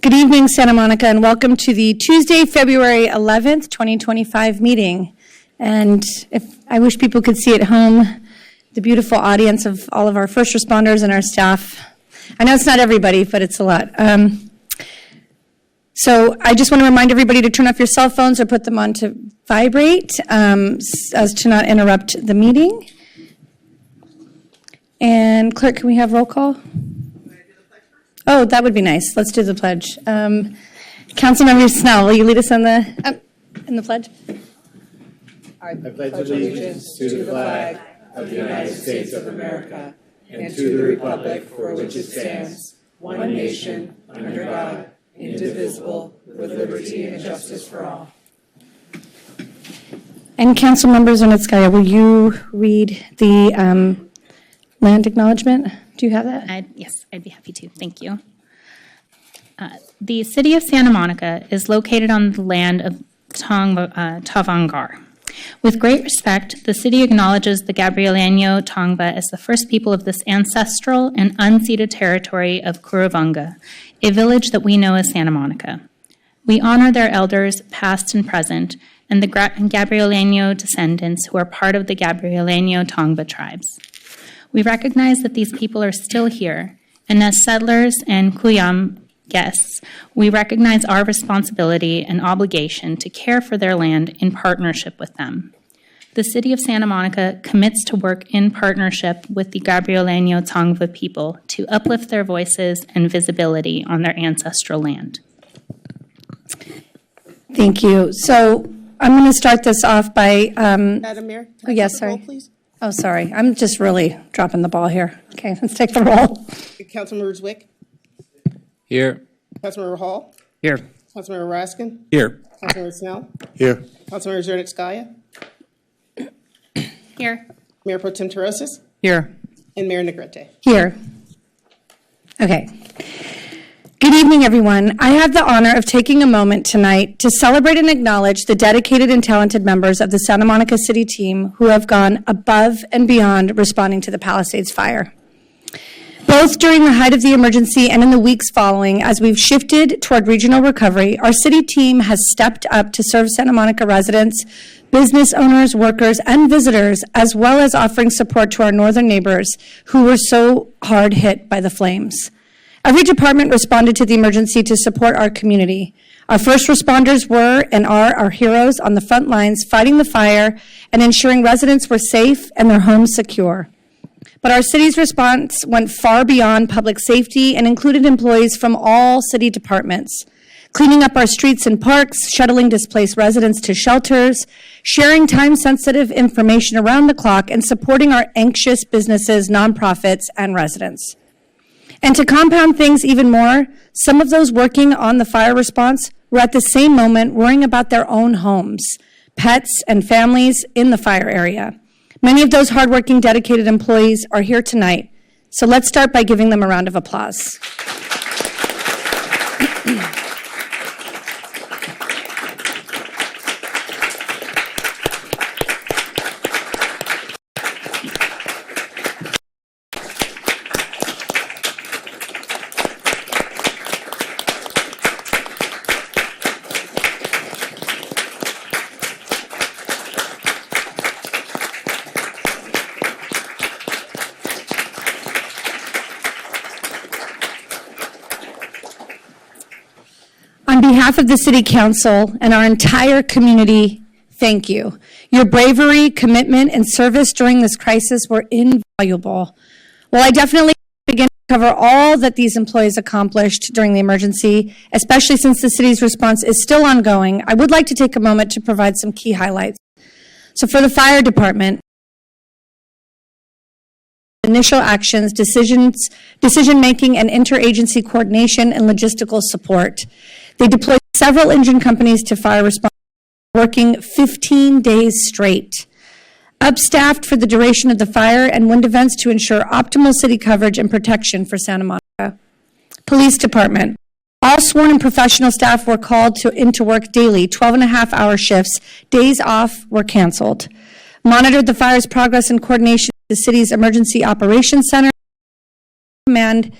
Good evening, Santa Monica, and welcome to the Tuesday, February 11th, 2025 meeting. And I wish people could see at home the beautiful audience of all of our first responders and our staff. I know it's not everybody, but it's a lot. So I just want to remind everybody to turn off your cell phones or put them on to vibrate as to not interrupt the meeting. And clerk, can we have roll call? Oh, that would be nice. Let's do the pledge. Councilmember Snell, will you lead us on in the pledge? I pledge allegiance to the flag of the United States of America and to the republic for which it stands, one nation, under God, indivisible, with liberty and justice for all. And Councilmember Zernitskaya, will you read the land acknowledgement? Do you have that? Yes, I'd be happy to. Thank you. The city of Santa Monica is located on the land of Tavangar. With great respect, the city acknowledges the Gabrielino Tongva as the first people of this ancestral and unceded territory of Curavanga, a village that we know as Santa Monica. We honor their elders, past and present, and the Gabrielino descendants who are part of the Gabrielino Tongva tribes. We recognize that these people are still here, and as settlers and Kuyam guests, we recognize our responsibility and obligation to care for their land in partnership with them. The City of Santa Monica commits to work in partnership with the Gabrielino Tongva people to uplift their voices and visibility on their ancestral land. Thank you. So I'm going to start this off by... Madam Mayor, yes, sorry. roll, please? Oh, sorry. I'm just really dropping the ball here. Okay, let's take the roll. Councilmember Zwick? Here. Councilmember Hall? Here. Councilmember Raskin? Here. Councilmember Snell? Here. Councilmember Zernitskaya? Here. Mayor Pro Tem Terosis? Here. And Mayor Negrete. Here. Okay. Good evening, everyone. I have the honor of taking a moment tonight to celebrate and acknowledge the dedicated and talented members of the Santa Monica City team who have gone above and beyond responding to the Palisades fire. Both during the height of the emergency and in the weeks following, as we've shifted toward regional recovery, our city team has stepped up to serve Santa Monica residents, business owners, workers, and visitors, as well as offering support to our northern neighbors who were so hard hit by the flames. Every department responded to the emergency to support our community. Our first responders were and are our heroes on the front lines fighting the fire and ensuring residents were safe and their homes secure. But our city's response went far beyond public safety and included employees from all city departments, cleaning up our streets and parks, shuttling displaced residents to shelters, sharing time-sensitive information around the clock, and supporting our anxious businesses, nonprofits, and residents. And to compound things even more, some of those working on the fire response were at the same moment worrying about their own homes, pets, and families in the fire area. Many of those hardworking, dedicated employees are here tonight, so let's start by giving them a round of applause. On behalf of the City Council and our entire community, thank you. Your bravery, commitment, and service during this crisis were invaluable. While I definitely begin to cover all that these employees accomplished during the emergency, especially since the city's response is still ongoing, I would like to take a moment to provide some key highlights. So for the fire department, initial actions, decision-making, and interagency coordination and logistical support. They deployed several engine companies to fire response, working 15 days straight. Upstaffed for the duration of the fire and wind events to ensure optimal city coverage and protection for Santa Monica. Police department. All sworn and professional staff were called into work daily, 12.5-hour shifts. Days off were canceled. Monitored the fire's progress in coordination with the city's Emergency Operations Center. Command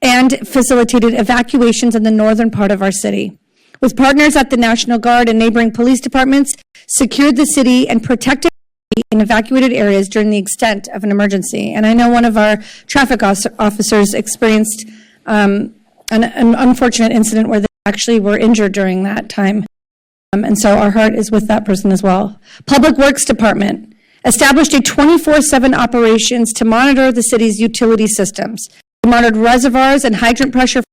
and facilitated evacuations in the northern part of our city. With partners at the National Guard and neighboring police departments, secured the city and protected in evacuated areas during the extent of an emergency. And I know one of our traffic officers experienced an unfortunate incident where they actually were injured during that time. And so our heart is with that person as well. Public Works Department established a 24/7 operations to monitor the city's utility systems. They monitored reservoirs and hydrant pressure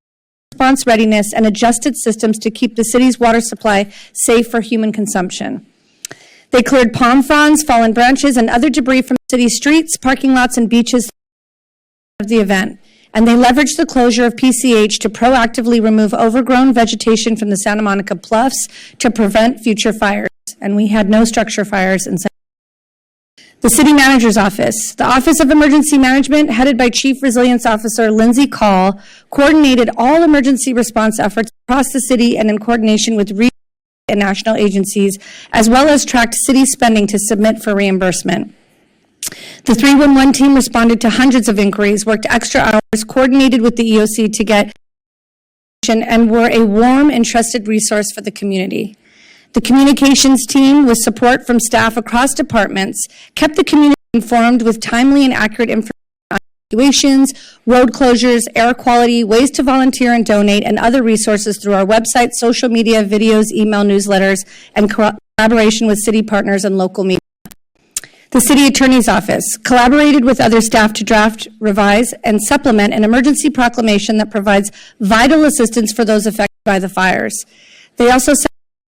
response readiness and adjusted systems to keep the city's water supply safe for human consumption. They cleared palm fronds, fallen branches, and other debris from city streets, parking lots, and beaches of the event. And they leveraged the closure of PCH to proactively remove overgrown vegetation from the Santa Monica Bluffs to prevent future fires. And we had no structure fires in Santa Monica. The City Manager's Office. The Office of Emergency Management, headed by Chief Resilience Officer Lindsay Call, coordinated all emergency response efforts across the city and in coordination with regional and national agencies, as well as tracked city spending to submit for reimbursement. The 311 team responded to hundreds of inquiries, worked extra hours, coordinated with the EOC to get and were a warm and trusted resource for the community. The communications team, with support from staff across departments, kept the community informed with timely and accurate information on evacuations, road closures, air quality, ways to volunteer and donate, and other resources through our website, social media, videos, email newsletters, and collaboration with city partners and local media. The City Attorney's Office collaborated with other staff to draft, revise, and supplement an emergency proclamation that provides vital assistance for those affected by the fires. They also sent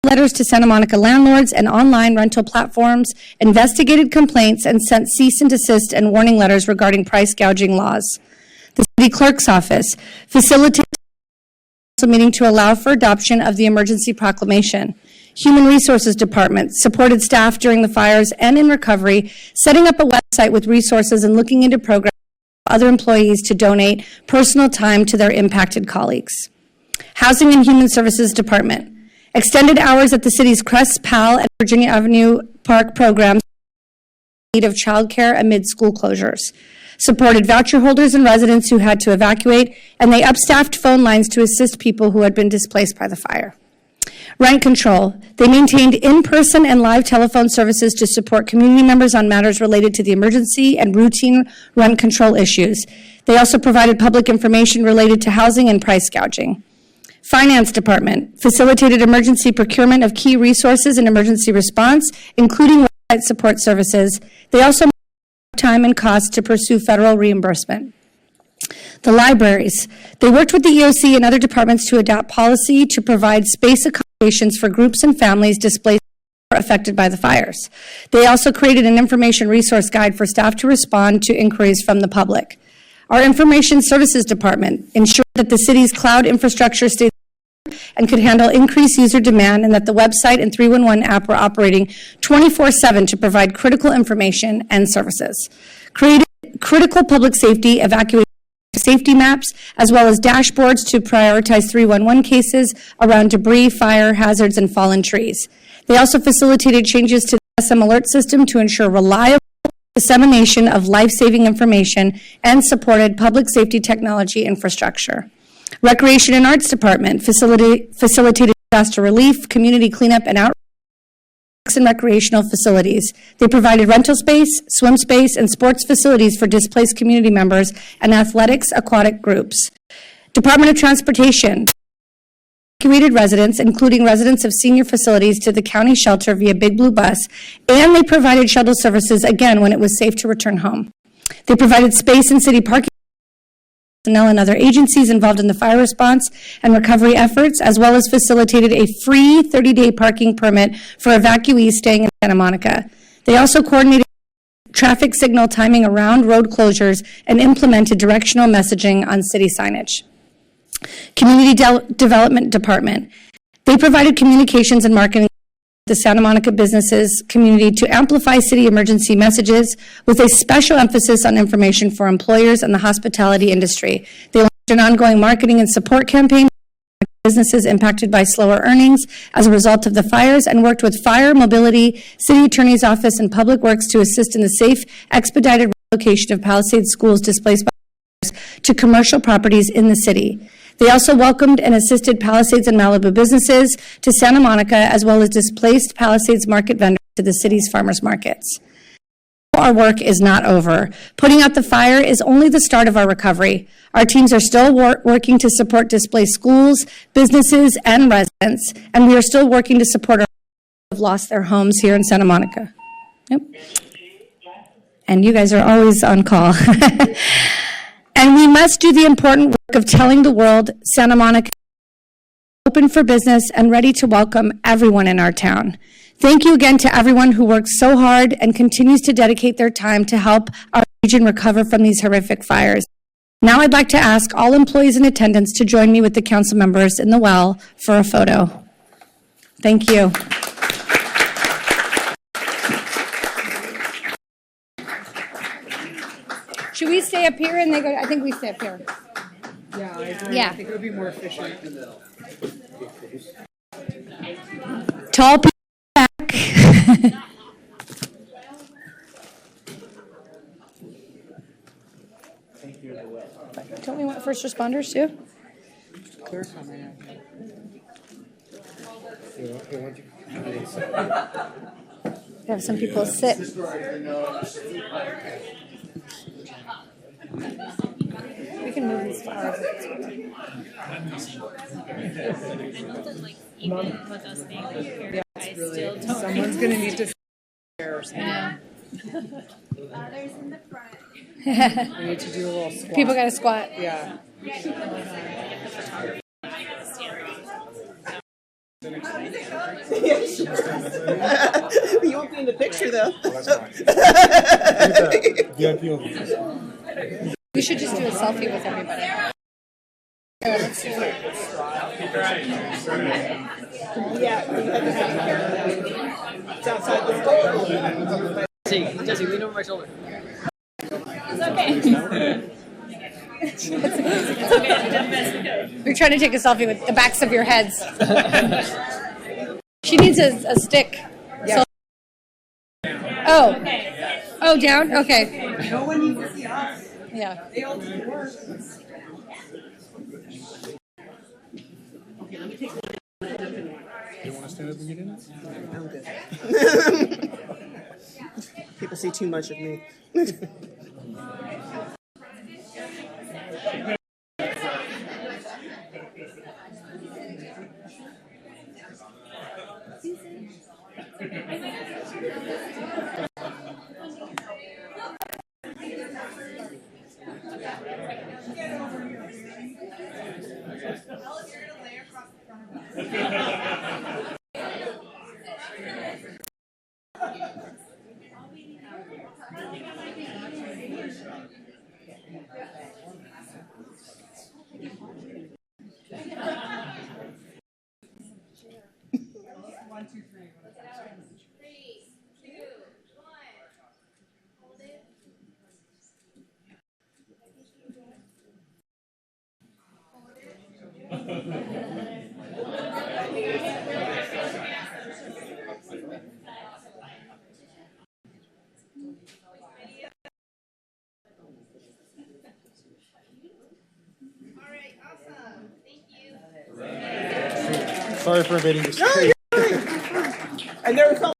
letters to Santa Monica landlords and online rental platforms, investigated complaints, and sent cease and desist and warning letters regarding price gouging laws. The City Clerk's Office facilitated a meeting to allow for adoption of the emergency proclamation. Human Resources Department supported staff during the fires and in recovery, setting up a website with resources and looking into programs for other employees to donate personal time to their impacted colleagues. Housing and Human Services Department extended hours at the city's Crest, Pal, and Virginia Avenue Park programs in need of childcare amid school closures, supported voucher holders and residents who had to evacuate, and they upstaffed phone lines to assist people who had been displaced by the fire. Rent control. They maintained in-person and live telephone services to support community members on matters related to the emergency and routine rent control issues. They also provided public information related to housing and price gouging. Finance Department facilitated emergency procurement of key resources and emergency response, including website support services. They also had time and cost to pursue federal reimbursement. The libraries. They worked with the EOC and other departments to adopt policy to provide space accommodations for groups and families displaced or affected by the fires. They also created an information resource guide for staff to respond to inquiries from the public. Our Information Services Department ensured that the city's cloud infrastructure stayed and could handle increased user demand, and that the website and 311 app were operating 24/7 to provide critical information and services. Created critical public safety evacuation safety maps, as well as dashboards to prioritize 311 cases around debris, fire, hazards, and fallen trees. They also facilitated changes to the SM alert system to ensure reliable dissemination of life-saving information and supported public safety technology infrastructure. Recreation and Arts Department facilitated disaster relief, community cleanup, and outreach and recreational facilities. They provided rental space, swim space, and sports facilities for displaced community members and athletics aquatic groups. Department of Transportation evacuated residents, including residents of senior facilities, to the county shelter via Big Blue Bus, and they provided shuttle services again when it was safe to return home. They provided space in city parking personnel and other agencies involved in the fire response and recovery efforts, as well as facilitated a free 30-day parking permit for evacuees staying in Santa Monica. They also coordinated traffic signal timing around road closures and implemented directional messaging on city signage. Community Development Department. They provided communications and marketing the Santa Monica businesses community to amplify city emergency messages with a special emphasis on information for employers and the hospitality industry. They launched an ongoing marketing and support campaign for businesses impacted by slower earnings as a result of the fires, and worked with Fire, Mobility, City Attorney's Office, and Public Works to assist in the safe, expedited relocation of Palisades schools displaced by fires to commercial properties in the city. They also welcomed and assisted Palisades and Malibu businesses to Santa Monica, as well as displaced Palisades market vendors to the city's farmers markets. Our work is not over. Putting out the fire is only the start of our recovery. Our teams are still working to support displaced schools, businesses, and residents, and we are still working to support our who have lost their homes here in Santa Monica. Yep. And you guys are always on call. And we must do the important work of telling the world Santa Monica is open for business and ready to welcome everyone in our town. Thank you again to everyone who works so hard and continues to dedicate their time to help our region recover from these horrific fires. Now I'd like to ask all employees in attendance to join me with the council members in the well for a photo. Thank you. Should we stay up here and they go? I think we stay up here. Yeah, I agree. Yeah. I think it would be more efficient. Tall people back. Don't we want first responders too? Clarify my Have some people sit. We can move these flowers. Someone's going to need to stairs. Yeah. We need to do a little squat. People got to squat. Yeah. You won't be in the picture though. We should just do a selfie with everybody. Yeah, it's outside the stage. Jesse, lean over my shoulder. We're trying to take a selfie with the backs of your heads. She needs a stick. Yeah. Oh. Oh, down? Okay. No one needs to see us. Yeah. They all do the work. You want to stand up and get in it? I'm good. People see too much of me. Sorry for invading the No, street. you're fine. I never felt.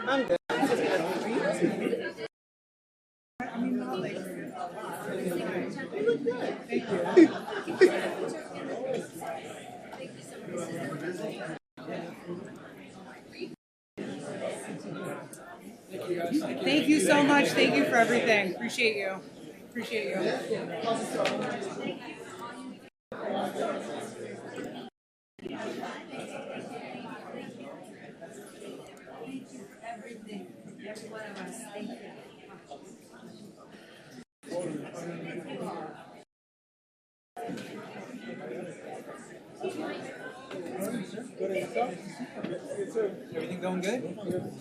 I'm good. Thank you so much. Thank you for everything. Appreciate you. Appreciate you. Everything going good?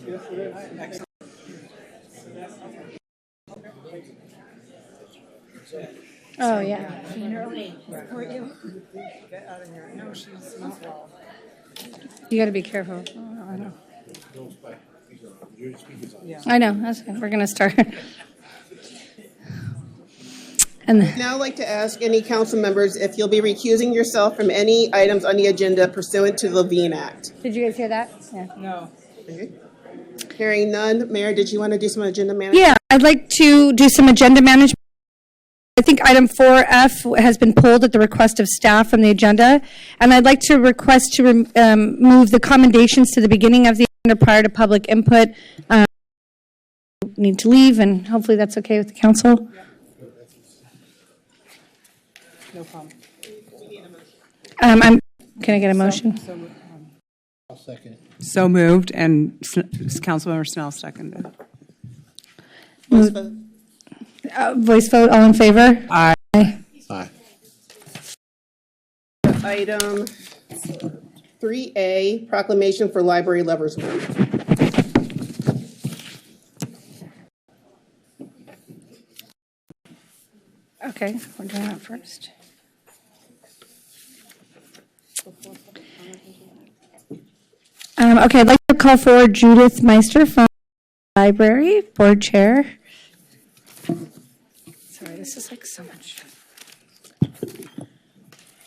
Yes, it is. Excellent. Oh, yeah. You got to be careful. Oh, I know. I know. That's okay. We're going to start. And Now I'd like to ask any council members if you'll be recusing yourself from any items on the agenda pursuant to the Levine Act. did you guys hear that? Yeah. No. Okay. Hearing none, Mayor, did you want to do some agenda management? Yeah, I'd like to do some agenda management. I think item 4F has been pulled at the request of staff from the agenda, and I'd like to request to move the commendations to the beginning of the agenda prior to public input. Need to leave, and hopefully that's okay with the council. No problem. Can I get a motion? I'll second it. So moved, and Councilmember Snell seconded. Voice vote. Voice vote, all in favor? Aye. Aye. Item 3A, proclamation for Library Lovers Month. Okay, we're doing that first. Okay, I'd like to call forward Judith Meister from the Library, Board Chair. Sorry, this is like so much.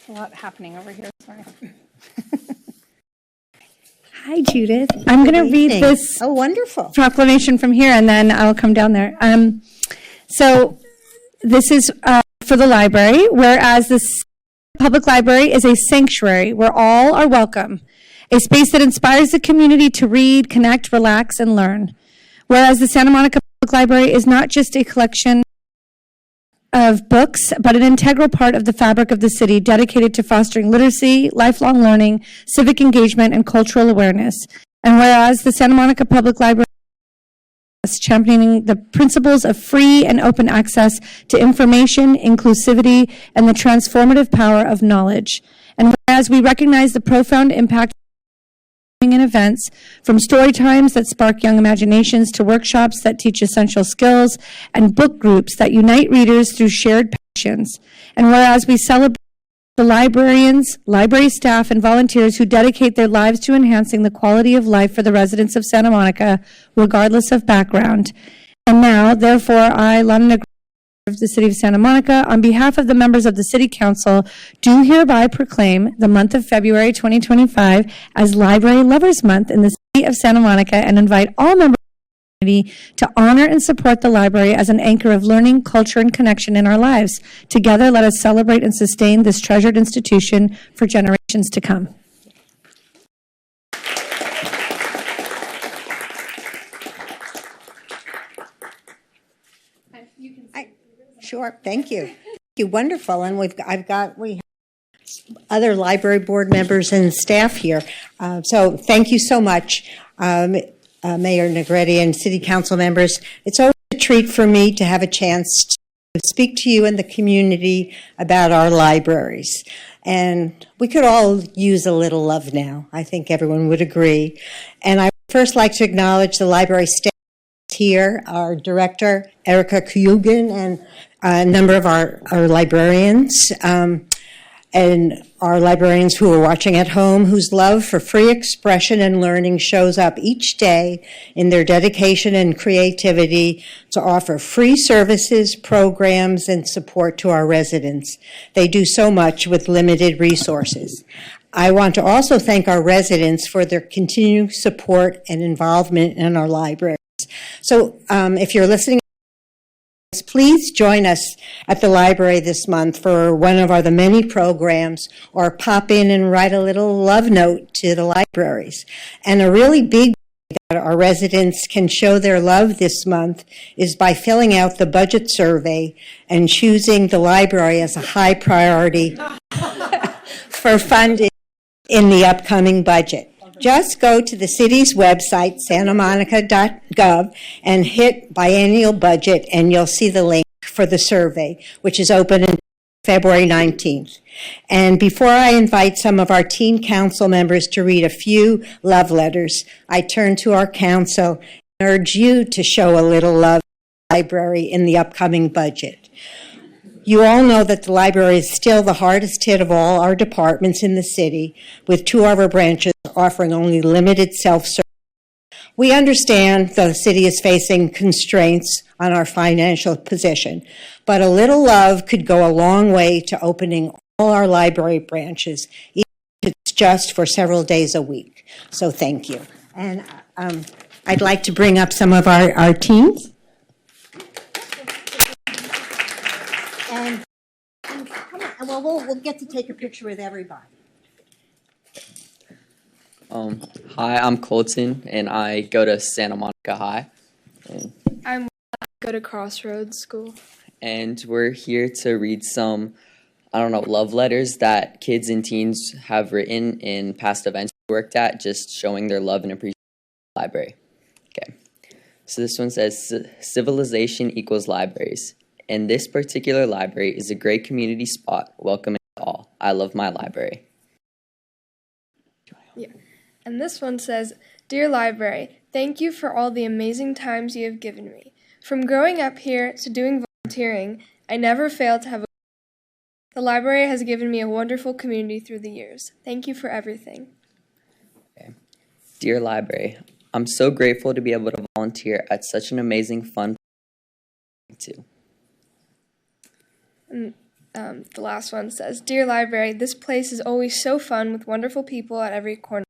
A lot happening over here, sorry. Hi, Judith. I'm going to read this Oh, wonderful. proclamation from here, and then I'll come down there. So this is for the library, whereas this public library is a sanctuary where all are welcome, a space that inspires the community to read, connect, relax, and learn. Whereas the Santa Monica Public Library is not just a collection of books, but an integral part of the fabric of the city, dedicated to fostering literacy, lifelong learning, civic engagement, and cultural awareness. And whereas the Santa Monica Public Library is championing the principles of free and open access to information, inclusivity, and the transformative power of knowledge. And whereas we recognize the profound impact in events, from story times that spark young imaginations to workshops that teach essential skills and book groups that unite readers through shared passions. And whereas we celebrate the librarians, library staff, and volunteers who dedicate their lives to enhancing the quality of life for the residents of Santa Monica, regardless of background. And now, therefore, I, Lana Negrete, of the City of Santa Monica, on behalf of the members of the City Council, do hereby proclaim the month of February 2025 as Library Lovers Month in the City of Santa Monica, and invite all members of the community to honor and support the library as an anchor of learning, culture, and connection in our lives. Together, let us celebrate and sustain this treasured institution for generations to come. Sure, thank you. Thank you, wonderful. And we have other library board members and staff here. So thank you so much, Mayor Negrete and City Council members. It's always a treat for me to have a chance to speak to you and the community about our libraries. And we could all use a little love now. I think everyone would agree. And I would first like to acknowledge the library staff here, our director, Erica Kuyugin, and a number of our librarians, and our librarians who are watching at home, whose love for free expression and learning shows up each day in their dedication and creativity to offer free services, programs, and support to our residents. They do so much with limited resources. I want to also thank our residents for their continued support and involvement in our libraries. So if you're listening, please join us at the library this month for one of the many programs, or pop in and write a little love note to the libraries. And a really big way that our residents can show their love this month is by filling out the budget survey and choosing the library as a high priority for funding in the upcoming budget. Just go to the city's website, santamonica.gov, and hit biennial budget, and you'll see the link for the survey, which is open until February 19th. And before I invite some of our teen council members to read a few love letters, I turn to our council and urge you to show a little love to the library in the upcoming budget. You all know that the library is still the hardest hit of all our departments in the city, with 2 of our branches offering only limited self-service. We understand the city is facing constraints on our financial position, but a little love could go a long way to opening all our library branches, even if it's just for several days a week. So thank you. And I'd like to bring up some of our teams. And come on, well, we'll get to take a picture with everybody. Hi, I'm Colton, and I go to Santa Monica High. I go to Crossroads School. And we're here to read some, love letters that kids and teens have written in past events we worked at, just showing their love and appreciation for the library. Okay, so this one says, civilization equals libraries. And this particular library is a great community spot, welcoming to all. I love my library. Yeah. And this one says, Dear Library, thank you for all the amazing times you have given me. From growing up here to doing volunteering, I never failed to have a... The library has given me a wonderful community through the years. Thank you for everything. Okay. Dear Library, I'm so grateful to be able to volunteer at such an amazing fun too. And the last one says, Dear Library, this place is always so fun with wonderful people at every corner.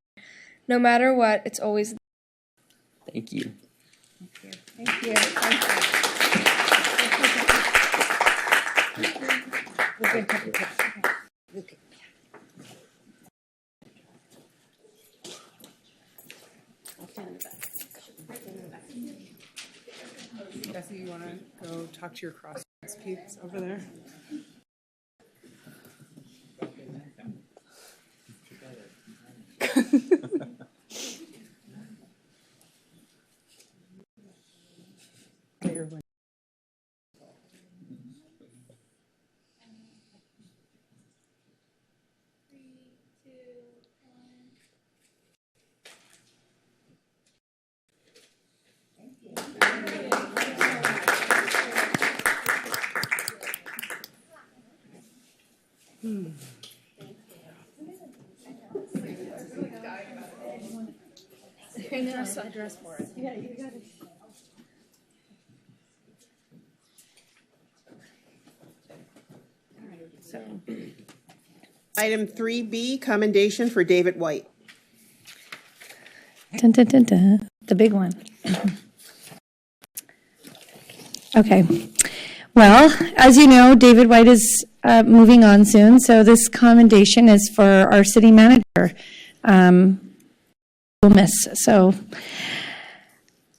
No matter what, it's always... Thank you. Thank you. Thank you. We're going to take a picture. Okay. Bessie, you want to go talk to your Crossroads peeps over there? Dress for it. Yeah, you got it. Item 3B, commendation for David White. Dun, dun, dun, dun. The big one. Okay. Well, as you know, David White is moving on soon, so this commendation is for our city manager. We'll miss. So,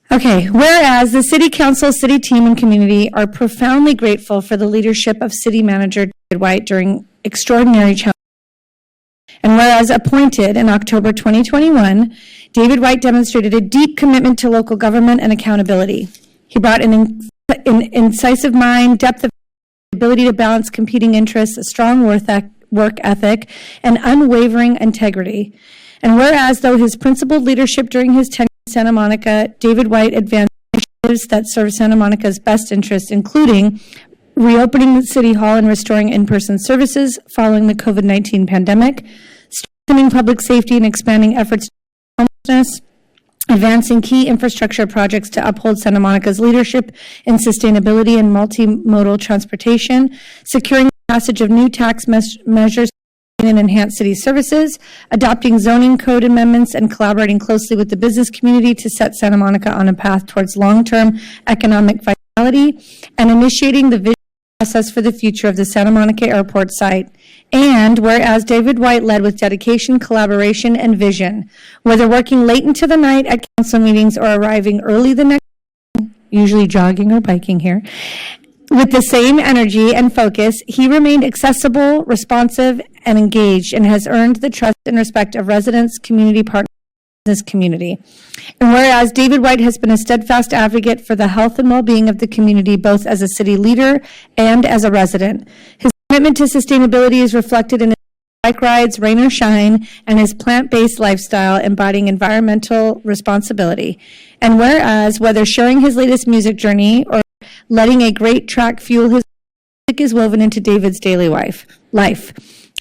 okay. Whereas the city council, city team, and community are profoundly grateful for the leadership of city manager David White during extraordinary challenges. And whereas appointed in October 2021, David White demonstrated a deep commitment to local government and accountability. He brought an incisive mind, depth of ability to balance competing interests, a strong work ethic, and unwavering integrity. And whereas, though his principled leadership during his tenure in Santa Monica, David White advanced initiatives that serve Santa Monica's best interests, including reopening the City Hall and restoring in-person services following the COVID-19 pandemic, strengthening public safety and expanding efforts to homelessness, advancing key infrastructure projects to uphold Santa Monica's leadership in sustainability and multimodal transportation, securing the passage of new tax measures and enhance city services, adopting zoning code amendments, and collaborating closely with the business community to set Santa Monica on a path towards long-term economic vitality, and initiating the vision process for the future of the Santa Monica Airport site. And whereas David White led with dedication, collaboration, and vision, whether working late into the night at council meetings or arriving early the next morning, usually jogging or biking here, with the same energy and focus, he remained accessible, responsive, and engaged, and has earned the trust and respect of residents, community partners, and business community. And whereas David White has been a steadfast advocate for the health and well-being of the community, both as a city leader and as a resident, his commitment to sustainability is reflected in his bike rides, rain or shine, and his plant-based lifestyle embodying environmental responsibility. And whereas, whether sharing his latest music journey or letting a great track fuel his music is woven into David's daily life,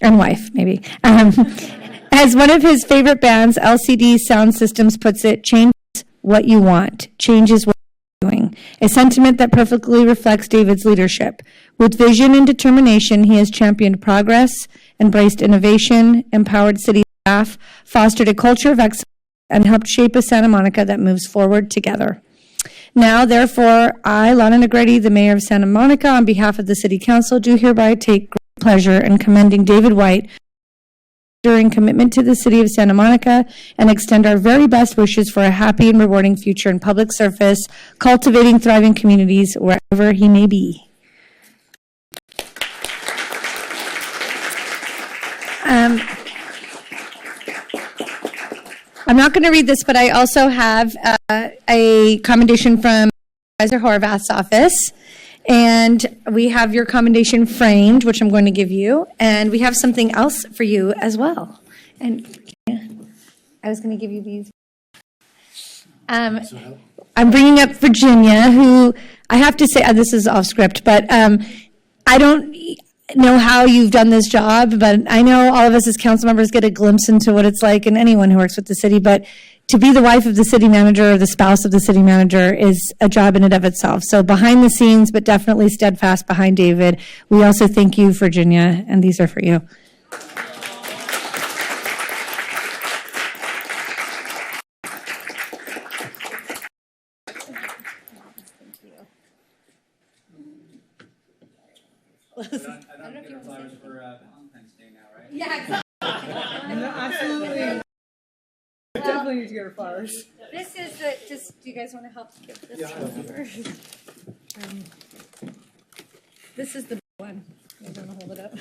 and wife, maybe. As one of his favorite bands, LCD Sound Systems, puts it, change is what you want. Change is what you're doing. A sentiment that perfectly reflects David's leadership. With vision and determination, he has championed progress, embraced innovation, empowered city staff, fostered a culture of excellence, and helped shape a Santa Monica that moves forward together. Now, therefore, I, Lana Negrete, the mayor of Santa Monica, on behalf of the city council, do hereby take great pleasure in commending David White during commitment to the city of Santa Monica and extend our very best wishes for a happy and rewarding future in public service, cultivating thriving communities wherever he may be. I'm not going to read this, but I also have a commendation from Supervisor Horvath's office. And we have your commendation framed, which I'm going to give you. And we have something else for you as well. And I was going to give you these. I'm bringing up Virginia, who I have to say, this is off script, but I don't know how you've done this job, but I know all of us as council members get a glimpse into what it's like, and anyone who works with the city, but to be the wife of the city manager or the spouse of the city manager is a job in and of itself. So behind the scenes, but definitely steadfast behind David. We also thank you, Virginia, and these are for you. I don't get flowers for Valentine's Day now, right? Yeah, Absolutely. Definitely need to get her flowers. this is do you guys want to help give this one over? This is the one. You want to hold it up?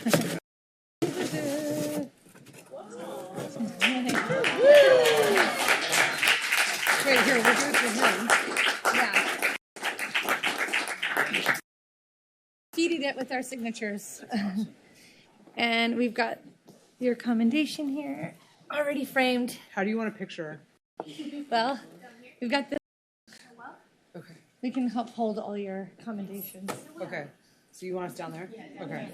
Right here, we'll do it for him. Yeah. Feeding it with our signatures. And we've got your commendation here already framed. How do you want a picture? Well, we've got this. Okay. We can help hold all your commendations. Okay. So you want us down there? Okay.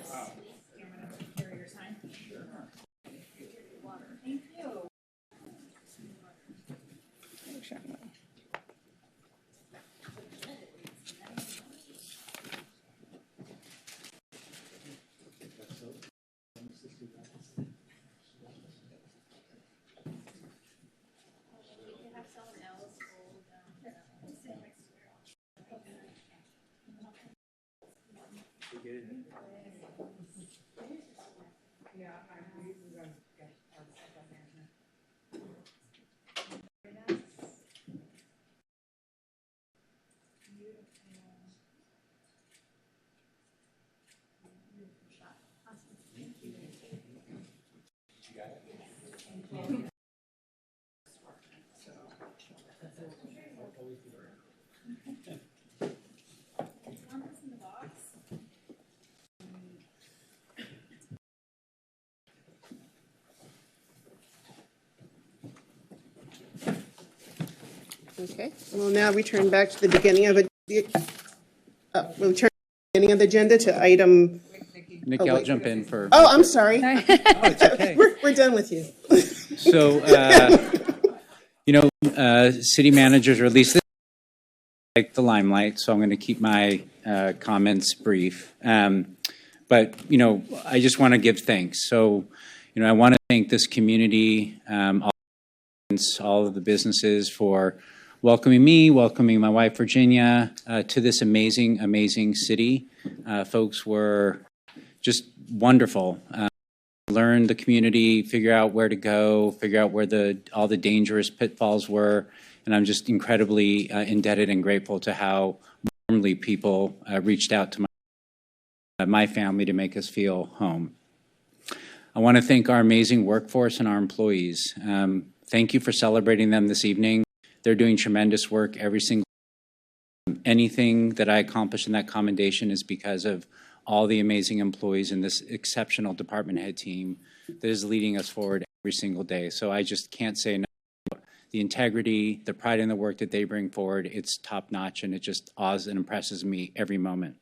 Okay, we'll now return back to the beginning of we'll return to the beginning of the agenda to item. Nikki, I'll jump in for. Oh, I'm sorry. It's okay. We're done with you. So, city managers, or at least this like the limelight, so I'm going to keep my comments brief. But, I just want to give thanks. So, I want to thank this community, all of the businesses for welcoming me, welcoming my wife, Virginia, to this amazing, amazing city. Folks were just wonderful. Learn the community, figure out where to go, figure out where all the dangerous pitfalls were. And I'm just incredibly indebted and grateful to how warmly people reached out to my family to make us feel home. I want to thank our amazing workforce and our employees. Thank you for celebrating them this evening. They're doing tremendous work every single day. Anything that I accomplish in that commendation is because of all the amazing employees in this exceptional department head team that is leading us forward every single day. So I just can't say enough about the integrity, the pride in the work that they bring forward. It's top notch, and it just awes and impresses me every moment.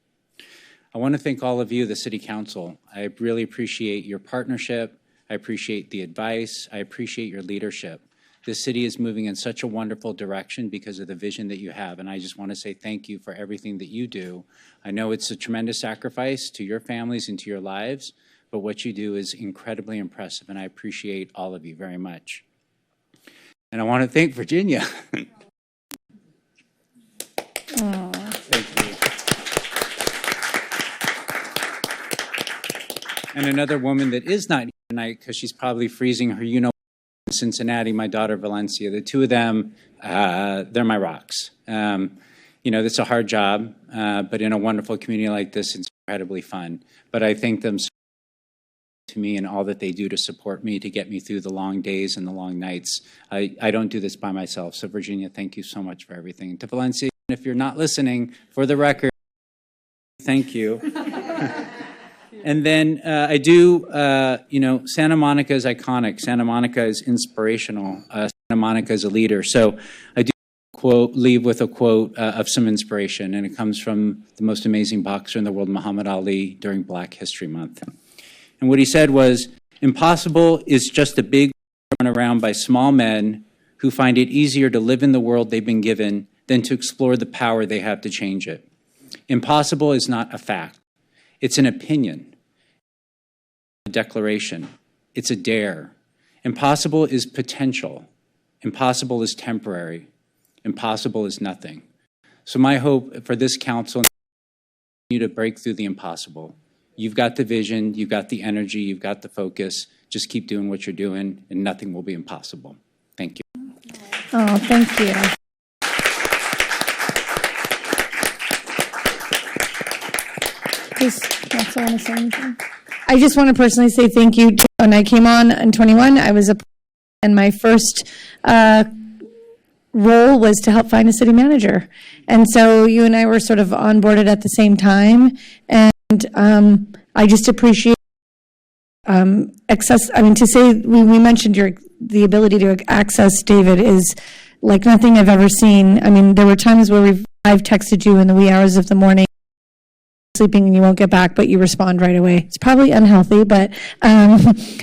I want to thank all of you, the City Council. I really appreciate your partnership. I appreciate the advice. I appreciate your leadership. This city is moving in such a wonderful direction because of the vision that you have, and I just want to say thank you for everything that you do. I know it's a tremendous sacrifice to your families and to your lives, but what you do is incredibly impressive, and I appreciate all of you very much. And I want to thank Virginia. Thank you. And another woman that is not here tonight because she's probably freezing her, in Cincinnati, my daughter Valencia. The two of them, they're my rocks. It's a hard job, but in a wonderful community like this, it's incredibly fun. But I thank them so much to me and all that they do to support me, to get me through the long days and the long nights. I don't do this by myself. So Virginia, thank you so much for everything. And to Valencia, if you're not listening, for the record, thank you. And then I do, Santa Monica is iconic. Santa Monica is inspirational. Santa Monica is a leader. So I do leave with a quote of some inspiration, and it comes from the most amazing boxer in the world, Muhammad Ali, during Black History Month. And what he said was, impossible is just a big run around by small men who find it easier to live in the world they've been given than to explore the power they have to change it. Impossible is not a fact. It's an opinion. A declaration. It's a dare. Impossible is potential. Impossible is temporary. Impossible is nothing. So my hope for this council is you to break through the impossible. You've got the vision, you've got the energy, you've got the focus. Just keep doing what you're doing, and nothing will be impossible. Thank you. Oh, thank you. Does council want to say anything? I just want to personally say thank you. When I came on in 21, I was and my first role was to help find a city manager. And so you and I were sort of onboarded at the same time. And I just appreciate to say we mentioned the ability to access David is like nothing I've ever seen. I mean, there were times where I've texted you in the wee hours of the morning, sleeping and you won't get back, but you respond right away. It's probably unhealthy, but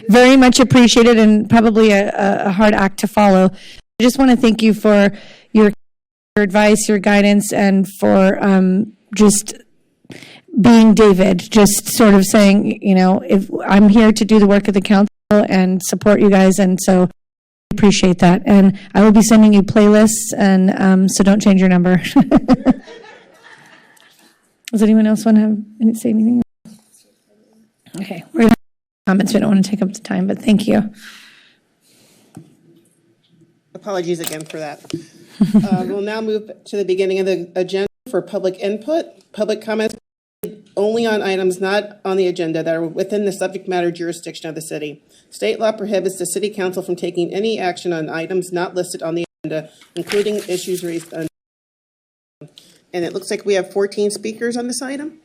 very much appreciated and probably a hard act to follow. I just want to thank you for your advice, your guidance, and for just being David, just sort of saying, if I'm here to do the work of the council and support you guys, and so I appreciate that. And I will be sending you playlists, and so don't change your number. Does anyone else want to say anything? Okay, we're going to have comments. We don't want to take up the time, but thank you. Apologies again for that. We'll now move to the beginning of the agenda for public input. Public comments only on items not on the agenda that are within the subject matter jurisdiction of the city. State law prohibits the city council from taking any action on items not listed on the agenda, including issues raised on. And it looks like we have 14 speakers on this item.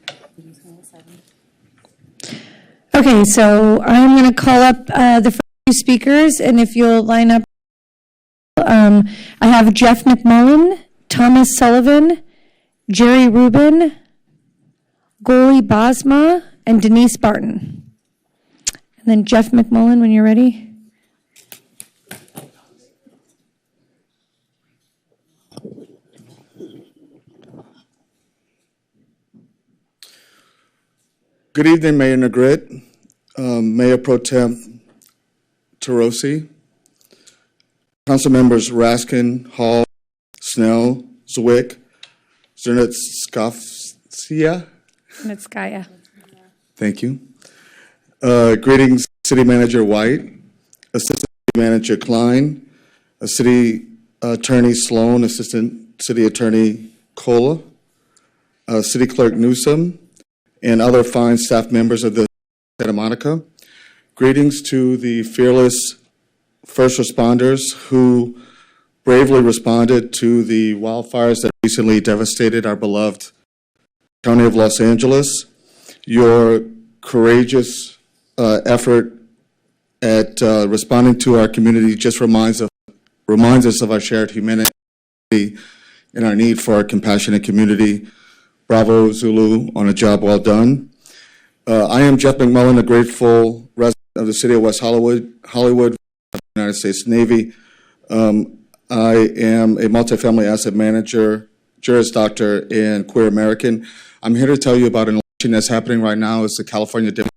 Okay, so I'm going to call up the first few speakers, and if you'll line up, I have Jeff McMullen, Thomas Sullivan, Jerry Rubin, Goli Basma, and Denise Barton. And then Jeff McMullen, when you're ready. Good evening, Mayor Negrit, Mayor Pro Tem Tarosi, Council Members Raskin, Hall, Snell, Zwick, Zernitskaya. Zernitskaya. Thank you. Greetings, City Manager White, Assistant City Manager Klein, City Attorney Sloan, Assistant City Attorney Cola, City Clerk Newsom, and other fine staff members of the Santa Monica. Greetings to the fearless first responders who bravely responded to the wildfires that recently devastated our beloved County of Los Angeles. Your courageous effort at responding to our community just reminds us of our shared humanity and our need for a compassionate community Bravo Zulu on a job well done. I am Jeff McMullen, a grateful resident of the city of West Hollywood, United States Navy. I am a multifamily asset manager, Juris Doctor, and queer American. I'm here to tell you about an election that's happening right now. It's the California Democratic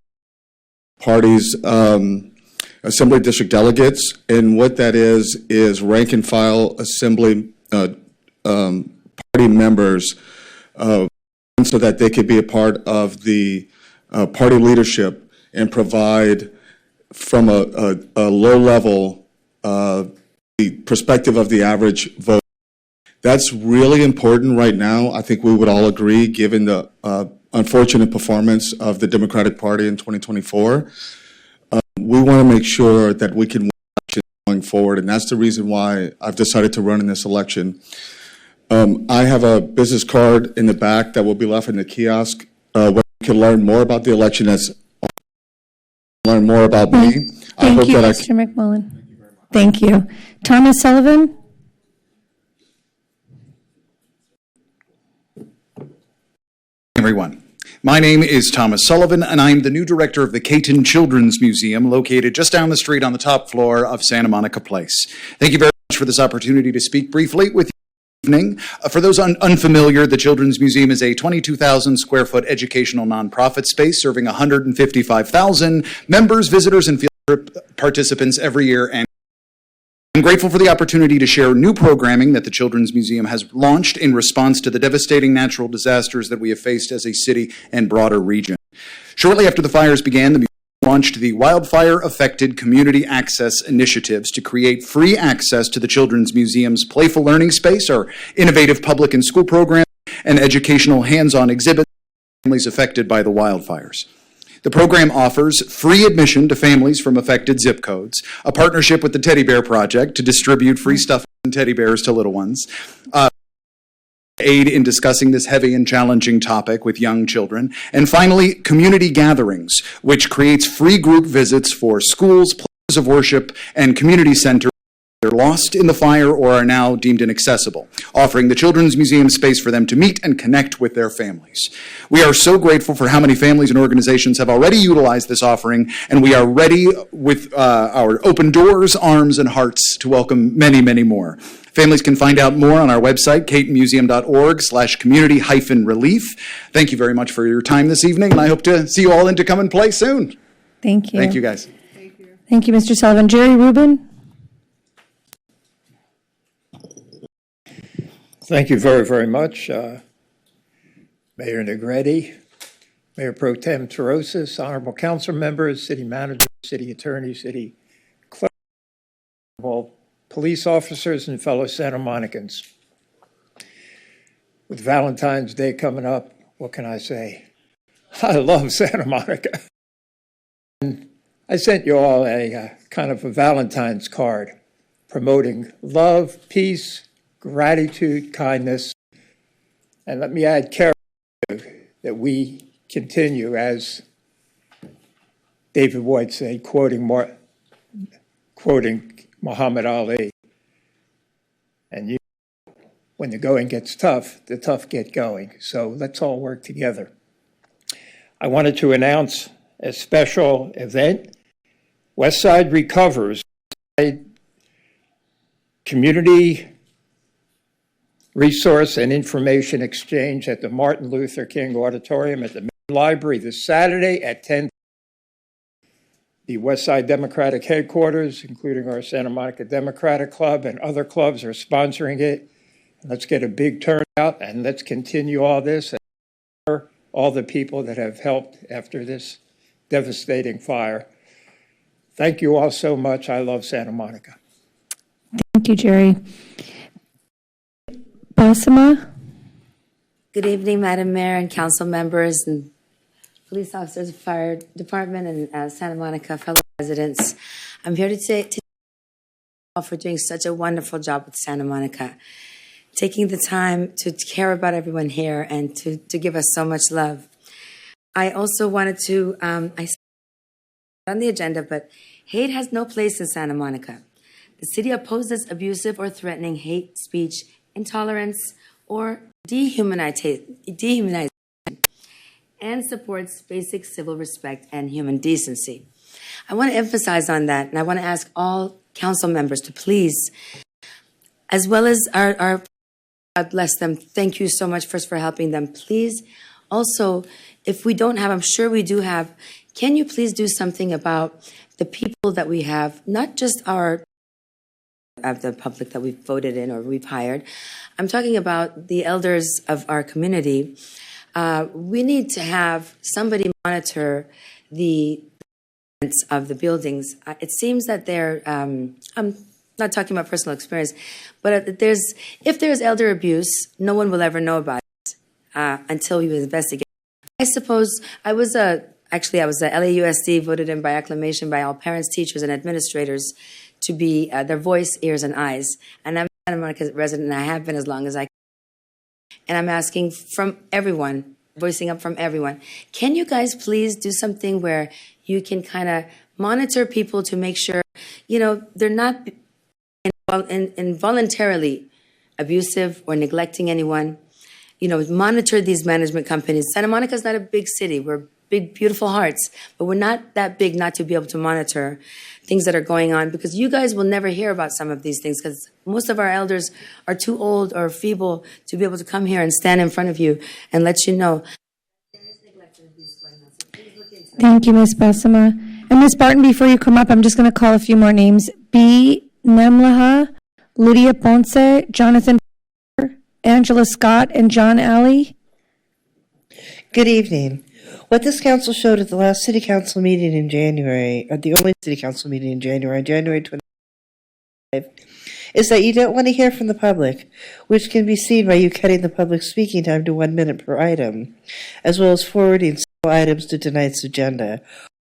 Party's Assembly District delegates, and what that is rank and file Assembly party members so that they could be a part of the party leadership and provide from a low level the perspective of the average vote. That's really important right now. I think we would all agree, given the unfortunate performance of the Democratic Party in 2024. We want to make sure that we can win elections going forward, and that's the reason why I've decided to run in this election. I have a business card in the back that will be left in the kiosk where you can learn more about the election, learn more about me. Thank you, Mr. McMullen. Thank you. Thomas Sullivan? Everyone. My name is Thomas Sullivan, and I'm the new director of the Caton Children's Museum, located just down the street on the top floor of Santa Monica Place. Thank you very much for this opportunity to speak briefly with you this evening. For those unfamiliar, the Children's Museum is a 22,000 square foot educational nonprofit space serving 155,000 members, visitors, and field trip participants every year. And I'm grateful for the opportunity to share new programming that the Children's Museum has launched in response to the devastating natural disasters that we have faced as a city and broader region. Shortly after the fires began, the museum launched the Wildfire Affected Community Access Initiatives to create free access to the Children's Museum's Playful Learning Space, our innovative public and school program, and educational hands-on exhibits for families affected by the wildfires. The program offers free admission to families from affected zip codes, a partnership with the Teddy Bear Project to distribute free stuffed and teddy bears to little ones, aid in discussing this heavy and challenging topic with young children, and finally, community gatherings, which creates free group visits for schools, places of worship, and community centers that are lost in the fire or are now deemed inaccessible, offering the Children's Museum space for them to meet and connect with their families. We are so grateful for how many families and organizations have already utilized this offering, and we are ready with our open doors, arms, and hearts to welcome many, many more. Families can find out more on our website, catonmuseum.org/community-relief. Thank you very much for your time this evening, and I hope to see you all in to come and play soon. Thank you. Thank you, guys. Thank you, Mr. Sullivan. Jerry Rubin? Thank you very, very much, Mayor Negretti, Mayor Pro Tem Terosis, honorable council members, city manager, city attorney, city clerk, honorable police officers, and fellow Santa Monicans. With Valentine's Day coming up, what can I say? I love Santa Monica. And I sent you all a kind of a Valentine's card promoting love, peace, gratitude, kindness, and let me add character, that we continue, as David White said, quoting Muhammad Ali, and when the going gets tough, the tough get going. So let's all work together. I wanted to announce a special event. Westside Recovers, community resource and information exchange at the Martin Luther King Auditorium at the Main Library this Saturday at 10. The Westside Democratic headquarters, including our Santa Monica Democratic Club and other clubs, are sponsoring it. Let's get a big turnout, and let's continue all this and honor all the people that have helped after this devastating fire. Thank you all so much. I love Santa Monica. Thank you, Jerry. Basima? Good evening, Madam Mayor and council members and police officers, fire department, and Santa Monica fellow residents. I'm here to thank you all for doing such a wonderful job with Santa Monica, taking the time to care about everyone here and to give us so much love. I also wanted to, I said on the agenda, but hate has no place in Santa Monica. The city opposes abusive or threatening hate speech, intolerance, or dehumanization and supports basic civil respect and human decency. I want to emphasize on that, and I want to ask all council members to please, as well as our God bless them, thank you so much first for helping them. Please, also, if we don't have, I'm sure we do have, can you please do something about the people that we have, not just of the public that we've voted in or we've hired. I'm talking about the elders of our community. We need to have somebody monitor the of the buildings. It seems that they're, I'm not talking about personal experience, but if there's elder abuse, no one will ever know about it until we investigate. I suppose I was a LAUSD voted in by acclamation by all parents, teachers, and administrators to be their voice, ears, and eyes. And I'm a Santa Monica resident, and I have been as long as I can. And I'm asking from everyone, voicing up from everyone, can you guys please do something where you can kind of monitor people to make sure, they're not involuntarily abusive or neglecting anyone. Monitor these management companies. Santa Monica's not a big city. We're big, beautiful hearts, but we're not that big not to be able to monitor things that are going on, because you guys will never hear about some of these things because most of our elders are too old or feeble to be able to come here and stand in front of you and let you know. Thank you, Ms. Besema. And Ms. Barton, before you come up, I'm just going to call a few more names. B. Nemlaha, Lydia Ponce, Jonathan, Angela Scott, and John Alley. Good evening. What this council showed at the last city council meeting in January, or the only city council meeting in January 25, is that you don't want to hear from the public, which can be seen by you cutting the public speaking time to 1 minute per item, as well as forwarding several items to tonight's agenda.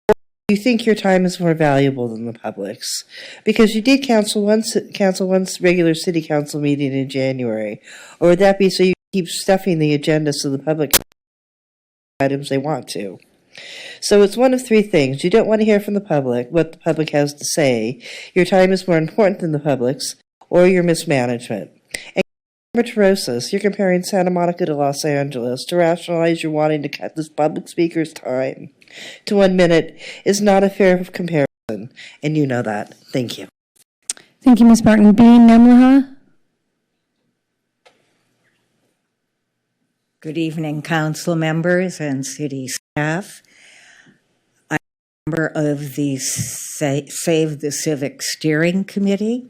Or you think your time is more valuable than the public's, because you did cancel one regular city council meeting in January, or would that be so you keep stuffing the agenda so the public can items they want to? So it's one of three things. You don't want to hear from the public what the public has to say, your time is more important than the public's, or your mismanagement. And Rosas, you're comparing Santa Monica to Los Angeles. To rationalize your wanting to cut this public speaker's time to 1 minute is not a fair comparison, and you know that. Thank you. Thank you, Ms. Barton. B. Nemlaha. Good evening, council members and city staff. I'm a member of the Save the Civic Steering Committee,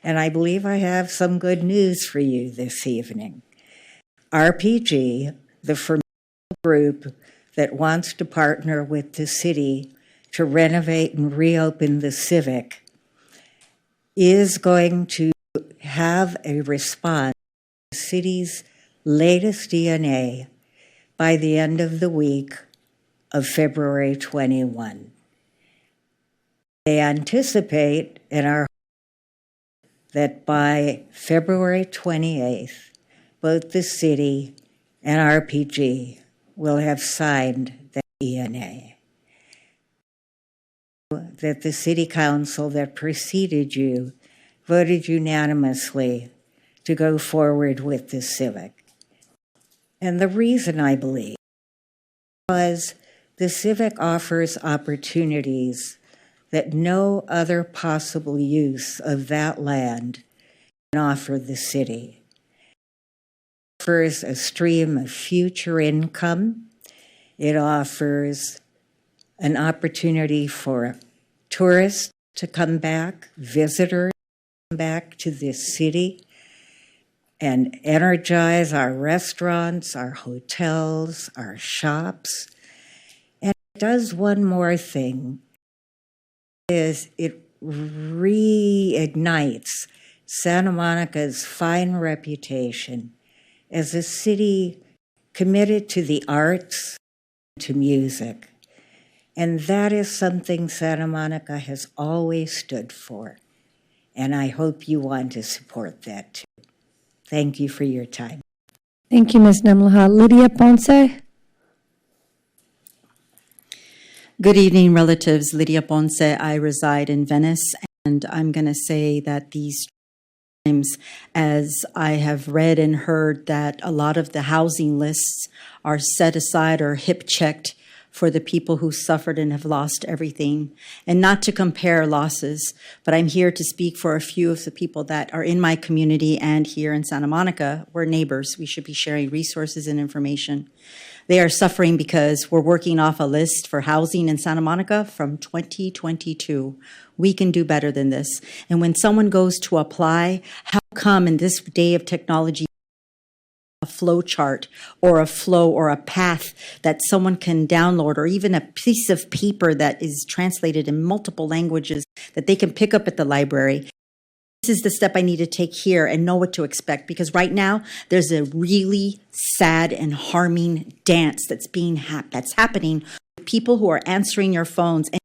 and I believe I have some good news for you this evening. RPG, the formidable group that wants to partner with the city to renovate and reopen the Civic, is going to have a response to the city's latest DNA by the end of the week of February 21. They anticipate in our that by February 28th, both the city and RPG will have signed the ENA. That the city council that preceded you voted unanimously to go forward with the Civic. And the reason, I believe, was the Civic offers opportunities that no other possible use of that land can offer the city. It offers a stream of future income. It offers an opportunity for tourists to come back, visitors to come back to this city and energize our restaurants, our hotels, our shops. And it does one more thing. Is it reignites Santa Monica's fine reputation as a city committed to the arts and to music. And that is something Santa Monica has always stood for. And I hope you want to support that too. Thank you for your time. Thank you, Ms. Nemlaha. Lydia Ponce. Good evening, relatives. Lydia Ponce. I reside in Venice, and I'm going to say that these as I have read and heard that a lot of the housing lists are set aside or hip checked for the people who suffered and have lost everything. And not to compare losses, but I'm here to speak for a few of the people that are in my community and here in Santa Monica. We're neighbors. We should be sharing resources and information. They are suffering because we're working off a list for housing in Santa Monica from 2022. We can do better than this. And when someone goes to apply, how come in this day of technology, a flow chart or a flow or a path that someone can download, or even a piece of paper that is translated in multiple languages that they can pick up at the library? This is the step I need to take here and know what to expect, because right now there's a really sad and harming dance that's happening with people who are answering your phones and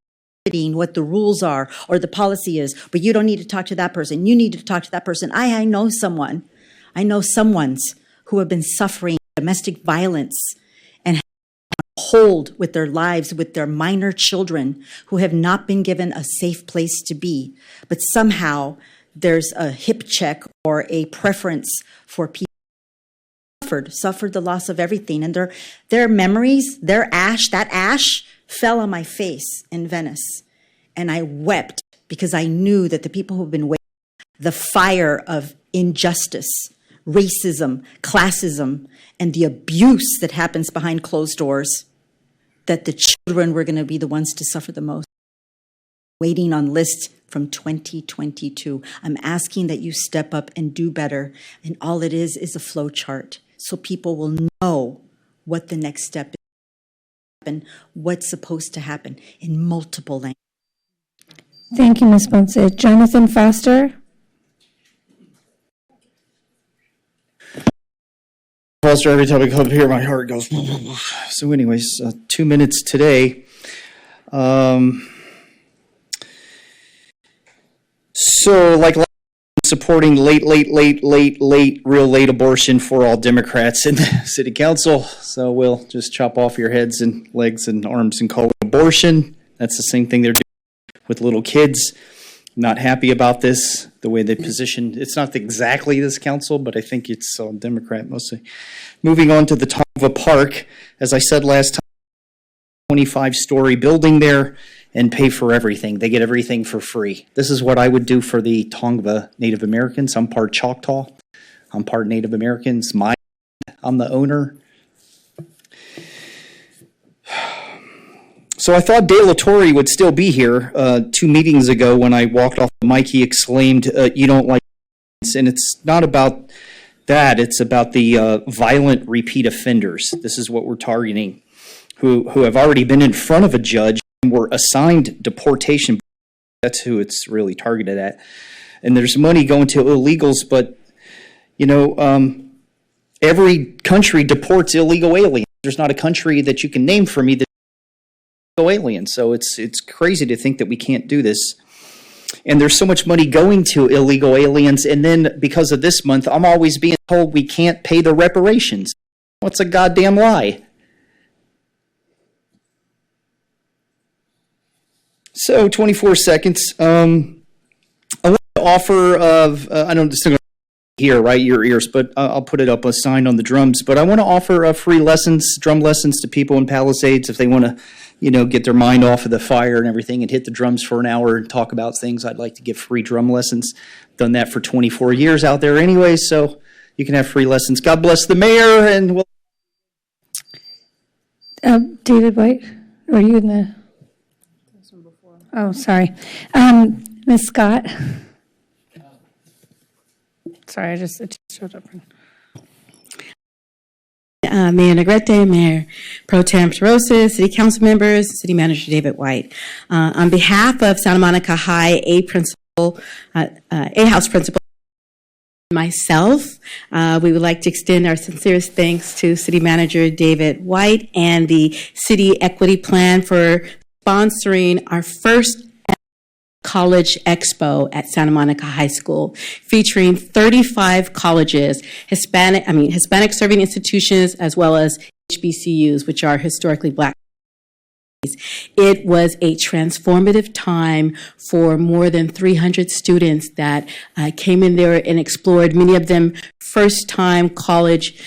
what the rules are or the policy is, but you don't need to talk to that person. You need to talk to that person. I know someone's who have been suffering domestic violence and hold with their lives with their minor children who have not been given a safe place to be, but somehow there's a hip check or a preference for people who suffered the loss of everything, and their memories, that ash fell on my face in Venice, and I wept because I knew that the people who've been waiting, the fire of injustice, racism, classism, and the abuse that happens behind closed doors, that the children were going to be the ones to suffer the most. Waiting on lists from 2022. I'm asking that you step up and do better. And all it is a flow chart, so people will know what the next step is and what's supposed to happen in multiple languages. Thank you, Ms. Ponce. Jonathan Foster. Foster, every time I come here, my heart goes. So anyways, 2 minutes today. So like supporting late, real late abortion for all Democrats in the city council. So we'll just chop off your heads and legs and arms and call it abortion. That's the same thing they're doing with little kids. Not happy about this, the way they position. It's not exactly this council, but I think it's Democrat mostly. Moving on to the Tongva Park, as I said last time, 25-story building there and pay for everything. They get everything for free. This is what I would do for the Tongva Native Americans. I'm part Choctaw. I'm part Native Americans. I'm the owner. So I thought De La Torre would still be here. 2 meetings ago when I walked off the mic, he exclaimed, you don't like violence. And it's not about that. It's about the violent repeat offenders. This is what we're targeting, who have already been in front of a judge and were assigned deportation. That's who it's really targeted at. And there's money going to illegals, but, every country deports illegal aliens. There's not a country that you can name for me that aliens. So it's crazy to think that we can't do this. And there's so much money going to illegal aliens, and then because of this month, I'm always being told we can't pay the reparations. What's a goddamn lie? So 24 seconds. I want to offer I don't just hear right your ears, but I'll put it up a sign on the drums. But I want to offer free lessons, drum lessons to people in Palisades if they want to, get their mind off of the fire and everything and hit the drums for an hour and talk about things. I'd like to give free drum lessons. Done that for 24 years out there anyway, so you can have free lessons. God bless the mayor, and we'll. David White, were you in the? Oh, sorry. Ms. Scott. Sorry, it just showed up. Mayor Negrete, Mayor Pro Tem Perosis, City Council members, City Manager David White. On behalf of Santa Monica High A House Principal, myself, we would like to extend our sincerest thanks to City Manager David White and the City Equity Plan for sponsoring our first College Expo at Santa Monica High School, featuring 35 colleges, Hispanic serving institutions, as well as HBCUs, which are historically Black It was a transformative time for more than 300 students that came in there and explored, many of them first-time college,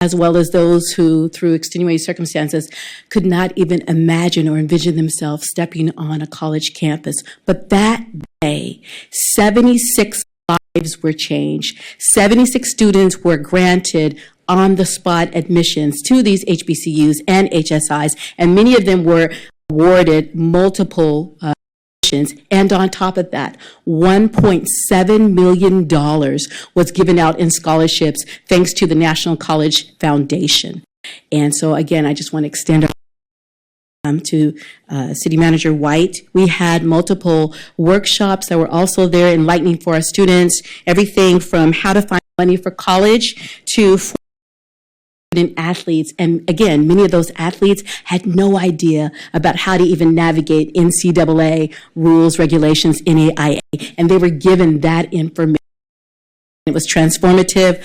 as well as those who, through extenuating circumstances, could not even imagine or envision themselves stepping on a college campus. But that day, 76 lives were changed. 76 students were granted on-the-spot admissions to these HBCUs and HSIs, and many of them were awarded multiple admissions. And on top of that, $1.7 million was given out in scholarships thanks to the National College Foundation. And so, again, I just want to extend to City Manager White. We had multiple workshops that were also there enlightening for our students, everything from how to find money for college to athletes. And again, many of those athletes had no idea about how to even navigate NCAA rules, regulations, NAIA, and they were given that information. It was transformative.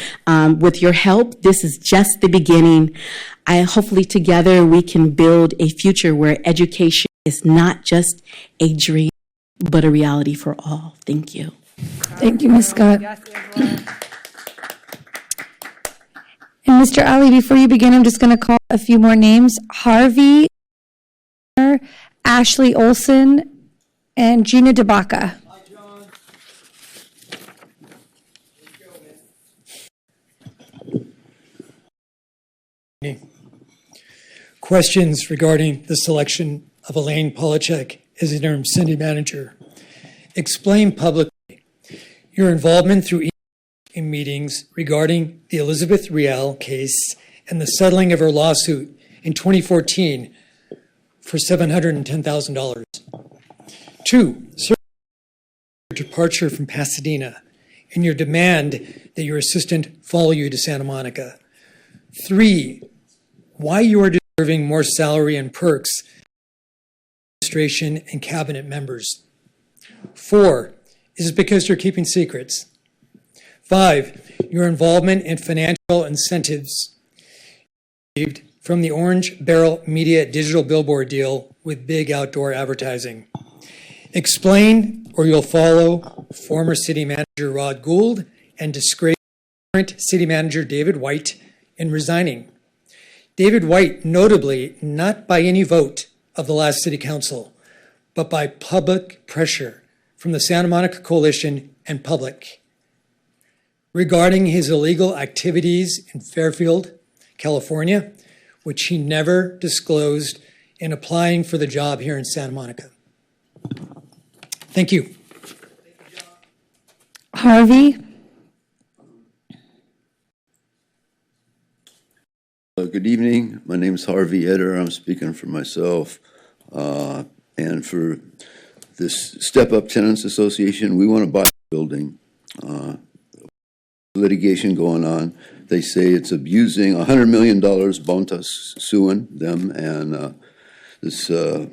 With your help, this is just the beginning. Hopefully together we can build a future where education is not just a dream, but a reality for all. Thank you. Thank you, Ms. Scott. And Mr. Ali, before you begin, I'm just going to call a few more names. Harvey, Ashley Olson, and Gina DeBaca. Questions regarding the selection of Elaine Polachek as interim city manager. Explain publicly your involvement through in meetings regarding the Elizabeth Riel case and the settling of her lawsuit in 2014 for $710,000. 2, departure from Pasadena and your demand that your assistant follow you to Santa Monica. 3, why you are deserving more salary and perks administration and cabinet members. 4, is it because you're keeping secrets? 5, your involvement in financial incentives received from the Orange Barrel Media digital billboard deal with Big Outdoor Advertising. Explain, or you'll follow former city manager Rod Gould and disgrace current city manager David White in resigning. David White, notably not by any vote of the last city council, but by public pressure from the Santa Monica Coalition and public regarding his illegal activities in Fairfield, California, which he never disclosed in applying for the job here in Santa Monica. Thank you. Harvey. Good evening. My name is Harvey Eder. I'm speaking for myself and for this Step Up Tenants Association. We want to buy a building. Litigation going on. They say it's abusing $100 million. Bontas suing them, and this I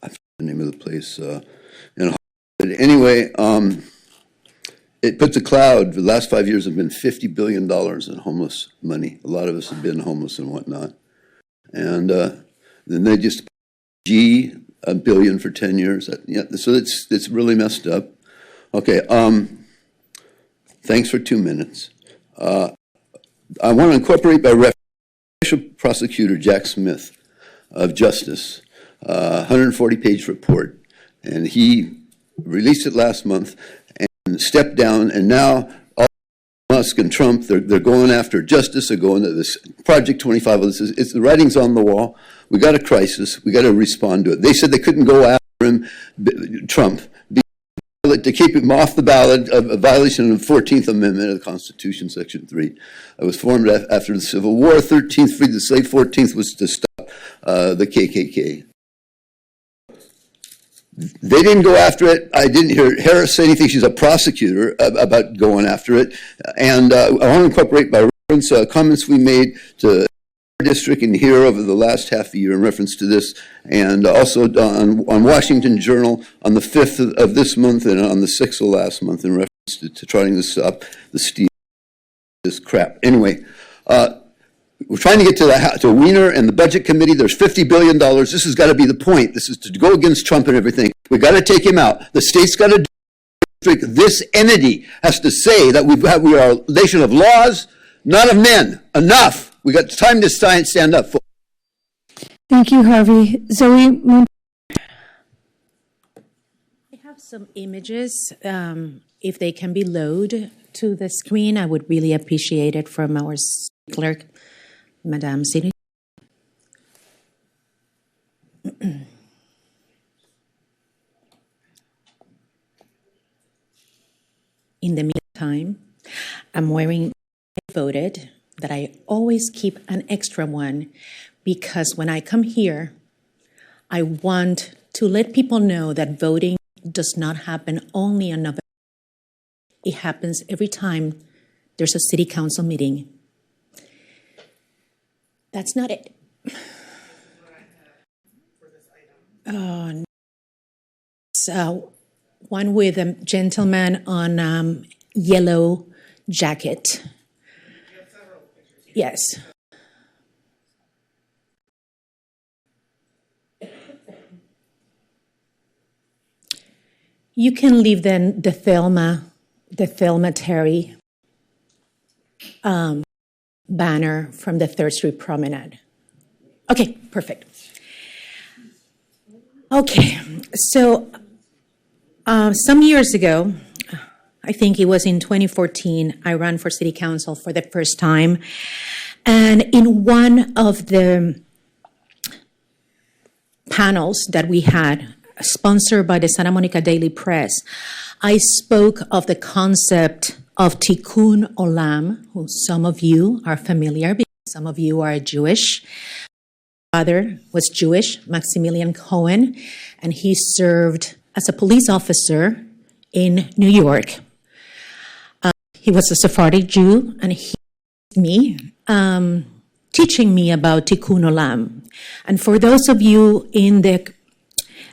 forget the name of the place. Anyway, it puts a cloud. The last 5 years have been $50 billion in homeless money. A lot of us have been homeless and whatnot, and then they just $1 billion for 10 years. Yeah, so it's really messed up. Okay. Thanks for 2 minutes. I want to incorporate by reference Special Prosecutor Jack Smith of Justice, 140-page report, and he released it last month and stepped down, and now all Musk and Trump, they're going after justice, they're going to this Project 25. It's the writing's on the wall. We got a crisis. We got to respond to it. They said they couldn't go after him, Trump, to keep him off the ballot, a violation of the 14th Amendment of the Constitution, Section 3. I was formed after the Civil War. 13th freed the slave. 14th was to stop the KKK. They didn't go after it. I didn't hear Harris say anything. She's a prosecutor about going after it. And I want to incorporate by reference comments we made to district and here over the last half a year in reference to this, and also on Washington Journal on the 5th of this month and on the 6th of last month in reference to trying to stop the steal this crap. Anyway, We're trying to get to Wiener and the Budget Committee. There's $50 billion. This has got to be the point. This is to go against Trump and everything. We've got to take him out. The state's got to do it. This entity has to say that we are a nation of laws, not of men. Enough. We got time to stand up for. Thank you, Harvey. Zoe? I have some images. If they can be loaded to the screen, I would really appreciate it from our clerk, Madame City. In the meantime, I'm wearing voted that I always keep an extra one because when I come here, I want to let people know that voting does not happen only on November. It happens every time there's a city council meeting. That's not it. Oh, so one with a gentleman on yellow jacket. Yes. You can leave then the Thelma Terry banner from the 3rd Street Promenade. Okay, perfect. Okay, so some years ago, I think it was in 2014, I ran for city council for the first time. And in one of the panels that we had, sponsored by the Santa Monica Daily Press, I spoke of the concept of tikkun olam, who some of you are familiar because some of you are Jewish. My father was Jewish, Maximilian Cohen, and he served as a police officer in New York. He was a Sephardic Jew, and he me teaching me about tikkun olam. And for those of you in the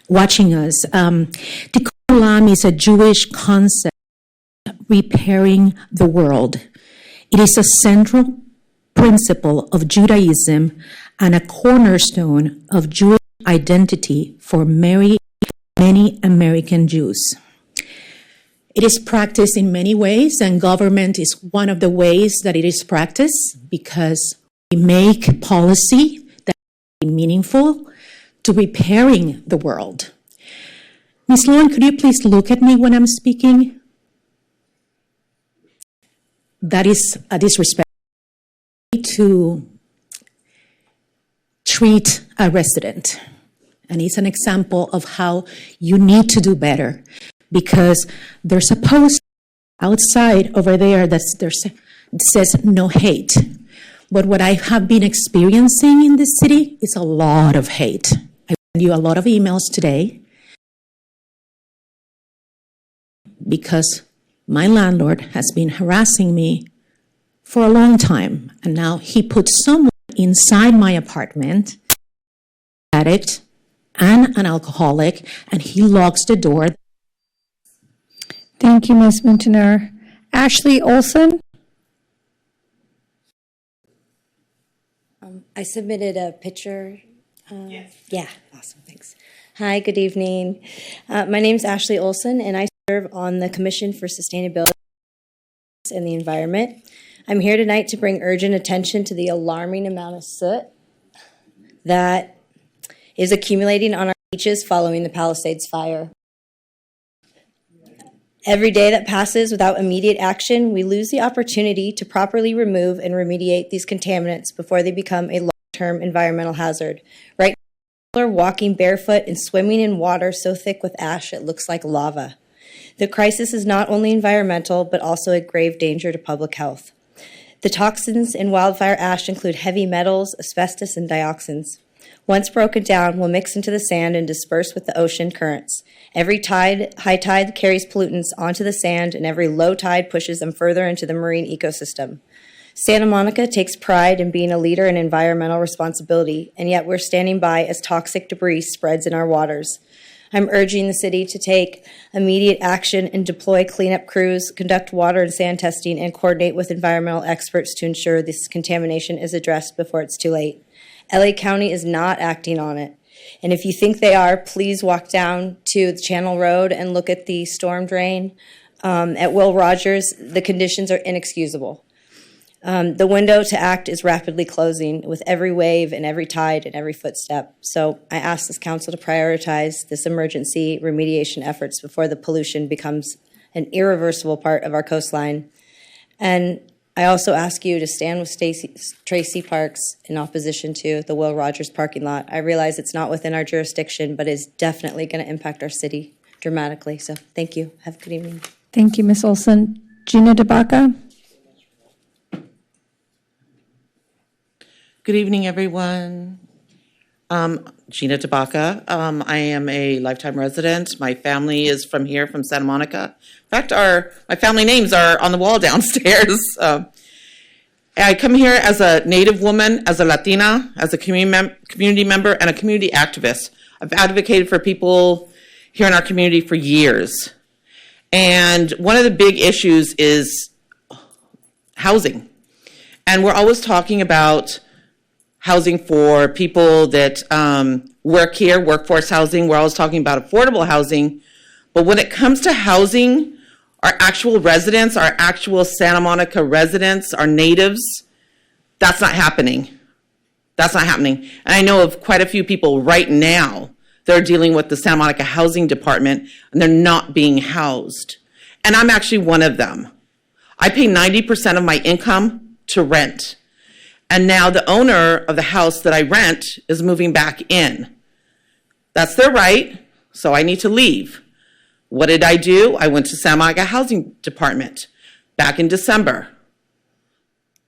watching us, tikkun olam is a Jewish concept repairing the world. It is a central principle of Judaism and a cornerstone of Jewish identity for many American Jews. It is practiced in many ways, and government is one of the ways that it is practiced because we make policy that is meaningful to repairing the world. Ms. Lowen, could you please look at me when I'm speaking? That is a disrespect to treat a resident. And it's an example of how you need to do better because there's a post outside over there that says no hate. But what I have been experiencing in this city is a lot of hate. I sent you a lot of emails today because my landlord has been harassing me for a long time. And now he put someone inside my apartment, an addict and an alcoholic, and he locks the door. Thank you, Ms. Muntener. Ashley Olson? I submitted a picture. Yeah, awesome, thanks. Hi, good evening. My name is Ashley Olson, and I serve on the Commission for Sustainability and the Environment. I'm here tonight to bring urgent attention to the alarming amount of soot that is accumulating on our beaches following the Palisades fire. Every day that passes without immediate action, we lose the opportunity to properly remove and remediate these contaminants before they become a long-term environmental hazard. Right now, people are walking barefoot and swimming in water so thick with ash it looks like lava. The crisis is not only environmental, but also a grave danger to public health. The toxins in wildfire ash include heavy metals, asbestos, and dioxins. Once broken down, will mix into the sand and disperse with the ocean currents. Every high tide carries pollutants onto the sand, and every low tide pushes them further into the marine ecosystem. Santa Monica takes pride in being a leader in environmental responsibility, and yet we're standing by as toxic debris spreads in our waters. I'm urging the city to take immediate action and deploy cleanup crews, conduct water and sand testing, and coordinate with environmental experts to ensure this contamination is addressed before it's too late. LA County is not acting on it. And if you think they are, please walk down to the Channel Road and look at the storm drain at Will Rogers. The conditions are inexcusable. The window to act is rapidly closing with every wave and every tide and every footstep. So I ask this council to prioritize this emergency remediation efforts before the pollution becomes an irreversible part of our coastline. And I also ask you to stand with Tracy Parks in opposition to the Will Rogers parking lot. I realize it's not within our jurisdiction, but is definitely going to impact our city dramatically. So thank you. Have a good evening. Thank you, Ms. Olson. Gina DeBaca. Good evening, everyone. Gina Tabaka. I am a lifetime resident. My family is from here, from Santa Monica. In fact, my family names are on the wall downstairs. I come here as a Native woman, as a Latina, as a community member, and a community activist. I've advocated for people here in our community for years. And one of the big issues is housing. And we're always talking about housing for people that work here, workforce housing. We're always talking about affordable housing. But when it comes to housing, our actual residents, our actual Santa Monica residents, our natives, that's not happening. That's not happening. And I know of quite a few people right now that are dealing with the Santa Monica Housing Department, and they're not being housed. And I'm actually one of them. I pay 90% of my income to rent. And now the owner of the house that I rent is moving back in. That's their right, so I need to leave. What did I do? I went to Santa Monica Housing Department back in December.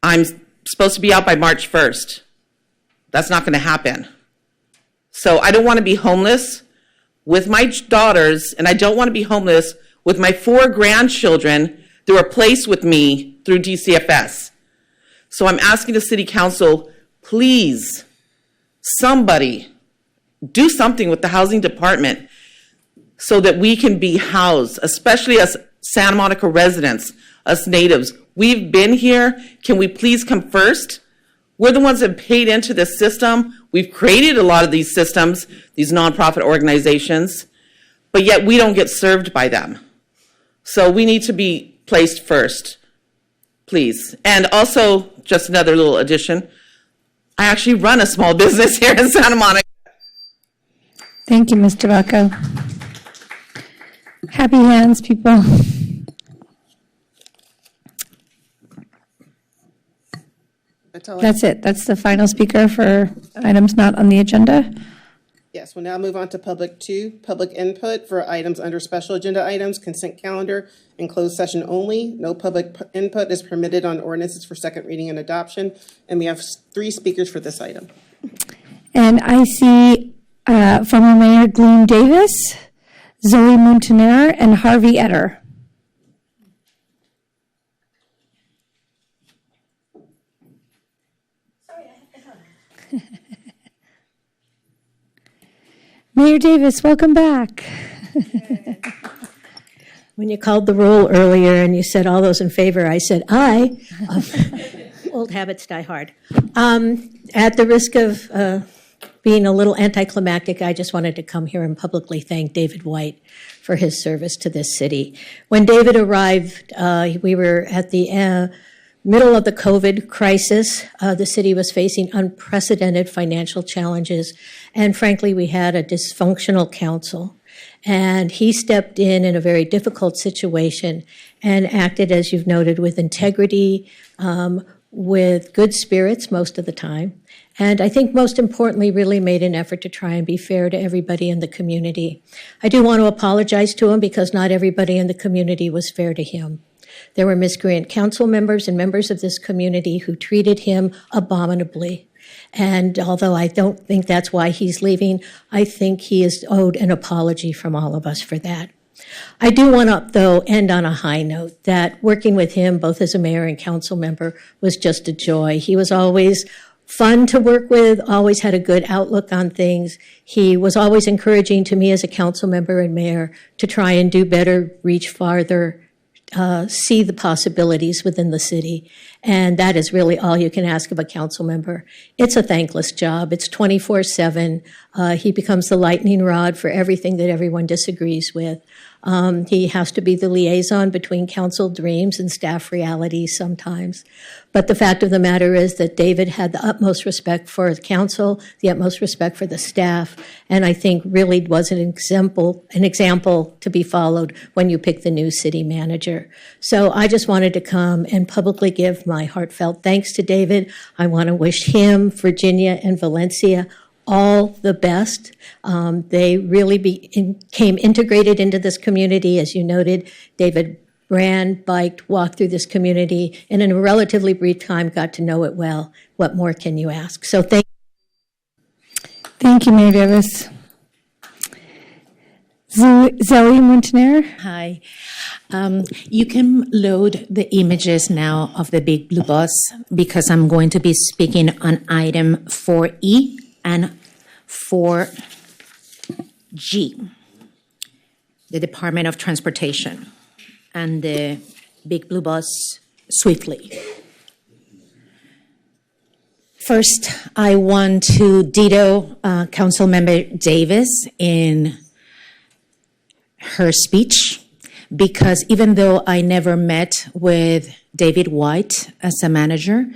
I'm supposed to be out by March 1st. That's not going to happen. So I don't want to be homeless with my daughters, and I don't want to be homeless with my 4 grandchildren that were placed with me through DCFS. So I'm asking the city council, please, somebody, do something with the housing department so that we can be housed, especially as Santa Monica residents, us natives. We've been here. Can we please come first? We're the ones that paid into this system. We've created a lot of these systems, these nonprofit organizations, but yet we don't get served by them. So we need to be placed first, please. And also, just another little addition, I actually run a small business here in Santa Monica. Thank you, Ms. DeBaca. Happy hands, people. That's it. That's the final speaker for items not on the agenda. Yes, we'll now move on to public 2, public input for items under special agenda items, consent calendar, and closed session only. No public input is permitted on ordinances for second reading and adoption. And we have 3 speakers for this item. And I see former Mayor Gleam Davis, Zoe Montaner, and Harvey Etter. Mayor Davis, welcome back. When you called the roll earlier and you said all those in favor, I said aye. Old habits die hard. At the risk of being a little anticlimactic, I just wanted to come here and publicly thank David White for his service to this city. When David arrived, we were at the middle of the COVID crisis. The city was facing unprecedented financial challenges, and frankly, we had a dysfunctional council. And he stepped in a very difficult situation and acted, as you've noted, with integrity, with good spirits most of the time. And I think most importantly, really made an effort to try and be fair to everybody in the community. I do want to apologize to him because not everybody in the community was fair to him. There were miscreant council members and members of this community who treated him abominably. And although I don't think that's why he's leaving, I think he is owed an apology from all of us for that. I do want to, though, end on a high note that working with him, both as a mayor and council member, was just a joy. He was always fun to work with, always had a good outlook on things. He was always encouraging to me as a council member and mayor to try and do better, reach farther, see the possibilities within the city. And that is really all you can ask of a council member. It's a thankless job. It's 24/7. He becomes the lightning rod for everything that everyone disagrees with. He has to be the liaison between council dreams and staff realities sometimes. But the fact of the matter is that David had the utmost respect for the council, the utmost respect for the staff, and I think really was an example to be followed when you pick the new city manager. So I just wanted to come and publicly give my heartfelt thanks to David. I want to wish him, Virginia, and Valencia all the best. They really became integrated into this community. As you noted, David ran, biked, walked through this community, and in a relatively brief time got to know it well. What more can you ask? So thank you, Mayor Davis. Zoe Montaner. Hi. You can load the images now of the big blue bus because I'm going to be speaking on item 4E and 4G, the Department of Transportation, and the big blue bus swiftly. First, I want to ditto Councilmember Davis in her speech, because even though I never met with David White as a manager,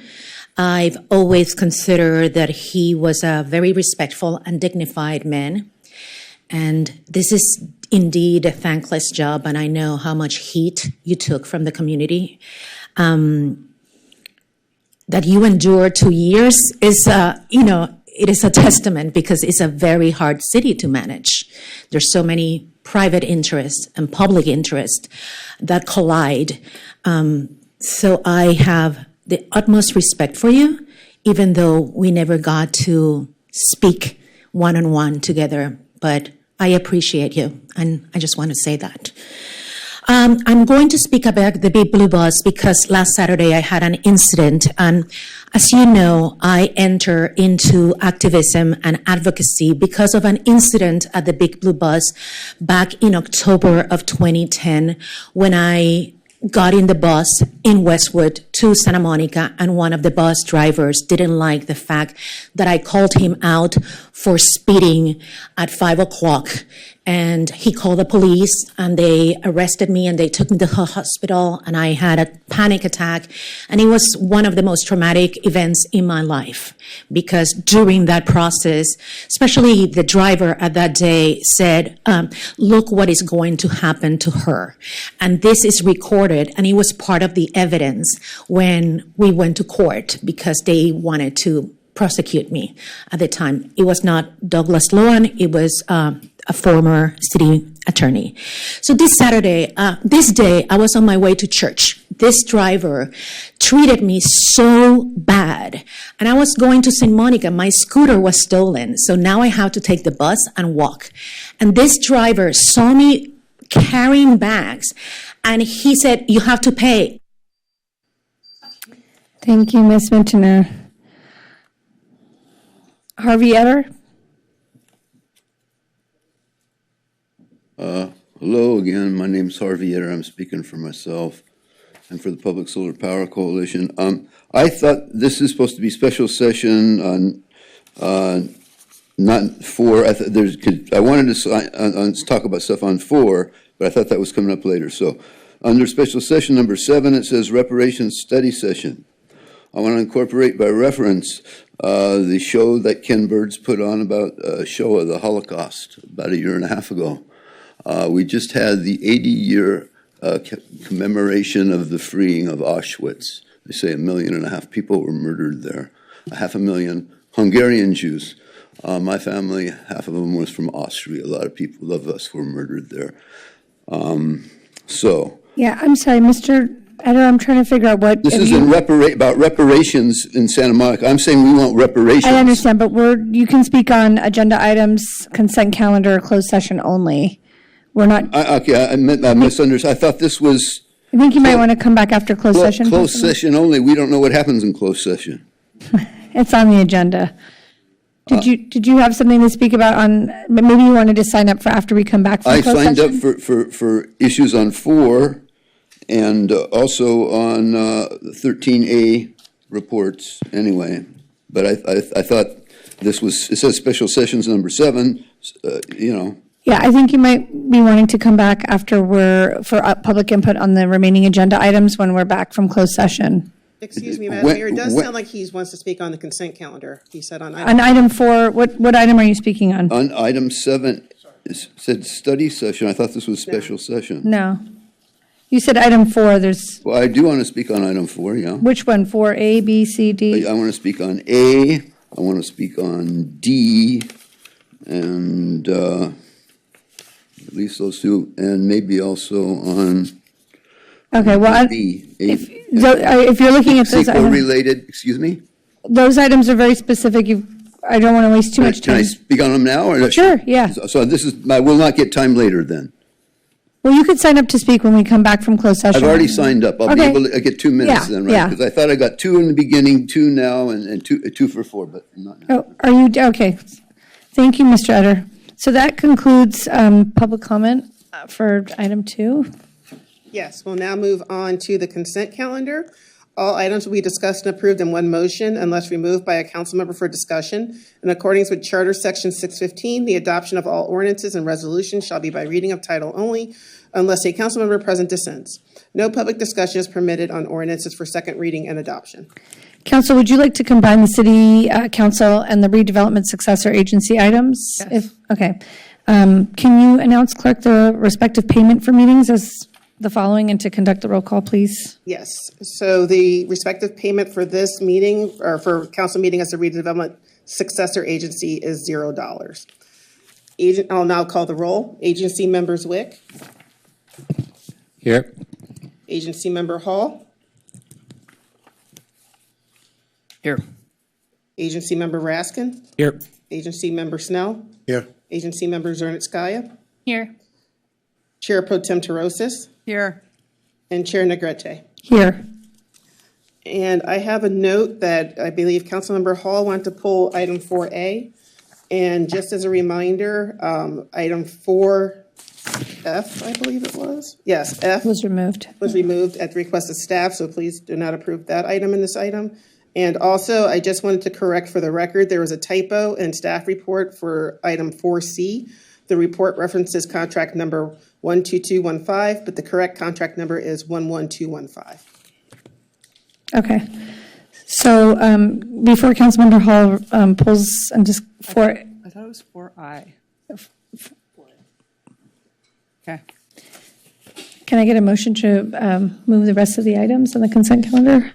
I've always considered that he was a very respectful and dignified man. And this is indeed a thankless job, and I know how much heat you took from the community. That you endured 2 years is, it is a testament, because it's a very hard city to manage. There's so many private interests and public interests that collide. So I have the utmost respect for you, even though we never got to speak one-on-one together. But I appreciate you, and I just want to say that. I'm going to speak about the big blue bus because last Saturday I had an incident, and as you know, I enter into activism and advocacy because of an incident at the big blue bus back in October of 2010 when I got in the bus in Westwood to Santa Monica, and one of the bus drivers didn't like the fact that I called him out for speeding at 5 o'clock. And he called the police, and they arrested me, and they took me to the hospital, and I had a panic attack. And it was one of the most traumatic events in my life, because during that process, especially the driver at that day said, look what is going to happen to her. And this is recorded, and it was part of the evidence when we went to court, because they wanted to prosecute me at the time. It was not Douglas Lohan, it was a former city attorney. So this day, I was on my way to church. This driver treated me so bad. And I was going to St. Monica. My scooter was stolen. So now I have to take the bus and walk. And this driver saw me carrying bags, and he said, you have to pay. Thank you, Ms. Montaner. Harvey Etter. Hello again. My name's Harvey Etter. I'm speaking for myself and for the Public Solar Power Coalition. I thought this is supposed to be special session on not 4. I wanted to talk about stuff on 4, but I thought that was coming up later. So under special session number 7, it says reparations study session. I want to incorporate by reference the show that Ken Bird's put on about a show of the Holocaust about 1.5 years ago. We just had the 80-year commemoration of the freeing of Auschwitz. They say 1.5 million people were murdered there. 500,000 Hungarian Jews. My family, half of them was from Austria. A lot of people of us were murdered there. Yeah, I'm sorry, Mr. Etter, I'm trying to figure out what... This is about reparations in Santa Monica. I'm saying we want reparations. I understand, but you can speak on agenda items, consent calendar, closed session only. We're not... I misunderstood. I thought this was... I think you might want to come back after closed session. Closed session only. We don't know what happens in closed session. It's on the agenda. Did you have something to speak about on, maybe you wanted to sign up for after we come back from I closed signed up session? for issues on 4 and also on 13A reports anyway. But I thought this was, it says special sessions number 7, you know. Yeah, I think you might be wanting to come back after for public input on the remaining agenda items when we're back from closed session. Excuse me, Madam Mayor, it does sound like he wants to speak on the consent calendar. He said on On item 4, what item are you speaking on? On item 7, it said study session. I thought this was special session. No. You said item 4, there's, Well, I do want to speak on item 4, yeah. which one, 4A, B, C, D? I want to speak on A, I want to speak on D, and at least those two, and maybe also on Okay, well, B. if you're looking at those items, related, excuse me? those items are very specific. I don't want to waste too much Can I time. speak on them now? Or Sure, yeah. So this is, I will not get time later then. Well, you could sign up to speak when we come back from closed session. I've already signed up. I'll be Okay. able to, I get 2 minutes Yeah, then, right? yeah. Because I thought I got 2 in the beginning, 2 now, and 2 for 4, but not now. Oh, are you, okay. Thank you, Mr. Etter. So that concludes public comment for item 2. Yes, we'll now move on to the consent calendar. All items will be discussed and approved in one motion unless removed by a council member for discussion. In accordance with Charter Section 615, the adoption of all ordinances and resolutions shall be by reading of title only unless a council member present dissents. No public discussion is permitted on ordinances for second reading and adoption. Council, would you like to combine the city council and the redevelopment successor agency items? Yes. Okay. Can you announce, clerk, the respective payment for meetings as the following and to conduct the roll call, please? Yes, so the respective payment for this meeting, or for council meeting as the redevelopment successor agency is $0. I'll now call the roll. Agency member Zwick. Here. Agency member Hall. Here. Agency member Raskin. Here. Agency member Snell. Here. Agency member Zernitskaya. Here. Chair Pro Tem Terosis. Here. And Chair Negrete. Here. And I have a note that I believe Councilmember Hall wanted to pull item 4A. And just as a reminder, item 4F, I believe it was. Yes, F. Was removed. Was removed at the request of staff, so please do not approve that item in this item. And also, I just wanted to correct for the record, there was a typo in staff report for item 4C. The report references contract number 12215, but the correct contract number is 11215. Okay. So before Councilmember Hall pulls and just for. I thought it was 4I. Okay. Can I get a motion to move the rest of the items on the consent calendar?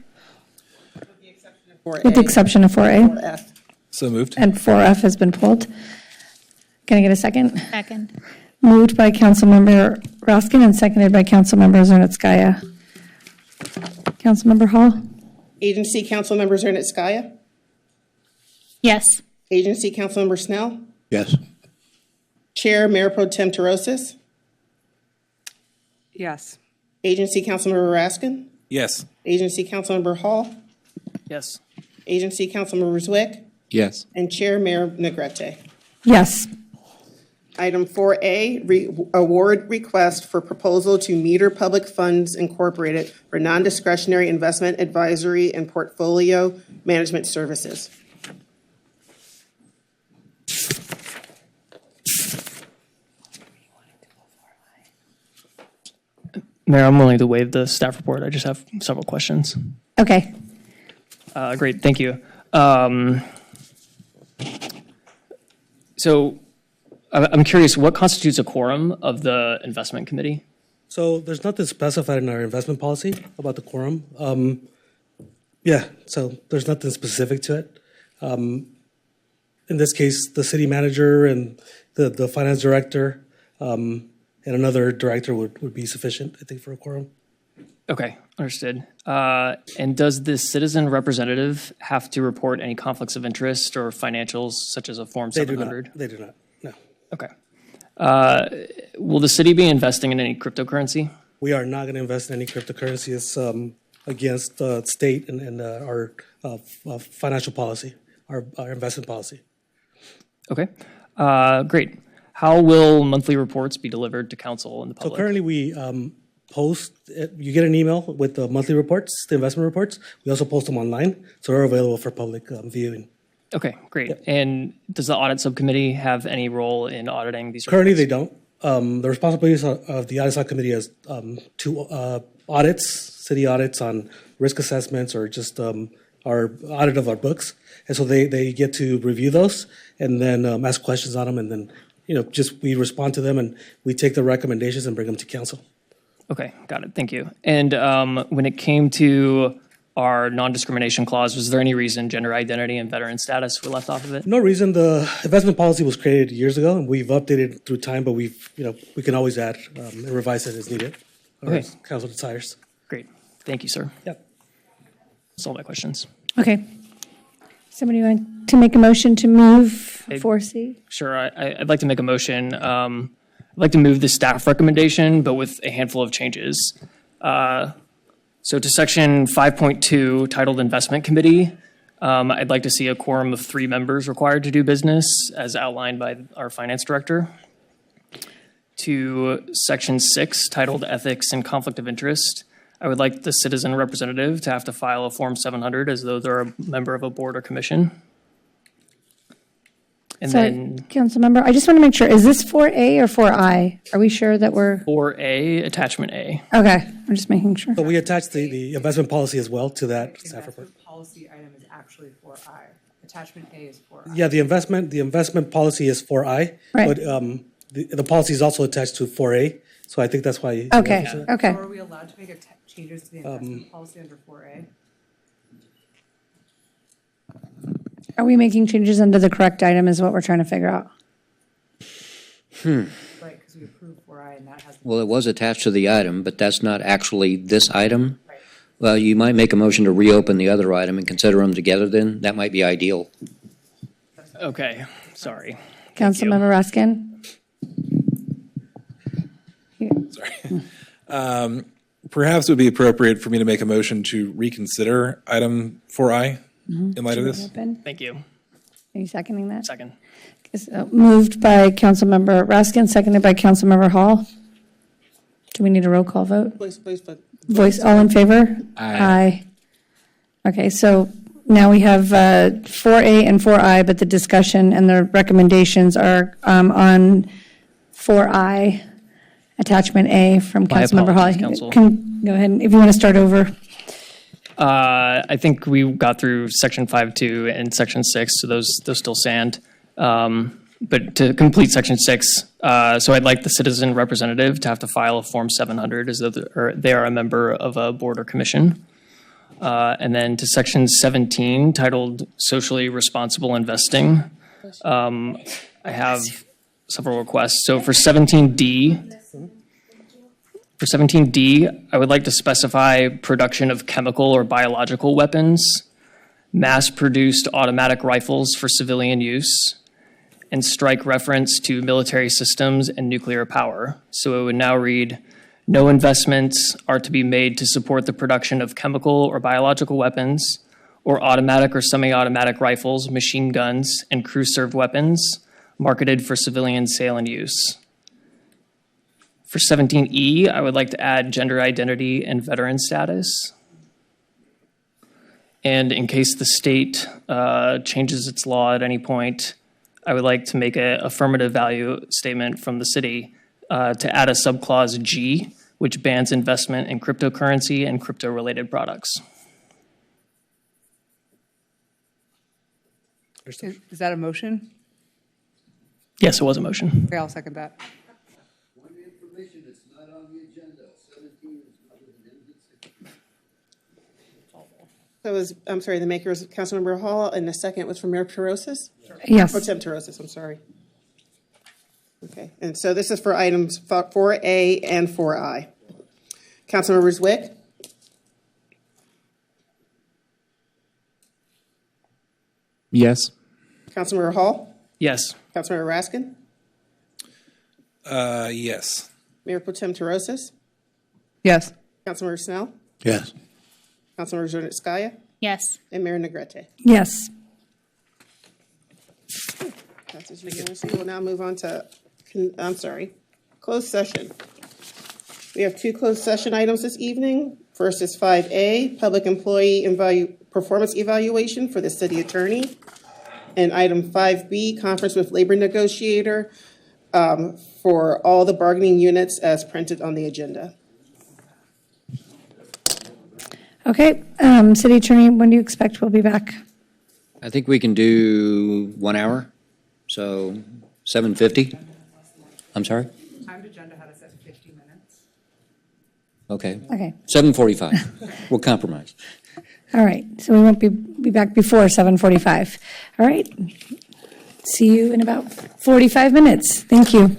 With the exception of 4A. 4F. So moved. And 4F has been pulled. Can I get a second? Second. Moved by Councilmember Raskin and seconded by Councilmember Zernitskaya. Councilmember Hall? Agency Councilmember Zernitskaya. Yes. Agency Councilmember Snell. Yes. Chair Mayor Pro Tem Terosis. Yes. Agency Councilmember Raskin. Yes. Agency Councilmember Hall. Yes. Agency Councilmember Zwick. Yes. And Chair Mayor Negrete. Yes. Item 4A, award request for proposal to Meter Public Funds Incorporated for non-discretionary investment advisory and portfolio management services. Mayor, I'm willing to waive the staff report. I just have several questions. Okay. Great, thank you. So I'm curious, what constitutes a quorum of the investment committee? So there's nothing specified in our investment policy about the quorum. So there's nothing specific to it. In this case, the city manager and the finance director and another director would be sufficient, I think, for a quorum. Okay, understood. And does the citizen representative have to report any conflicts of interest or financials, such as a Form 700? They do not, no. Okay. Will the city be investing in any cryptocurrency? We are not going to invest in any cryptocurrency. against the state and our financial policy, our investment policy. Okay, great. How will monthly reports be delivered to council and the public? So currently we post, you get an email with the monthly reports, the investment reports. We also post them online, so they're available for public viewing. Okay, great. And does the audit subcommittee have any role in auditing these Currently, reports? they don't. The responsibilities of the audit subcommittee is two audits, city audits on risk assessments or just our audit of our books. And so they get to review those and then ask questions on them. And then, just we respond to them and we take the recommendations and bring them to council. Okay, got it. Thank you. And when it came to our non-discrimination clause, was there any reason gender identity and veteran status were left off of it? No reason. The investment policy was created years ago, and we've updated through time. But we can always add and revise it as needed, or Okay. as council desires. Great. Thank you, sir. Yep. That's all my questions. Okay. Somebody want to make a motion to move 4C? Sure. I'd like to make a motion. I'd like to move the staff recommendation, but with a handful of changes. So to section 5.2, titled Investment Committee, I'd like to see a quorum of 3 members required to do business, as outlined by our finance director. To section 6, titled Ethics and Conflict of Interest, I would like the citizen representative to have to file a Form 700 as though they're a member of a board or commission. And Sorry, then Councilmember, I just want to make sure, is this 4A or 4I? Are we sure that we're, 4A, attachment A. okay, I'm just making sure. So we attached the investment policy as well to that staff report. Investment policy item is actually 4I. Attachment A is 4I. Yeah, the investment policy is 4I, Right. but the policy is also attached to 4A. So I think that's why. Okay, okay. So are we allowed to make changes to the investment policy under 4A? Are we making changes under the correct item is what we're trying to figure out? Right, because we approved 4I and that has. Well, it was attached to the item, but that's not actually this item. Well, you might make a motion to reopen the other item and consider them together then. That might be ideal. Okay, sorry. Councilmember Raskin? Perhaps it would be appropriate for me to make a motion to reconsider item 4I in light of this. Thank you. Are you seconding that? Second. Moved by Councilmember Raskin, seconded by Councilmember Hall. Do we need a roll call vote? Voice vote. Voice, all in favor? Aye. Okay, so now we have 4A and 4I, but the discussion and the recommendations are on 4I, attachment A from My Councilmember Hall. apologies, Council. Go ahead, if you want to start over. I think we got through section 5.2 and section 6, so those still stand. But to complete section 6, so I'd like the citizen representative to have to file a Form 700 as though they are a member of a board or commission. And then to section 17, titled Socially Responsible Investing, I have several requests. So for 17D, I would like to specify production of chemical or biological weapons, mass-produced automatic rifles for civilian use, and strike reference to military systems and nuclear power. So it would now read, no investments are to be made to support the production of chemical or biological weapons or automatic or semi-automatic rifles, machine guns, and crew-served weapons marketed for civilian sale and use. For 17E, I would like to add gender identity and veteran status. And in case the state changes its law at any point, I would like to make an affirmative value statement from the city to add a subclause G, which bans investment in cryptocurrency and crypto-related products. Is that a motion? Yes, it was a motion. Okay, I'll second that. So I'm sorry, the maker was Councilmember Hall, and the second was from Mayor Perosis? Yes. Pro Tem Perosis, I'm sorry. Okay, and so this is for items 4A and 4I. Councilmember Zwick? Yes. Councilmember Hall? Yes. Councilmember Raskin? Yes. Mayor Pro Tem Perosis? Yes. Councilmember Snell? Yes. Councilmember Zernitskaya, Yes. and Mayor Negrete. Yes. Passes unanimously. We'll now move on to, closed session. We have two closed session items this evening. First is 5A, Public Employee Performance Evaluation for the City Attorney. And item 5B, Conference with Labor Negotiator for all the bargaining units as printed on the agenda. Okay, City Attorney, when do you expect we'll be back? I think we can do 1 hour, so 7:50. I'm sorry? Timed agenda had us at 50 minutes. Okay. Okay. 7:45. We'll compromise. All right, so we won't be back before 7:45. All right. See you in about 45 minutes. Thank you.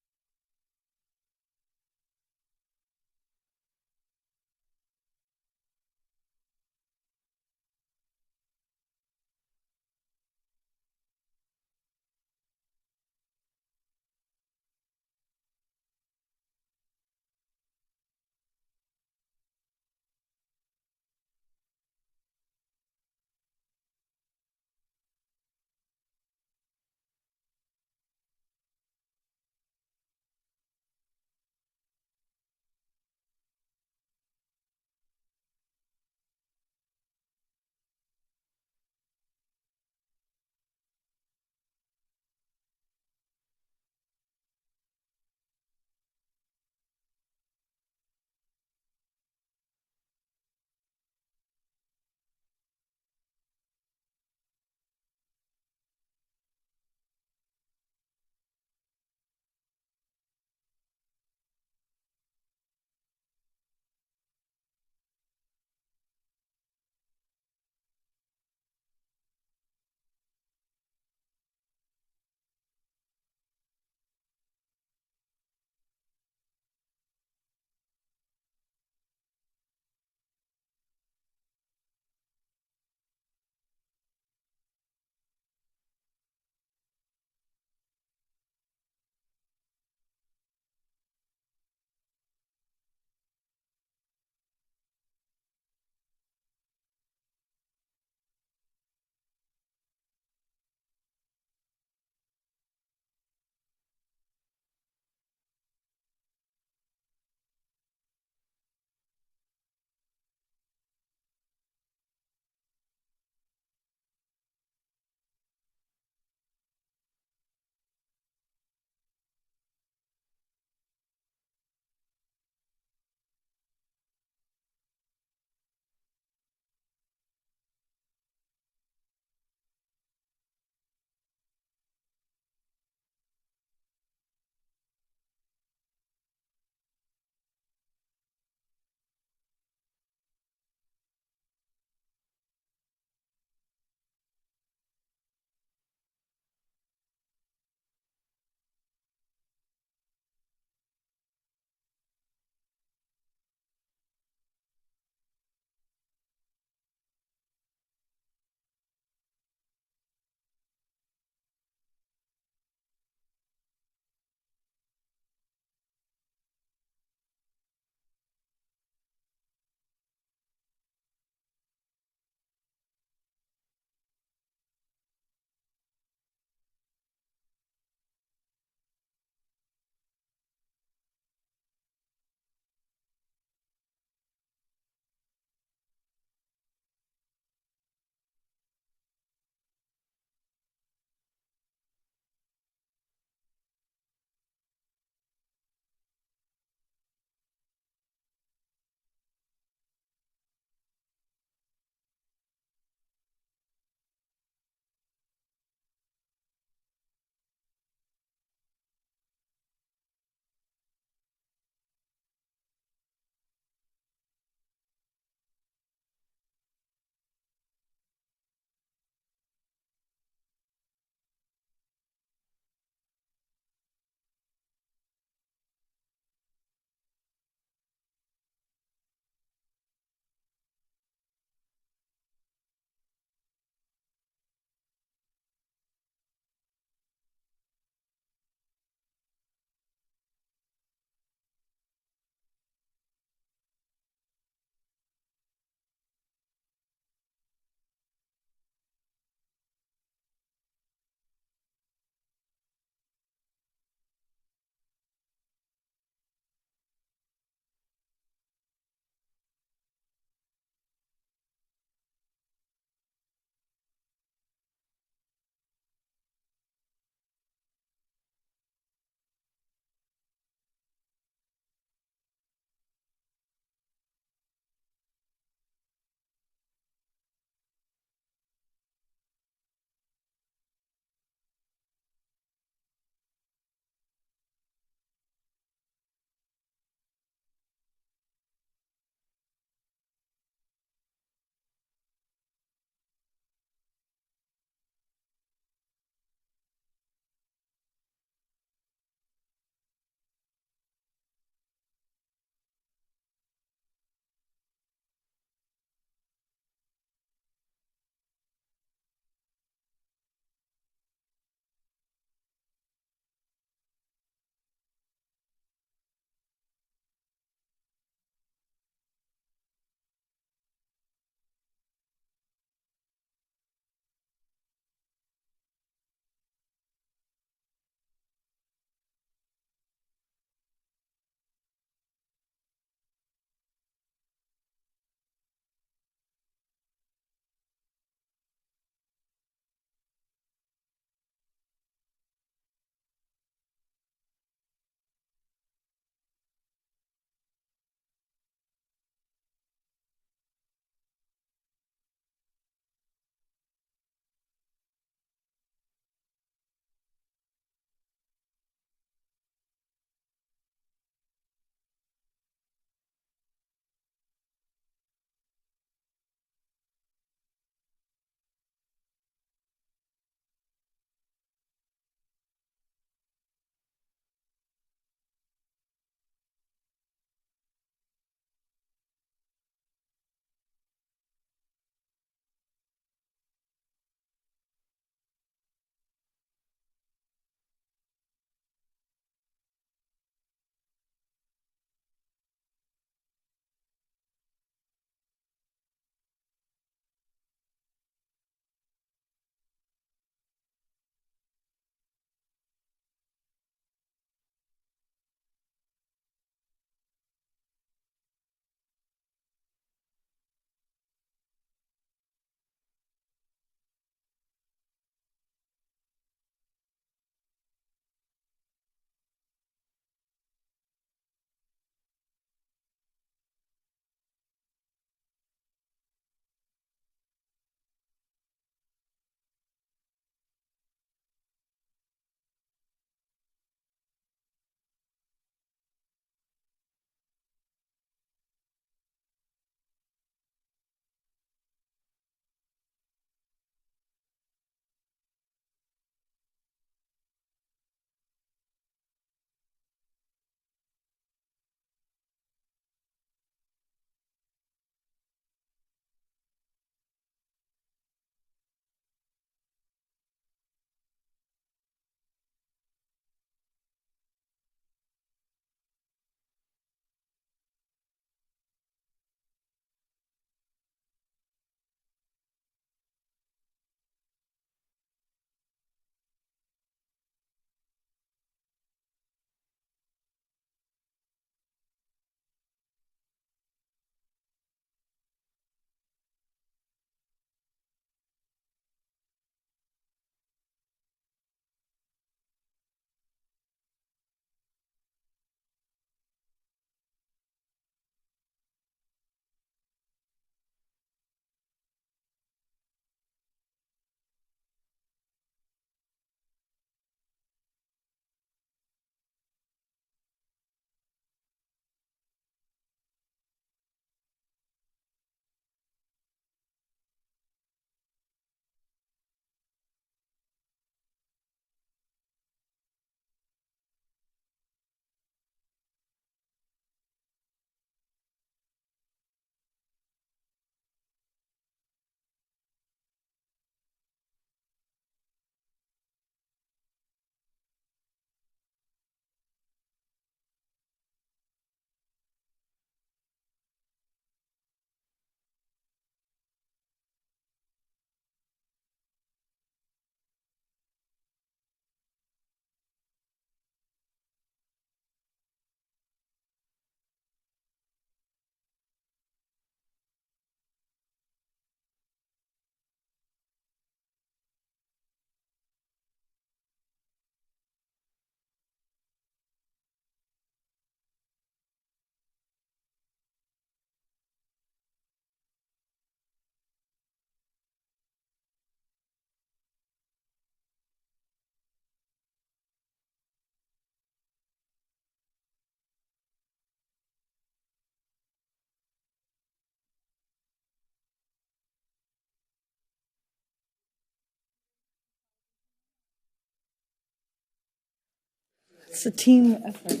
It's a team effort.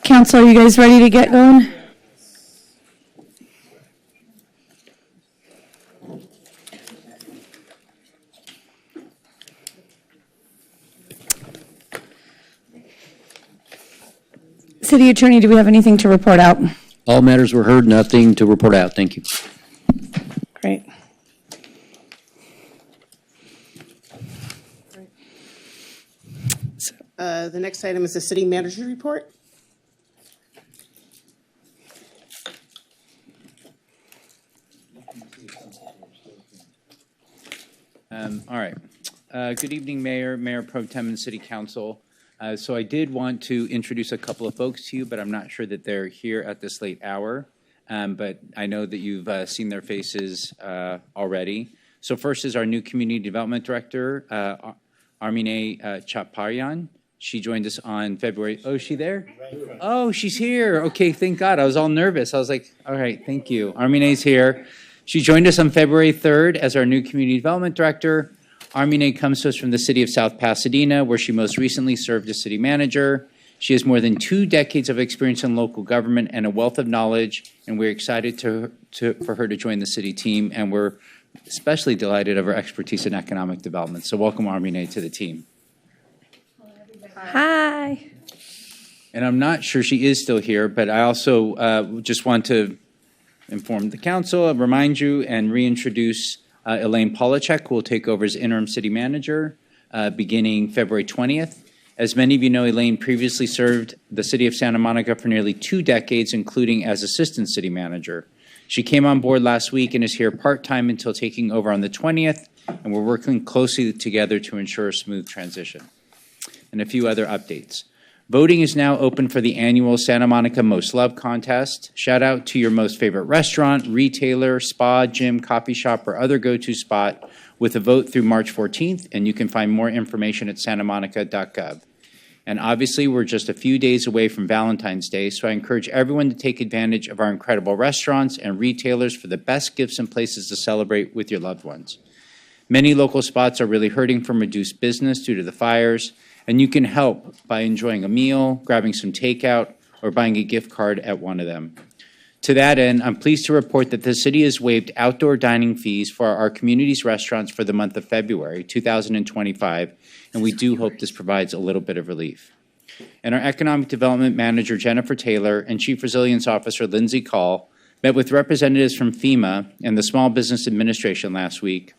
Council, are you guys ready to get going? City Attorney, do we have anything to report out? All matters were heard, nothing to report out. Thank you. Great. The next item is the city manager report. All right. Good evening, Mayor, Mayor Pro Tem, and City Council. So I did want to introduce a couple of folks to you, but I'm not sure that they're here at this late hour. But I know that you've seen their faces already. So first is our new Community Development Director, Armine Chaparyan. She joined us on February. Oh, is she there? Oh, she's here. Okay, thank God. I was all nervous. I was like, all right, thank you. Armine's here. She joined us on February 3rd as our new Community Development Director. Armine comes to us from the city of South Pasadena, where she most recently served as city manager. She has more than 2 decades of experience in local government and a wealth of knowledge, and we're excited for her to join the city team, and we're especially delighted of her expertise in economic development. So welcome, Armine, to the team. Hi. And I'm not sure she is still here, but I also just want to inform the council, remind you, and reintroduce Elaine Polachek, who will take over as interim city manager beginning February 20th. As many of you know, Elaine previously served the city of Santa Monica for nearly 2 decades, including as assistant city manager. She came on board last week and is here part-time until taking over on the 20th, and we're working closely together to ensure a smooth transition. And a few other updates. Voting is now open for the annual Santa Monica Most Loved contest. Shout out to your most favorite restaurant, retailer, spa, gym, coffee shop, or other go-to spot with a vote through March 14th, and you can find more information at santamonica.gov. And obviously, we're just a few days away from Valentine's Day, so I encourage everyone to take advantage of our incredible restaurants and retailers for the best gifts and places to celebrate with your loved ones. Many local spots are really hurting from reduced business due to the fires, and you can help by enjoying a meal, grabbing some takeout, or buying a gift card at one of them. To that end, I'm pleased to report that the city has waived outdoor dining fees for our community's restaurants for the month of February 2025, and we do hope this provides a little bit of relief. And our Economic Development Manager, Jennifer Taylor, and Chief Resilience Officer, Lindsay Call, met with representatives from FEMA and the Small Business Administration last week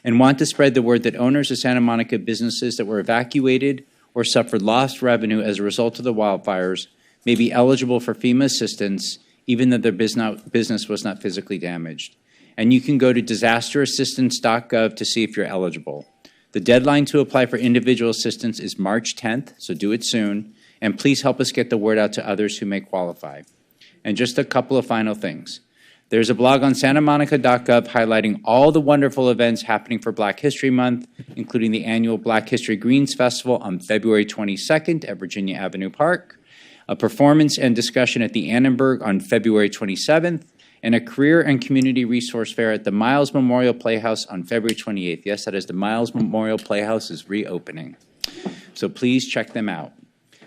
and want to spread the word that owners of Santa Monica businesses that were evacuated or suffered lost revenue as a result of the wildfires may be eligible for FEMA assistance even though their business was not physically damaged. And you can go to disasterassistance.gov to see if you're eligible. The deadline to apply for individual assistance is March 10th, so do it soon. And please help us get the word out to others who may qualify. And just a couple of final things. There's a blog on santamonica.gov highlighting all the wonderful events happening for Black History Month, including the annual Black History Greens Festival on February 22nd at Virginia Avenue Park, a performance and discussion at the Annenberg on February 27th, and a career and community resource fair at the Miles Memorial Playhouse on February 28th. Yes, that is the Miles Memorial Playhouse is reopening. So please check them out.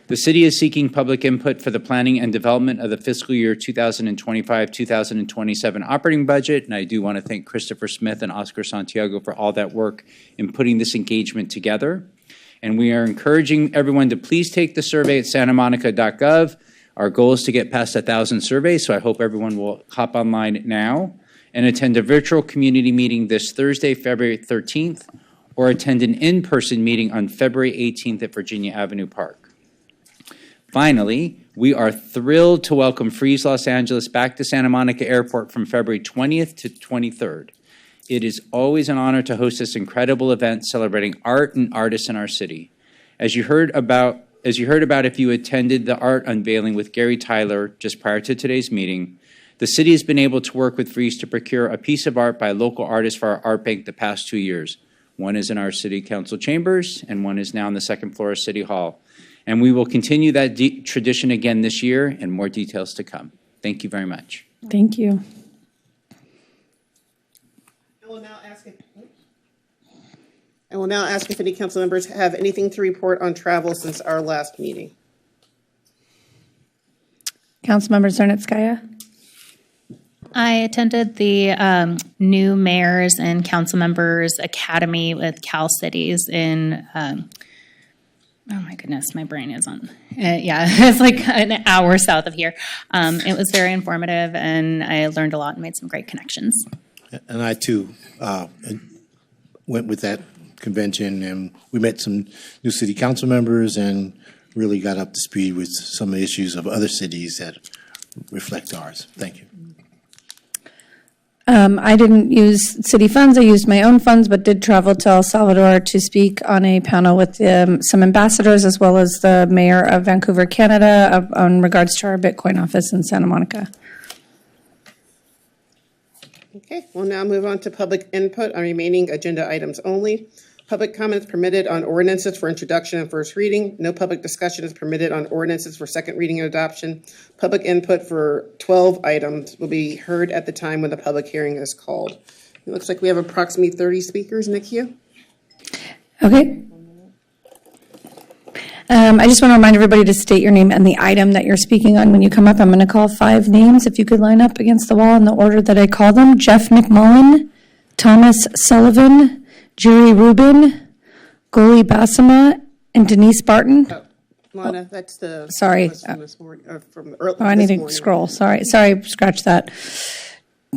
The city is seeking public input for the planning and development of the fiscal year 2025-2027 operating budget, and I do want to thank Christopher Smith and Oscar Santiago for all that work in putting this engagement together. And we are encouraging everyone to please take the survey at santamonica.gov. Our goal is to get past 1,000 surveys, so I hope everyone will hop online now and attend a virtual community meeting this Thursday, February 13th, or attend an in-person meeting on February 18th at Virginia Avenue Park. Finally, we are thrilled to welcome Freeze Los Angeles back to Santa Monica Airport from February 20th to 23rd. It is always an honor to host this incredible event celebrating art and artists in our city. As you heard about if you attended the art unveiling with Gary Tyler just prior to today's meeting, the city has been able to work with Freeze to procure a piece of art by a local artist for our art bank the past 2 years. One is in our city council chambers, and one is now on the second floor of City Hall. And we will continue that tradition again this year, and more details to come. Thank you very much. Thank you. I will now ask if any council members have anything to report on travel since our last meeting. Councilmember Zernitskaya. I attended the new mayors and council members academy with Cal Cities in, oh my goodness, my brain is on. Yeah, it's like an hour south of here. It was very informative, and I learned a lot and made some great connections. And I too went with that convention, and we met some new city council members and really got up to speed with some of the issues of other cities that reflect ours. Thank you. I didn't use city funds. I used my own funds, but did travel to El Salvador to speak on a panel with some ambassadors as well as the mayor of Vancouver, Canada, on regards to our Bitcoin office in Santa Monica. Okay, we'll now move on to public input on remaining agenda items only. Public comments permitted on ordinances for introduction and first reading. No public discussion is permitted on ordinances for second reading and adoption. Public input for 12 items will be heard at the time when the public hearing is called. It looks like we have approximately 30 speakers in the queue. Okay. I just want to remind everybody to state your name and the item that you're speaking on when you come up. I'm going to call 5 names. If you could line up against the wall in the order that I call them. Jeff McMullen, Thomas Sullivan, Jerry Rubin, Goli Bassama, and Denise Barton. Lana, that's the Sorry. list from this morning, or from early, Oh, I need this to morning. scroll. Sorry, scratch that.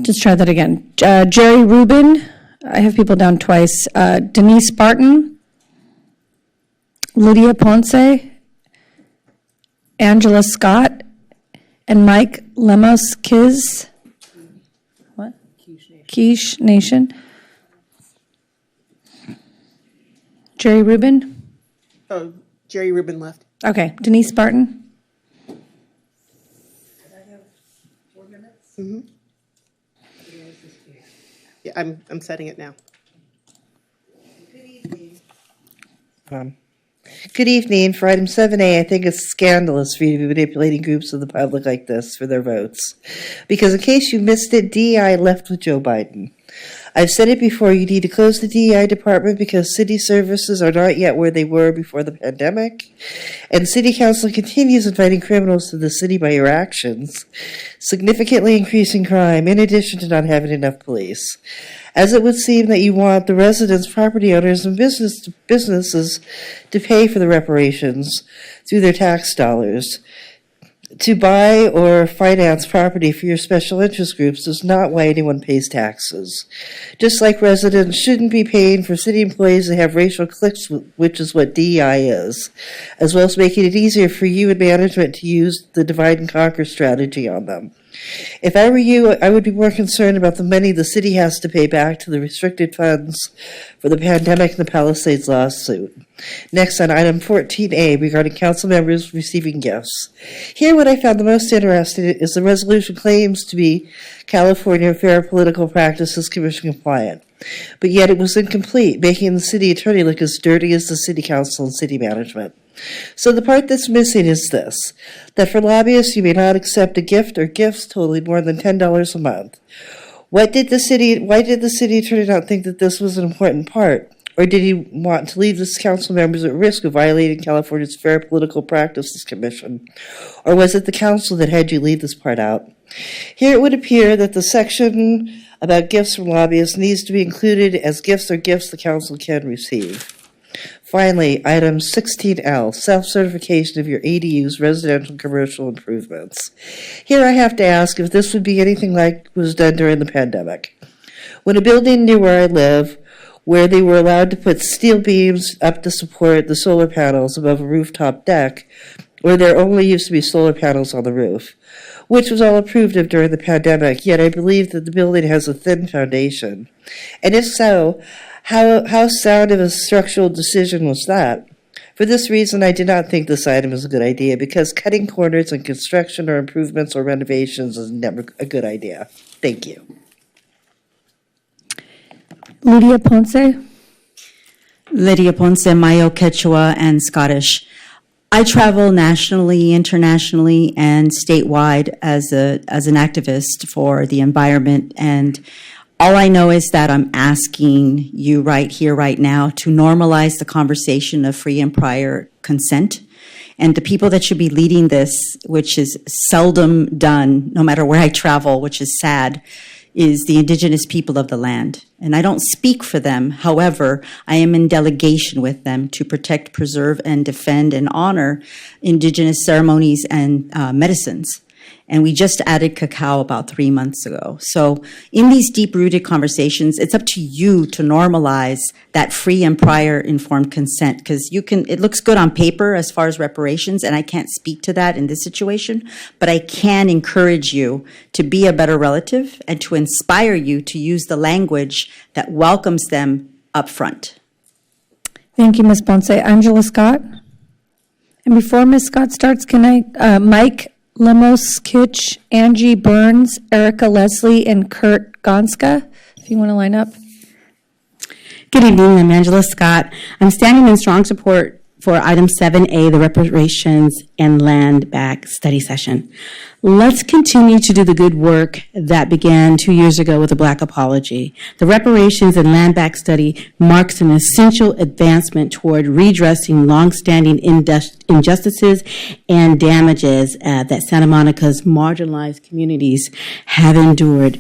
Just try that again. Jerry Rubin, I have people down twice. Denise Barton, Lydia Ponce, Angela Scott, and Mike Lemos Kiz. What? Quiche Nation. Jerry Rubin? Oh, Jerry Rubin left. Okay, Denise Barton? Mm-hmm. Yeah, I'm setting it now. Good evening. For item 7A, I think it's scandalous for you to be manipulating groups of the public like this for their votes. Because in case you missed it, DEI left with Joe Biden. I've said it before, you need to close the DEI department because city services are not yet where they were before the pandemic. And city council continues inviting criminals to the city by your actions, significantly increasing crime in addition to not having enough police. As it would seem that you want the residents, property owners, and businesses to pay for the reparations through their tax dollars. To buy or finance property for your special interest groups is not why anyone pays taxes. Just like residents shouldn't be paying for city employees to have racial cliques, which is what DEI is, as well as making it easier for you and management to use the divide and conquer strategy on them. If I were you, I would be more concerned about the money the city has to pay back to the restricted funds for the pandemic and the Palisades lawsuit. Next, on item 14A regarding council members receiving gifts. Here, what I found the most interesting is the resolution claims to be California Fair Political Practices Commission compliant, but yet it was incomplete, making the city attorney look as dirty as the city council and city management. So the part that's missing is this, that for lobbyists you may not accept a gift or gifts totaling more than $10 a month. Why did the city attorney not think that this was an important part? Or did he want to leave his council members at risk of violating California's Fair Political Practices Commission? Or was it the council that had you leave this part out? Here it would appear that the section about gifts from lobbyists needs to be included as gifts or gifts the council can receive. Finally, item 16L, self-certification of your ADU's residential and commercial improvements. Here I have to ask if this would be anything like was done during the pandemic. When a building near where I live, where they were allowed to put steel beams up to support the solar panels above a rooftop deck, where there only used to be solar panels on the roof, which was all approved of during the pandemic, yet I believe that the building has a thin foundation. And if so, how sound of a structural decision was that? For this reason, I do not think this item is a good idea, because cutting corners in construction or improvements or renovations is never a good idea. Thank you. Lydia Ponce. Lydia Ponce, Mayo, Quechua, and Scottish. I travel nationally, internationally, and statewide as an activist for the environment, and all I know is that I'm asking you right here, right now, to normalize the conversation of free and prior consent. And the people that should be leading this, which is seldom done, no matter where I travel, which is sad, is the indigenous people of the land. And I don't speak for them. However, I am in delegation with them to protect, preserve, and defend and honor indigenous ceremonies and medicines. And we just added cacao about 3 months ago. So in these deep-rooted conversations, it's up to you to normalize that free and prior informed consent, because it looks good on paper as far as reparations, and I can't speak to that in this situation, but I can encourage you to be a better relative and to inspire you to use the language that welcomes them up front. Thank you, Ms. Ponce. Angela Scott? And before Ms. Scott starts, can I, Mike Lemos Kitch, Angie Burns, Erica Leslie, and Kurt Gonska, if you want to line up. Good evening, I'm Angela Scott. I'm standing in strong support for item 7A, the reparations and land back study session. Let's continue to do the good work that began 2 years ago with the Black Apology. The reparations and land back study marks an essential advancement toward redressing longstanding injustices and damages that Santa Monica's marginalized communities have endured.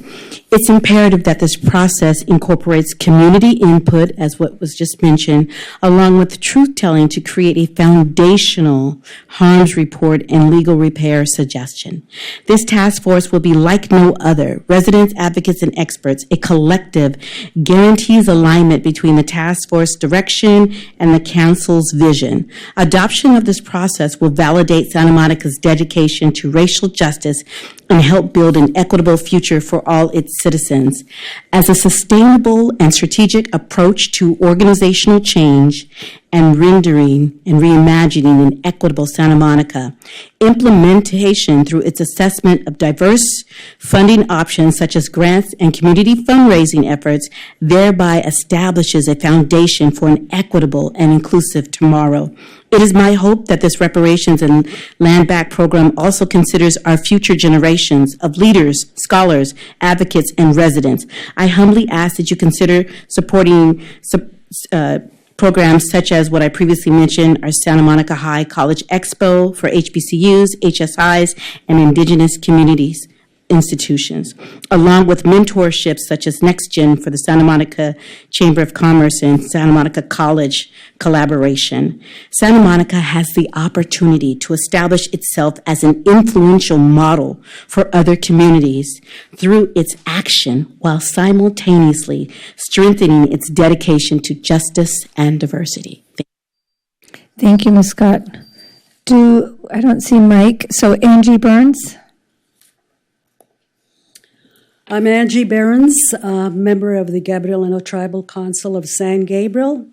It's imperative that this process incorporates community input, as what was just mentioned, along with truth-telling to create a foundational harms report and legal repair suggestion. This task force will be like no other. Residents, advocates, and experts, a collective, guarantees alignment between the task force direction and the council's vision. Adoption of this process will validate Santa Monica's dedication to racial justice and help build an equitable future for all its citizens. As a sustainable and strategic approach to organizational change and rendering and reimagining an equitable Santa Monica, implementation through its assessment of diverse funding options such as grants and community fundraising efforts thereby establishes a foundation for an equitable and inclusive tomorrow. It is my hope that this reparations and land back program also considers our future generations of leaders, scholars, advocates, and residents. I humbly ask that you consider supporting programs such as what I previously mentioned, our Santa Monica High College Expo for HBCUs, HSIs, and indigenous communities institutions, along with mentorships such as NextGen for the Santa Monica Chamber of Commerce and Santa Monica College collaboration. Santa Monica has the opportunity to establish itself as an influential model for other communities through its action while simultaneously strengthening its dedication to justice and diversity. Thank you, Ms. Scott. I don't see Mike, so Angie Burns? I'm Angie Behrens, member of the Gabrielino Tribal Council of San Gabriel.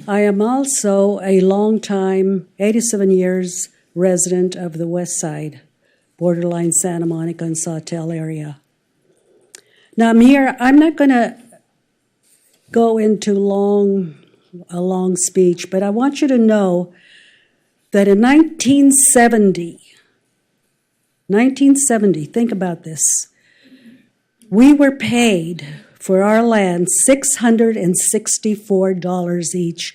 I am also a longtime, 87 years, resident of the West Side, borderline Santa Monica and Sawtelle area. Now I'm not going to go into a long speech, but I want you to know that in 1970, think about this, we were paid for our land $664 each.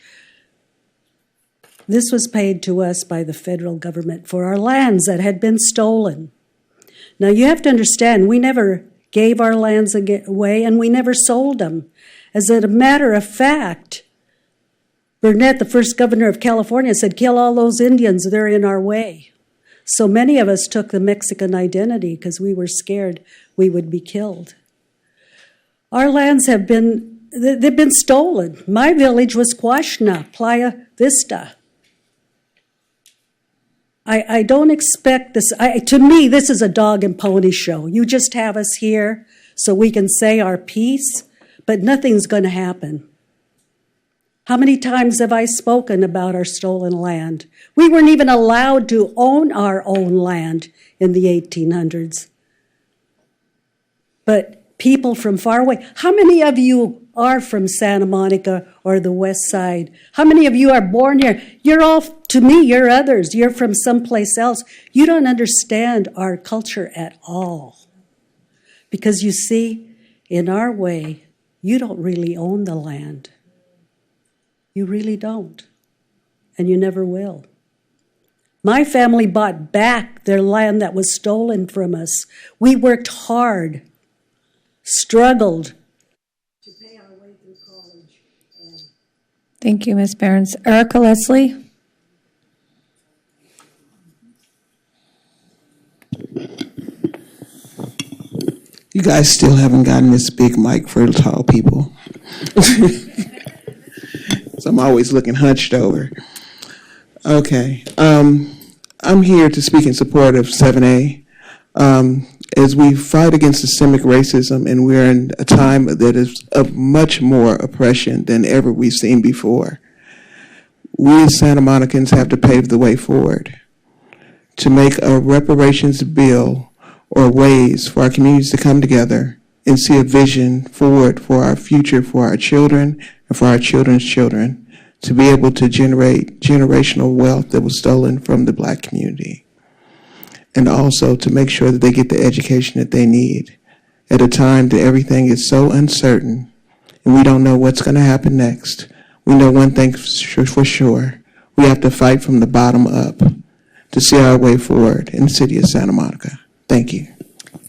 This was paid to us by the federal government for our lands that had been stolen. Now you have to understand, we never gave our lands away and we never sold them. As a matter of fact, Burnett, the first governor of California, said, kill all those Indians, they're in our way. So many of us took the Mexican identity because we were scared we would be killed. Our lands they've been stolen. My village was Quashna, Playa Vista. I don't expect this. To me, this is a dog and pony show. You just have us here so we can say our piece, but nothing's going to happen. How many times have I spoken about our stolen land? We weren't even allowed to own our own land in the 1800s. But people from far away, how many of you are from Santa Monica or the West Side. How many of you are born here? You're all, to me, you're others. You're from someplace else. You don't understand our culture at all. Because you see, in our way, you don't really own the land. You really don't. And you never will. My family bought back their land that was stolen from us. We worked hard, struggled to pay our way through college. Thank you, Ms. Behrens. Erica Leslie? You guys still haven't gotten this big mic for tall people. So I'm always looking hunched over. Okay. I'm here to speak in support of 7A. As we fight against systemic racism, and we're in a time that is of much more oppression than ever we've seen before, we as Santa Monicans have to pave the way forward to make a reparations bill or ways for our communities to come together and see a vision forward for our future, for our children and for our children's children, to be able to generate generational wealth that was stolen from the Black community. And also to make sure that they get the education that they need at a time that everything is so uncertain and we don't know what's going to happen next. We know one thing for sure. We have to fight from the bottom up to see our way forward in the city of Santa Monica. Thank you.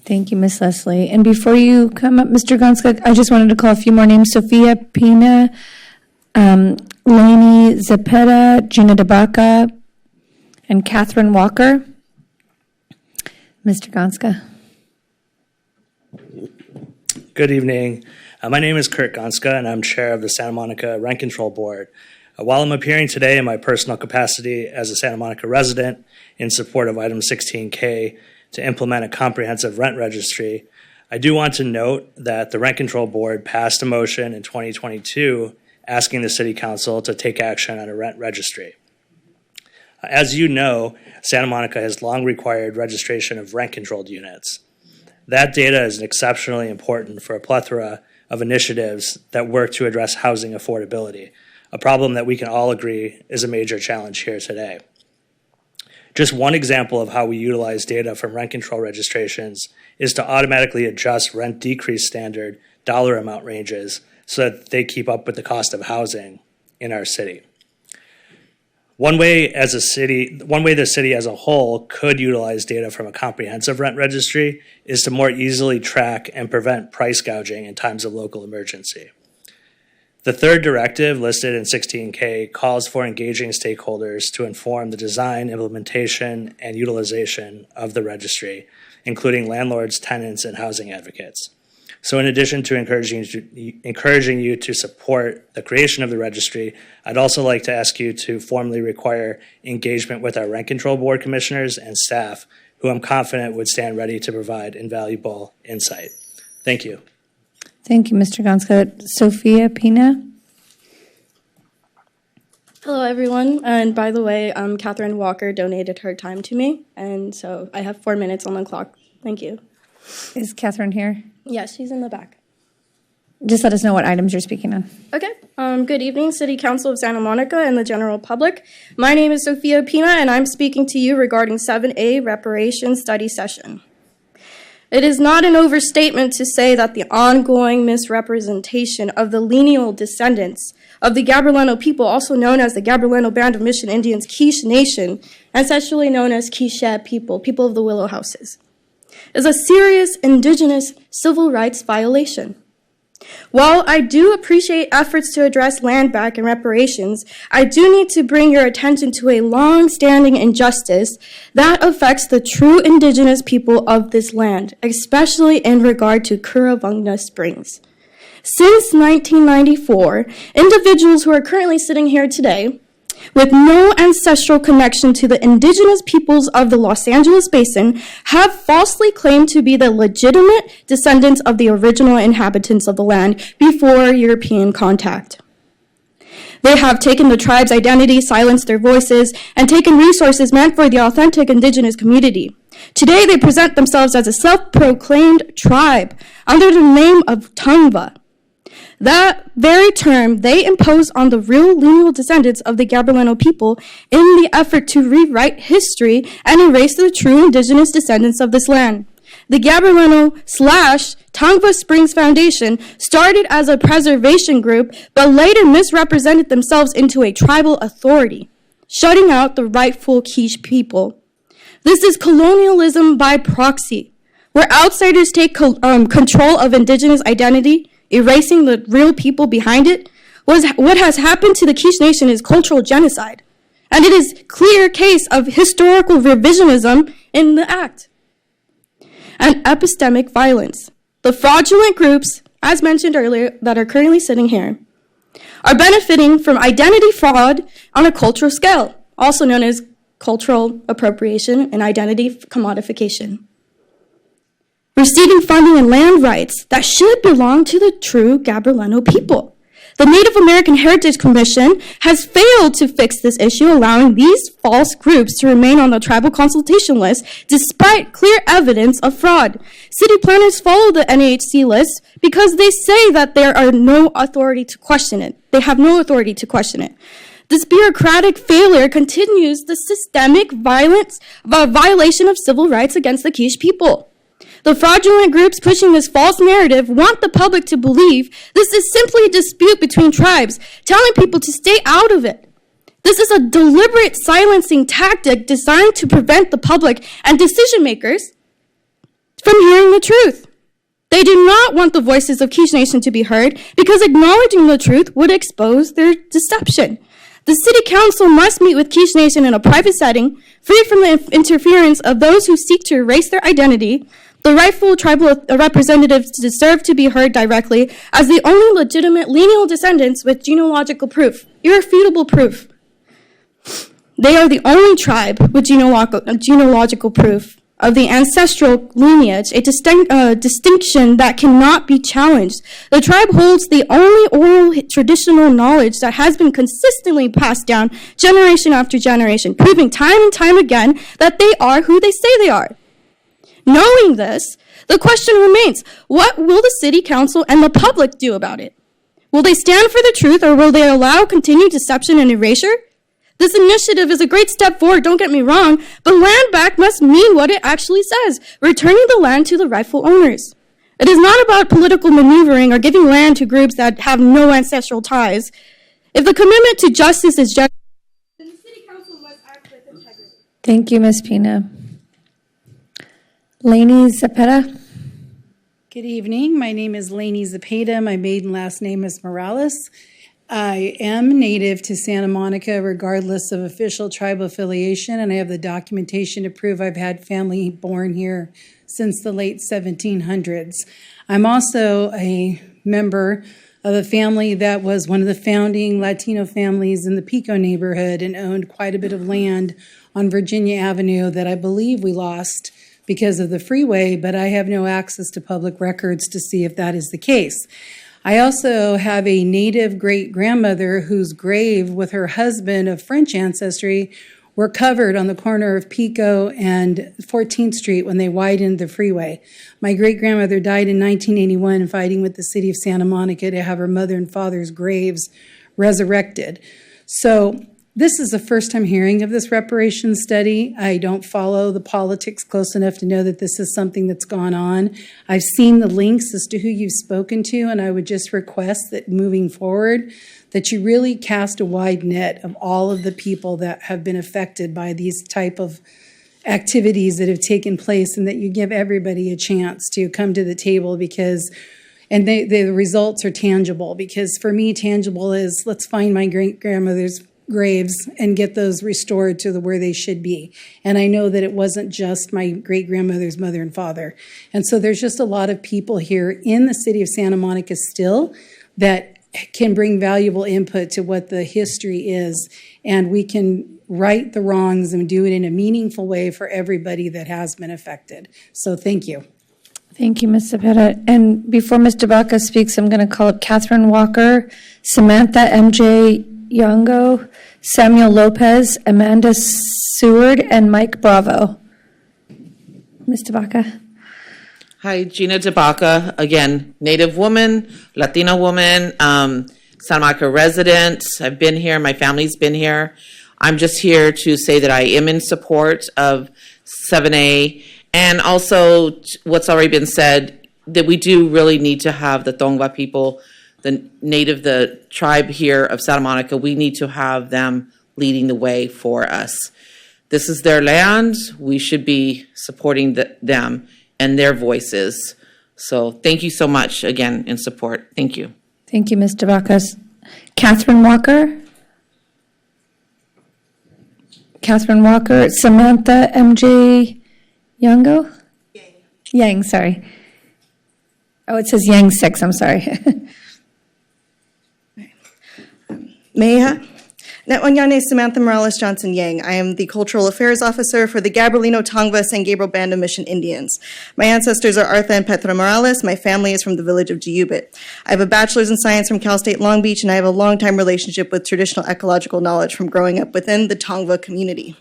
Thank you, Ms. Leslie. And before you come up, Mr. Gonska, I just wanted to call a few more names. Sophia Pina, Lainey Zepeda, Gina DeBaca, and Catherine Walker. Mr. Gonska. Good evening. My name is Kurt Gonska, and I'm chair of the Santa Monica Rent Control Board. While I'm appearing today in my personal capacity as a Santa Monica resident in support of item 16K to implement a comprehensive rent registry, I do want to note that the Rent Control Board passed a motion in 2022 asking the City Council to take action on a rent registry. As you know, Santa Monica has long required registration of rent-controlled units. That data is exceptionally important for a plethora of initiatives that work to address housing affordability, a problem that we can all agree is a major challenge here today. Just one example of how we utilize data from rent control registrations is to automatically adjust rent decrease standard dollar amount ranges so that they keep up with the cost of housing in our city. One way the city as a whole could utilize data from a comprehensive rent registry is to more easily track and prevent price gouging in times of local emergency. The third directive listed in 16K calls for engaging stakeholders to inform the design, implementation, and utilization of the registry, including landlords, tenants, and housing advocates. So in addition to encouraging you to support the creation of the registry, I'd also like to ask you to formally require engagement with our Rent Control Board commissioners and staff, who I'm confident would stand ready to provide invaluable insight. Thank you. Thank you, Mr. Gonska. Sophia Pina. Hello, everyone. And by the way, Catherine Walker donated her time to me, and so I have 4 minutes on the clock. Thank you. Is Catherine here? Yes, she's in the back. Just let us know what items you're speaking on. Okay. Good evening, City Council of Santa Monica and the general public. My name is Sophia Pina, and I'm speaking to you regarding 7A Reparations Study Session. It is not an overstatement to say that the ongoing misrepresentation of the lineal descendants of the Gabrielino people, also known as the Gabrielino Band of Mission Indians, Quiche Nation, ancestrally known as Quiche people, people of the Willow Houses, is a serious indigenous civil rights violation. While I do appreciate efforts to address land back and reparations, I do need to bring your attention to a long-standing injustice that affects the true indigenous people of this land, especially in regard to Curravungna Springs. Since 1994, individuals who are currently sitting here today with no ancestral connection to the indigenous peoples of the Los Angeles Basin have falsely claimed to be the legitimate descendants of the original inhabitants of the land before European contact. They have taken the tribe's identity, silenced their voices, and taken resources meant for the authentic indigenous community. Today, they present themselves as a self-proclaimed tribe under the name of Tongva. That very term they imposed on the real lineal descendants of the Gabrielino people in the effort to rewrite history and erase the true indigenous descendants of this land. The Gabrielino/Tongva Springs Foundation started as a preservation group, but later misrepresented themselves into a tribal authority, shutting out the rightful Quiche people. This is colonialism by proxy, where outsiders take control of indigenous identity, erasing the real people behind it. What has happened to the Quiche Nation is cultural genocide, and it is clear case of historical revisionism in the act. And epistemic violence. The fraudulent groups, as mentioned earlier, that are currently sitting here, are benefiting from identity fraud on a cultural scale, also known as cultural appropriation and identity commodification. Receiving funding and land rights that should belong to the true Gabrielino people. The Native American Heritage Commission has failed to fix this issue, allowing these false groups to remain on the tribal consultation list despite clear evidence of fraud. City planners follow the NAHC list because they say that there are no authority to question it. They have no authority to question it. This bureaucratic failure continues the systemic violation of civil rights against the Quiche people. The fraudulent groups pushing this false narrative want the public to believe this is simply a dispute between tribes, telling people to stay out of it. This is a deliberate silencing tactic designed to prevent the public and decision makers from hearing the truth. They do not want the voices of Quiche Nation to be heard because acknowledging the truth would expose their deception. The City Council must meet with Quiche Nation in a private setting, free from the interference of those who seek to erase their identity. The rightful tribal representatives deserve to be heard directly as the only legitimate lineal descendants with genealogical proof, irrefutable proof. They are the only tribe with genealogical proof of the ancestral lineage, a distinction that cannot be challenged. The tribe holds the only oral traditional knowledge that has been consistently passed down generation after generation, proving time and time again that they are who they say they are. Knowing this, the question remains, what will the City Council and the public do about it? Will they stand for the truth or will they allow continued deception and erasure? This initiative is a great step forward, don't get me wrong, but land back must mean what it actually says, returning the land to the rightful owners. It is not about political maneuvering or giving land to groups that have no ancestral ties. If the commitment to justice is just, then the City Council must act with integrity. Thank you, Ms. Pina. Lainey Zepeda. Good evening. My name is Lainey Zepeda. My maiden last name is Morales. I am native to Santa Monica regardless of official tribe affiliation, and I have the documentation to prove I've had family born here since the late 1700s. I'm also a member of a family that was one of the founding Latino families in the Pico neighborhood and owned quite a bit of land on Virginia Avenue that I believe we lost because of the freeway, but I have no access to public records to see if that is the case. I also have a native great-grandmother whose grave with her husband of French ancestry were covered on the corner of Pico and 14th Street when they widened the freeway. My great-grandmother died in 1981 fighting with the city of Santa Monica to have her mother and father's graves resurrected. So this is the first time hearing of this reparations study. I don't follow the politics close enough to know that this is something that's gone on. I've seen the links as to who you've spoken to, and I would just request that moving forward, that you really cast a wide net of all of the people that have been affected by these type of activities that have taken place, and that you give everybody a chance to come to the table because the results are tangible. Because for me, tangible is let's find my great-grandmother's graves and get those restored to where they should be. And I know that it wasn't just my great-grandmother's mother and father. And so there's just a lot of people here in the city of Santa Monica still that can bring valuable input to what the history is. And we can right the wrongs and do it in a meaningful way for everybody that has been affected. So thank you. Thank you, Ms. Zepeda. And before Mr. Baca speaks, I'm going to call up Catherine Walker, Samantha M.J. Yongo, Samuel Lopez, Amanda Seward, and Mike Bravo. Mr. Baca. Hi, Gina Tabaka, again, Native woman, Latina woman, Santa Monica resident. I've been here, my family's been here. I'm just here to say that I am in support of 7A, and also what's already been said, that we do really need to have the Tongva people, the tribe here of Santa Monica, we need to have them leading the way for us. This is their land. We should be supporting them and their voices. So thank you so much, again, in support. Thank you. Thank you, Ms. Tabacas. Catherine Walker? Catherine Walker. Samantha M.J. Yango? Yang, sorry. Oh, it says Yang 6, I'm sorry. Meha. Netwanyane Samantha Morales Johnson Yang. I am the Cultural Affairs Officer for the Gabrielino Tongva San Gabriel Band of Mission Indians. My ancestors are Artha and Petra Morales. My family is from the village of Jiyubit. I have a bachelor's in science from Cal State Long Beach, and I have a long-time relationship with traditional ecological knowledge from growing up within the Tongva community.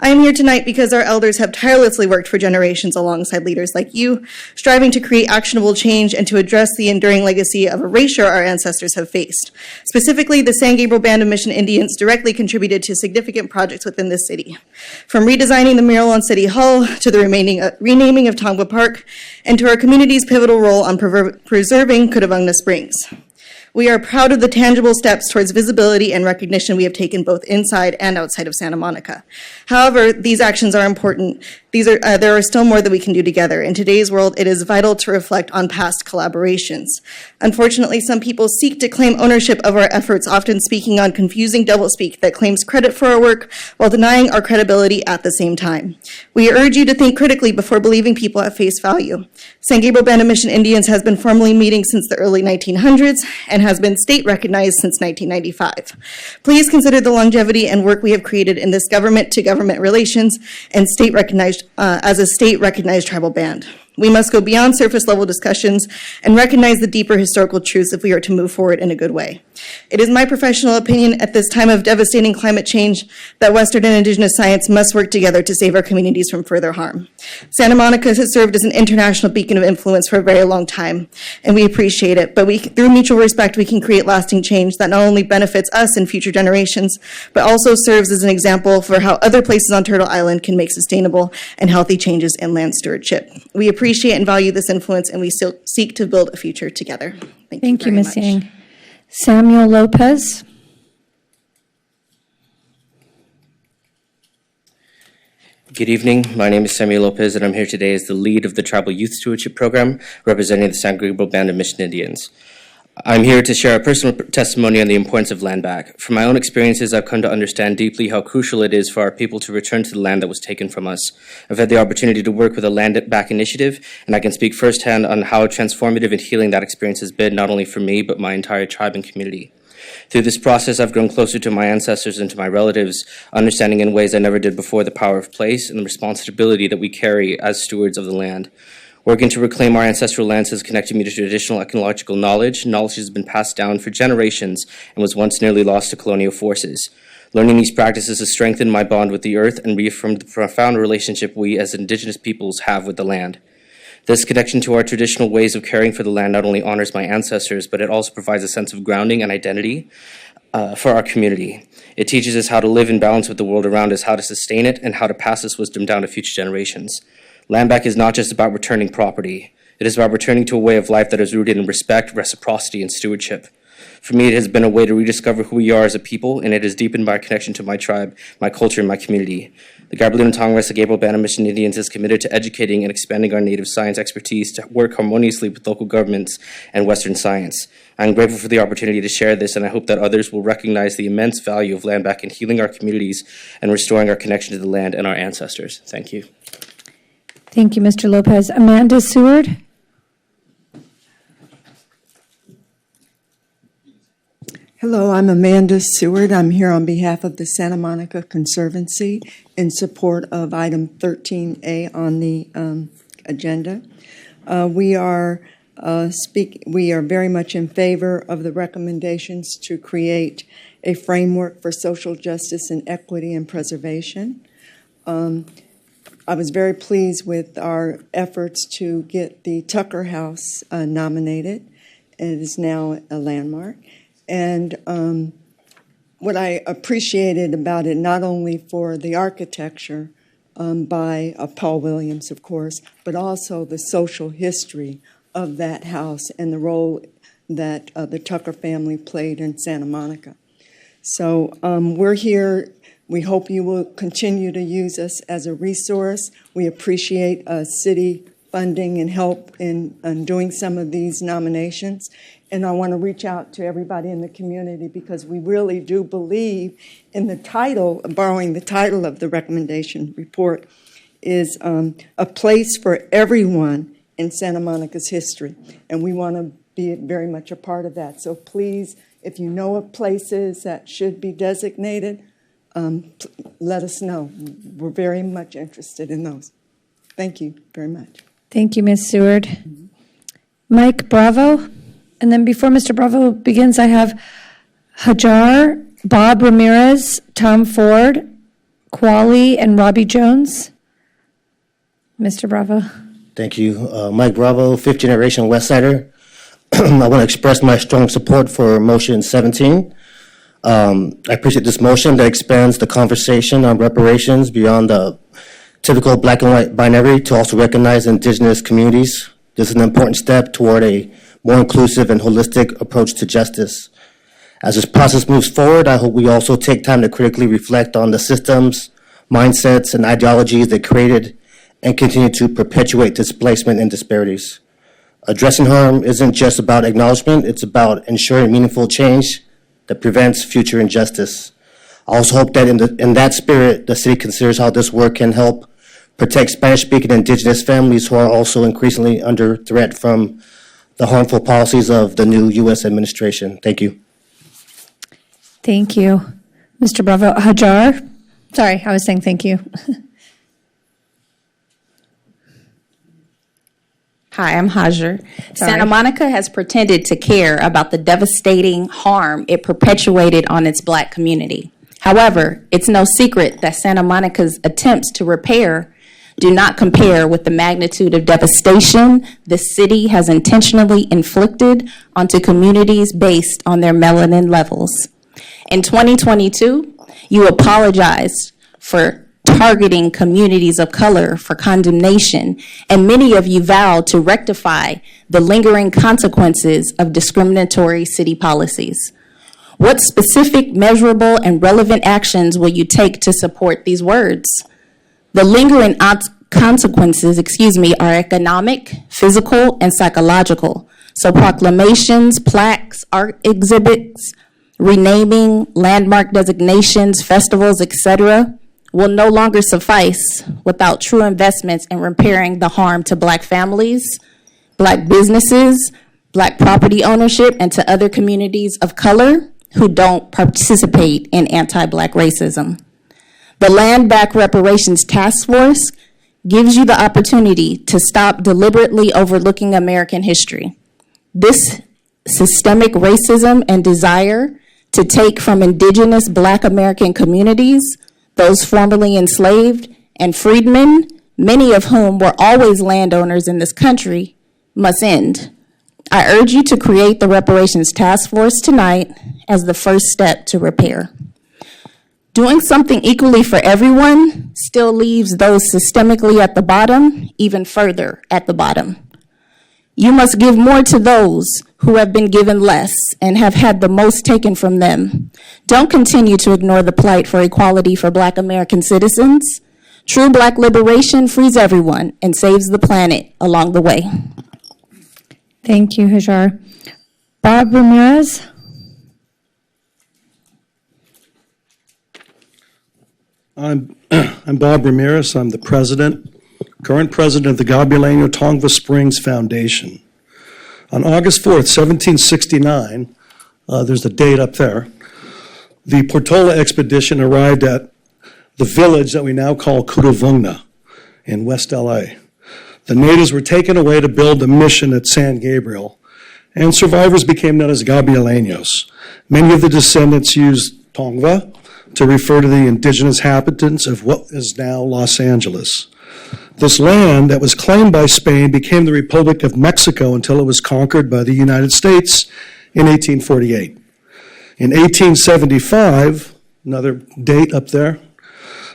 I am here tonight because our elders have tirelessly worked for generations alongside leaders like you, striving to create actionable change and to address the enduring legacy of erasure our ancestors have faced. Specifically, the San Gabriel Band of Mission Indians directly contributed to significant projects within the city, from redesigning the mural on City Hall to the renaming of Tongva Park, and to our community's pivotal role on preserving Cutavangna Springs. We are proud of the tangible steps towards visibility and recognition we have taken both inside and outside of Santa Monica. However, these actions are important. There are still more that we can do together. In today's world, it is vital to reflect on past collaborations. Unfortunately, some people seek to claim ownership of our efforts, often speaking on confusing doublespeak that claims credit for our work while denying our credibility at the same time. We urge you to think critically before believing people at face value. San Gabriel Band of Mission Indians has been formally meeting since the early 1900s and has been state recognized since 1995. Please consider the longevity and work we have created in this government-to-government relations and state recognized as a state recognized tribal band. We must go beyond surface level discussions and recognize the deeper historical truths if we are to move forward in a good way. It is my professional opinion at this time of devastating climate change that Western and Indigenous science must work together to save our communities from further harm. Santa Monica has served as an international beacon of influence for a very long time, and we appreciate it. But through mutual respect, we can create lasting change that not only benefits us and future generations, but also serves as an example for how other places on Turtle Island can make sustainable and healthy changes in land stewardship. We appreciate and value this influence, and we still seek to build a future together. Thank you, Ms. Yang. Samuel Lopez. Good evening. My name is Samuel Lopez, and I'm here today as the lead of the Tribal Youth Stewardship Program, representing the San Gabriel Band of Mission Indians. I'm here to share a personal testimony on the importance of land back. From my own experiences, I've come to understand deeply how crucial it is for our people to return to the land that was taken from us. I've had the opportunity to work with a land back initiative, and I can speak firsthand on how transformative and healing that experience has been, not only for me, but my entire tribe and community. Through this process, I've grown closer to my ancestors and to my relatives, understanding in ways I never did before the power of place and the responsibility that we carry as stewards of the land. Working to reclaim our ancestral lands has connected me to traditional ecological knowledge. Knowledge has been passed down for generations and was once nearly lost to colonial forces. Learning these practices has strengthened my bond with the earth and reaffirmed the profound relationship we as Indigenous peoples have with the land. This connection to our traditional ways of caring for the land not only honors my ancestors, but it also provides a sense of grounding and identity for our community. It teaches us how to live in balance with the world around us, how to sustain it, and how to pass this wisdom down to future generations. Land back is not just about returning property. It is about returning to a way of life that is rooted in respect, reciprocity, and stewardship. For me, it has been a way to rediscover who we are as a people, and it has deepened my connection to my tribe, my culture, and my community. The Gabrielino Tongva San Gabriel Band of Mission Indians is committed to educating and expanding our native science expertise to work harmoniously with local governments and Western science. I'm grateful for the opportunity to share this, and I hope that others will recognize the immense value of land back in healing our communities and restoring our connection to the land and our ancestors. Thank you. Thank you, Mr. Lopez. Amanda Seward. Hello, I'm Amanda Seward. I'm here on behalf of the Santa Monica Conservancy in support of item 13A on the agenda. We are very much in favor of the recommendations to create a framework for social justice and equity and preservation. I was very pleased with our efforts to get the Tucker House nominated. It is now a landmark. And what I appreciated about it, not only for the architecture by Paul Williams, of course, but also the social history of that house and the role that the Tucker family played in Santa Monica. So we're here. We hope you will continue to use us as a resource. We appreciate city funding and help in doing some of these nominations. And I want to reach out to everybody in the community because we really do believe in the title, borrowing the title of the recommendation report, is a place for everyone in Santa Monica's history. And we want to be very much a part of that. So please, if you know of places that should be designated, let us know. We're very much interested in those. Thank you very much. Thank you, Ms. Seward. Mike Bravo. And then before Mr. Bravo begins, I have Hajar, Bob Ramirez, Tom Ford, Quali, and Robbie Jones. Mr. Bravo. Thank you. Mike Bravo, fifth generation West Sider. I want to express my strong support for motion 17. I appreciate this motion that expands the conversation on reparations beyond the typical black and white binary to also recognize indigenous communities. This is an important step toward a more inclusive and holistic approach to justice. As this process moves forward, I hope we also take time to critically reflect on the systems, mindsets, and ideologies that created and continue to perpetuate displacement and disparities. Addressing harm isn't just about acknowledgement, it's about ensuring meaningful change that prevents future injustice. I also hope that in that spirit, the city considers how this work can help protect Spanish-speaking indigenous families who are also increasingly under threat from the harmful policies of the new U.S. administration. Thank you. Thank you. Mr. Bravo. Hajar. Sorry, I was saying thank you. Hi, I'm Hajar. Santa Monica has pretended to care about the devastating harm it perpetuated on its black community. However, it's no secret that Santa Monica's attempts to repair do not compare with the magnitude of devastation the city has intentionally inflicted onto communities based on their melanin levels. In 2022, you apologized for targeting communities of color for condemnation, and many of you vowed to rectify the lingering consequences of discriminatory city policies. What specific, measurable, and relevant actions will you take to support these words? The lingering consequences, are economic, physical, and psychological. So proclamations, plaques, art exhibits, renaming, landmark designations, festivals, etc., will no longer suffice without true investments in repairing the harm to black families, black businesses, black property ownership, and to other communities of color who don't participate in anti-black racism. The Land Back Reparations Task Force gives you the opportunity to stop deliberately overlooking American history. This systemic racism and desire to take from indigenous black American communities, those formerly enslaved and freedmen, many of whom were always landowners in this country, must end. I urge you to create the Reparations Task Force tonight as the first step to repair. Doing something equally for everyone still leaves those systemically at the bottom even further at the bottom. You must give more to those who have been given less and have had the most taken from them. Don't continue to ignore the plight for equality for black American citizens. True black liberation frees everyone and saves the planet along the way. Thank you, Hajar. Bob Ramirez. I'm Bob Ramirez. I'm the current president of the Gabrielino Tongva Springs Foundation. On August 4th, 1769, there's the date up there, the Portola expedition arrived at the village that we now call Cuduvungna in West LA. The natives were taken away to build a mission at San Gabriel, and survivors became known as Gabrieleños. Many of the descendants used Tongva to refer to the indigenous inhabitants of what is now Los Angeles. This land that was claimed by Spain became the Republic of Mexico until it was conquered by the United States in 1848. In 1875, another date up there,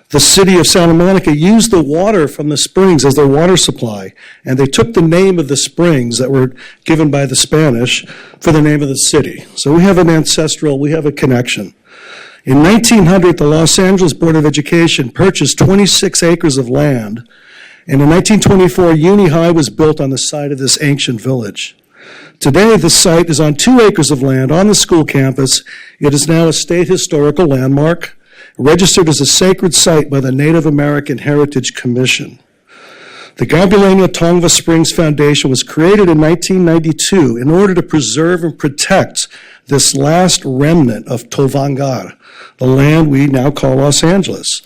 the city of Santa Monica used the water from the springs as their water supply, and they took the name of the springs that were given by the Spanish for the name of the city. So we have a connection. In 1900, the Los Angeles Board of Education purchased 26 acres of land, and in 1924, Uni High was built on the site of this ancient village. Today, the site is on 2 acres of land on the school campus. It is now a state historical landmark, registered as a sacred site by the Native American Heritage Commission. The Gabuleno Tongva Springs Foundation was created in 1992 in order to preserve and protect this last remnant of Tovangar, the land we now call Los Angeles.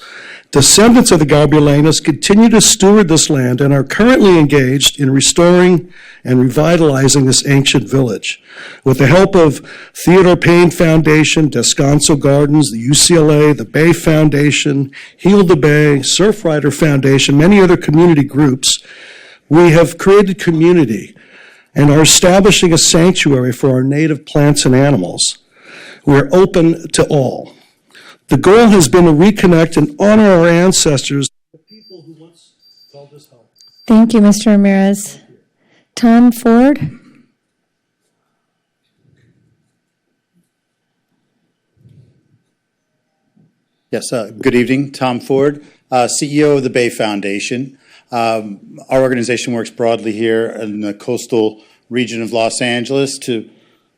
Descendants of the Gabulenos continue to steward this land and are currently engaged in restoring and revitalizing this ancient village. With the help of Theodore Payne Foundation, Descanso Gardens, the UCLA, the Bay Foundation, Heal the Bay, Surfrider Foundation, many other community groups, we have created community and are establishing a sanctuary for our native plants and animals. We're open to all. The goal has been to reconnect and honor our ancestors. The people who once called us home. Thank you, Mr. Ramirez. Tom Ford. Yes, good evening. Tom Ford, CEO of the Bay Foundation. Our organization works broadly here in the coastal region of Los Angeles to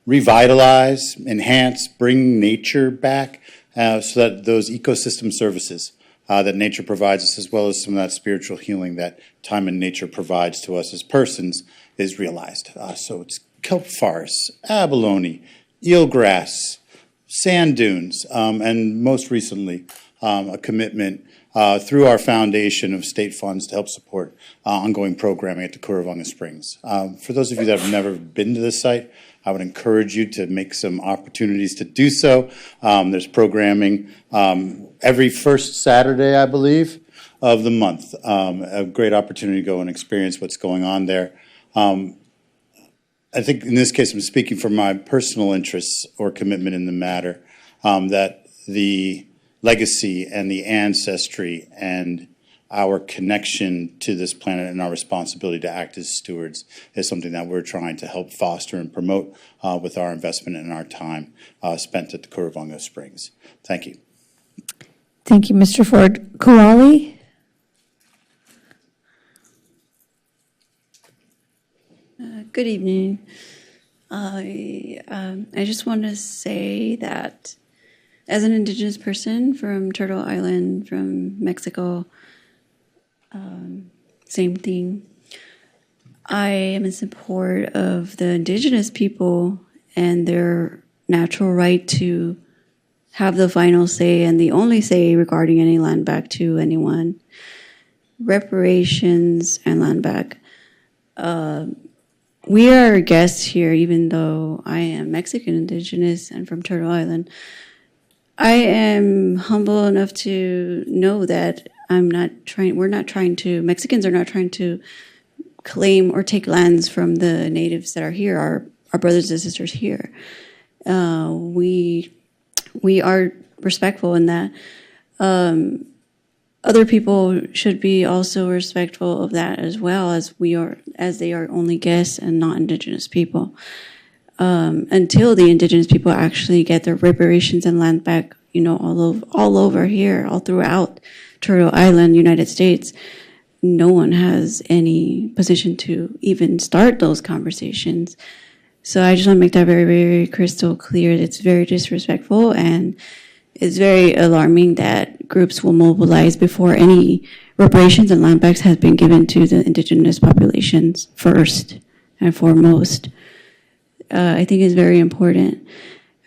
revitalize, enhance, bring nature back so that those ecosystem services that nature provides us, as well as some of that spiritual healing that time and nature provides to us as persons, is realized. So it's kelp forests, abalone, eelgrass, sand dunes, and most recently, a commitment through our foundation of state funds to help support ongoing programming at the Curravanga Springs. For those of you that have never been to this site, I would encourage you to make some opportunities to do so. There's programming every first Saturday, I believe, of the month. A great opportunity to go and experience what's going on there. I think in this case, I'm speaking from my personal interests or commitment in the matter, that the legacy and the ancestry and our connection to this planet and our responsibility to act as stewards is something that we're trying to help foster and promote with our investment and our time spent at the Curravanga Springs. Thank you. Thank you, Mr. Ford. Kuali? Good evening. I just want to say that as an Indigenous person from Turtle Island, from Mexico, same thing. I am in support of the Indigenous people and their natural right to have the final say and the only say regarding any land back to anyone. Reparations and land back. We are guests here, even though I am Mexican Indigenous and from Turtle Island. I am humble enough to know that Mexicans are not trying to claim or take lands from the natives that are here, our brothers and sisters here. We are respectful in that. Other people should be also respectful of that as well, as they are only guests and not Indigenous people. Until the Indigenous people actually get their reparations and land back, all over here, all throughout Turtle Island, United States, no one has any position to even start those conversations. So I just want to make that very, very crystal clear. It's very disrespectful, and it's very alarming that groups will mobilize before any reparations and land backs have been given to the Indigenous populations first and foremost. I think it's very important.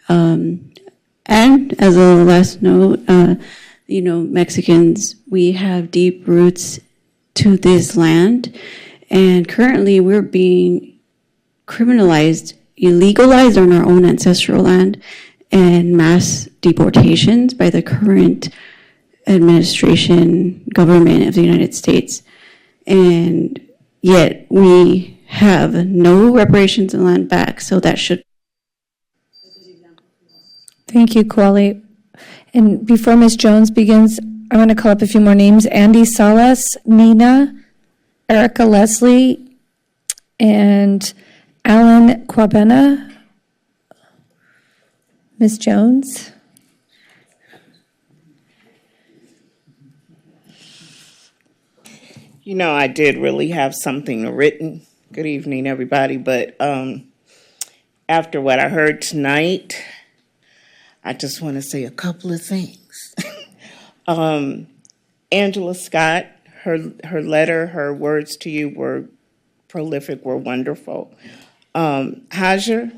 And as a last note, Mexicans, we have deep roots to this land, and currently we're being criminalized, illegalized on our own ancestral land, and mass deportations by the current administration, government of the United States. and yet we have no reparations and land back. So that should. Thank you, Kuali. And before Ms. Jones begins, I'm going to call up a few more names. Andy Salas, Nina, Erica Leslie, and Alan Quabena. Ms. Jones. You know, I did really have something written. Good evening, everybody. But after what I heard tonight, I just want to say a couple of things. Angela Scott, her letter, her words to you were prolific, were wonderful. Hajer,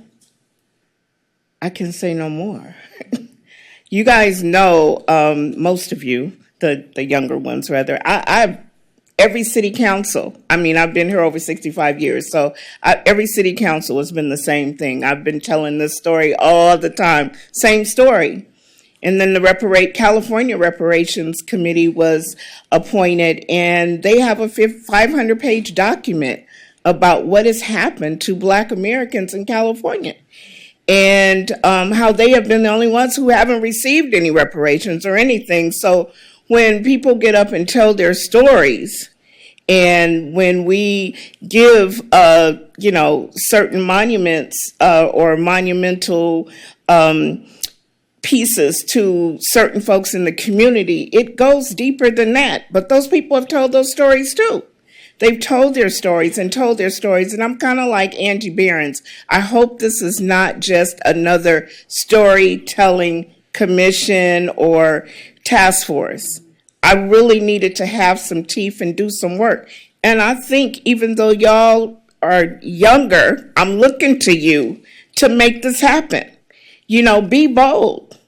I can say no more. You guys know, most of you, the younger ones rather, every city council, I've been here over 65 years, so every city council has been the same thing. I've been telling this story all the time, same story. And then the California Reparations Committee was appointed, and they have a 500-page document about what has happened to Black Americans in California, and how they have been the only ones who haven't received any reparations or anything. So when people get up and tell their stories, and when we give, certain monuments or monumental pieces to certain folks in the community, it goes deeper than that. But those people have told those stories too. They've told their stories, and I'm kind of like Angie Behrens. I hope this is not just another storytelling commission or task force. I really needed to have some teeth and do some work. And I think even though y'all are younger, I'm looking to you to make this happen. Be bold.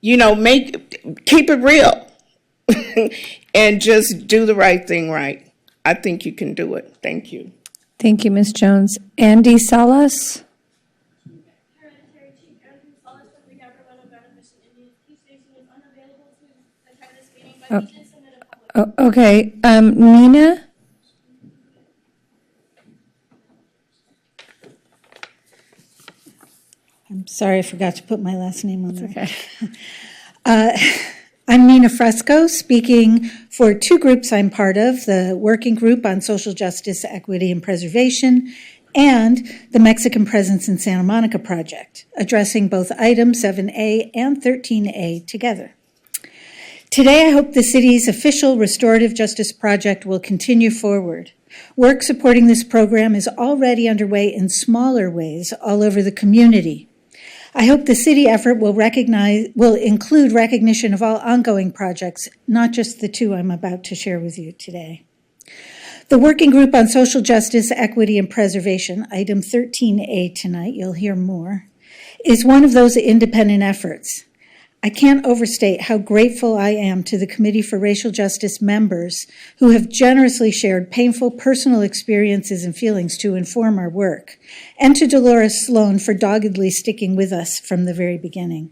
Keep it real. And just do the right thing right. I think you can do it. Thank you. Thank you, Ms. Jones. Andy Salas. Okay. Nina. I'm sorry, I forgot to put my last name on there. Okay. I'm Nina Fresco, speaking for two groups I'm part of, the Working Group on Social Justice, Equity, and Preservation, and the Mexican Presence in Santa Monica Project, addressing both items 7A and 13A together. Today, I hope the city's official restorative justice project will continue forward. Work supporting this program is already underway in smaller ways all over the community. I hope the city effort will include recognition of all ongoing projects, not just the two I'm about to share with you today. The Working Group on Social Justice, Equity, and Preservation, item 13A tonight, you'll hear more, is one of those independent efforts. I can't overstate how grateful I am to the Committee for Racial Justice members who have generously shared painful personal experiences and feelings to inform our work, and to Dolores Sloan for doggedly sticking with us from the very beginning.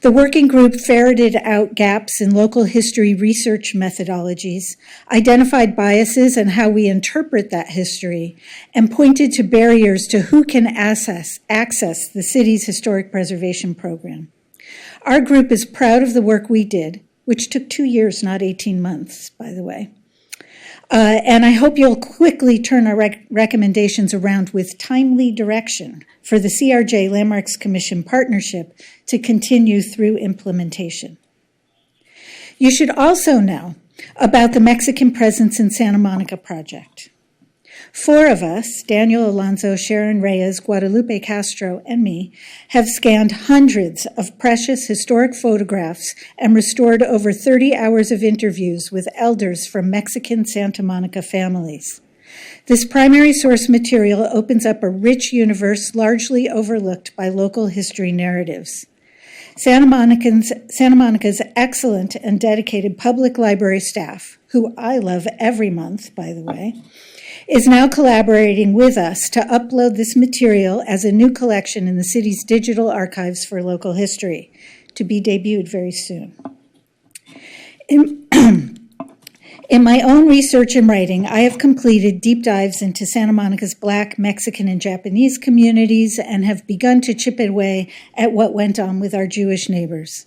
The working group ferreted out gaps in local history research methodologies, identified biases and how we interpret that history, and pointed to barriers to who can access the city's historic preservation program. Our group is proud of the work we did, which took 2 years, not 18 months, by the way. And I hope you'll quickly turn our recommendations around with timely direction for the CRJ Landmarks Commission partnership to continue through implementation. You should also know about the Mexican Presence in Santa Monica project. 4 of us, Daniel Alonso, Sharon Reyes, Guadalupe Castro, and me, have scanned hundreds of precious historic photographs and restored over 30 hours of interviews with elders from Mexican Santa Monica families. This primary source material opens up a rich universe largely overlooked by local history narratives. Santa Monica's excellent and dedicated public library staff, who I love every month, by the way, is now collaborating with us to upload this material as a new collection in the city's digital archives for local history, to be debuted very soon. In my own research and writing, I have completed deep dives into Santa Monica's Black, Mexican, and Japanese communities and have begun to chip away at what went on with our Jewish neighbors.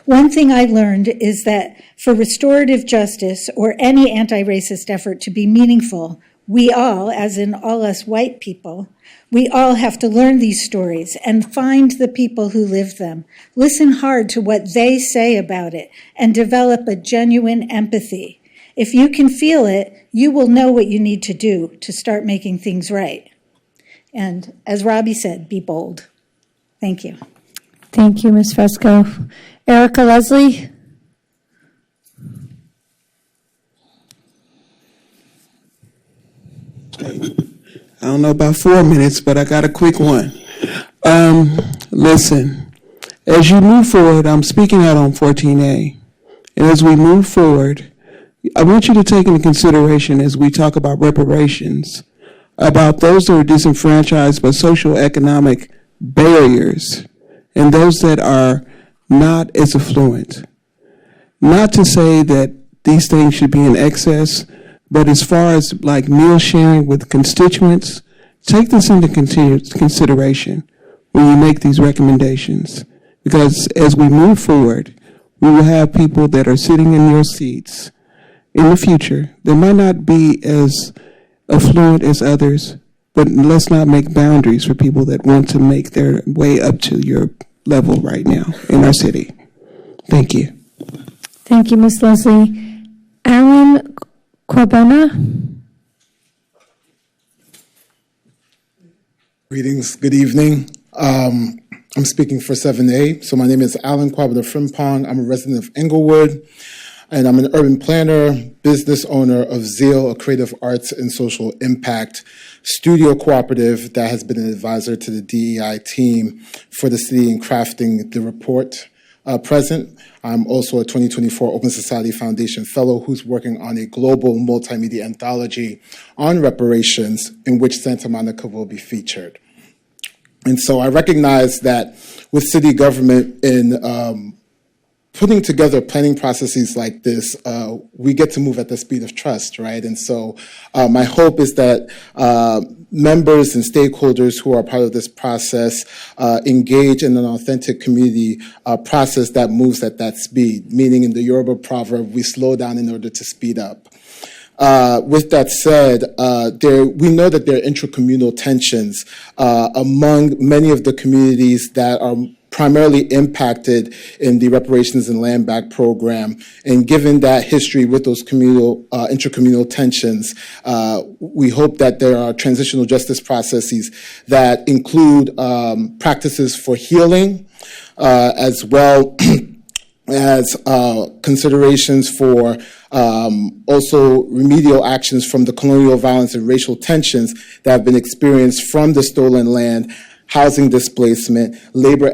One thing I learned is that for restorative justice or any anti-racist effort to be meaningful, we all, as in all us white people, we all have to learn these stories and find the people who live them, listen hard to what they say about it, and develop a genuine empathy. If you can feel it, you will know what you need to do to start making things right. And as Robbie said, be bold. Thank you. Thank you, Ms. Fresco. Erica Leslie? I don't know about 4 minutes, but I got a quick one. Listen, as you move forward, I'm speaking out on 14A. And as we move forward, I want you to take into consideration as we talk about reparations, about those that are disenfranchised by socioeconomic barriers and those that are not as affluent. Not to say that these things should be in excess, but as far as like meal sharing with constituents, take this into consideration when you make these recommendations. Because as we move forward, we will have people that are sitting in your seats in the future that might not be as affluent as others, but let's not make boundaries for people that want to make their way up to your level right now in our city. Thank you. Thank you, Ms. Leslie. Alan Corbena? Greetings, good evening. I'm speaking for 7A. So my name is Alan Kwabada Frimpong. I'm a resident of Englewood, and I'm an urban planner, business owner of Zeal, a creative arts and social impact studio cooperative that has been an advisor to the DEI team for the city in crafting the report present. I'm also a 2024 Open Society Foundation Fellow who's working on a global multimedia anthology on reparations in which Santa Monica will be featured. And so I recognize that with city government in putting together planning processes like this, we get to move at the speed of trust, right? And so my hope is that members and stakeholders who are part of this process engage in an authentic community process that moves at that speed, meaning in the Yoruba proverb, we slow down in order to speed up. With that said, we know that there are intracommunal tensions among many of the communities that are primarily impacted in the Reparations and Land Back program. And given that history with those intracommunal tensions, we hope that there are transitional justice processes that include practices for healing, as well as considerations for also remedial actions from the colonial violence and racial tensions that have been experienced from the stolen land, housing displacement, labor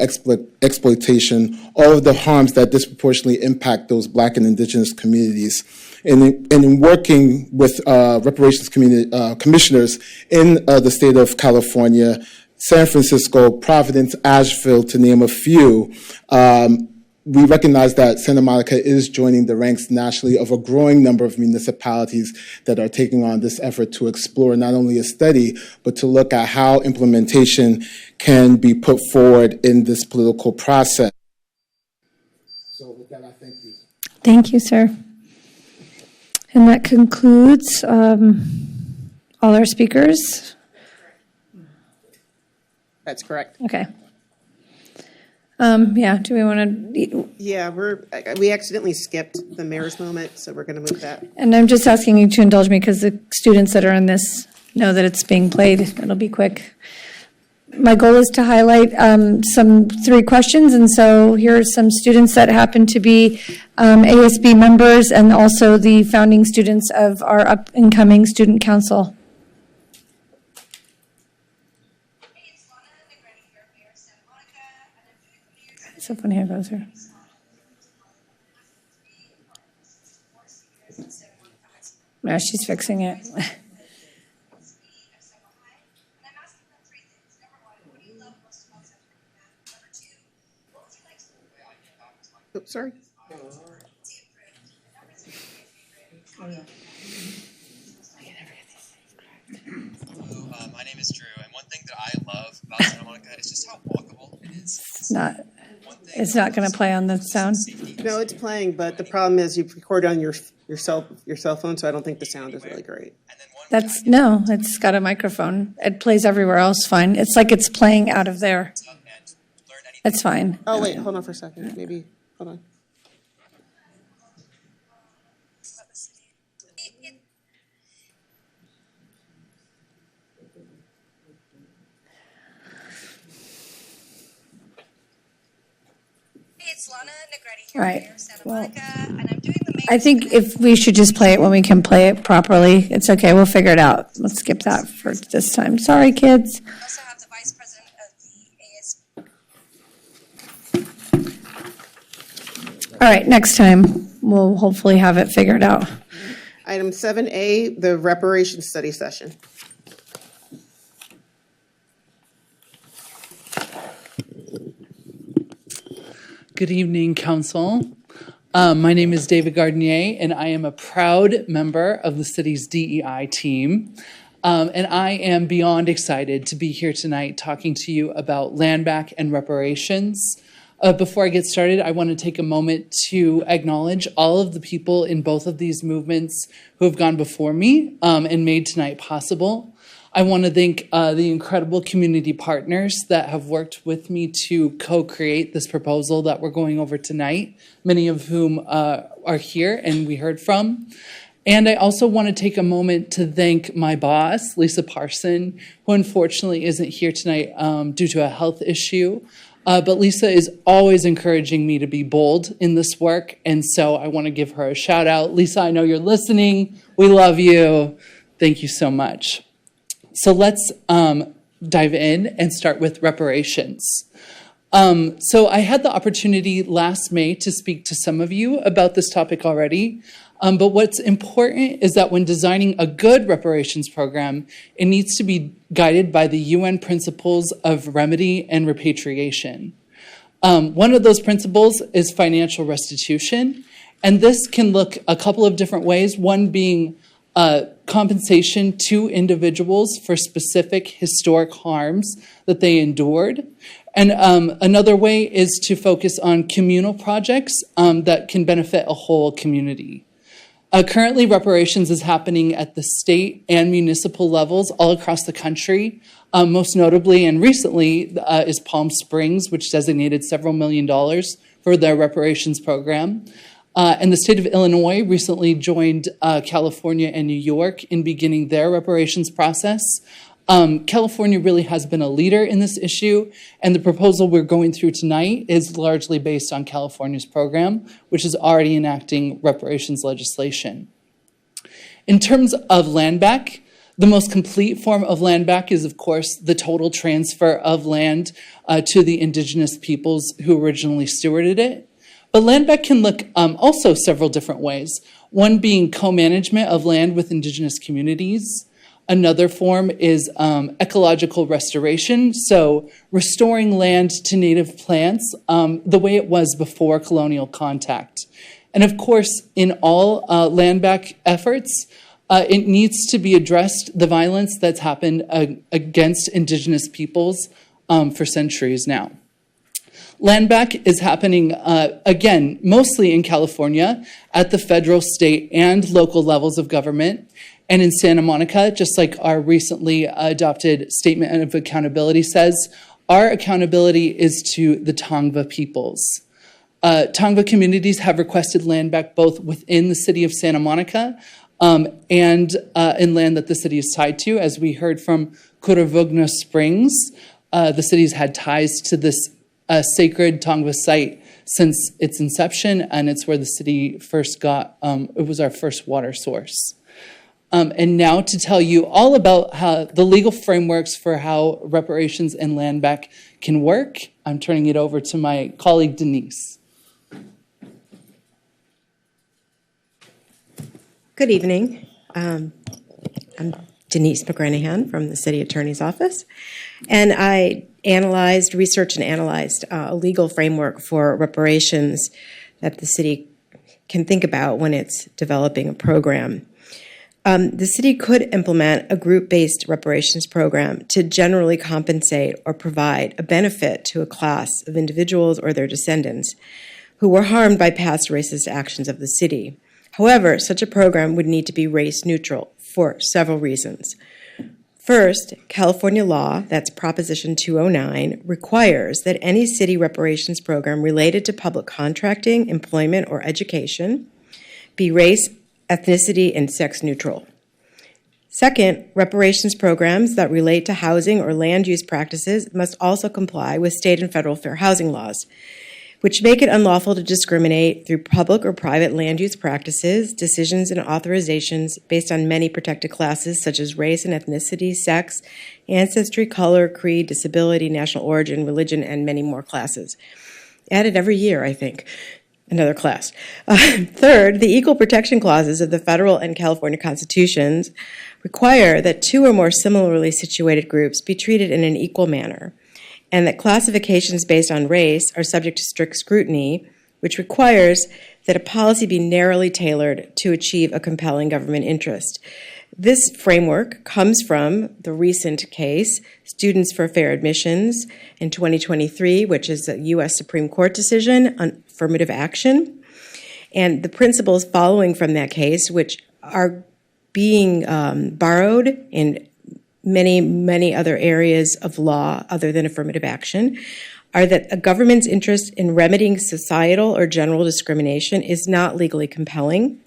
exploitation, all of the harms that disproportionately impact those Black and Indigenous communities. And in working with reparations commissioners in the state of California, San Francisco, Providence, Asheville, to name a few, we recognize that Santa Monica is joining the ranks nationally of a growing number of municipalities that are taking on this effort to explore not only a study, but to look at how implementation can be put forward in this political process. So with that, I thank you. Thank you, sir. And that concludes all our speakers. That's correct. Okay. Yeah, do we want to? Yeah, we accidentally skipped the mayor's moment, so we're going to move that. And I'm just asking you to indulge me because the students that are in this know that it's being played. It'll be quick. My goal is to highlight some 3 questions, and so here are some students that happen to be ASB members and also the founding students of our up-and-coming student council. So funny how it goes here. No, she's fixing it. Oops, sorry. My name is Drew, and one thing that I love about Santa Monica is just how walkable it is. It's not going to play on the sound. No, it's playing, but the problem is you've recorded on your cell phone, so I don't think the sound is really great. It's got a microphone. It plays everywhere else fine. It's like it's playing out of there. It's fine. Oh, wait, hold on for a second. Maybe, hold on. All right. Well, I think if we should just play it when we can play it properly. It's okay. We'll figure it out. Let's skip that for this time. Sorry, kids. All right, next time we'll hopefully have it figured out. Item 7A, the reparations study session. Good evening, Council. My name is David Gardinier, and I am a proud member of the city's DEI team. And I am beyond excited to be here tonight talking to you about land back and reparations. Before I get started, I want to take a moment to acknowledge all of the people in both of these movements who have gone before me and made tonight possible. I want to thank the incredible community partners that have worked with me to co-create this proposal that we're going over tonight, many of whom are here and we heard from. And I also want to take a moment to thank my boss, Lisa Parson, who unfortunately isn't here tonight due to a health issue. But Lisa is always encouraging me to be bold in this work, and so I want to give her a shout out. Lisa, I know you're listening. We love you. Thank you so much. So let's dive in and start with reparations. So I had the opportunity last May to speak to some of you about this topic already. But what's important is that when designing a good reparations program, it needs to be guided by the UN principles of remedy and repatriation. One of those principles is financial restitution, and this can look a couple of different ways, one being compensation to individuals for specific historic harms that they endured. And another way is to focus on communal projects that can benefit a whole community. Currently, reparations is happening at the state and municipal levels all across the country. Most notably and recently is Palm Springs, which designated several $1 million for their reparations program. And the state of Illinois recently joined California and New York in beginning their reparations process. California really has been a leader in this issue, and the proposal we're going through tonight is largely based on California's program, which is already enacting reparations legislation. In terms of land back, the most complete form of land back is, of course, the total transfer of land to the indigenous peoples who originally stewarded it. But land back can look also several different ways, one being co-management of land with indigenous communities. Another form is ecological restoration, so restoring land to native plants the way it was before colonial contact. And of course, in all land back efforts, it needs to be addressed the violence that's happened against indigenous peoples for centuries now. Land back is happening, again, mostly in California at the federal, state, and local levels of government. And in Santa Monica, just like our recently adopted Statement of Accountability says, our accountability is to the Tongva peoples. Tongva communities have requested land back both within the city of Santa Monica and in land that the city is tied to. As we heard from Curavugna Springs, the city's had ties to this sacred Tongva site since its inception, and it's where the city first got, it was our first water source. And now to tell you all about how the legal frameworks for how reparations and land back can work, I'm turning it over to my colleague, Denise. Good evening. I'm Denise McGranahan from the City Attorney's Office, and I researched and analyzed a legal framework for reparations that the city can think about when it's developing a program. The city could implement a group-based reparations program to generally compensate or provide a benefit to a class of individuals or their descendants who were harmed by past racist actions of the city. However, such a program would need to be race neutral for several reasons. First, California law, that's Proposition 209, requires that any city reparations program related to public contracting, employment, or education be race, ethnicity, and sex neutral. Second, reparations programs that relate to housing or land use practices must also comply with state and federal fair housing laws, which make it unlawful to discriminate through public or private land use practices, decisions, and authorizations based on many protected classes such as race and ethnicity, sex, ancestry, color, creed, disability, national origin, religion, and many more classes. Added every year, I think. Another class. Third, the equal protection clauses of the federal and California constitutions require that two or more similarly situated groups be treated in an equal manner, and that classifications based on race are subject to strict scrutiny, which requires that a policy be narrowly tailored to achieve a compelling government interest. This framework comes from the recent case, Students for Fair Admissions in 2023, which is a U.S. Supreme Court decision on affirmative action. And the principles following from that case, which are being borrowed in many, many other areas of law other than affirmative action, are that a government's interest in remedying societal or general discrimination is not legally compelling,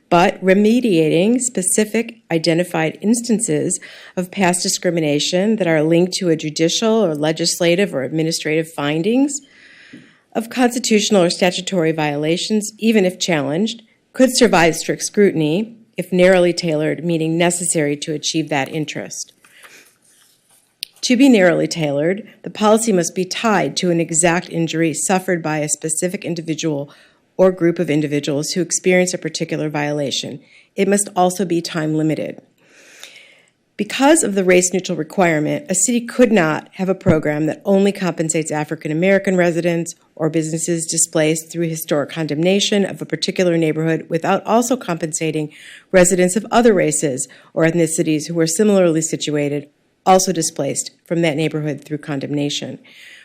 but remediating specific identified instances of past discrimination that are linked to a judicial or legislative or administrative findings of constitutional or statutory violations, even if challenged, could survive strict scrutiny if narrowly tailored, meaning necessary to achieve that interest. To be narrowly tailored, the policy must be tied to an exact injury suffered by a specific individual or group of individuals who experience a particular violation. It must also be time limited. Because of the race-neutral requirement, a city could not have a program that only compensates African American residents or businesses displaced through historic condemnation of a particular neighborhood without also compensating residents of other races or ethnicities who were similarly situated, also displaced from that neighborhood through condemnation.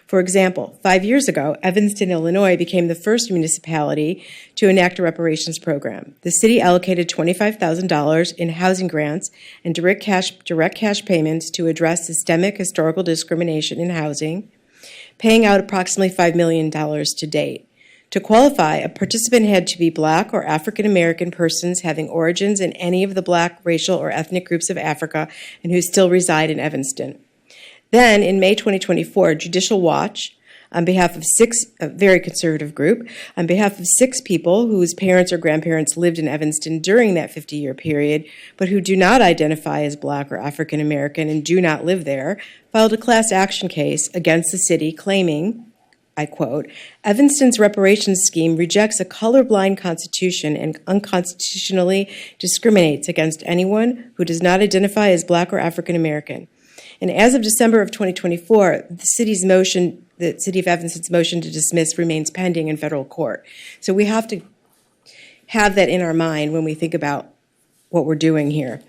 For example, 5 years ago, Evanston, Illinois became the first municipality to enact a reparations program. The city allocated $25,000 in housing grants and direct cash payments to address systemic historical discrimination in housing, paying out approximately $5 million to date. To qualify, a participant had to be Black or African American persons having origins in any of the Black racial or ethnic groups of Africa and who still reside in Evanston. Then, in May 2024, Judicial Watch, on behalf of a very conservative group, on behalf of 6 people whose parents or grandparents lived in Evanston during that 50-year period, but who do not identify as Black or African American and do not live there, filed a class action case against the city claiming, I quote, Evanston's reparations scheme rejects a colorblind constitution and unconstitutionally discriminates against anyone who does not identify as Black or African American. And as of December of 2024, the city of Evanston's motion to dismiss remains pending in federal court. So we have to have that in our mind when we think about what we're doing here.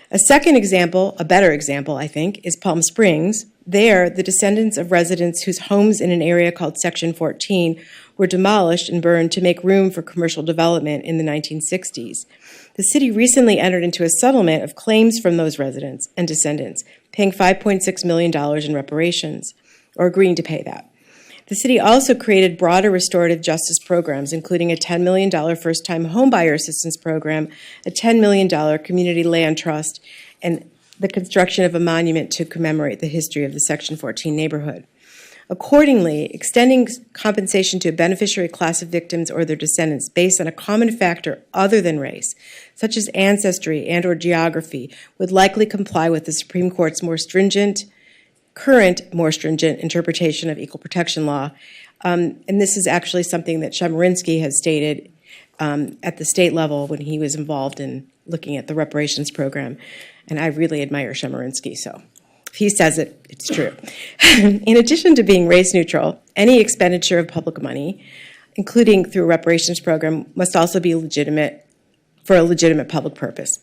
A second example, a better example, I think, is Palm Springs. There, the descendants of residents whose homes in an area called Section 14 were demolished and burned to make room for commercial development in the 1960s. The city recently entered into a settlement of claims from those residents and descendants, paying $5.6 million in reparations, or agreeing to pay that. The city also created broader restorative justice programs, including a $10 million first-time homebuyer assistance program, a $10 million community land trust, and the construction of a monument to commemorate the history of the Section 14 neighborhood. Accordingly, extending compensation to a beneficiary class of victims or their descendants based on a common factor other than race, such as ancestry and or geography, would likely comply with the Supreme Court's more stringent interpretation of equal protection law. And this is actually something that Chemerinsky has stated at the state level when he was involved in looking at the reparations program. And I really admire Chemerinsky, so if he says it, it's true. In addition to being race neutral, any expenditure of public money, including through a reparations program, must also be legitimate for a legitimate public purpose.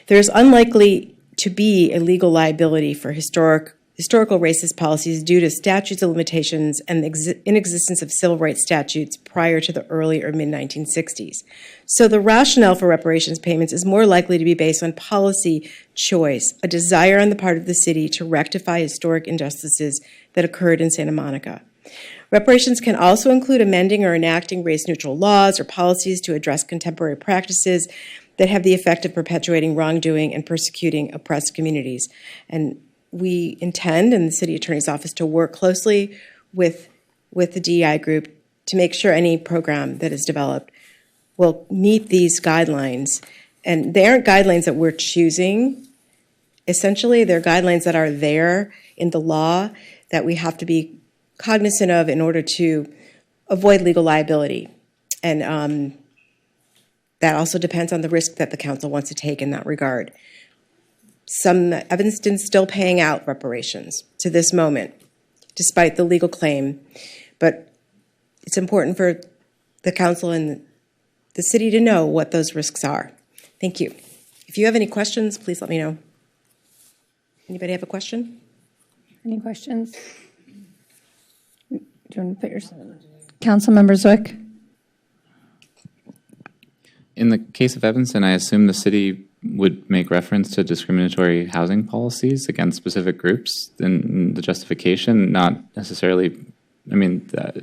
There is unlikely to be a legal liability for historical racist policies due to statutes of limitations and the inexistence of civil rights statutes prior to the early or mid-1960s. So the rationale for reparations payments is more likely to be based on policy choice, a desire on the part of the city to rectify historic injustices that occurred in Santa Monica. Reparations can also include amending or enacting race-neutral laws or policies to address contemporary practices that have the effect of perpetuating wrongdoing and persecuting oppressed communities. And we intend in the City Attorney's Office to work closely with the DEI group to make sure any program that is developed will meet these guidelines. And they aren't guidelines that we're choosing. Essentially, they're guidelines that are there in the law that we have to be cognizant of in order to avoid legal liability. And that also depends on the risk that the council wants to take in that regard. Some Evanston's still paying out reparations to this moment, despite the legal claim. But it's important for the council and the city to know what those risks are. Thank you. If you have any questions, please let me know. Anybody have a question? Any questions? Do you want to put your... Councilmember Zwick? In the case of Evanston, I assume the city would make reference to discriminatory housing policies against specific groups in the justification, not necessarily,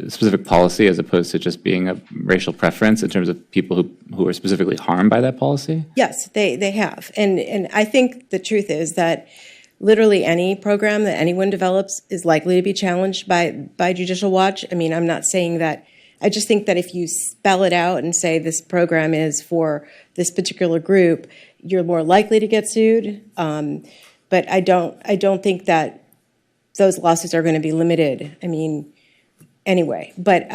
specific policy as opposed to just being a racial preference in terms of people who are specifically harmed by that policy? Yes, they have. And I think the truth is that literally any program that anyone develops is likely to be challenged by Judicial Watch. I'm not saying that. I just think that if you spell it out and say this program is for this particular group, you're more likely to get sued. But I don't think that those lawsuits are going to be limited. Anyway. But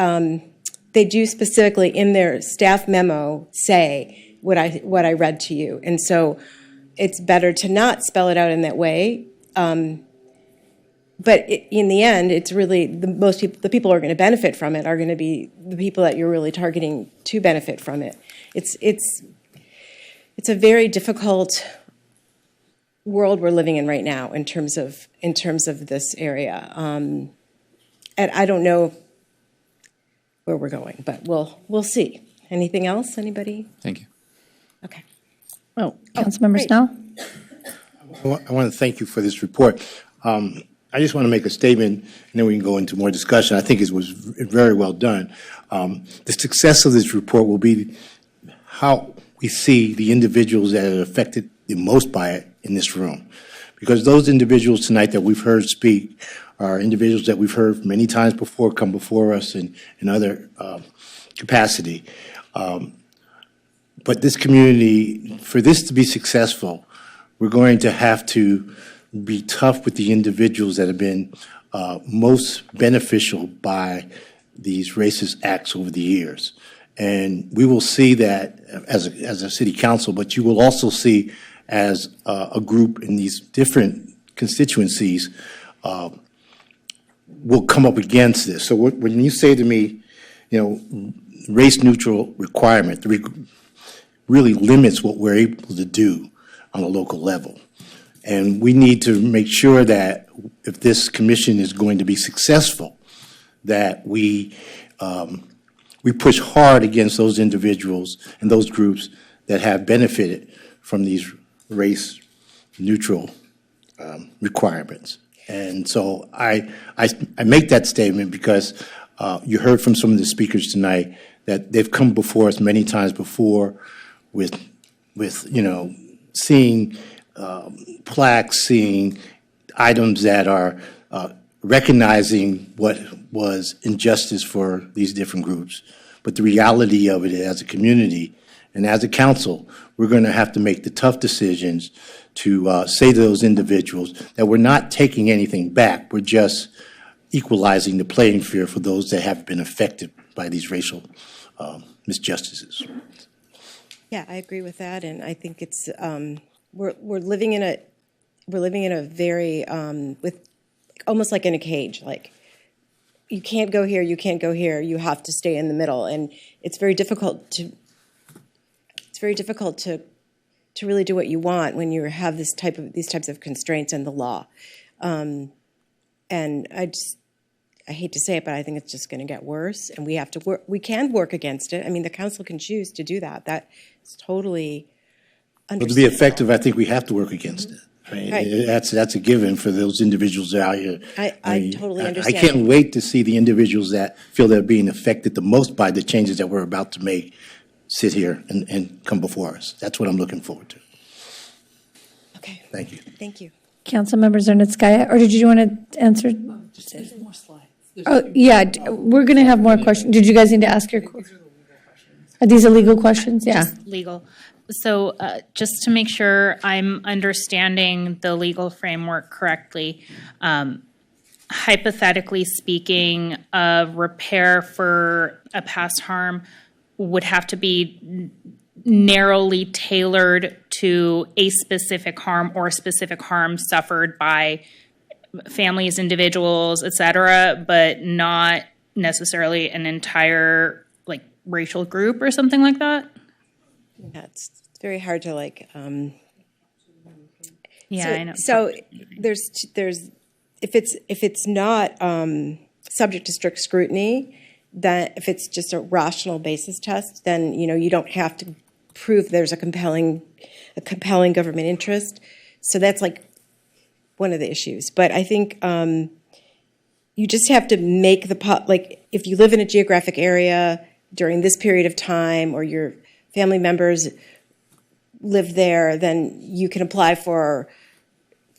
they do specifically in their staff memo say what I read to you, and so it's better to not spell it out in that way. But in the end, it's really the people who are going to benefit from it are going to be the people that you're really targeting to benefit from it. It's a very difficult world we're living in right now in terms of this area, and I don't know where we're going, but we'll see. Anything else? Anybody? Thank you. Okay. Councilmember Snell? I want to thank you for this report. I just want to make a statement, and then we can go into more discussion. I think it was very well done. The success of this report will be how we see the individuals that are affected the most by it in this room. Because those individuals tonight that we've heard speak are individuals that we've heard many times before come before us in other capacity. But this community, for this to be successful, we're going to have to be tough with the individuals that have been most beneficial by these racist acts over the years. And we will see that as a city council, but you will also see as a group in these different constituencies will come up against this. So when you say to me, race neutral requirement really limits what we're able to do on a local level. And we need to make sure that if this commission is going to be successful, that we push hard against those individuals and those groups that have benefited from these race-neutral requirements. And so I make that statement because you heard from some of the speakers tonight that they've come before us many times before with seeing plaques, seeing items that are recognizing what was injustice for these different groups. But the reality of it as a community and as a council, we're going to have to make the tough decisions to say to those individuals that we're not taking anything back. We're just equalizing the playing field for those that have been affected by these racial misjustices. Yeah, I agree with that, and I think it's we're living in a very with almost like in a cage. Like, you can't go here, you can't go here, you have to stay in the middle. And it's very difficult to really do what you want when you have these types of constraints in the law. And I hate to say it, but I think it's just going to get worse, and we have to work. We can work against it. I mean, the council can choose to do that. That is totally But to be effective, I think we have to work against it. Right? That's a given for those individuals out here. I totally understand. I can't wait to see the individuals that feel they're being affected the most by the changes that we're about to make sit here and come before us. That's what I'm looking forward to. Okay. Thank you. Thank you. Councilmember Zernitskaya, or did you want to answer? There's more slides. Oh, yeah, we're going to have more questions. Did you guys need to ask your? Are these illegal questions? Yeah. Just legal. So just to make sure I'm understanding the legal framework correctly, hypothetically speaking, a repair for a past harm would have to be narrowly tailored to a specific harm or specific harm suffered by families, individuals, et cetera, but not necessarily an entire like racial group or something like that? Yeah, it's very hard to Yeah, so, I know. So there's if it's not subject to strict scrutiny, that if it's just a rational basis test, then you don't have to prove there's a compelling government interest. So that's like one of the issues. But I think you just have to make if you live in a geographic area during this period of time, or your family members live there, then you can apply for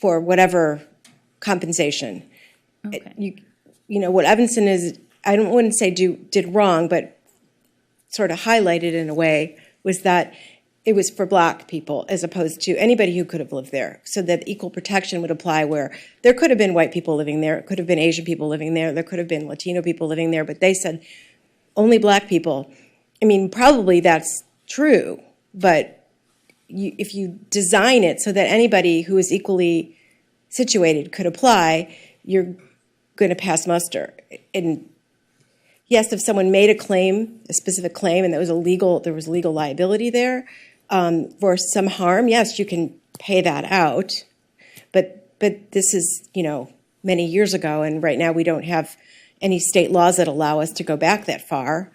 whatever compensation. Okay. What Evanston is, I wouldn't say did wrong, but sort of highlighted in a way, was that it was for Black people as opposed to anybody who could have lived there, so that equal protection would apply where there could have been white people living there, it could have been Asian people living there could have been Latino people living there, but they said only Black people. I mean, probably that's true, but if you design it so that anybody who is equally situated could apply, you're going to pass muster. And yes, if someone made a specific claim, and there was legal liability there for some harm, yes, you can pay that out. But this is many years ago, and right now we don't have any state laws that allow us to go back that far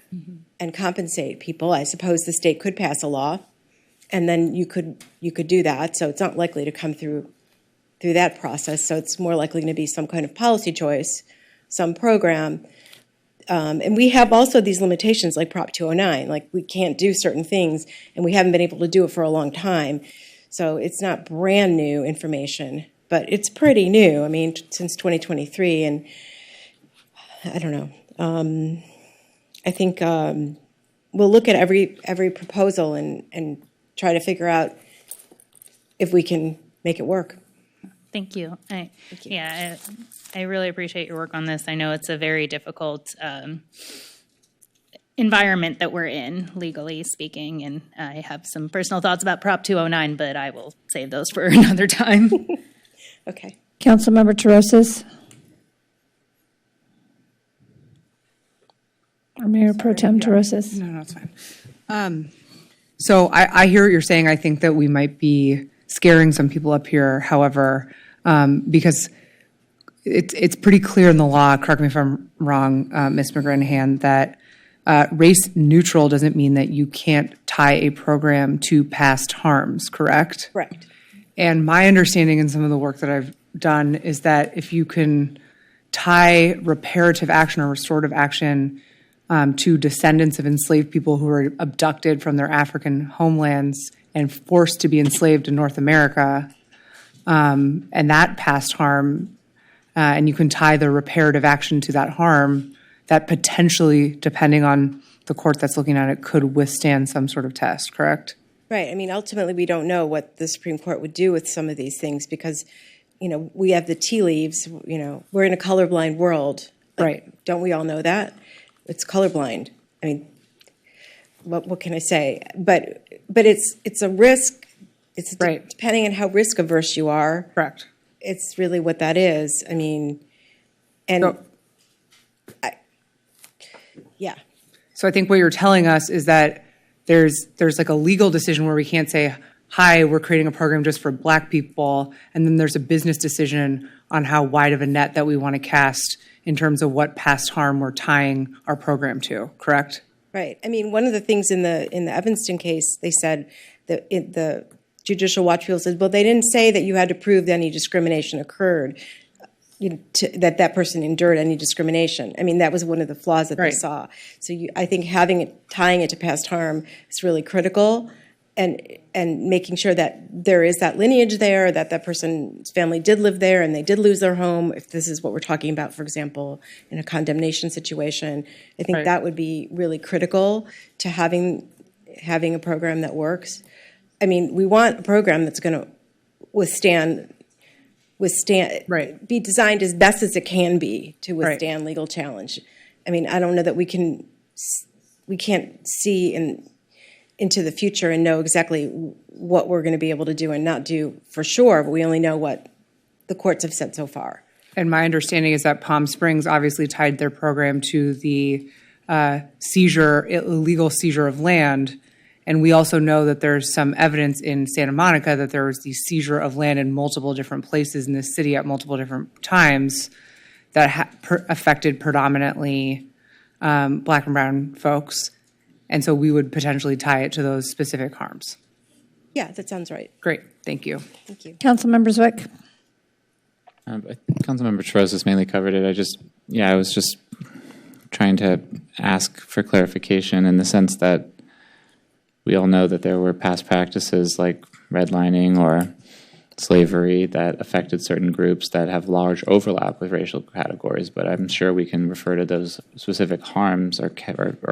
and compensate people. I suppose the state could pass a law, and then you could do that. So it's not likely to come through that process. So it's more likely going to be some kind of policy choice, some program. And we have also these limitations like Prop 209, like we can't do certain things, and we haven't been able to do it for a long time. So it's not brand new information, but it's pretty new. I mean, since 2023, and I don't know. I think we'll look at every proposal and try to figure out if we can make it work. Thank you. Yeah, I really appreciate your work on this. I know it's a very difficult environment that we're in, legally speaking, and I have some personal thoughts about Prop 209, but I will save those for another time. Okay. Councilmember Terosas? Or Mayor Pro Tem Terosas? No, it's fine. So I hear what you're saying. I think that we might be scaring some people up here. However, because it's pretty clear in the law, correct me if I'm wrong, Ms. McGranahan, that race neutral doesn't mean that you can't tie a program to past harms, correct? Correct. And my understanding in some of the work that I've done is that if you can tie reparative action or restorative action to descendants of enslaved people who were abducted from their African homelands and forced to be enslaved in North America, and that past harm, and you can tie the reparative action to that harm, that potentially, depending on the court that's looking at it, could withstand some sort of test, correct? Right. I mean, ultimately, we don't know what the Supreme Court would do with some of these things because, we have the tea leaves. We're in a colorblind world. Right. Don't we all know that? It's colorblind. I mean, what can I say? But it's a risk. It's right. Depending on how risk averse you are. Correct. It's really what that is. I mean, and Yeah. So I think what you're telling us is that there's like a legal decision where we can't say, hi, we're creating a program just for Black people, and then there's a business decision on how wide of a net that we want to cast in terms of what past harm we're tying our program to, correct? Right. I mean, one of the things in the Evanston case, they said that the Judicial Watch people said, well, they didn't say that you had to prove that any discrimination occurred, that person endured any discrimination. I mean, that was one of the flaws that they saw. So I think tying it to past harm is really critical, and making sure that there is that lineage there, that person's family did live there and they did lose their home. If this is what we're talking about, for example, in a condemnation situation, I think that would be really critical to having a program that works. I mean, we want a program that's going to be designed as best as it can be to withstand legal challenge. I mean, I don't know that we can't see into the future and know exactly what we're going to be able to do and not do for sure, but we only know what the courts have said so far. And my understanding is that Palm Springs obviously tied their program to the illegal seizure of land. And we also know that there's some evidence in Santa Monica that there was the seizure of land in multiple different places in the city at multiple different times that affected predominantly Black and brown folks. And so we would potentially tie it to those specific harms. Yeah, that sounds right. Great. Thank you. Thank you. Councilmember Zwick. Councilmember Terrell has mainly covered it. I was just trying to ask for clarification in the sense that we all know that there were past practices like redlining or slavery that affected certain groups that have large overlap with racial categories, but I'm sure we can refer to those specific harms or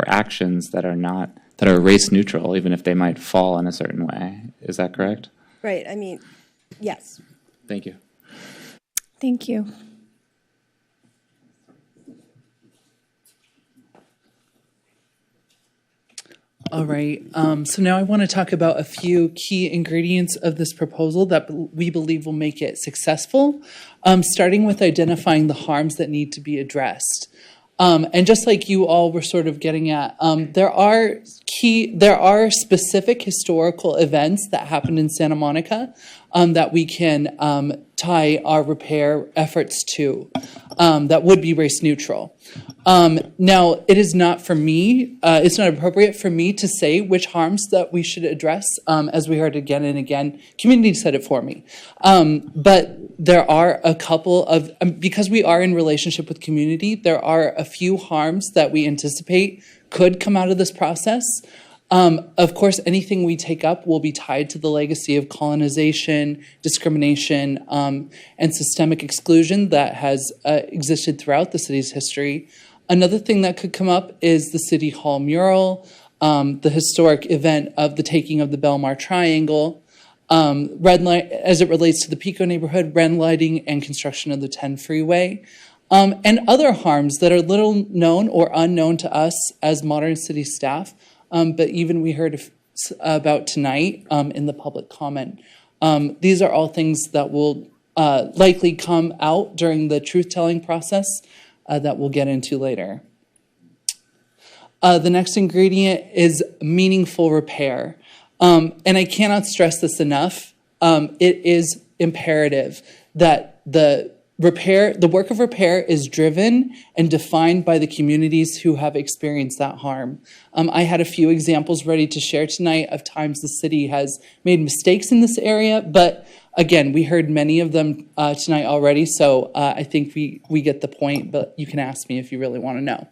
actions that are race neutral, even if they might fall in a certain way. Is that correct? Right. I mean, yes. Thank you. Thank you. All right, so now I want to talk about a few key ingredients of this proposal that we believe will make it successful, starting with identifying the harms that need to be addressed. And just like you all were sort of getting at, there are specific historical events that happened in Santa Monica that we can tie our repair efforts to that would be race neutral. Now, it is not for me, it's not appropriate for me to say which harms that we should address, as we heard again and again. Community said it for me. But there are a couple of, because we are in relationship with community, there are a few harms that we anticipate could come out of this process. Of course, anything we take up will be tied to the legacy of colonization, discrimination, and systemic exclusion that has existed throughout the city's history. Another thing that could come up is the City Hall mural, the historic event of the taking of the Belmar Triangle, red light as it relates to the Pico neighborhood, red lighting, and construction of the 10 freeway. And other harms that are little known or unknown to us as modern city staff, but even we heard about tonight in the public comment. These are all things that will likely come out during the truth-telling process that we'll get into later. The next ingredient is meaningful repair. And I cannot stress this enough. It is imperative that the work of repair is driven and defined by the communities who have experienced that harm. I had a few examples ready to share tonight of times the city has made mistakes in this area, but again, we heard many of them tonight already, so I think we get the point, but you can ask me if you really want to know.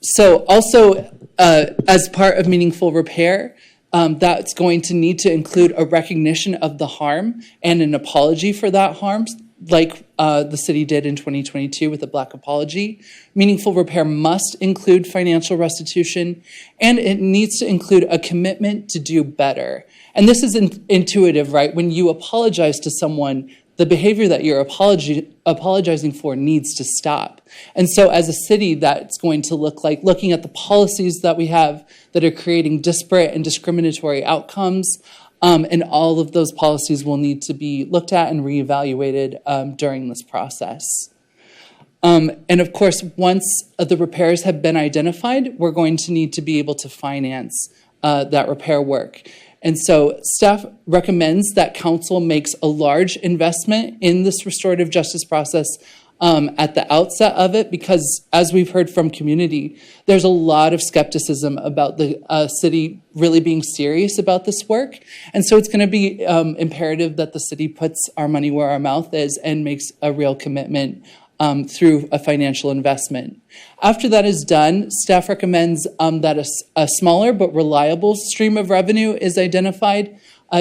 So also, as part of meaningful repair, that's going to need to include a recognition of the harm and an apology for that harm, like the city did in 2022 with a Black apology. Meaningful repair must include financial restitution, and it needs to include a commitment to do better. And this is intuitive, right? When you apologize to someone, the behavior that you're apologizing for needs to stop. And so as a city, that's going to look like looking at the policies that we have that are creating disparate and discriminatory outcomes, And all of those policies will need to be looked at and reevaluated during this process. And of course, once the repairs have been identified, we're going to need to be able to finance that repair work. And so staff recommends that council makes a large investment in this restorative justice process at the outset of it, because as we've heard from community, there's a lot of skepticism about the city really being serious about this work. And so it's going to be imperative that the city puts our money where our mouth is and makes a real commitment through a financial investment. After that is done, staff recommends that a smaller but reliable stream of revenue is identified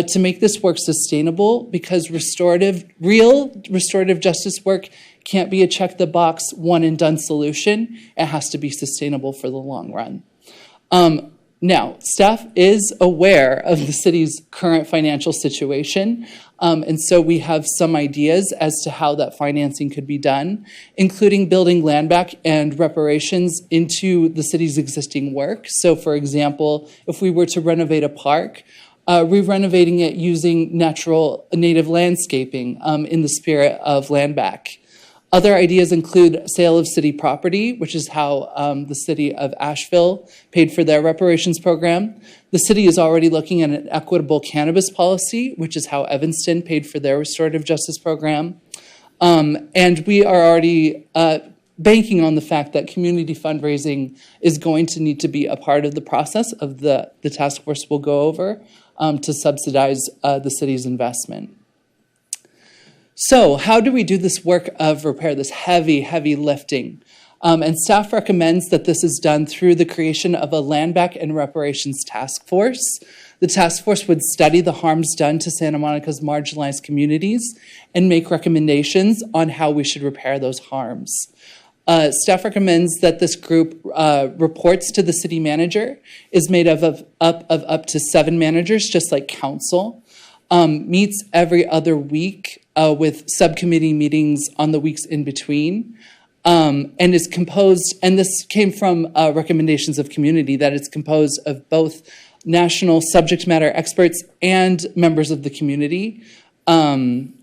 to make this work sustainable, because real restorative justice work can't be a check-the-box, one-and-done solution. It has to be sustainable for the long run. Now, staff is aware of the city's current financial situation, and so we have some ideas as to how that financing could be done, including building land back and reparations into the city's existing work. So, for example, if we were to renovate a park, re-renovating it using natural native landscaping in the spirit of land back. Other ideas include sale of city property, which is how the city of Asheville paid for their reparations program. The city is already looking at an equitable cannabis policy, which is how Evanston paid for their restorative justice program. And we are already banking on the fact that community fundraising is going to need to be a part of the process of the task force will go over to subsidize the city's investment. So how do we do this work of repair, this heavy, heavy lifting? And staff recommends that this is done through the creation of a land back and reparations task force. The task force would study the harms done to Santa Monica's marginalized communities and make recommendations on how we should repair those harms. Staff recommends that this group reports to the city manager, is made of up to 7 managers, just like council, meets every other week with subcommittee meetings on the weeks in between, and is composed, and this came from recommendations of community, that it's composed of both national subject matter experts and members of the community. And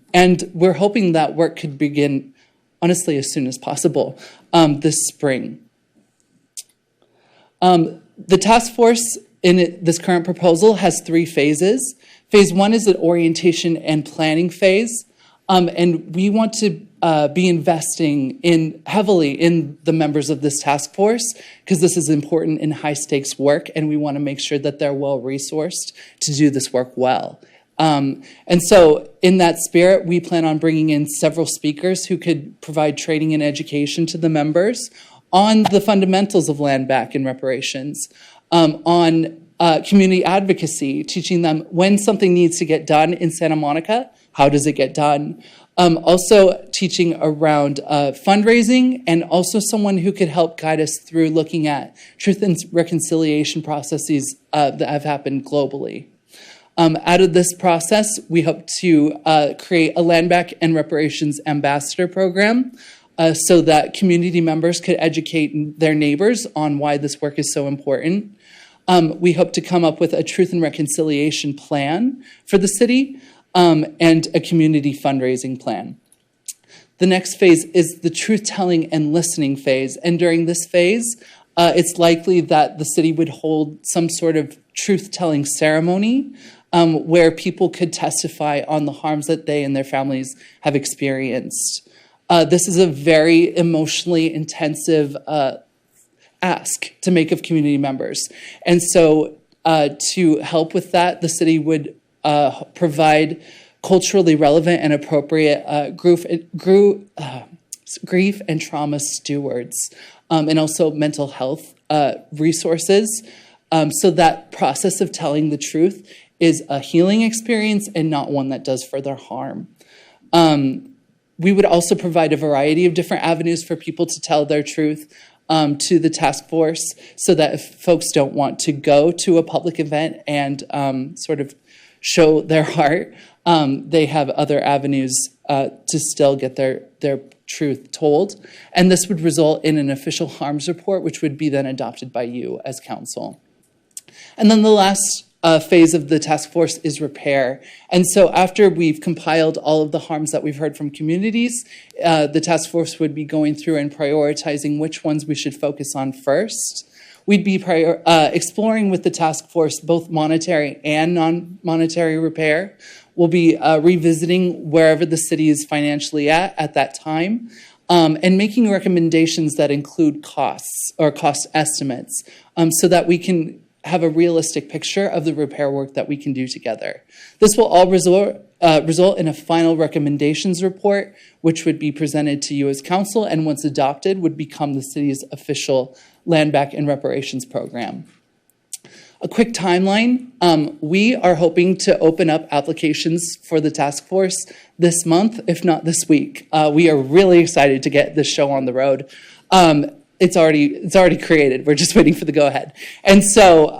we're hoping that work could begin, honestly, as soon as possible this spring. The task force in this current proposal has 3 phases. Phase 1 is an orientation and planning phase. And we want to be investing heavily in the members of this task force, because this is important in high stakes work, and we want to make sure that they're well resourced to do this work well. And so in that spirit, we plan on bringing in several speakers who could provide training and education to the members on the fundamentals of land back and reparations, on community advocacy, teaching them when something needs to get done in Santa Monica, how does it get done? Also teaching around fundraising, and also someone who could help guide us through looking at truth and reconciliation processes that have happened globally. Out of this process, we hope to create a land back and reparations ambassador program so that community members could educate their neighbors on why this work is so important. We hope to come up with a truth and reconciliation plan for the city, and a community fundraising plan. The next phase is the truth-telling and listening phase. And during this phase, it's likely that the city would hold some sort of truth-telling ceremony where people could testify on the harms that they and their families have experienced. This is a very emotionally intensive ask to make of community members. And so to help with that, the city would provide culturally relevant and appropriate grief and trauma stewards, and also mental health resources, so that process of telling the truth is a healing experience and not one that does further harm. We would also provide a variety of different avenues for people to tell their truth to the task force, so that if folks don't want to go to a public event and sort of show their heart, they have other avenues to still get their truth told. And this would result in an official harms report, which would be then adopted by you as council. And then the last phase of the task force is repair. And so after we've compiled all of the harms that we've heard from communities, the task force would be going through and prioritizing which ones we should focus on first. We'd be exploring with the task force both monetary and non-monetary repair. We'll be revisiting wherever the city is financially at that time, and making recommendations that include costs or cost estimates, so that we can have a realistic picture of the repair work that we can do together. This will all result in a final recommendations report, which would be presented to you as council, and once adopted would become the city's official land back and reparations program. A quick timeline. We are hoping to open up applications for the task force this month, if not this week. We are really excited to get this show on the road. It's already created. We're just waiting for the go-ahead. And so,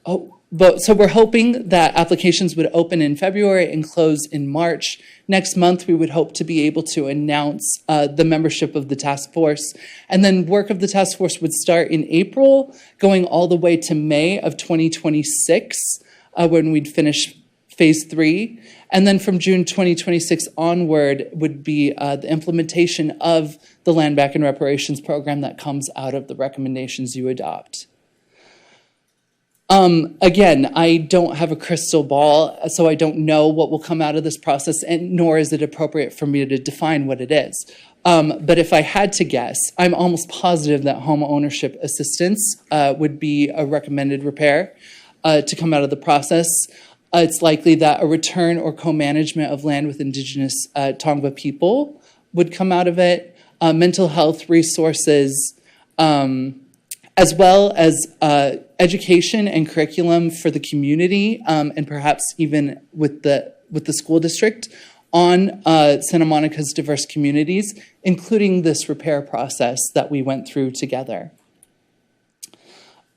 so we're hoping that applications would open in February and close in March. Next month, we would hope to be able to announce the membership of the task force. And then work of the task force would start in April, going all the way to May of 2026, when we'd finish phase 3. And then from June 2026 onward would be the implementation of the Land Back and Reparations program that comes out of the recommendations you adopt. Again, I don't have a crystal ball, so I don't know what will come out of this process, and nor is it appropriate for me to define what it is. But if I had to guess, I'm almost positive that home ownership assistance would be a recommended repair to come out of the process. It's likely that a return or co-management of land with Indigenous Tongva people would come out of it. Mental health resources, as well as education and curriculum for the community, and perhaps even with the school district on Santa Monica's diverse communities, including this repair process that we went through together.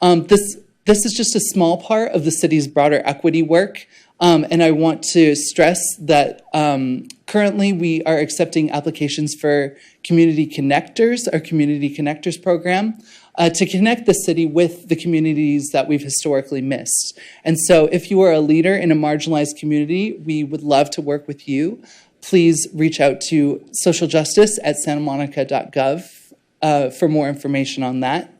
This is just a small part of the city's broader equity work, and I want to stress that currently we are accepting applications for Community Connectors, our Community Connectors program, to connect the city with the communities that we've historically missed. And so if you are a leader in a marginalized community, we would love to work with you. Please reach out to socialjustice@santamonica.gov for more information on that.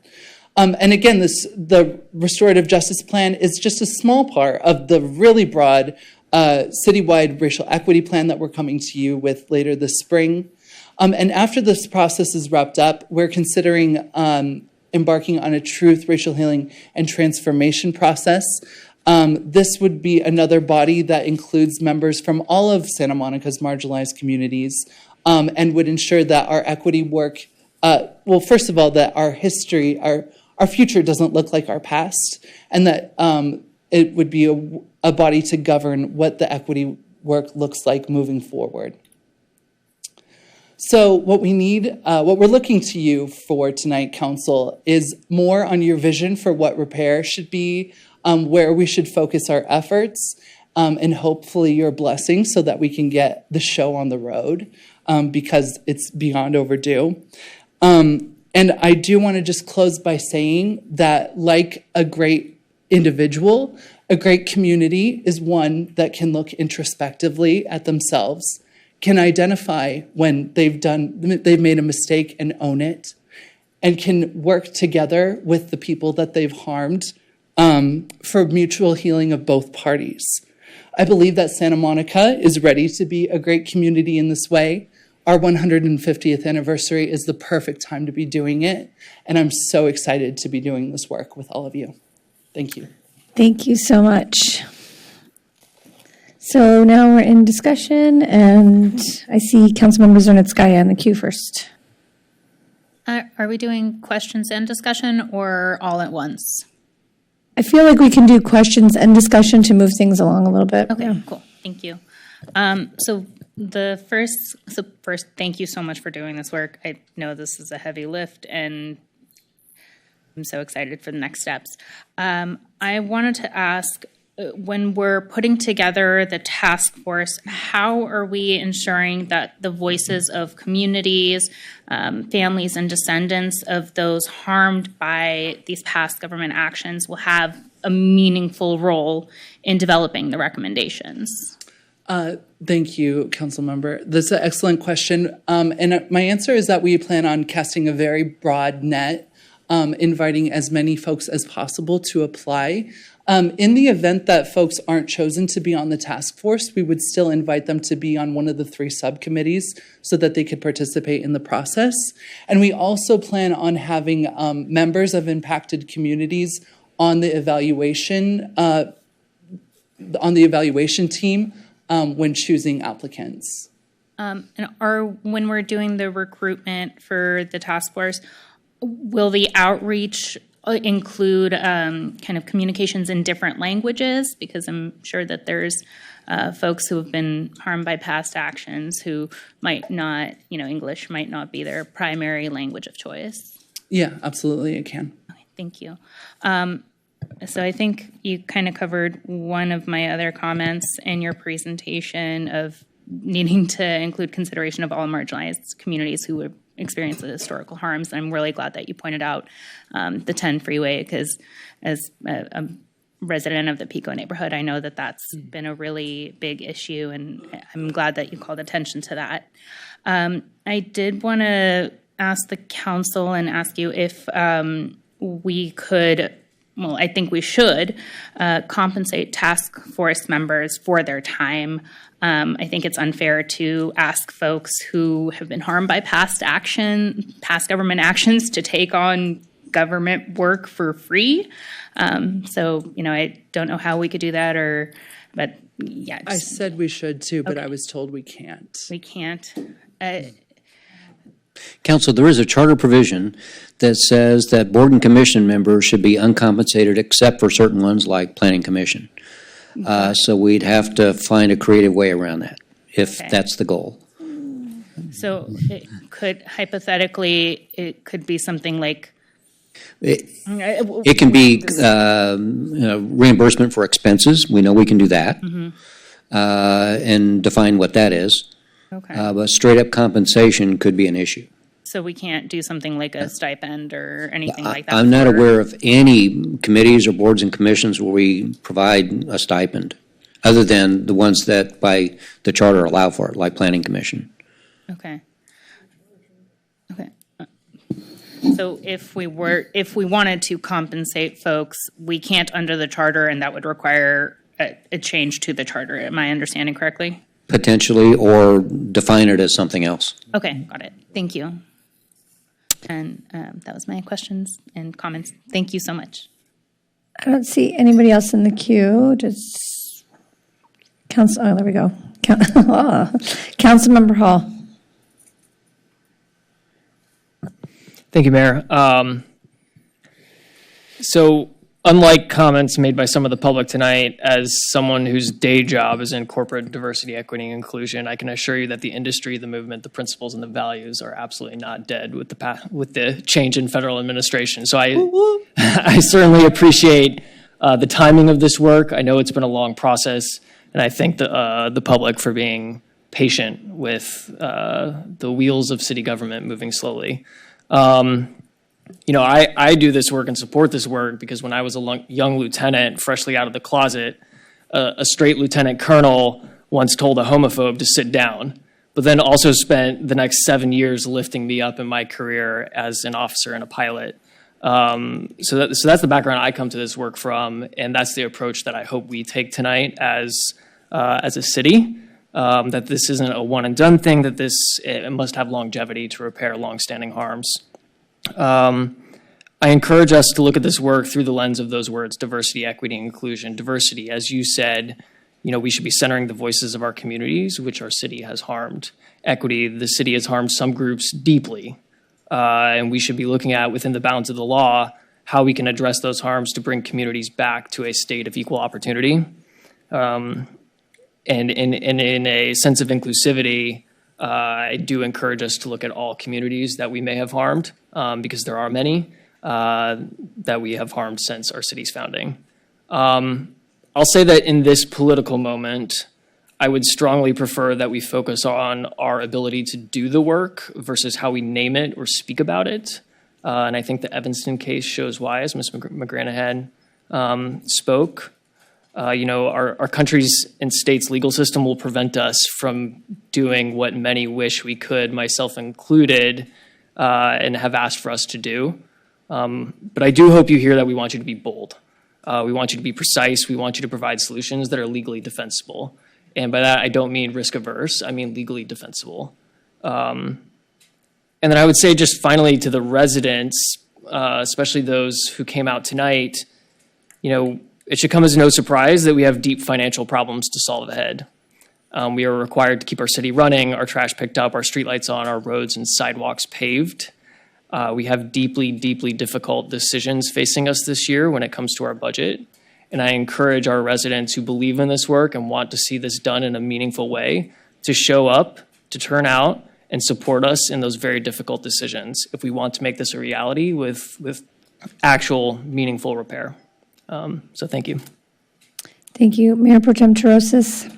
And again, the restorative justice plan is just a small part of the really broad citywide racial equity plan that we're coming to you with later this spring. And after this process is wrapped up, we're considering embarking on a truth, racial healing, and transformation process. This would be another body that includes members from all of Santa Monica's marginalized communities, and would ensure that our equity work, well, first of all, that our history, our future doesn't look like our past, and that it would be a body to govern what the equity work looks like moving forward. So what we need, what we're looking to you for tonight, Council, is more on your vision for what repair should be, where we should focus our efforts, and hopefully your blessing so that we can get the show on the road, because it's beyond overdue. And I do want to just close by saying that, like a great individual, a great community is one that can look introspectively at themselves, can identify when they've made a mistake and own it, and can work together with the people that they've harmed for mutual healing of both parties. I believe that Santa Monica is ready to be a great community in this way. Our 150th anniversary is the perfect time to be doing it, and I'm so excited to be doing this work with all of you. Thank you. Thank you so much. So now we're in discussion, and I see Councilmember Zernitskaya in the queue first. Are we doing questions and discussion or all at once? I feel like we can do questions and discussion to move things along a little bit. Okay, Yeah. cool. Thank you. First, thank you so much for doing this work. I know this is a heavy lift, and I'm so excited for the next steps. I wanted to ask, when we're putting together the task force, how are we ensuring that the voices of communities, families, and descendants of those harmed by these past government actions will have a meaningful role in developing the recommendations? Thank you, Council Member. That's an excellent question. And my answer is that we plan on casting a very broad net, inviting as many folks as possible to apply. In the event that folks aren't chosen to be on the task force, we would still invite them to be on one of the 3 subcommittees so that they could participate in the process. And we also plan on having members of impacted communities on the evaluation team when choosing applicants. And when we're doing the recruitment for the task force, will the outreach include kind of communications in different languages? Because I'm sure that there's folks who have been harmed by past actions who might not, English might not be their primary language of choice. Yeah, absolutely, it can. Okay, thank you. So I think you kind of covered one of my other comments in your presentation of needing to include consideration of all marginalized communities who would experience the historical harms. I'm really glad that you pointed out the 10 freeway, because as a resident of the Pico neighborhood, I know that that's been a really big issue, and I'm glad that you called attention to that. I did want to ask the council and ask you if we could, well, I think we should compensate task force members for their time. I think it's unfair to ask folks who have been harmed by past government actions to take on government work for free. So, I don't know how we could do that, but yeah. I said we should too, but I was told we can't. We can't. Council, there is a charter provision that says that board and commission members should be uncompensated except for certain ones like planning commission. So we'd have to find a creative way around that if that's the goal. So it could be something like it can be reimbursement for expenses. We know we can do that, and define what that is. Okay. But straight up compensation could be an issue. So we can't do something like a stipend or anything like that? I'm not aware of any committees or boards and commissions where we provide a stipend, other than the ones that by the charter allow for it, like planning commission. Okay. So if we wanted to compensate folks, we can't under the charter, and that would require a change to the charter. Am I understanding correctly? Potentially, or define it as something else. Okay, got it. Thank you. And that was my questions and comments. Thank you so much. I don't see anybody else in the queue. Just Council. Oh, there we go. Councilmember Hall. Thank you, Mayor. So unlike comments made by some of the public tonight, as someone whose day job is in corporate diversity, equity, and inclusion, I can assure you that the industry, the movement, the principles, and the values are absolutely not dead with the change in federal administration. So I certainly appreciate the timing of this work. I know it's been a long process, and I thank the public for being patient with the wheels of city government moving slowly. I do this work and support this work because when I was a young lieutenant, freshly out of the closet, a straight lieutenant colonel once told a homophobe to sit down, but then also spent the next 7 years lifting me up in my career as an officer and a pilot. So that's the background I come to this work from, and that's the approach that I hope we take tonight as a city. That this isn't a one and done thing, that it must have longevity to repair longstanding harms. I encourage us to look at this work through the lens of those words: diversity, equity, and inclusion. Diversity, as you said, we should be centering the voices of our communities, which our city has harmed. Equity, the city has harmed some groups deeply, and we should be looking at, within the bounds of the law, how we can address those harms to bring communities back to a state of equal opportunity. And in a sense of inclusivity, I do encourage us to look at all communities that we may have harmed, because there are many that we have harmed since our city's founding. I'll say that in this political moment, I would strongly prefer that we focus on our ability to do the work versus how we name it or speak about it. And I think the Evanston case shows why, as Ms. McGranahan spoke. Our country's and state's legal system will prevent us from doing what many wish we could, myself included, and have asked for us to do. But I do hope you hear that we want you to be bold. We want you to be precise. We want you to provide solutions that are legally defensible. And by that, I don't mean risk averse. I mean legally defensible. And then I would say just finally to the residents, especially those who came out tonight, it should come as no surprise that we have deep financial problems to solve ahead. We are required to keep our city running, our trash picked up, our streetlights on, our roads and sidewalks paved. We have deeply, deeply difficult decisions facing us this year when it comes to our budget. And I encourage our residents who believe in this work and want to see this done in a meaningful way to show up, to turn out, and support us in those very difficult decisions if we want to make this a reality with actual meaningful repair. So thank you. Thank you. Mayor Pro Tem Terosis.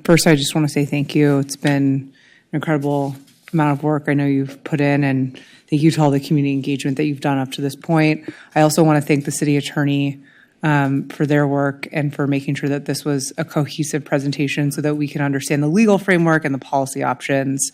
First, I just want to say thank you. It's been an incredible amount of work I know you've put in, and thank you to all the community engagement that you've done up to this point. I also want to thank the city attorney for their work and for making sure that this was a cohesive presentation so that we can understand the legal framework and the policy options.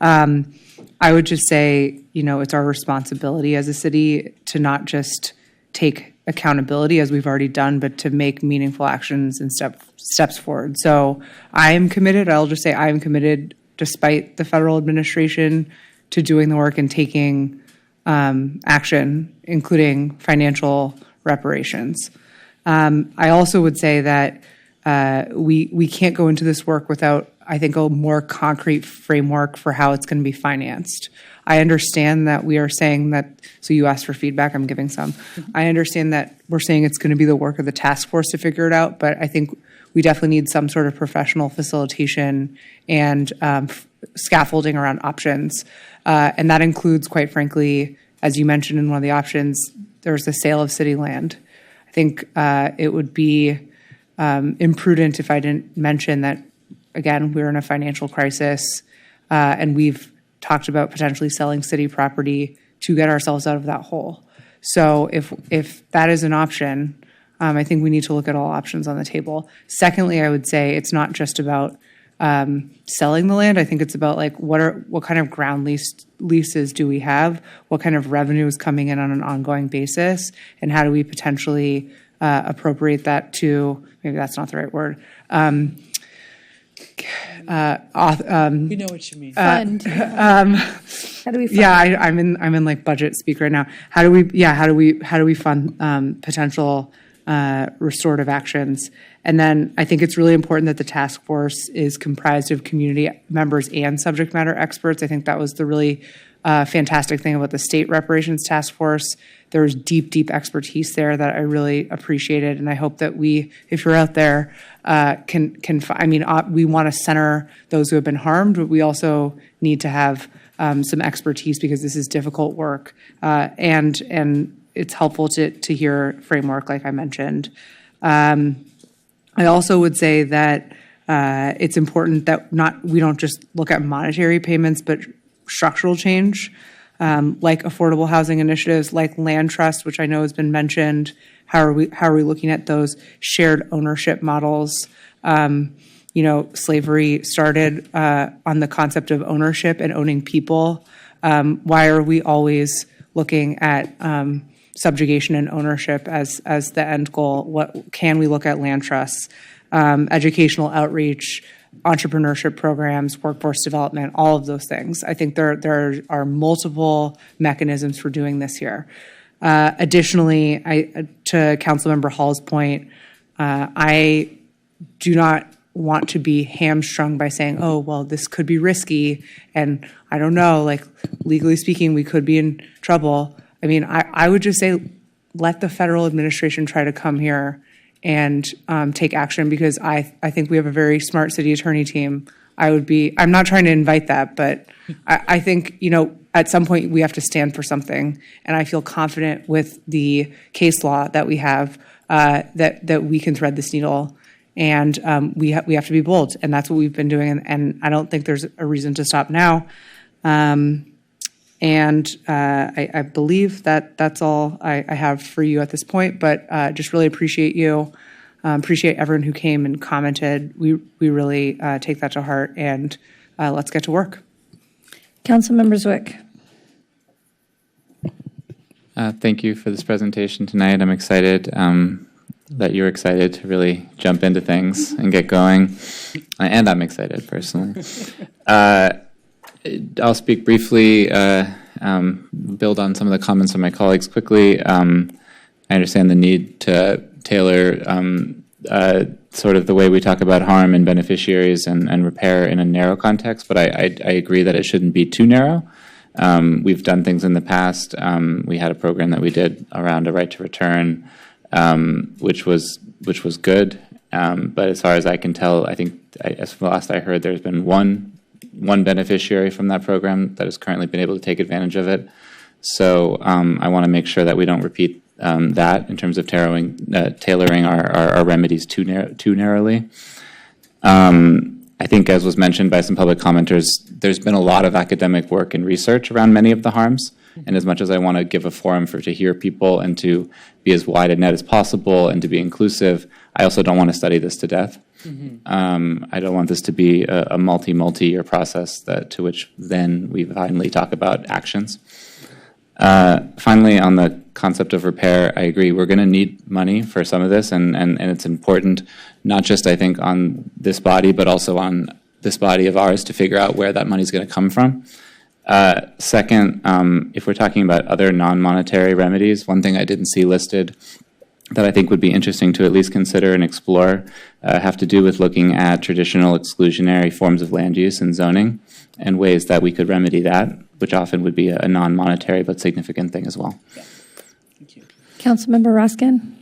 I would just say, it's our responsibility as a city to not just take accountability as we've already done, but to make meaningful actions and steps forward. So I am committed. I'll just say I am committed, despite the federal administration, to doing the work and taking action, including financial reparations. I also would say that we can't go into this work without, I think, a more concrete framework for how it's going to be financed. I understand that we are saying that, so you asked for feedback, I'm giving some. I understand that we're saying it's going to be the work of the task force to figure it out, but I think we definitely need some sort of professional facilitation and scaffolding around options. And that includes, quite frankly, as you mentioned in one of the options, there's the sale of city land. I think it would be imprudent if I didn't mention that, again, we're in a financial crisis, and we've talked about potentially selling city property to get ourselves out of that hole. So if that is an option, I think we need to look at all options on the table. Secondly, I would say it's not just about selling the land. I think it's about what kind of ground leases do we have? What kind of revenue is coming in on an ongoing basis? And how do we potentially appropriate that to, maybe that's not the right word, You know what you mean. Fund. How do we fund? Yeah, I'm in like budget speak right now. How do we fund potential restorative actions? And then I think it's really important that the task force is comprised of community members and subject matter experts. I think that was the really fantastic thing about the state reparations task force. There was deep expertise there that I really appreciated, and I hope that we, if you're out there, we want to center those who have been harmed, but we also need to have some expertise because this is difficult work, and it's helpful to hear framework like I mentioned. I also would say that it's important that we don't just look at monetary payments, but structural change, like affordable housing initiatives, like land trust, which I know has been mentioned. How are we looking at those shared ownership models? Slavery started on the concept of ownership and owning people. Why are we always looking at subjugation and ownership as the end goal? What can we look at land trusts, educational outreach, entrepreneurship programs, workforce development, all of those things. I think there are multiple mechanisms for doing this here. Additionally, to Councilmember Hall's point, I do not want to be hamstrung by saying, oh, well, this could be risky, and I don't know, legally speaking, we could be in trouble. I mean, I would just say, let the federal administration try to come here and take action, because I think we have a very smart city attorney team. I'm not trying to invite that, but I think, at some point we have to stand for something. And I feel confident with the case law that we have that we can thread this needle. And we have to be bold. And that's what we've been doing. And I don't think there's a reason to stop now. I believe that that's all I have for you at this point. But just really appreciate you. Appreciate everyone who came and commented. We really take that to heart. And let's get to work. Councilmember Zwick. Thank you for this presentation tonight. I'm excited that you're excited to really jump into things and get going. And I'm excited personally. I'll speak briefly, build on some of the comments of my colleagues quickly. I understand the need to tailor sort of the way we talk about harm and beneficiaries and repair in a narrow context, but I agree that it shouldn't be too narrow. We've done things in the past. We had a program that we did around a right to return, which was good. But as far as I can tell, I think as last I heard, there's been one beneficiary from that program that has currently been able to take advantage of it. So I want to make sure that we don't repeat that in terms of tailoring our remedies too narrowly. I think, as was mentioned by some public commenters, there's been a lot of academic work and research around many of the harms. And as much as I want to give a forum to hear people and to be as wide a net as possible and to be inclusive, I also don't want to study this to death. I don't want this to be a multi-year process to which then we finally talk about actions. Finally, on the concept of repair, I agree. We're going to need money for some of this, and it's important, not just, I think, on this body, but also on this body of ours to figure out where that money is going to come from. Second, if we're talking about other non-monetary remedies, one thing I didn't see listed that I think would be interesting to at least consider and explore have to do with looking at traditional exclusionary forms of land use and zoning and ways that we could remedy that, which often would be a non-monetary but significant thing as well. Yeah. Thank you. Councilmember Roskin.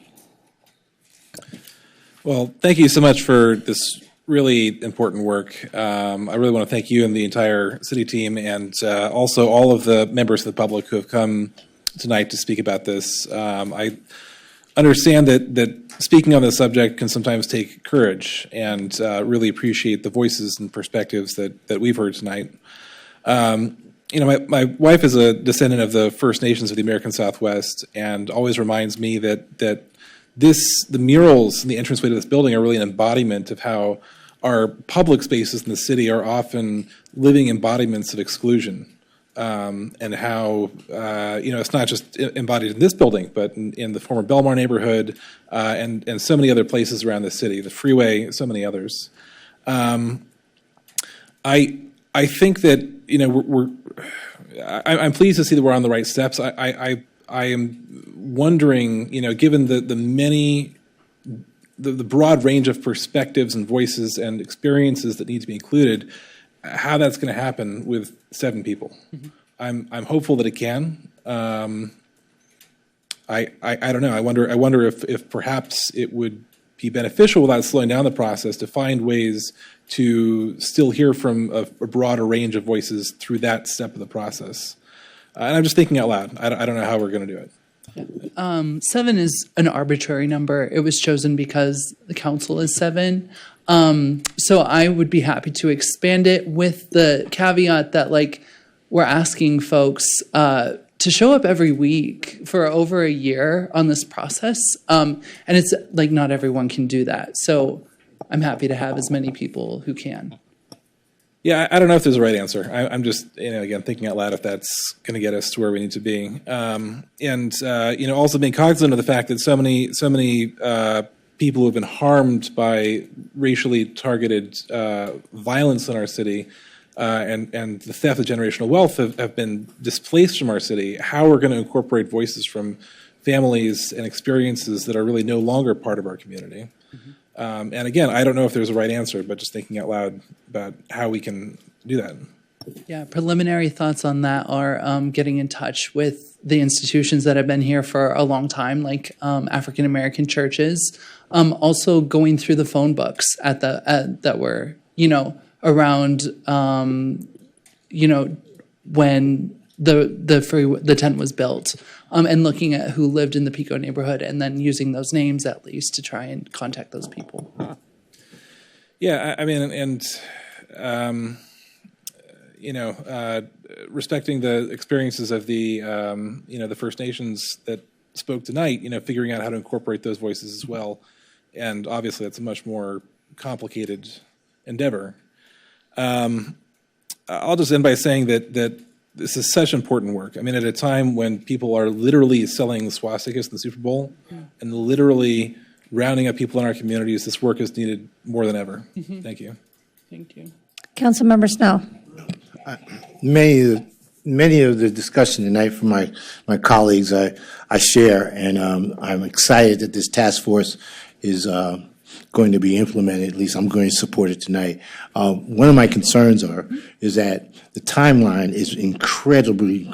Well, thank you so much for this really important work. I really want to thank you and the entire city team, and also all of the members of the public who have come tonight to speak about this. I understand that speaking on this subject can sometimes take courage, and really appreciate the voices and perspectives that we've heard tonight. My wife is a descendant of the First Nations of the American Southwest, and always reminds me that the murals in the entranceway to this building are really an embodiment of how our public spaces in the city are often living embodiments of exclusion. And how, it's not just embodied in this building, but in the former Belmar neighborhood and so many other places around the city, the freeway, so many others. I think that, I'm pleased to see that we're on the right steps. I am wondering, given the broad range of perspectives and voices and experiences that need to be included, how that's going to happen with 7 people. Mm-hmm. I'm hopeful that it can. I don't know. I wonder if perhaps it would be beneficial without slowing down the process to find ways to still hear from a broader range of voices through that step of the process. And I'm just thinking out loud. I don't know how we're going to do it. 7 is an arbitrary number. It was chosen because the council is 7. So I would be happy to expand it with the caveat that, we're asking folks to show up every week for over a year on this process. And it's not everyone can do that. So I'm happy to have as many people who can. Yeah, I don't know if there's a right answer. I'm just, again, thinking out loud if that's going to get us to where we need to be. Also being cognizant of the fact that so many people who have been harmed by racially targeted violence in our city and the theft of generational wealth have been displaced from our city, how we're going to incorporate voices from families and experiences that are really no longer part of our community. Mm-hmm. And again, I don't know if there's a right answer, but just thinking out loud about how we can do that. Yeah, preliminary thoughts on that are getting in touch with the institutions that have been here for a long time, like African American churches. Also going through the phone books that were, around, when the tent was built, and looking at who lived in the Pico neighborhood, and then using those names at least to try and contact those people. Yeah, I mean, and respecting the experiences of the the First Nations that spoke tonight, figuring out how to incorporate those voices as well, and obviously that's a much more complicated endeavor. I'll just end by saying that this is such important work. I mean, at a time when people are literally selling swastikas in the Super Bowl and literally rounding up people in our communities, this work is needed more than ever. Thank you. Thank you. Councilmember Snell. Many of the discussion tonight from my colleagues I share, and I'm excited that this task force is going to be implemented. At least I'm going to support it tonight. One of my concerns is that the timeline is incredibly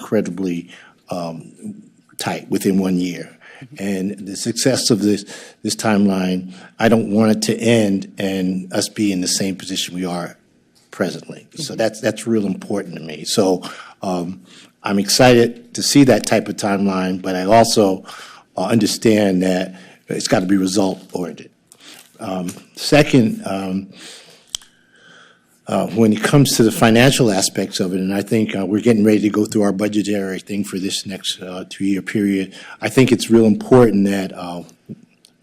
tight within 1 year. And the success of this timeline, I don't want it to end and us be in the same position we are presently. So that's real important to me. So I'm excited to see that type of timeline, but I also understand that it's got to be result-oriented. Second, when it comes to the financial aspects of it, and I think we're getting ready to go through our budgetary thing for this next 2-year period, I think it's real important that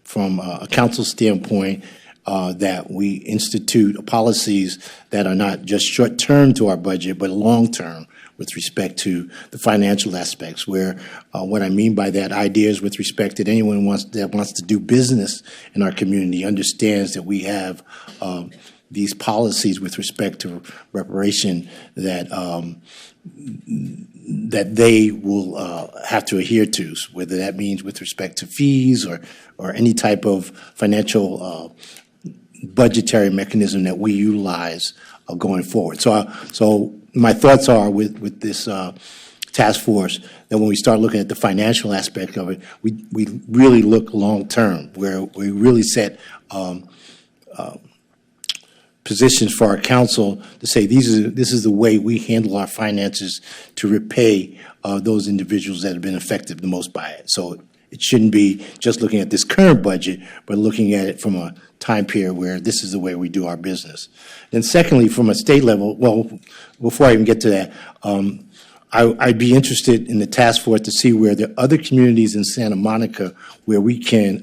from a council standpoint, that we institute policies that are not just short-term to our budget, but long-term with respect to the financial aspects, where what I mean by that, ideas with respect to anyone that wants to do business in our community understands that we have these policies with respect to reparation that that they will have to adhere to, whether that means with respect to fees or any type of financial budgetary mechanism that we utilize going forward. So my thoughts are with this task force that when we start looking at the financial aspect of it, we really look long term, where we really set positions for our council to say this is the way we handle our finances to repay those individuals that have been affected the most by it. So it shouldn't be just looking at this current budget, but looking at it from a time period where this is the way we do our business. And secondly, from a state level, well, before I even get to that, I'd be interested in the task force to see where there are other communities in Santa Monica where we can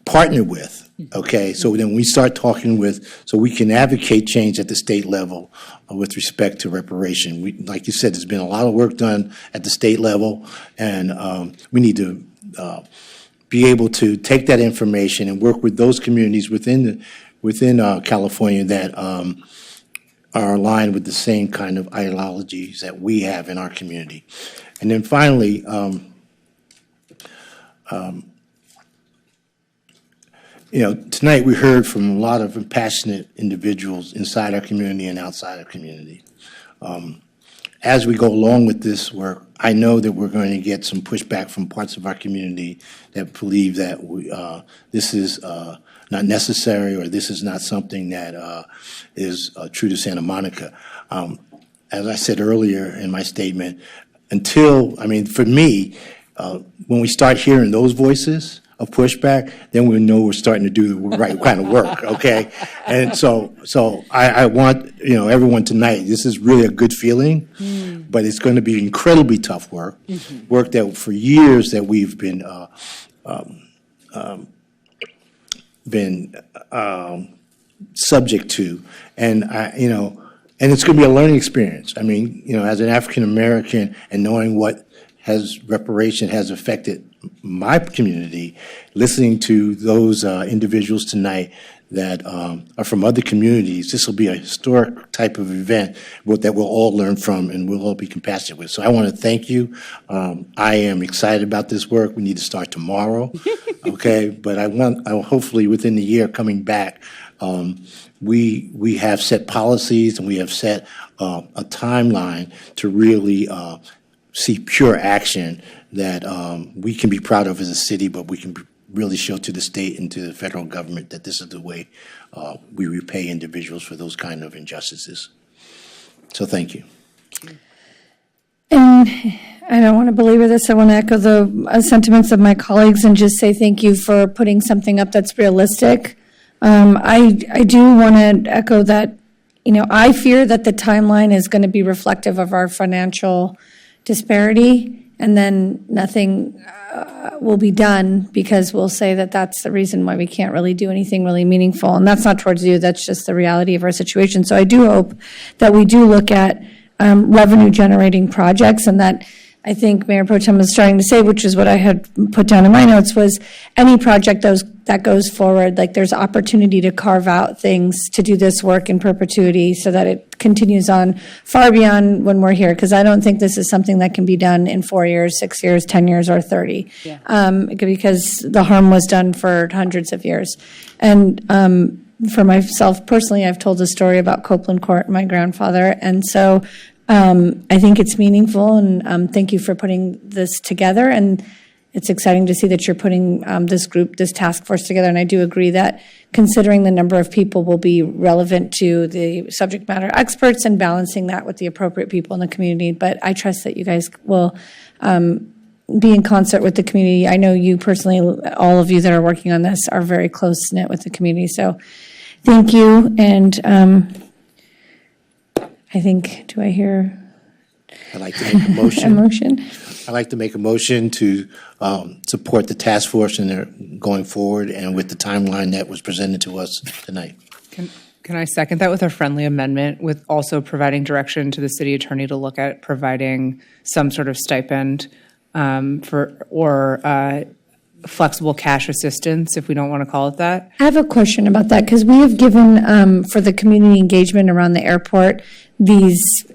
partner with. Okay, so then we start talking so we can advocate change at the state level with respect to reparation. Like you said, there's been a lot of work done at the state level, and we need to be able to take that information and work with those communities within California that are aligned with the same kind of ideologies that we have in our community. And then finally, tonight we heard from a lot of passionate individuals inside our community and outside our community. As we go along with this work, I know that we're going to get some pushback from parts of our community that believe that this is not necessary, or this is not something that is true to Santa Monica. As I said earlier in my statement, for me, when we start hearing those voices of pushback, then we know we're starting to do the right kind of work, okay? And so I want, everyone tonight, this is really a good feeling, but it's going to be incredibly tough work, work that for years that we've been subject to, and and it's going to be a learning experience. I mean, as an African American and knowing what reparation has affected my community, listening to those individuals tonight that are from other communities, this will be a historic type of event that we'll all learn from and we'll all be compassionate with. So I want to thank you. I am excited about this work. We need to start tomorrow, okay? But I hopefully within the year coming back, we have set policies and we have set a timeline to really see pure action that we can be proud of as a city, but we can really show to the state and to the federal government that this is the way we repay individuals for those kind of injustices. So thank you. And I don't want to belabor this. I want to echo the sentiments of my colleagues and just say thank you for putting something up that's realistic. I do want to echo that, I fear that the timeline is going to be reflective of our financial disparity, and then nothing will be done because we'll say that that's the reason why we can't really do anything really meaningful. And that's not towards you, that's just the reality of our situation. So I do hope that we do look at revenue generating projects, and that I think Mayor Pro Tem was starting to say, which is what I had put down in my notes, was any project that goes forward, like there's opportunity to carve out things to do this work in perpetuity so that it continues on far beyond when we're here. Because I don't think this is something that can be done in 4 years, 6 years, 10 years, or 30. Because the harm was done for hundreds of years. And for myself personally, I've told a story about Copeland Court and my grandfather. And so I think it's meaningful, and thank you for putting this together. And it's exciting to see that you're putting this task force together. And I do agree that considering the number of people will be relevant to the subject matter experts and balancing that with the appropriate people in the community. But I trust that you guys will be in concert with the community. I know you personally, all of you that are working on this, are very close-knit with the community. So thank you. And I think, do I hear I'd like to make a motion. a motion? I'd like to make a motion to support the task force in their going forward and with the timeline that was presented to us tonight. Can I second that with a friendly amendment, with also providing direction to the city attorney to look at providing some sort of stipend or flexible cash assistance, if we don't want to call it that? I have a question about that, because we have given, for the community engagement around the airport, these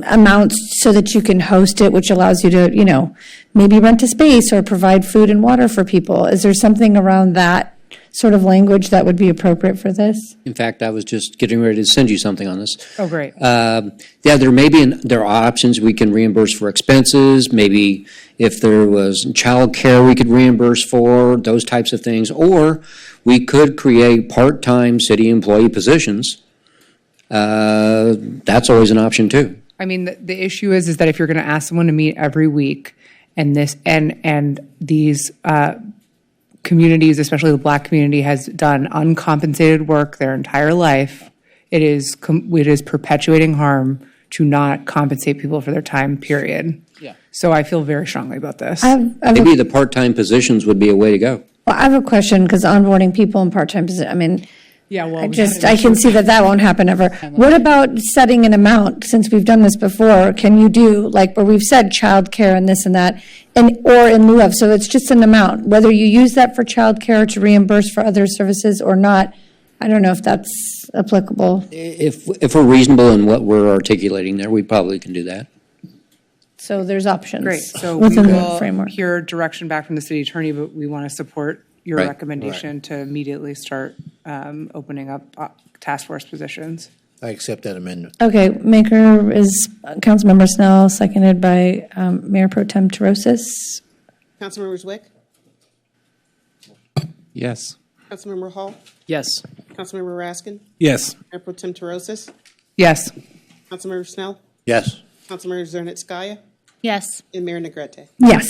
amounts so that you can host it, which allows you to, maybe rent a space or provide food and water for people. Is there something around that sort of language that would be appropriate for this? In fact, I was just getting ready to send you something on this. Oh, great. There are options. We can reimburse for expenses. Maybe if there was child care, we could reimburse for those types of things. Or we could create part-time city employee positions. That's always an option too. I mean, the issue is that if you're going to ask someone to meet every week, and these communities, especially the Black community, has done uncompensated work their entire life, it is perpetuating harm to not compensate people for their time, period. Yeah. So I feel very strongly about this. Maybe the part-time positions would be a way to go. Well, I have a question, because onboarding people in part-time positions, yeah, well, I can see that won't happen ever. What about setting an amount? Since we've done this before, can you do, like where we've said childcare and this and that, or in lieu of, so it's just an amount, whether you use that for childcare to reimburse for other services or not? I don't know if that's applicable. If we're reasonable in what we're articulating there, we probably can do that. So there's options. Great. So we within the will framework. hear direction back from the city attorney, but we want to support your Right. recommendation to immediately start opening up task force positions. I accept that amendment. Okay, maker is Councilmember Snell, seconded by Mayor Pro Tem Terosis. Councilmember Zwick? Yes. Councilmember Hall? Yes. Councilmember Raskin? Yes. Mayor Pro Tem Terosis? Yes. Councilmember Snell? Yes. Councilmember Zernitskaya? Yes. And Mayor Negrete? Yes.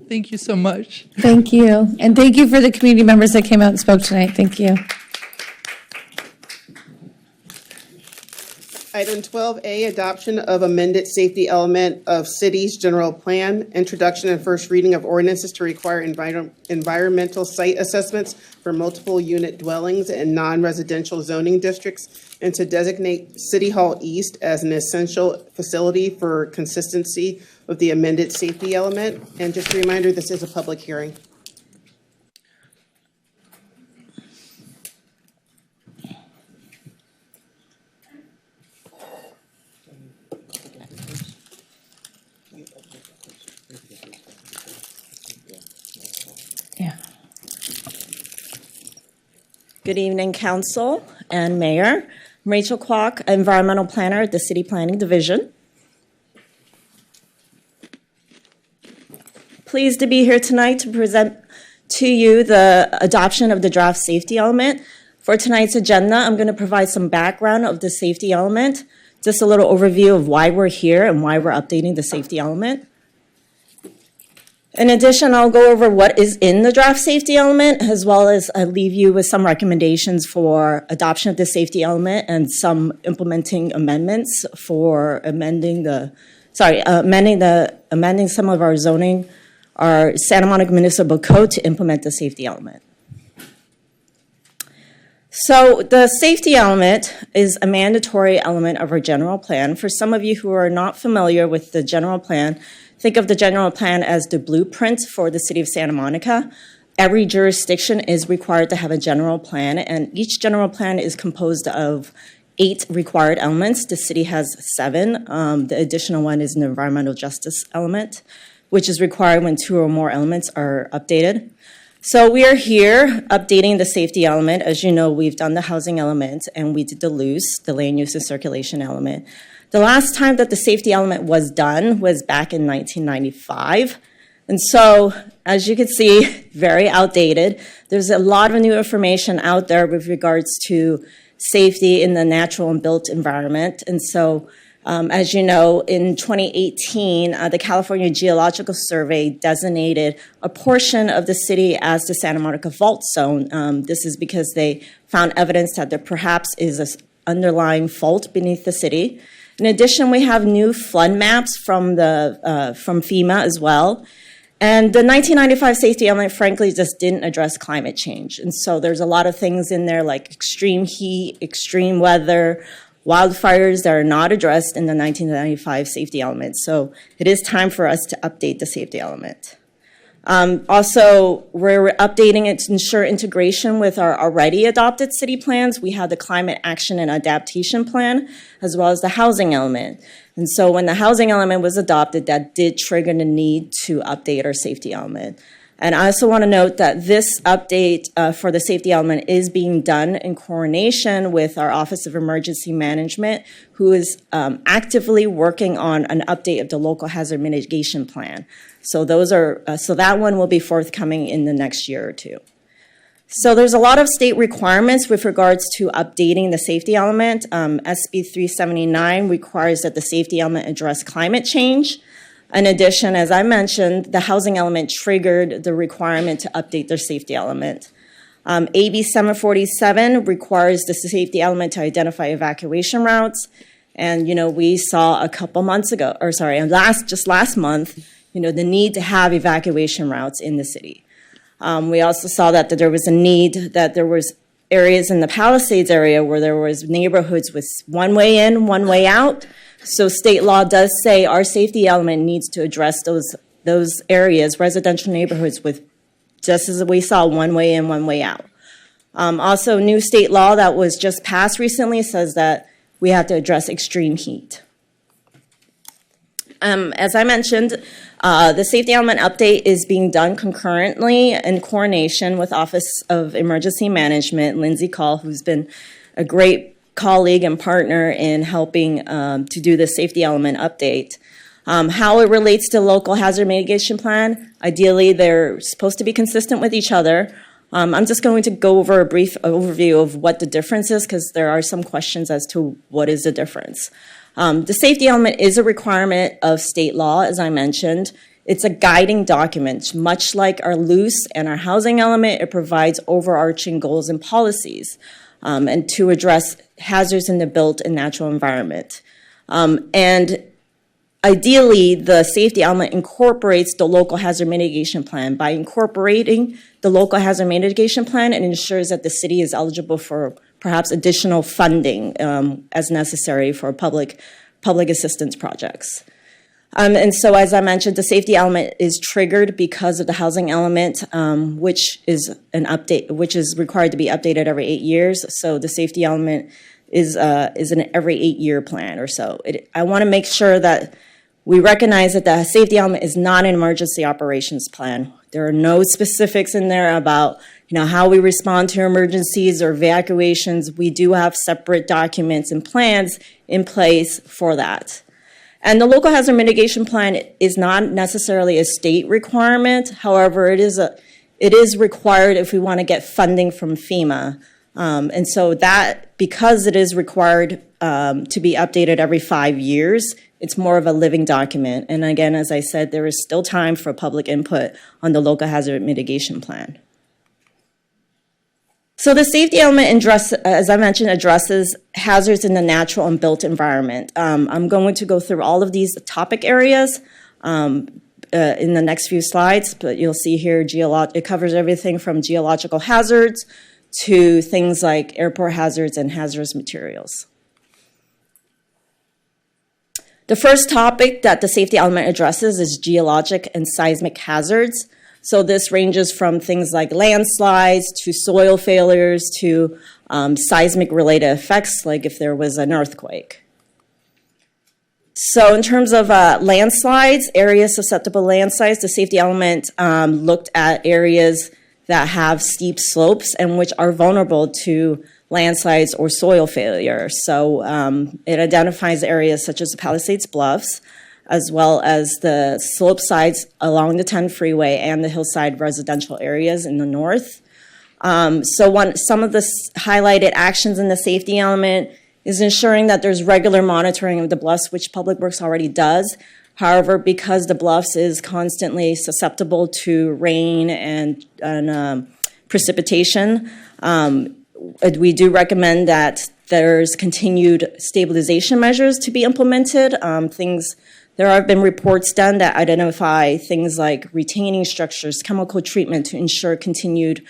Thank you so much. Thank you. And thank you for the community members that came out and spoke tonight. Thank you. Item 12A, adoption of amended safety element of city's general plan, introduction and first reading of ordinances to require environmental site assessments for multiple unit dwellings and non-residential zoning districts, and to designate City Hall East as an essential facility for consistency of the amended safety element. And just a reminder, this is a public hearing. Good evening, Council and Mayor. I'm Rachel Kwok, Environmental Planner at the City Planning Division. Pleased to be here tonight to present to you the adoption of the draft safety element. For tonight's agenda, I'm going to provide some background of the safety element, Just a little overview of why we're here and why we're updating the safety element. In addition, I'll go over what is in the draft safety element, as well as leave you with some recommendations for adoption of the safety element and some implementing amendments for amending some of our zoning, our Santa Monica Municipal Code to implement the safety element. So the safety element is a mandatory element of our general plan. For some of you who are not familiar with the general plan, think of the general plan as the blueprint for the city of Santa Monica. Every jurisdiction is required to have a general plan, and each general plan is composed of 8 required elements. The city has 7. The additional one is an environmental justice element, which is required when 2 or more elements are updated. So we are here updating the safety element. As you know, we've done the housing element, and we did the LUCE, the land use and circulation element. The last time that the safety element was done was back in 1995. And so, as you can see, very outdated. There's a lot of new information out there with regards to safety in the natural and built environment. And so, as you know, in 2018, the California Geological Survey designated a portion of the city as the Santa Monica Fault Zone. This is because they found evidence that there perhaps is an underlying fault beneath the city. In addition, we have new flood maps from FEMA as well. And the 1995 safety element, frankly, just didn't address climate change. And so there's a lot of things in there like extreme heat, extreme weather, wildfires that are not addressed in the 1995 safety element. So it is time for us to update the safety element. Also, we're updating it to ensure integration with our already adopted city plans. We have the Climate Action and Adaptation Plan, as well as the housing element. And so when the housing element was adopted, that did trigger the need to update our safety element. And I also want to note that this update for the safety element is being done in coordination with our Office of Emergency Management, who is actively working on an update of the local hazard mitigation plan. So that one will be forthcoming in the next year or 2. So there's a lot of state requirements with regards to updating the safety element. SB 379 requires that the safety element address climate change. In addition, as I mentioned, the housing element triggered the requirement to update their safety element. AB 747 requires the safety element to identify evacuation routes. And, we saw a couple months ago, just last month, the need to have evacuation routes in the city. We also saw that there was a need, that there was areas in the Palisades area where there was neighborhoods with one way in, one way out. So state law does say our safety element needs to address those areas, residential neighborhoods, with just as we saw, one way in, one way out. Also, new state law that was just passed recently says that we have to address extreme heat. As I mentioned, the safety element update is being done concurrently in coordination with Office of Emergency Management, Lindsay Call, who's been a great colleague and partner in helping to do the safety element update. How it relates to local hazard mitigation plan, ideally they're supposed to be consistent with each other. I'm just going to go over a brief overview of what the difference is, because there are some questions as to what is the difference. The safety element is a requirement of state law, as I mentioned. It's a guiding document. Much like our LUCE and our housing element, it provides overarching goals and policies and to address hazards in the built and natural environment. And ideally, the safety element incorporates the local hazard mitigation plan. By incorporating the local hazard mitigation plan, it ensures that the city is eligible for perhaps additional funding as necessary for public assistance projects. And so, as I mentioned, the safety element is triggered because of the housing element, which is required to be updated every 8 years. So the safety element is an every 8-year plan or so. I want to make sure that we recognize that the safety element is not an emergency operations plan. There are no specifics in there about how we respond to emergencies or evacuations. We do have separate documents and plans in place for that. And the local hazard mitigation plan is not necessarily a state requirement. However, it is required if we want to get funding from FEMA. And so that, because it is required to be updated every 5 years. It's more of a living document. And again, as I said, there is still time for public input on the local hazard mitigation plan. So the safety element, as I mentioned, addresses hazards in the natural and built environment. I'm going to go through all of these topic areas in the next few slides, but you'll see here it covers everything from geological hazards to things like airport hazards and hazardous materials. The first topic that the safety element addresses is geologic and seismic hazards. So this ranges from things like landslides to soil failures to seismic related effects, like if there was an earthquake. So in terms of landslides, areas susceptible to landslides, the safety element looked at areas that have steep slopes and which are vulnerable to landslides or soil failure. So it identifies areas such as the Palisades Bluffs, as well as the slope sides along the 10 freeway and the hillside residential areas in the north. Some of the highlighted actions in the safety element is ensuring that there's regular monitoring of the bluffs, which Public Works already does. However, because the bluffs is constantly susceptible to rain and precipitation, we do recommend that there's continued stabilization measures to be implemented. There have been reports done that identify things like retaining structures, chemical treatment to ensure continued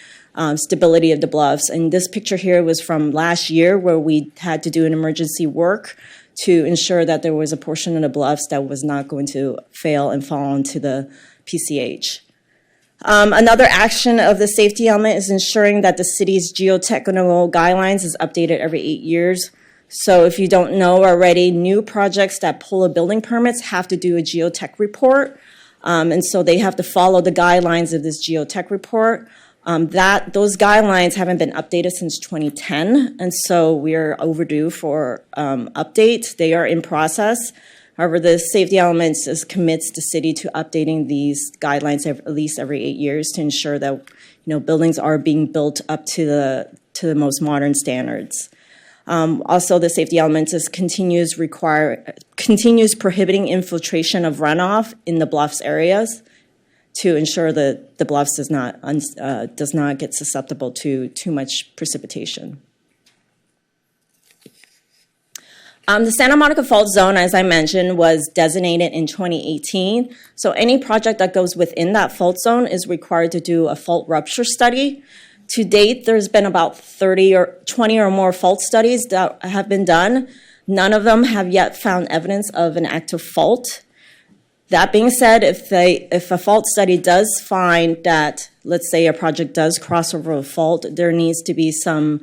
stability of the bluffs. And this picture here was from last year where we had to do an emergency work to ensure that there was a portion of the bluffs that was not going to fail and fall into the PCH. Another action of the safety element is ensuring that the city's geotechnical guidelines is updated every 8 years. So if you don't know already, new projects that pull a building permits have to do a geotech report. And so they have to follow the guidelines of this geotech report. Those guidelines haven't been updated since 2010, and so we are overdue for update. They are in process. However, the safety elements commits the city to updating these guidelines at least every 8 years to ensure that buildings are being built up to the most modern standards. Also, the safety elements continues prohibiting infiltration of runoff in the bluffs areas to ensure that the bluffs does not get susceptible to too much precipitation. The Santa Monica Fault Zone, as I mentioned, was designated in 2018. So any project that goes within that fault zone is required to do a fault rupture study. To date, there's been about 30 or 20 or more fault studies that have been done. None of them have yet found evidence of an active fault. That being said, if a fault study does find that, let's say, a project does cross over a fault, there needs to be some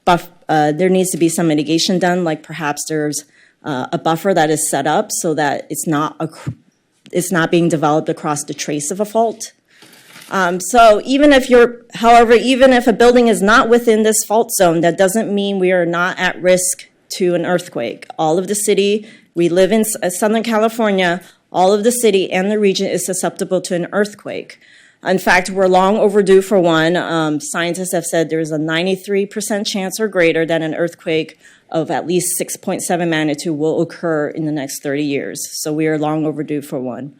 mitigation done. Like perhaps there's a buffer that is set up so that it's not being developed across the trace of a fault. So even if a building is not within this fault zone, that doesn't mean we are not at risk to an earthquake. All of the city, we live in Southern California, all of the city and the region is susceptible to an earthquake. In fact, we're long overdue for one. Scientists have said there's a 93% chance or greater that an earthquake of at least 6.7 magnitude will occur in the next 30 years. So we are long overdue for one.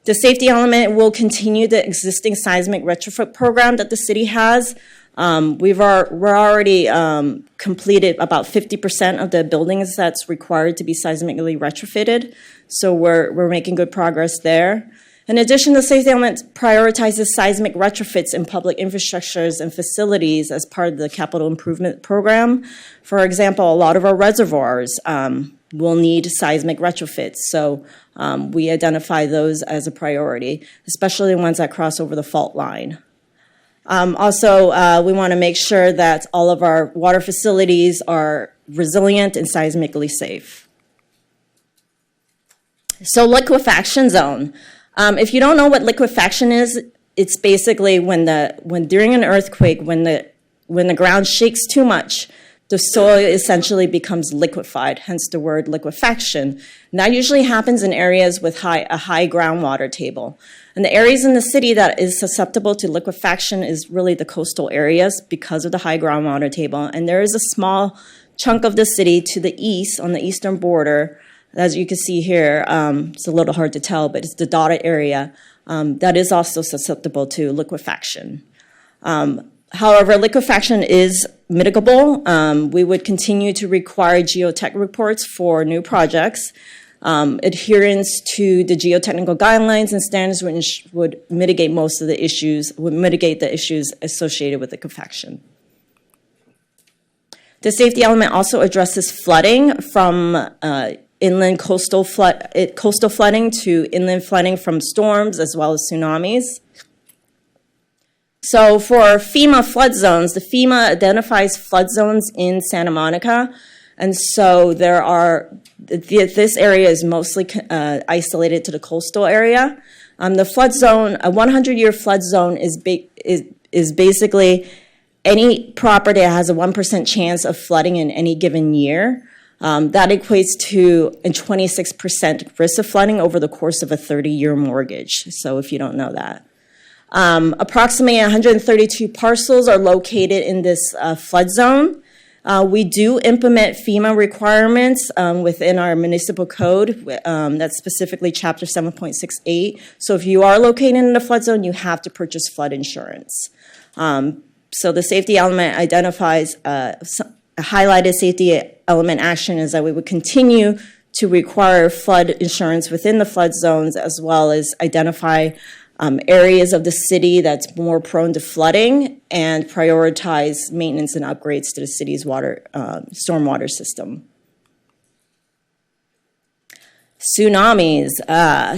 The safety element will continue the existing seismic retrofit program that the city has. We're already completed about 50% of the buildings that's required to be seismically retrofitted. So we're making good progress there. In addition, the safety element prioritizes seismic retrofits in public infrastructures and facilities as part of the capital improvement program. For example, a lot of our reservoirs will need seismic retrofits. So we identify those as a priority, especially the ones that cross over the fault line. Also, we want to make sure that all of our water facilities are resilient and seismically safe. So liquefaction zone. If you don't know what liquefaction is, it's basically when during an earthquake, when the ground shakes too much, the soil essentially becomes liquefied, hence the word liquefaction. And that usually happens in areas with a high groundwater table. And the areas in the city that is susceptible to liquefaction is really the coastal areas because of the high groundwater table. And there is a small chunk of the city to the east on the eastern border. As you can see here, it's a little hard to tell, but it's the dotted area that is also susceptible to liquefaction. However, liquefaction is mitigable. We would continue to require geotech reports for new projects. Adherence to the geotechnical guidelines and standards would mitigate most of the issues, associated with liquefaction. The safety element also addresses flooding from inland coastal flooding to inland flooding from storms as well as tsunamis. So for FEMA flood zones, the FEMA identifies flood zones in Santa Monica, and so this area is mostly isolated to the coastal area. The flood zone, a 100-year flood zone is basically any property that has a 1% chance of flooding in any given year. That equates to a 26% risk of flooding over the course of a 30-year mortgage, so if you don't know that. Approximately 132 parcels are located in this flood zone. We do implement FEMA requirements within our municipal code. That's specifically Chapter 7.68. So if you are located in the flood zone, you have to purchase flood insurance. So the safety element identifies a highlighted safety element action is that we would continue to require flood insurance within the flood zones, as well as identify areas of the city that's more prone to flooding and prioritize maintenance and upgrades to the city's stormwater system. Tsunamis.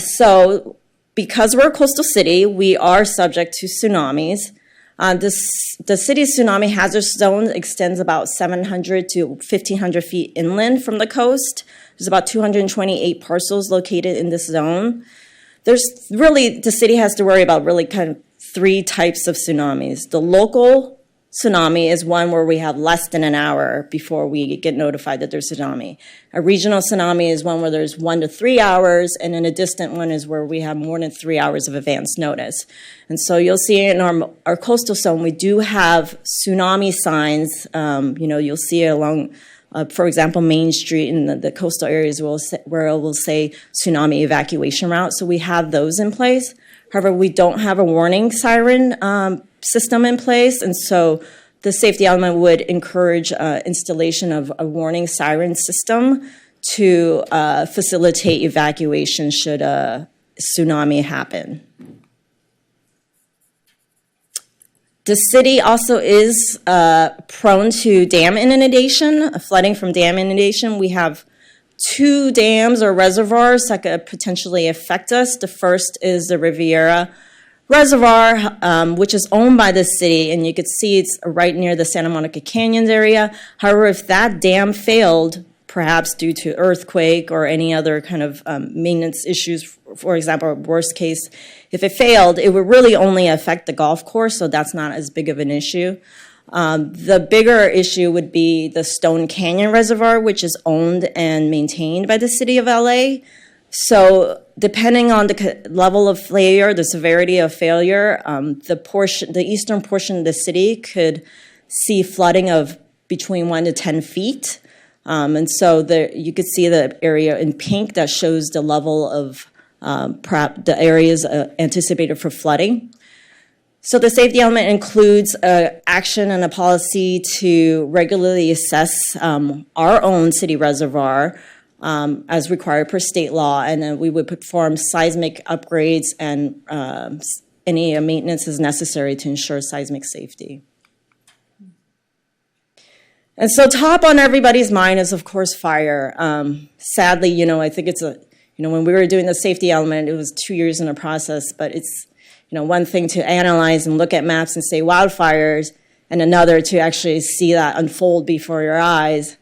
So because we're a coastal city, we are subject to tsunamis. The city's tsunami hazard zone extends about 700 to 1,500 feet inland from the coast. There's about 228 parcels located in this zone. The city has to worry about really kind of three types of tsunamis. The local tsunami is one where we have less than an hour before we get notified that there's a tsunami. A regional tsunami is one where there's 1 to 3 hours, and then a distant one is where we have more than 3 hours of advance notice. And so you'll see in our coastal zone, we do have tsunami signs. You'll see it along, for example, Main Street in the coastal areas where it will say tsunami evacuation route. So we have those in place. However, we don't have a warning siren system in place, and so the safety element would encourage installation of a warning siren system to facilitate evacuation should a tsunami happen. The city also is prone to dam inundation, flooding from dam inundation. We have 2 dams or reservoirs that could potentially affect us. The first is the Riviera Reservoir, which is owned by the city, and you could see it's right near the Santa Monica Canyons area. However, if that dam failed, perhaps due to earthquake or any other kind of maintenance issues, for example, worst case, if it failed, it would really only affect the golf course, so that's not as big of an issue. The bigger issue would be the Stone Canyon Reservoir, which is owned and maintained by the city of LA. So depending on the level of failure, the severity of failure, the eastern portion of the city could see flooding of between 1 to 10 feet. And so you could see the area in pink that shows the level of the areas anticipated for flooding. So the safety element includes action and a policy to regularly assess our own city reservoir as required per state law, and then we would perform seismic upgrades and any maintenance is necessary to ensure seismic safety. And so top on everybody's mind is, of course, fire. Sadly, I think it's when we were doing the safety element, it was 2 years in the process, but it's, one thing to analyze and look at maps and say wildfires, and another to actually see that unfold before your eyes.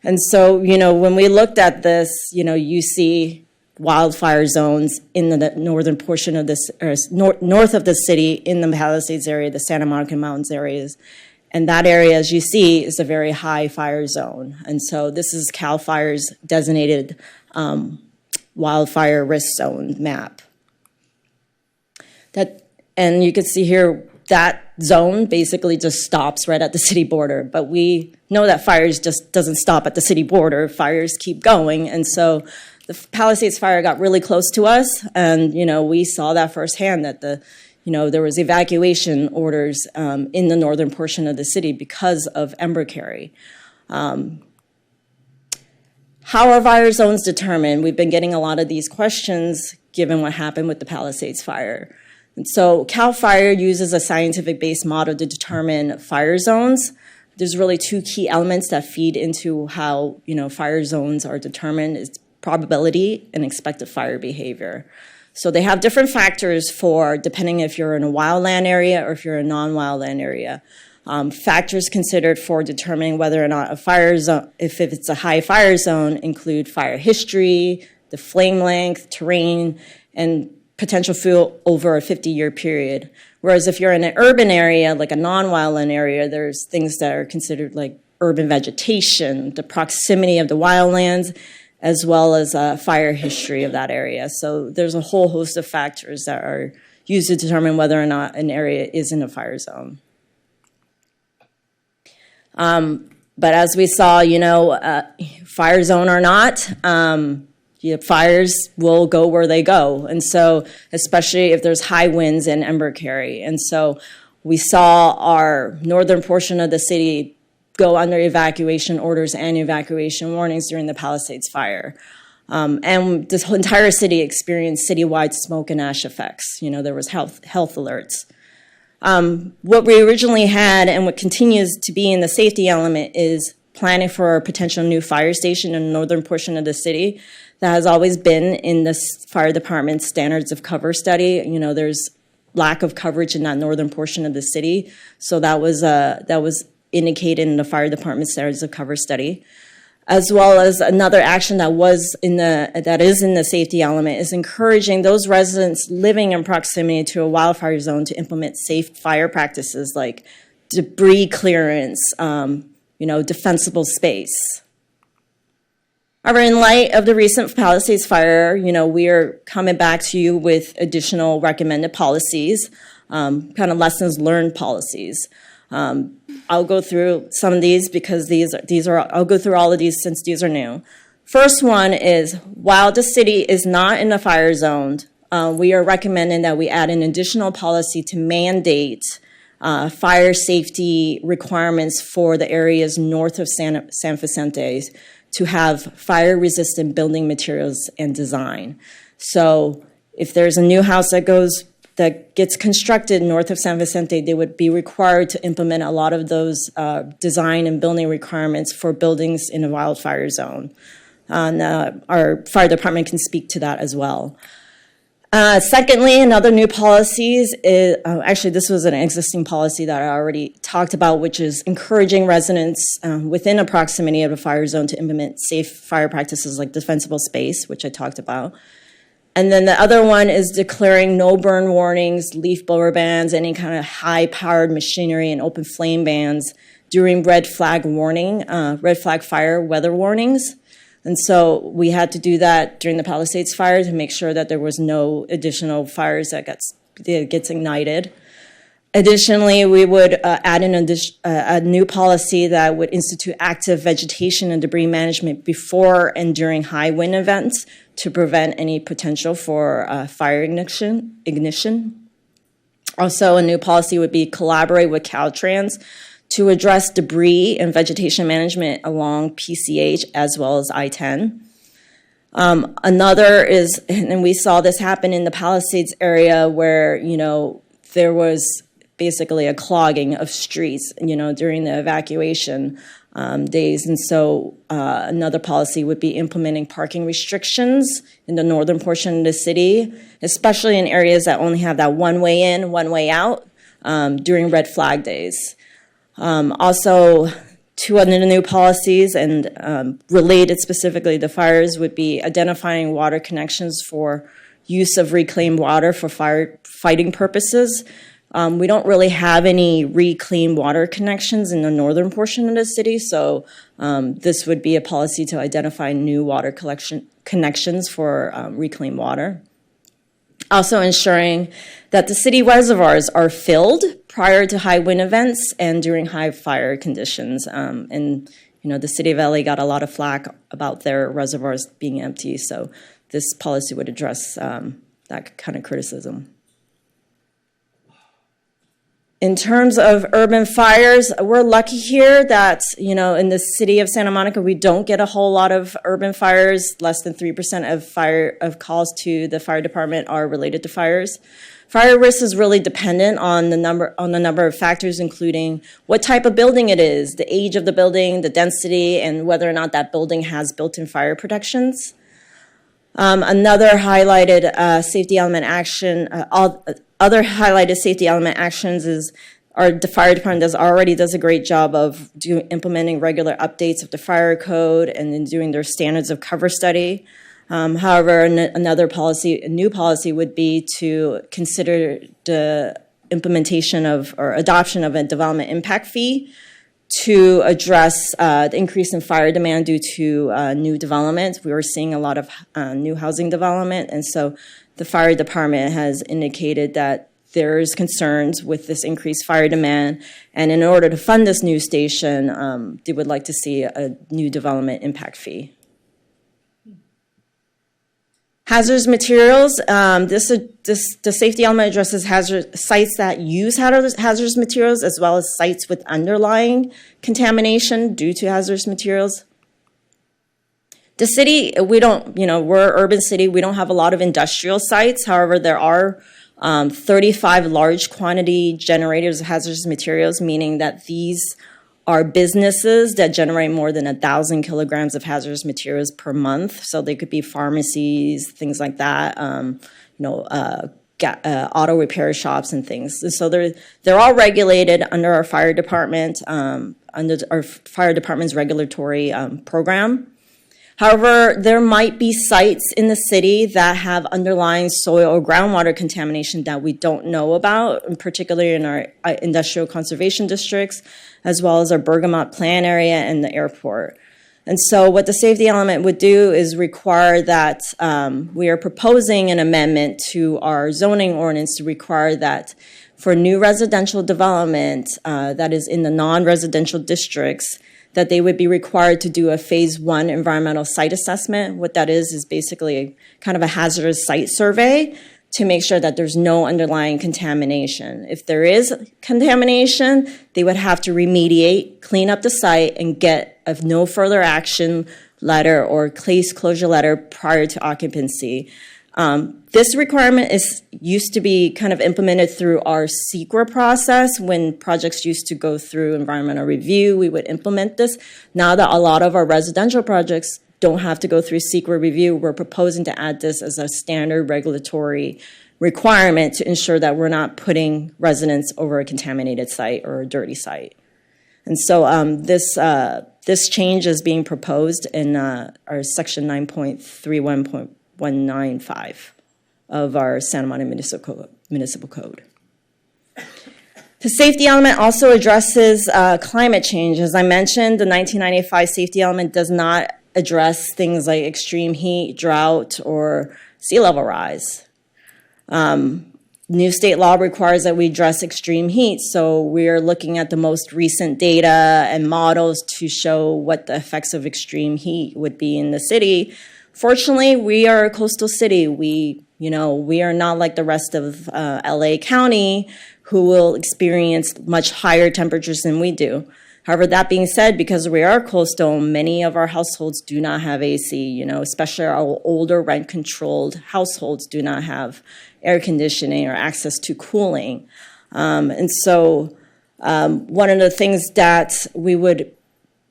And so, when we looked at this, you see wildfire zones in the northern portion of this, or north of the city, in the Palisades area, the Santa Monica Mountains areas. And that area, as you see, is a very high fire zone. And so this is CAL FIRE's designated wildfire risk zone map. And you can see here that zone basically just stops right at the city border. But we know that fires just doesn't stop at the city border. Fires keep going. And so the Palisades fire got really close to us. And, we saw that firsthand that there was evacuation orders in the northern portion of the city because of ember carry. How are fire zones determined? We've been getting a lot of these questions given what happened with the Palisades fire. And so CAL FIRE uses a scientific-based model to determine fire zones. There's really two key elements that feed into how fire zones are determined: is probability and expected fire behavior. So they have different factors for depending if you're in a wildland area or if you're in a non-wildland area. Factors considered for determining whether or not a fire zone, if it's a high fire zone, include fire history, the flame length, terrain, and potential fuel over a 50-year period. Whereas if you're in an urban area, like a non-wildland area, there's things that are considered like urban vegetation, the proximity of the wildlands, as well as fire history of that area. So there's a whole host of factors that are used to determine whether or not an area is in a fire zone. But as we saw, fire zone or not, fires will go where they go. And so, especially if there's high winds and ember carry. And so we saw our northern portion of the city go under evacuation orders and evacuation warnings during the Palisades fire. And this whole entire city experienced citywide smoke and ash effects. There was health alerts. What we originally had and what continues to be in the safety element is planning for a potential new fire station in the northern portion of the city. That has always been in the fire department's standards of cover study. There's lack of coverage in that northern portion of the city, so that was indicated in the fire department's standards of cover study. As well as another action that is in the safety element is encouraging those residents living in proximity to a wildfire zone to implement safe fire practices like debris clearance, defensible space. However, in light of the recent Palisades fire, we are coming back to you with additional recommended policies, kind of lessons learned policies. I'll go through some of these because I'll go through all of these since these are new. First one is, while the city is not in a fire zone, we are recommending that we add an additional policy to mandate fire safety requirements for the areas north of San Vicente to have fire-resistant building materials and design. So if there's a new house that gets constructed north of San Vicente, they would be required to implement a lot of those design and building requirements for buildings in a wildfire zone. And our fire department can speak to that as well. Secondly, another new policies is, actually this was an existing policy that I already talked about, which is encouraging residents within a proximity of a fire zone to implement safe fire practices like defensible space, which I talked about. And then the other one is declaring no burn warnings, leaf blower bans, any kind of high-powered machinery and open flame bans during red flag fire weather warnings. And so we had to do that during the Palisades fire to make sure that there was no additional fires that gets ignited. Additionally, we would add in a new policy that would institute active vegetation and debris management before and during high wind events to prevent any potential for fire ignition. Also, a new policy would be collaborate with Caltrans to address debris and vegetation management along PCH as well as I-10. Another is, and we saw this happen in the Palisades area where, there was basically a clogging of streets, during the evacuation days. And so another policy would be implementing parking restrictions in the northern portion of the city, especially in areas that only have that one way in, one way out during red flag days. Also, two other new policies and related specifically to fires would be identifying water connections for use of reclaimed water for firefighting purposes. We don't really have any reclaimed water connections in the northern portion of the city, so this would be a policy to identify new water collection connections for reclaimed water. Also ensuring that the city reservoirs are filled prior to high wind events and during high fire conditions. And the city of LA got a lot of flack about their reservoirs being empty, so this policy would address that kind of criticism. In terms of urban fires, we're lucky here that, in the city of Santa Monica, we don't get a whole lot of urban fires. Less than 3% of calls to the fire department are related to fires. Fire risk is really dependent on the number of factors, including what type of building it is, the age of the building, the density, and whether or not that building has built-in fire protections. Another highlighted safety element action, other highlighted safety element actions is the fire department already does a great job of implementing regular updates of the fire code and then doing their standards of cover study. However, a new policy would be to consider the implementation of or adoption of a development impact fee to address the increase in fire demand due to new development. We were seeing a lot of new housing development, and so the fire department has indicated that there's concerns with this increased fire demand, and in order to fund this new station, they would like to see a new development impact fee. Hazardous materials, the safety element addresses sites that use hazardous materials as well as sites with underlying contamination due to hazardous materials. The city, we're an urban city, we don't have a lot of industrial sites. However, there are 35 large quantity generators of hazardous materials, meaning that these are businesses that generate more than 1,000 kilograms of hazardous materials per month. So they could be pharmacies, things like that, auto repair shops and things. So they're all regulated under our fire department, under our fire department's regulatory program. However, there might be sites in the city that have underlying soil or groundwater contamination that we don't know about, and particularly in our industrial conservation districts, as well as our Bergamot Plan area and the airport. And so what the safety element would do is require that we are proposing an amendment to our zoning ordinance to require that for new residential development that is in the non-residential districts, that they would be required to do a phase 1 environmental site assessment. What that is basically kind of a hazardous site survey to make sure that there's no underlying contamination. If there is contamination, they would have to remediate, clean up the site, and get a no further action letter or case closure letter prior to occupancy. This requirement used to be kind of implemented through our SEQRA process. When projects used to go through environmental review, we would implement this. Now that a lot of our residential projects don't have to go through SEQRA review, we're proposing to add this as a standard regulatory requirement to ensure that we're not putting residents over a contaminated site or a dirty site. And so this change is being proposed in our section 9.31.195 of our Santa Monica Municipal Code. The safety element also addresses climate change. As I mentioned, the 1995 safety element does not address things like extreme heat, drought, or sea level rise. New state law requires that we address extreme heat, so we're looking at the most recent data and models to show what the effects of extreme heat would be in the city. Fortunately, we are a coastal city. We are not like the rest of LA County, who will experience much higher temperatures than we do. However, that being said, because we are coastal, many of our households do not have AC, especially our older rent-controlled households do not have air conditioning or access to cooling. And so one of the things that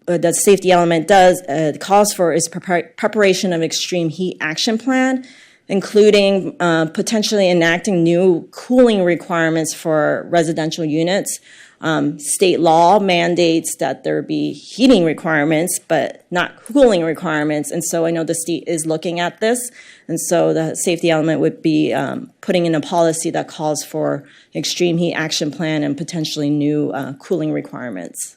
that safety element calls for is preparation of extreme heat action plan, including potentially enacting new cooling requirements for residential units. State law mandates that there be heating requirements, but not cooling requirements. And so I know the state is looking at this. And so the safety element would be putting in a policy that calls for extreme heat action plan and potentially new cooling requirements.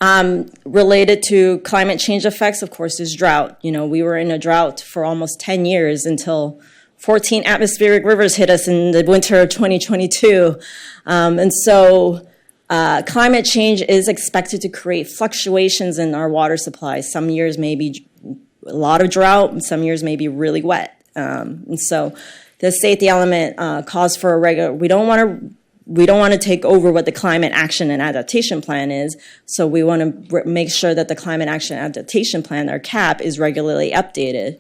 Related to climate change effects, of course, is drought. We were in a drought for almost 10 years until 14 atmospheric rivers hit us in the winter of 2022. And so climate change is expected to create fluctuations in our water supply. Some years may be a lot of drought, and some years may be really wet. And so the safety element calls for a regular, we don't want to take over what the climate action and adaptation plan is. So we want to make sure that the climate action and adaptation plan, our CAP, is regularly updated.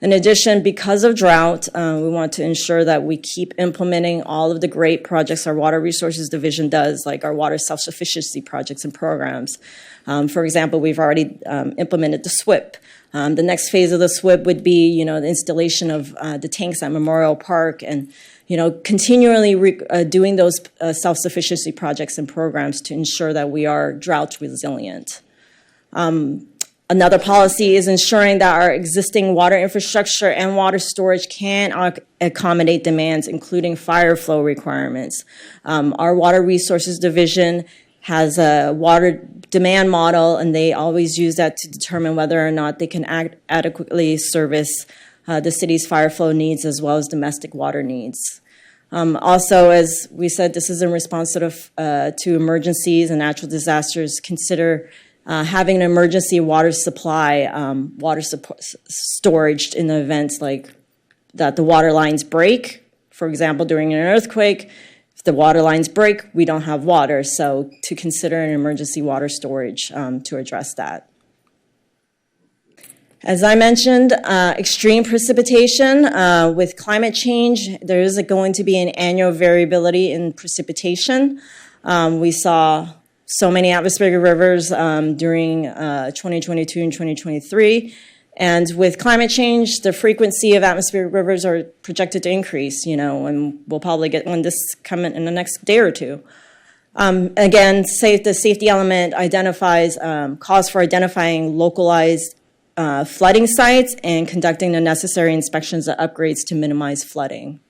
In addition, because of drought, we want to ensure that we keep implementing all of the great projects our Water Resources Division does, like our water self-sufficiency projects and programs. For example, we've already implemented the SWIP. The next phase of the SWIP would be, the installation of the tanks at Memorial Park and, continually doing those self-sufficiency projects and programs to ensure that we are drought resilient. Another policy is ensuring that our existing water infrastructure and water storage can accommodate demands, including fire flow requirements. Our Water Resources Division has a water demand model, and they always use that to determine whether or not they can adequately service the city's fire flow needs as well as domestic water needs. Also, as we said, this is in response to emergencies and natural disasters. Consider having an emergency water supply, storage in the events like that the water lines break. For example, during an earthquake, if the water lines break, we don't have water. So to consider an emergency water storage to address that. As I mentioned, extreme precipitation. With climate change, there is going to be an annual variability in precipitation. We saw so many atmospheric rivers during 2022 and 2023. And with climate change, the frequency of atmospheric rivers are projected to increase, and we'll probably get one this coming in the next day or two. Again, the safety element identifies, calls for identifying localized flooding sites and conducting the necessary inspections and upgrades to minimize flooding.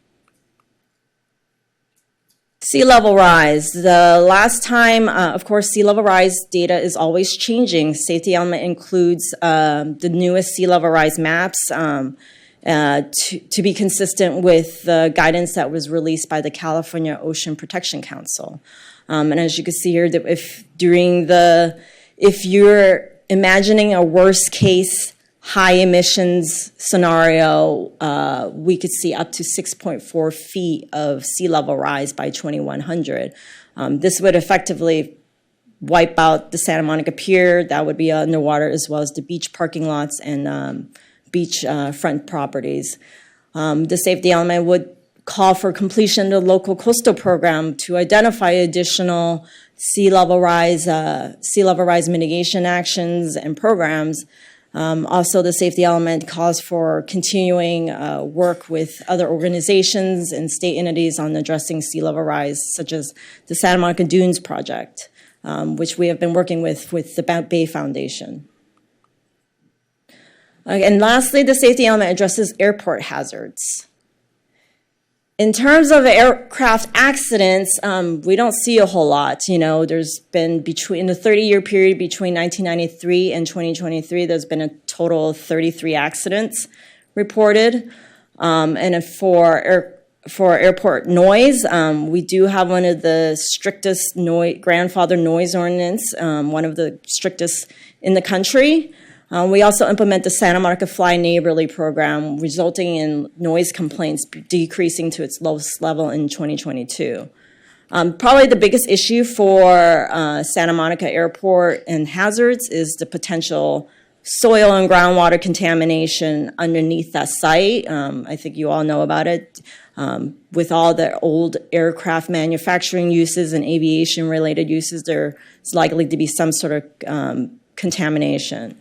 Sea level rise. The last time, of course, sea level rise data is always changing. Safety element includes the newest sea level rise maps to be consistent with the guidance that was released by the California Ocean Protection Council. And as you can see here, that if you're imagining a worst case high emissions scenario, we could see up to 6.4 feet of sea level rise by 2100. This would effectively wipe out the Santa Monica Pier. That would be underwater, as well as the beach parking lots and beach front properties. The safety element would call for completion of the local coastal program to identify additional sea level rise mitigation actions and programs. Also, the safety element calls for continuing work with other organizations and state entities on addressing sea level rise, such as the Santa Monica Dunes Project, which we have been working with the Bay Foundation. And lastly, the safety element addresses airport hazards. In terms of aircraft accidents, we don't see a whole lot. There's been in the 30-year period between 1993 and 2023, there's been a total of 33 accidents reported. And for airport noise, we do have one of the strictest grandfather noise ordinance, one of the strictest in the country. We also implement the Santa Monica Fly Neighborly program, resulting in noise complaints decreasing to its lowest level in 2022. Probably the biggest issue for Santa Monica Airport and hazards is the potential soil and groundwater contamination underneath that site. I think you all know about it. With all the old aircraft manufacturing uses and aviation-related uses, there's likely to be some sort of contamination.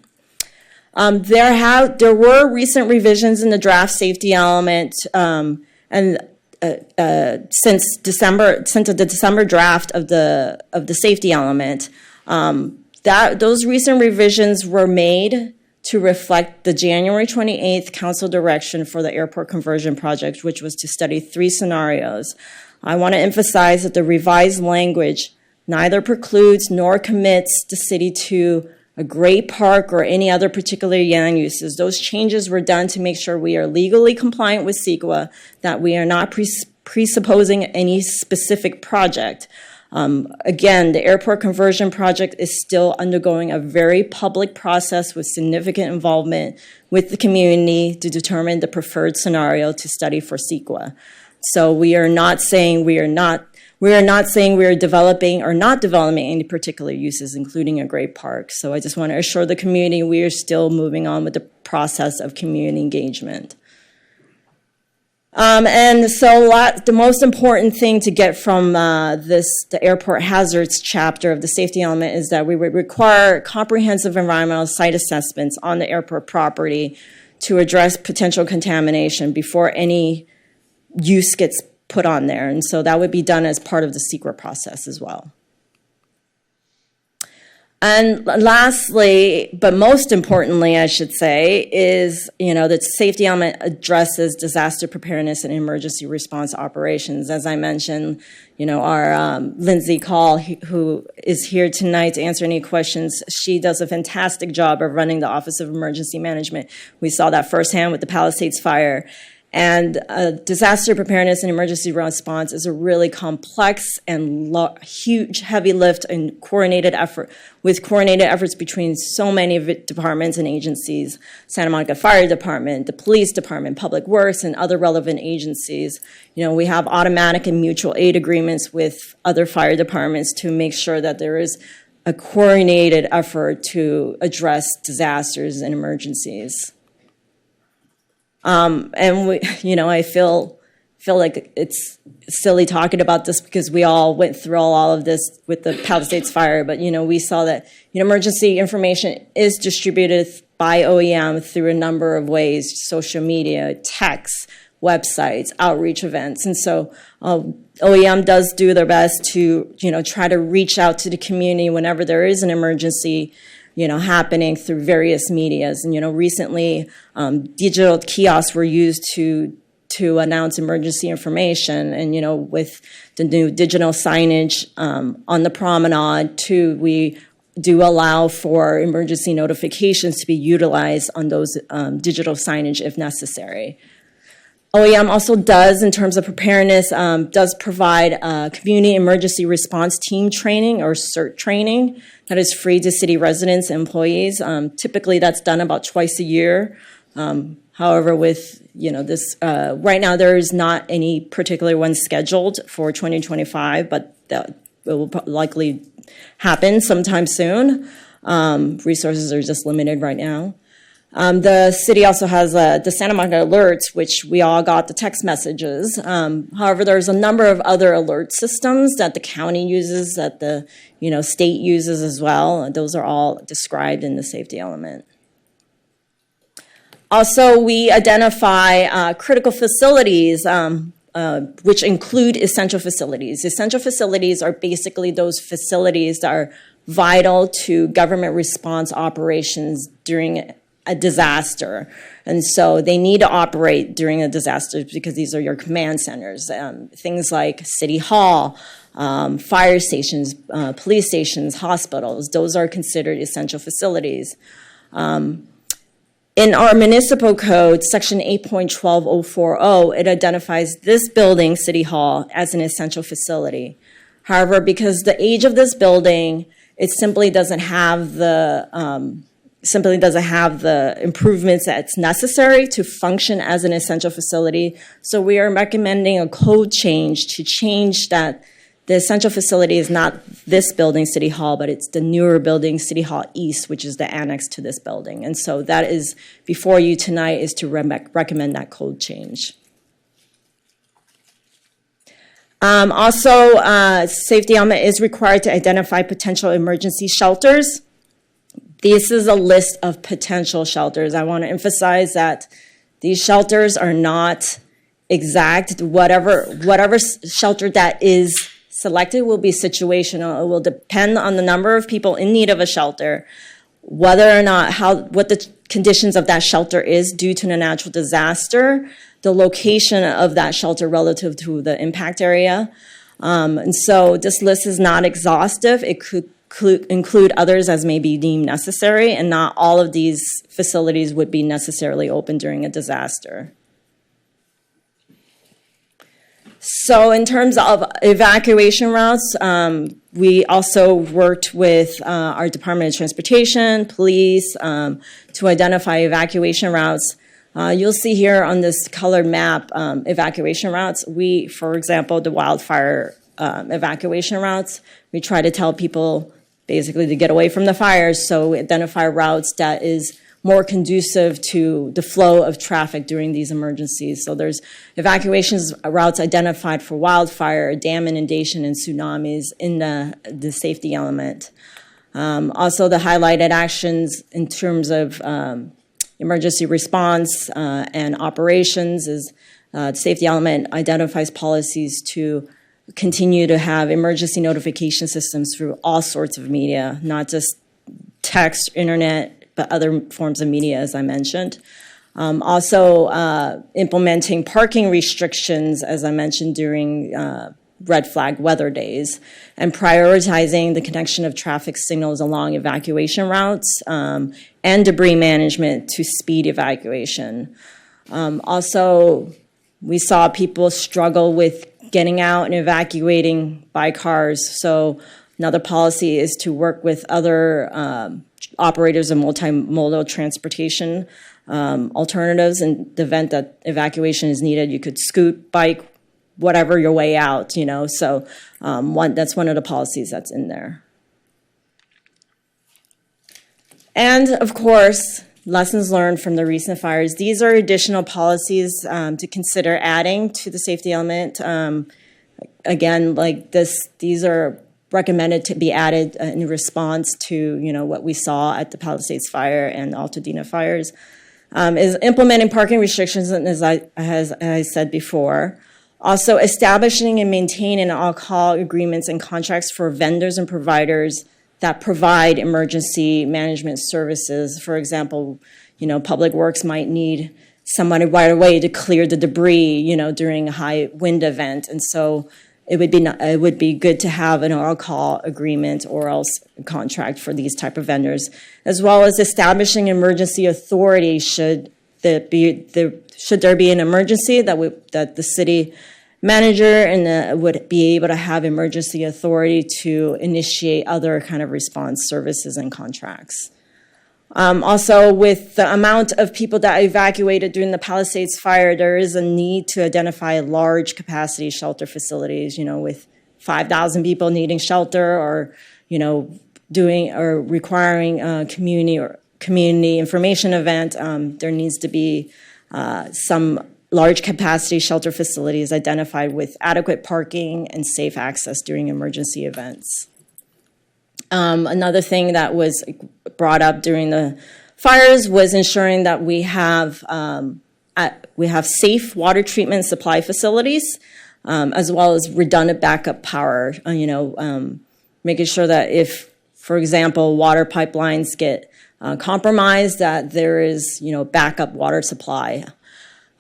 There were recent revisions in the draft safety element, and since the December draft of the safety element, those recent revisions were made to reflect the January 28th council direction for the airport conversion project, which was to study 3 scenarios. I want to emphasize that the revised language neither precludes nor commits the city to a great park or any other particular land uses. Those changes were done to make sure we are legally compliant with CEQA, that we are not presupposing any specific project. Again, the airport conversion project is still undergoing a very public process with significant involvement with the community to determine the preferred scenario to study for CEQA. So we are not saying we are developing or not developing any particular uses, including a great park. So I just want to assure the community we are still moving on with the process of community engagement. And so the most important thing to get from the airport hazards chapter of the safety element is that we would require comprehensive environmental site assessments on the airport property to address potential contamination before any use gets put on there. And so that would be done as part of the secret process as well. And lastly, but most importantly, I should say, is, the safety element addresses disaster preparedness and emergency response operations. As I mentioned, our Lindsay Call, who is here tonight to answer any questions, she does a fantastic job of running the Office of Emergency Management. We saw that firsthand with the Palisades fire. And disaster preparedness and emergency response is a really complex and huge, heavy lift and coordinated efforts between so many departments and agencies: Santa Monica Fire Department, the Police Department, Public Works, and other relevant agencies. We have automatic and mutual aid agreements with other fire departments to make sure that there is a coordinated effort to address disasters and emergencies. And I feel like it's silly talking about this because we all went through all of this with the Palisades fire, but we saw that emergency information is distributed by OEM through a number of ways: social media, texts, websites, outreach events. And so OEM does do their best to try to reach out to the community whenever there is an emergency happening through various medias. And, recently, digital kiosks were used to announce emergency information. And, with the new digital signage on the promenade, too, we do allow for emergency notifications to be utilized on those digital signage if necessary. OEM also does, in terms of preparedness, does provide community emergency response team training, or CERT training, that is free to city residents and employees. Typically, that's done about twice a year. However, with this, right now there is not any particular one scheduled for 2025, but that will likely happen sometime soon. Resources are just limited right now. The city also has the Santa Monica Alerts, which we all got the text messages. However, there's a number of other alert systems that the county uses, that the state uses as well. Those are all described in the safety element. Also, we identify critical facilities, which include essential facilities. Essential facilities are basically those facilities that are vital to government response operations during a disaster. And so they need to operate during a disaster because these are your command centers. Things like City Hall, fire stations, police stations, hospitals, those are considered essential facilities. In our municipal code, section 8.12040, it identifies this building, City Hall, as an essential facility. However, because the age of this building, it simply doesn't have the improvements that's necessary to function as an essential facility. So we are recommending a code change to change that the essential facility is not this building, City Hall, but it's the newer building, City Hall East, which is the annex to this building. And so that is before you tonight, is to recommend that code change. Also, safety element is required to identify potential emergency shelters. This is a list of potential shelters. I want to emphasize that these shelters are not exact. Whatever shelter that is selected will be situational. It will depend on the number of people in need of a shelter, whether or not what the conditions of that shelter is due to a natural disaster, the location of that shelter relative to the impact area, And so this list is not exhaustive. It could include others as may be deemed necessary, and not all of these facilities would be necessarily open during a disaster. So in terms of evacuation routes, we also worked with our Department of Transportation, police, to identify evacuation routes. You'll see here on this colored map evacuation routes. For example, the wildfire evacuation routes, we try to tell people basically to get away from the fires, so we identify routes that is more conducive to the flow of traffic during these emergencies. So there's evacuations routes identified for wildfire, dam inundation, and tsunamis in the safety element. Also, the highlighted actions in terms of emergency response and operations is the safety element identifies policies to continue to have emergency notification systems through all sorts of media, not just text, internet, but other forms of media, as I mentioned. Also, implementing parking restrictions, as I mentioned, during red flag weather days, and prioritizing the connection of traffic signals along evacuation routes and debris management to speed evacuation. Also, we saw people struggle with getting out and evacuating by cars. So another policy is to work with other operators of multimodal transportation alternatives. In the event that evacuation is needed, you could scoot, bike, whatever your way out, you know. So that's one of the policies that's in there. And of course, lessons learned from the recent fires. These are additional policies to consider adding to the safety element. Again, like this, these are recommended to be added in response to what we saw at the Palisades fire and Altadena fires. Is implementing parking restrictions, as I said before. Also, establishing and maintaining alcohol agreements and contracts for vendors and providers that provide emergency management services. For example, Public Works might need somebody right away to clear the debris, during a high wind event, and so it would be good to have an alcohol agreement or else a contract for these type of vendors, as well as establishing emergency authority should there be an emergency that the city manager would be able to have emergency authority to initiate other kind of response services and contracts. Also, with the amount of people that evacuated during the Palisades fire, there is a need to identify large capacity shelter facilities, with 5,000 people needing shelter or, doing or requiring a community information event. There needs to be some large capacity shelter facilities identified with adequate parking and safe access during emergency events. Another thing that was brought up during the fires was ensuring that we have safe water treatment supply facilities, as well as redundant backup power. Making sure that if, for example, water pipelines get compromised, that there is backup water supply.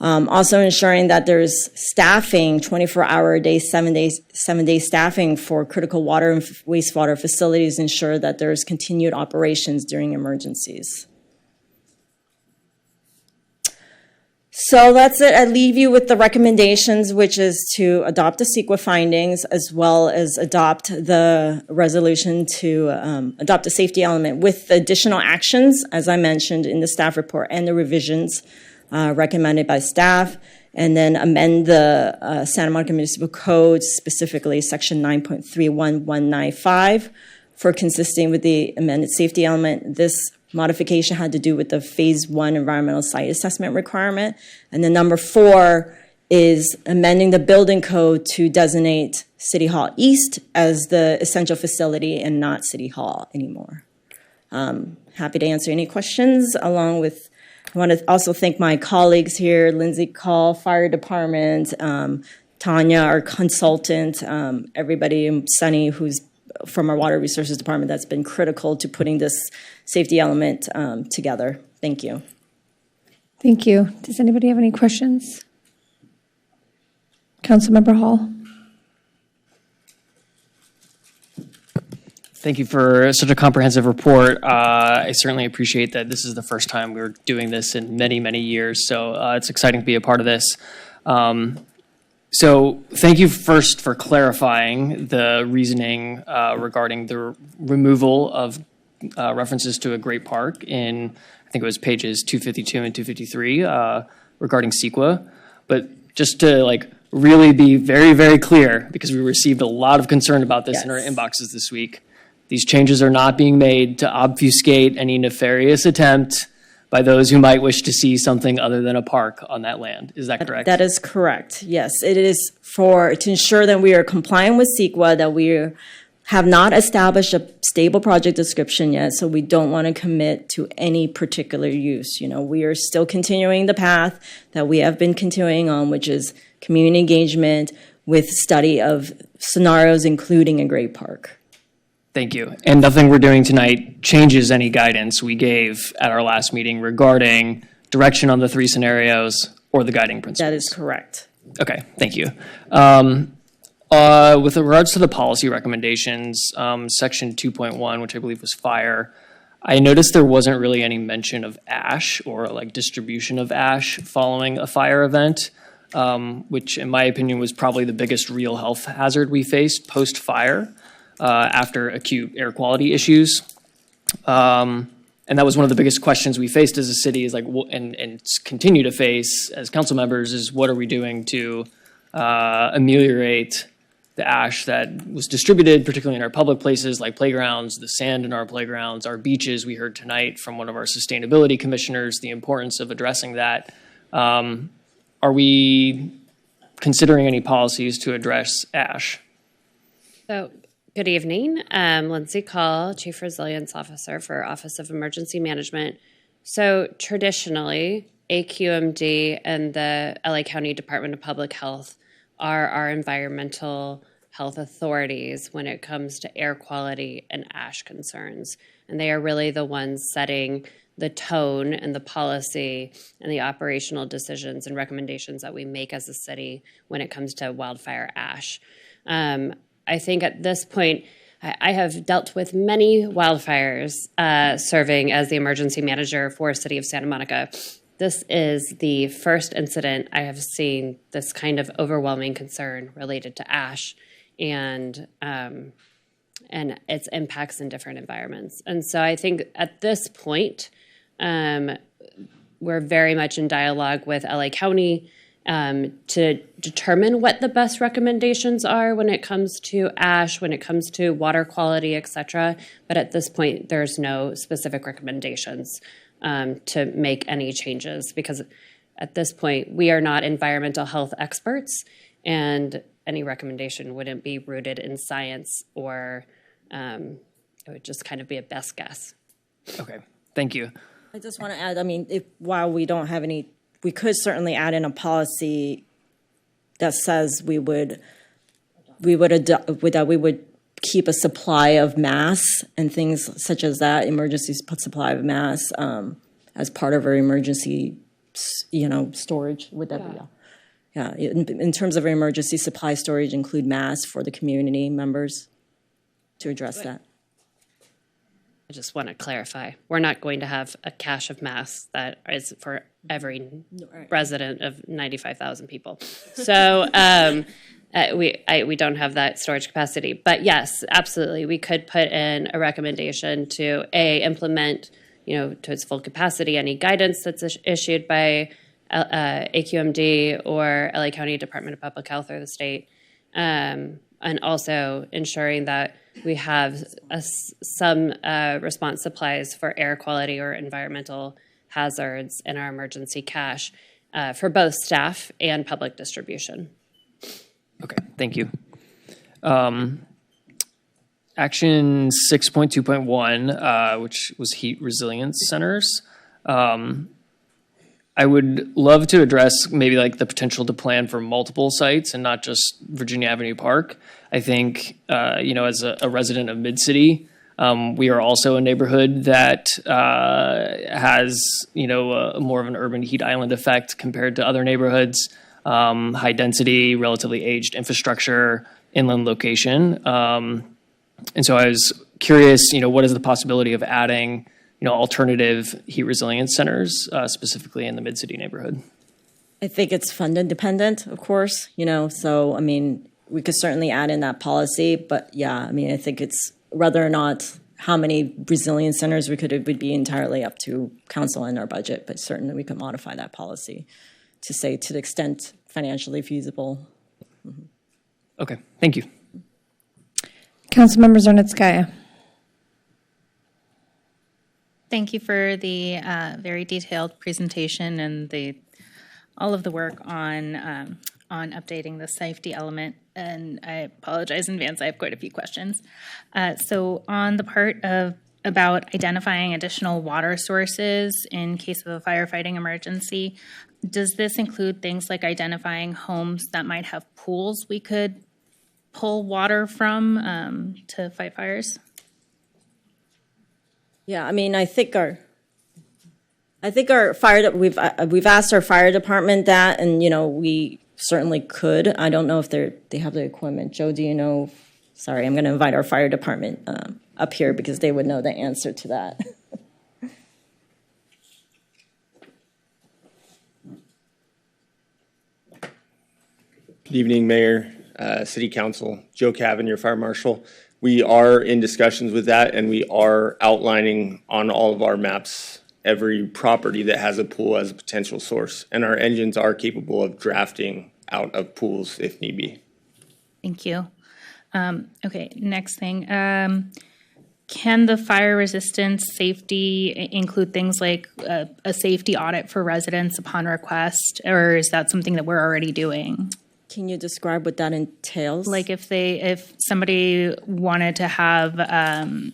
Also ensuring that there's staffing, 24-hour a day, 7-day staffing for critical water and wastewater facilities, ensure that there's continued operations during emergencies. So that's it. I leave you with the recommendations, which is to adopt the CEQA findings, as well as adopt the resolution to adopt a safety element with the additional actions, as I mentioned in the staff report, and the revisions recommended by staff, and then amend the Santa Monica Municipal Code, specifically Section 9.31195, for consisting with the amended safety element. This modification had to do with the Phase 1 environmental site assessment requirement. And then number 4 is amending the building code to designate City Hall East as the essential facility and not City Hall anymore. Happy to answer any questions, along with I want to also thank my colleagues here, Lindsay Call, Fire Department, Tanya, our consultant, everybody, and Sunny, who's from our Water Resources Department, that's been critical to putting this safety element together. Thank you. Thank you. Does anybody have any questions? Councilmember Hall. Thank you for such a comprehensive report. I certainly appreciate that this is the first time we're doing this in many, many years, so it's exciting to be a part of this. So thank you first for clarifying the reasoning regarding the removal of references to a great park in, I think it was pages 252 and 253 regarding CEQA. But just to really be very, very clear, because we received a lot of concern about this in our inboxes this week, these changes are not being made to obfuscate any nefarious attempt by those who might wish to see something other than a park on that land. Is that correct? That is correct. Yes, it is to ensure that we are compliant with CEQA, that we have not established a stable project description yet, so we don't want to commit to any particular use. We are still continuing the path that we have been continuing on, which is community engagement with study of scenarios, including a great park. Thank you. And nothing we're doing tonight changes any guidance we gave at our last meeting regarding direction on the 3 scenarios or the guiding principles. That is correct. Okay, thank you. With regards to the policy recommendations, section 2.1, which I believe was fire, I noticed there wasn't really any mention of ash or distribution of ash following a fire event, which in my opinion was probably the biggest real health hazard we faced post-fire. After acute air quality issues. And that was one of the biggest questions we faced as a city and continue to face as council members is what are we doing to ameliorate the ash that was distributed, particularly in our public places like playgrounds, the sand in our playgrounds, our beaches. We heard tonight from one of our sustainability commissioners the importance of addressing that. Are we considering any policies to address ash? So, good evening. Lindsay Call, Chief Resilience Officer for Office of Emergency Management. So traditionally, AQMD and the LA County Department of Public Health are our environmental health authorities when it comes to air quality and ash concerns. And they are really the ones setting the tone and the policy and the operational decisions and recommendations that we make as a city when it comes to wildfire ash. I think at this point, I have dealt with many wildfires serving as the emergency manager for City of Santa Monica. This is the first incident I have seen this kind of overwhelming concern related to ash and its impacts in different environments. And so I think at this point, we're very much in dialogue with LA County to determine what the best recommendations are when it comes to ash, when it comes to water quality, et cetera. But at this point, there's no specific recommendations to make any changes because at this point, we are not environmental health experts and any recommendation wouldn't be rooted in science or it would just kind of be a best guess. Okay, thank you. I just want to add, while we don't have any, we could certainly add in a policy that says we would keep a supply of masks and things such as that, emergency supply of masks as part of our emergency, storage. Would that be? Yeah. In terms of our emergency supply storage, include masks for the community members to address that. I just want to clarify, we're not going to have a cache of masks that is for every resident of 95,000 people. So we don't have that storage capacity. But yes, absolutely, we could put in a recommendation to implement, to its full capacity, any guidance that's issued by AQMD or LA County Department of Public Health or the state, and also ensuring that we have some response supplies for air quality or environmental hazards in our emergency cache for both staff and public distribution. Okay, thank you. Action 6.2.1, which was heat resilience centers. I would love to address maybe the potential to plan for multiple sites and not just Virginia Avenue Park. I think, as a resident of Mid-City, we are also a neighborhood that has, more of an urban heat island effect compared to other neighborhoods, high density, relatively aged infrastructure, inland location. And so I was curious, what is the possibility of adding, alternative heat resilience centers, specifically in the mid-city neighborhood? I think it's funded dependent, of course, so, we could certainly add in that policy, but yeah, I think it's whether or not how many resilience centers we could, it would be entirely up to council and our budget, but certainly we could modify that policy to say to the extent financially feasible. Okay, thank you. Councilmember Zarnitskaya. Thank you for the very detailed presentation and all of the work on updating the safety element. And I apologize in advance, I have quite a few questions. So on the part about identifying additional water sources in case of a firefighting emergency, does this include things like identifying homes that might have pools we could pull water from to fight fires? Yeah, I think our fire, we've asked our fire department that, and we certainly could. I don't know if they have the equipment. Joe, do you know? Sorry, I'm going to invite our fire department up here because they would know the answer to that. Good evening, Mayor, City Council. Joe Cavan, your Fire Marshal. We are in discussions with that, and we are outlining on all of our maps every property that has a pool as a potential source. And our engines are capable of drafting out of pools if need be. Thank you. Okay, next thing. Can the fire resistance safety include things like a safety audit for residents upon request, or is that something that we're already doing? Can you describe what that entails? Like if somebody wanted to have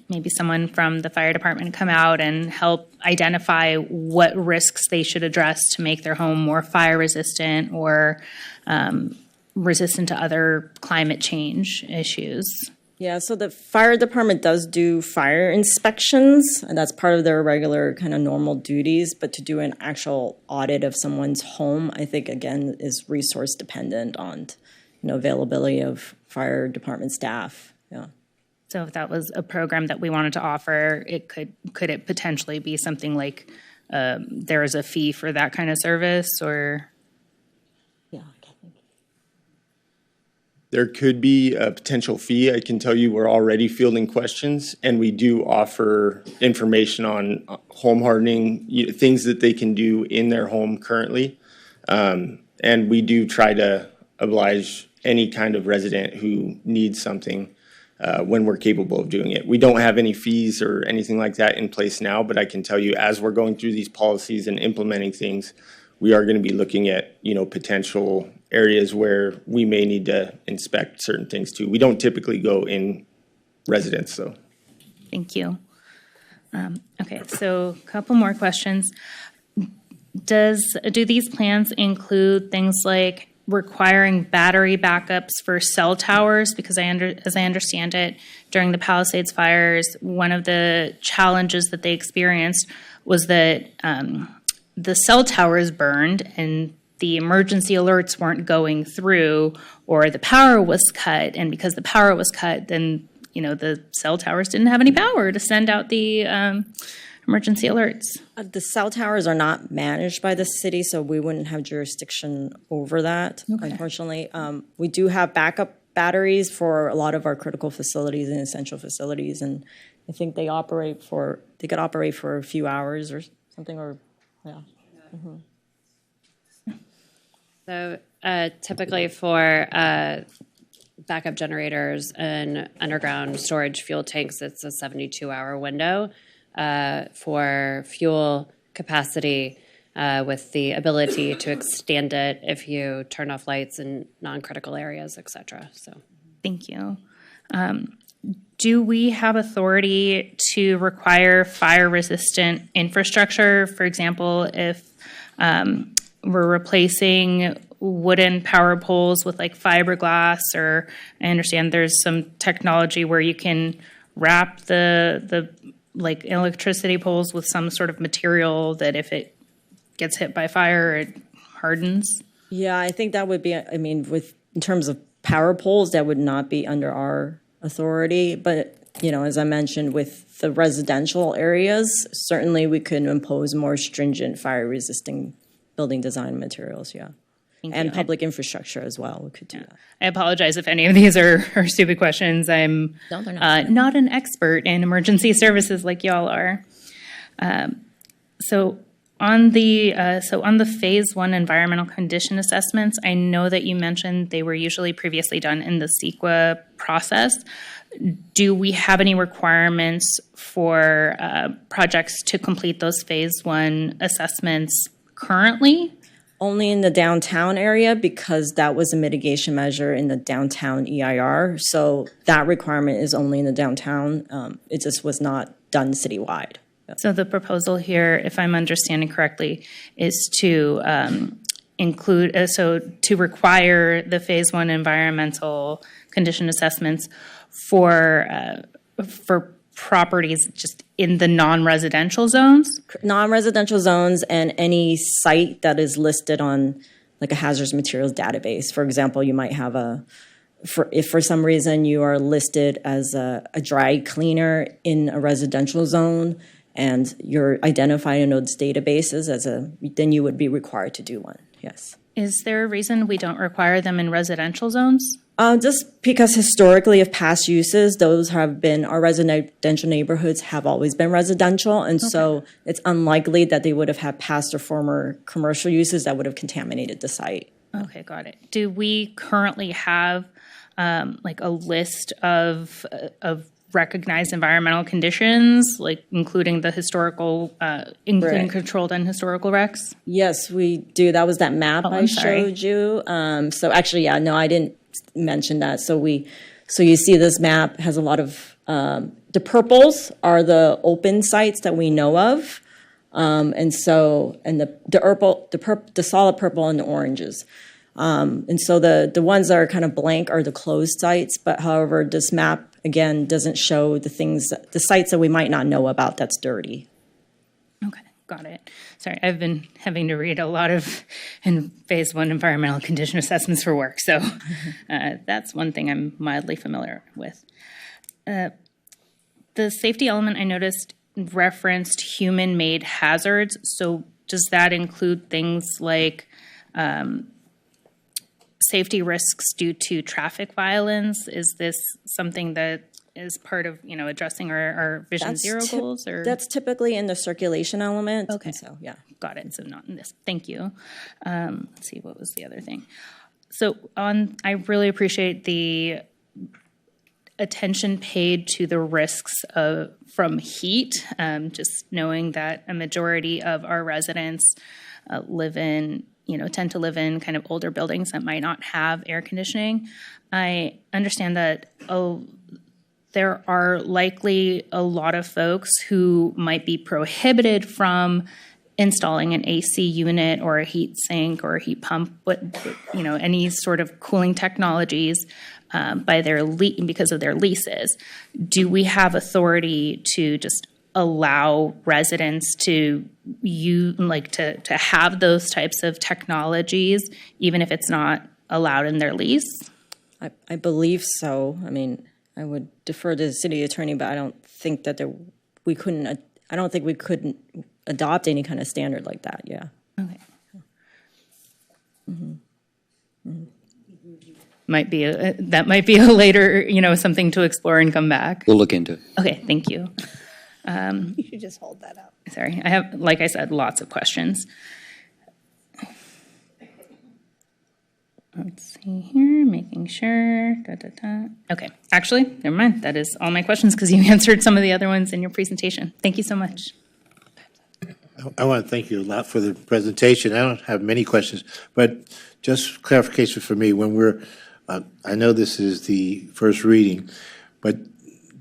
maybe someone from the fire department come out and help identify what risks they should address to make their home more fire resistant or resistant to other climate change issues. Yeah, so the fire department does do fire inspections, and that's part of their regular kind of normal duties. But to do an actual audit of someone's home, I think, again, is resource dependent on, availability of fire department staff. Yeah. So if that was a program that we wanted to offer, could it potentially be something like there is a fee for that kind of service, or? There could be a potential fee. I can tell you we're already fielding questions, and we do offer information on home hardening, things that they can do in their home currently. And we do try to oblige any kind of resident who needs something when we're capable of doing it. We don't have any fees or anything like that in place now, but I can tell you as we're going through these policies and implementing things, we are going to be looking at, potential areas where we may need to inspect certain things too. We don't typically go in residence, though. Thank you. Okay, so a couple more questions. Do these plans include things like requiring battery backups for cell towers? Because as I understand it, during the Palisades fires, one of the challenges that they experienced was that the cell towers burned and the emergency alerts weren't going through, or the power was cut. And because the power was cut, then, the cell towers didn't have any power to send out the emergency alerts. The cell towers are not managed by the city, so we wouldn't have jurisdiction over that, unfortunately. We do have backup batteries for a lot of our critical facilities and essential facilities, and I think they could operate for a few hours or something, or, yeah. Mm-hmm. So typically for backup generators and underground storage fuel tanks, it's a 72-hour window for fuel capacity with the ability to extend it if you turn off lights in non-critical areas, et cetera. So, thank you. Do we have authority to require fire-resistant infrastructure? For example, if we're replacing wooden power poles with like fiberglass, or I understand there's some technology where you can wrap the like electricity poles with some sort of material that if it gets hit by fire, it hardens. Yeah, I think that would be, in terms of power poles, that would not be under our authority, but as I mentioned, with the residential areas, certainly we could impose more stringent fire-resisting building design materials, yeah. And public infrastructure as well, we could do that. I apologize if any of these are stupid questions. I'm No, they're not. not an expert in emergency services like y'all are. So on the phase one environmental condition assessments, I know that you mentioned they were usually previously done in the CEQA process. Do we have any requirements for projects to complete those phase one assessments currently? Only in the downtown area, because that was a mitigation measure in the downtown EIR. So that requirement is only in the downtown. It just was not done citywide. So the proposal here, if I'm understanding correctly, is to to require the phase one environmental condition assessments for properties just in the non-residential zones? Non-residential zones and any site that is listed on like a hazardous materials database. For example, you might have if for some reason you are listed as a dry cleaner in a residential zone and you're identified in those databases then you would be required to do one, yes. Is there a reason we don't require them in residential zones? Just because historically of past uses, those have been, our residential neighborhoods have always been residential. And so it's unlikely that they would have had past or former commercial uses that would have contaminated the site. Okay, got it. Do we currently have like a list of recognized environmental conditions, like including the historical, including controlled and historical recs? Yes, we do. That was that map I showed you. So actually, yeah, no, I didn't mention that. So you see this map has a lot of, the purples are the open sites that we know of. And the solid purple and the oranges. And so the ones that are kind of blank are the closed sites, but however, this map again doesn't show the sites that we might not know about that's dirty. Okay, got it. Sorry, I've been having to read a lot of phase one environmental condition assessments for work, so that's one thing I'm mildly familiar with. The safety element I noticed referenced human-made hazards, so does that include things like safety risks due to traffic violence? Is this something that is part of, addressing our Vision Zero goals? Or that's typically in the circulation element. Okay. So, yeah. Got it. So not in this. Thank you. Let's see, what was the other thing? So I really appreciate the attention paid to the risks from heat, just knowing that a majority of our residents tend to live in kind of older buildings that might not have air conditioning. I understand that there are likely a lot of folks who might be prohibited from installing an AC unit or a heat sink or a heat pump, any sort of cooling technologies because of their leases. Do we have authority to just allow residents to to have those types of technologies, even if it's not allowed in their lease? I believe so. I mean, I would defer to the city attorney, but I don't think that we couldn't adopt any kind of standard like that. Yeah. Okay. Mm-hmm. Mm-hmm. That might be a later, something to explore and come back. We'll look into it. Okay, thank you. You should just hold that up. Sorry, I have, like I said, lots of questions. Let's see here, making sure. Okay, actually, never mind. That is all my questions because you answered some of the other ones in your presentation. Thank you so much. I want to thank you a lot for the presentation. I don't have many questions, but just clarification for me. When I know this is the first reading, but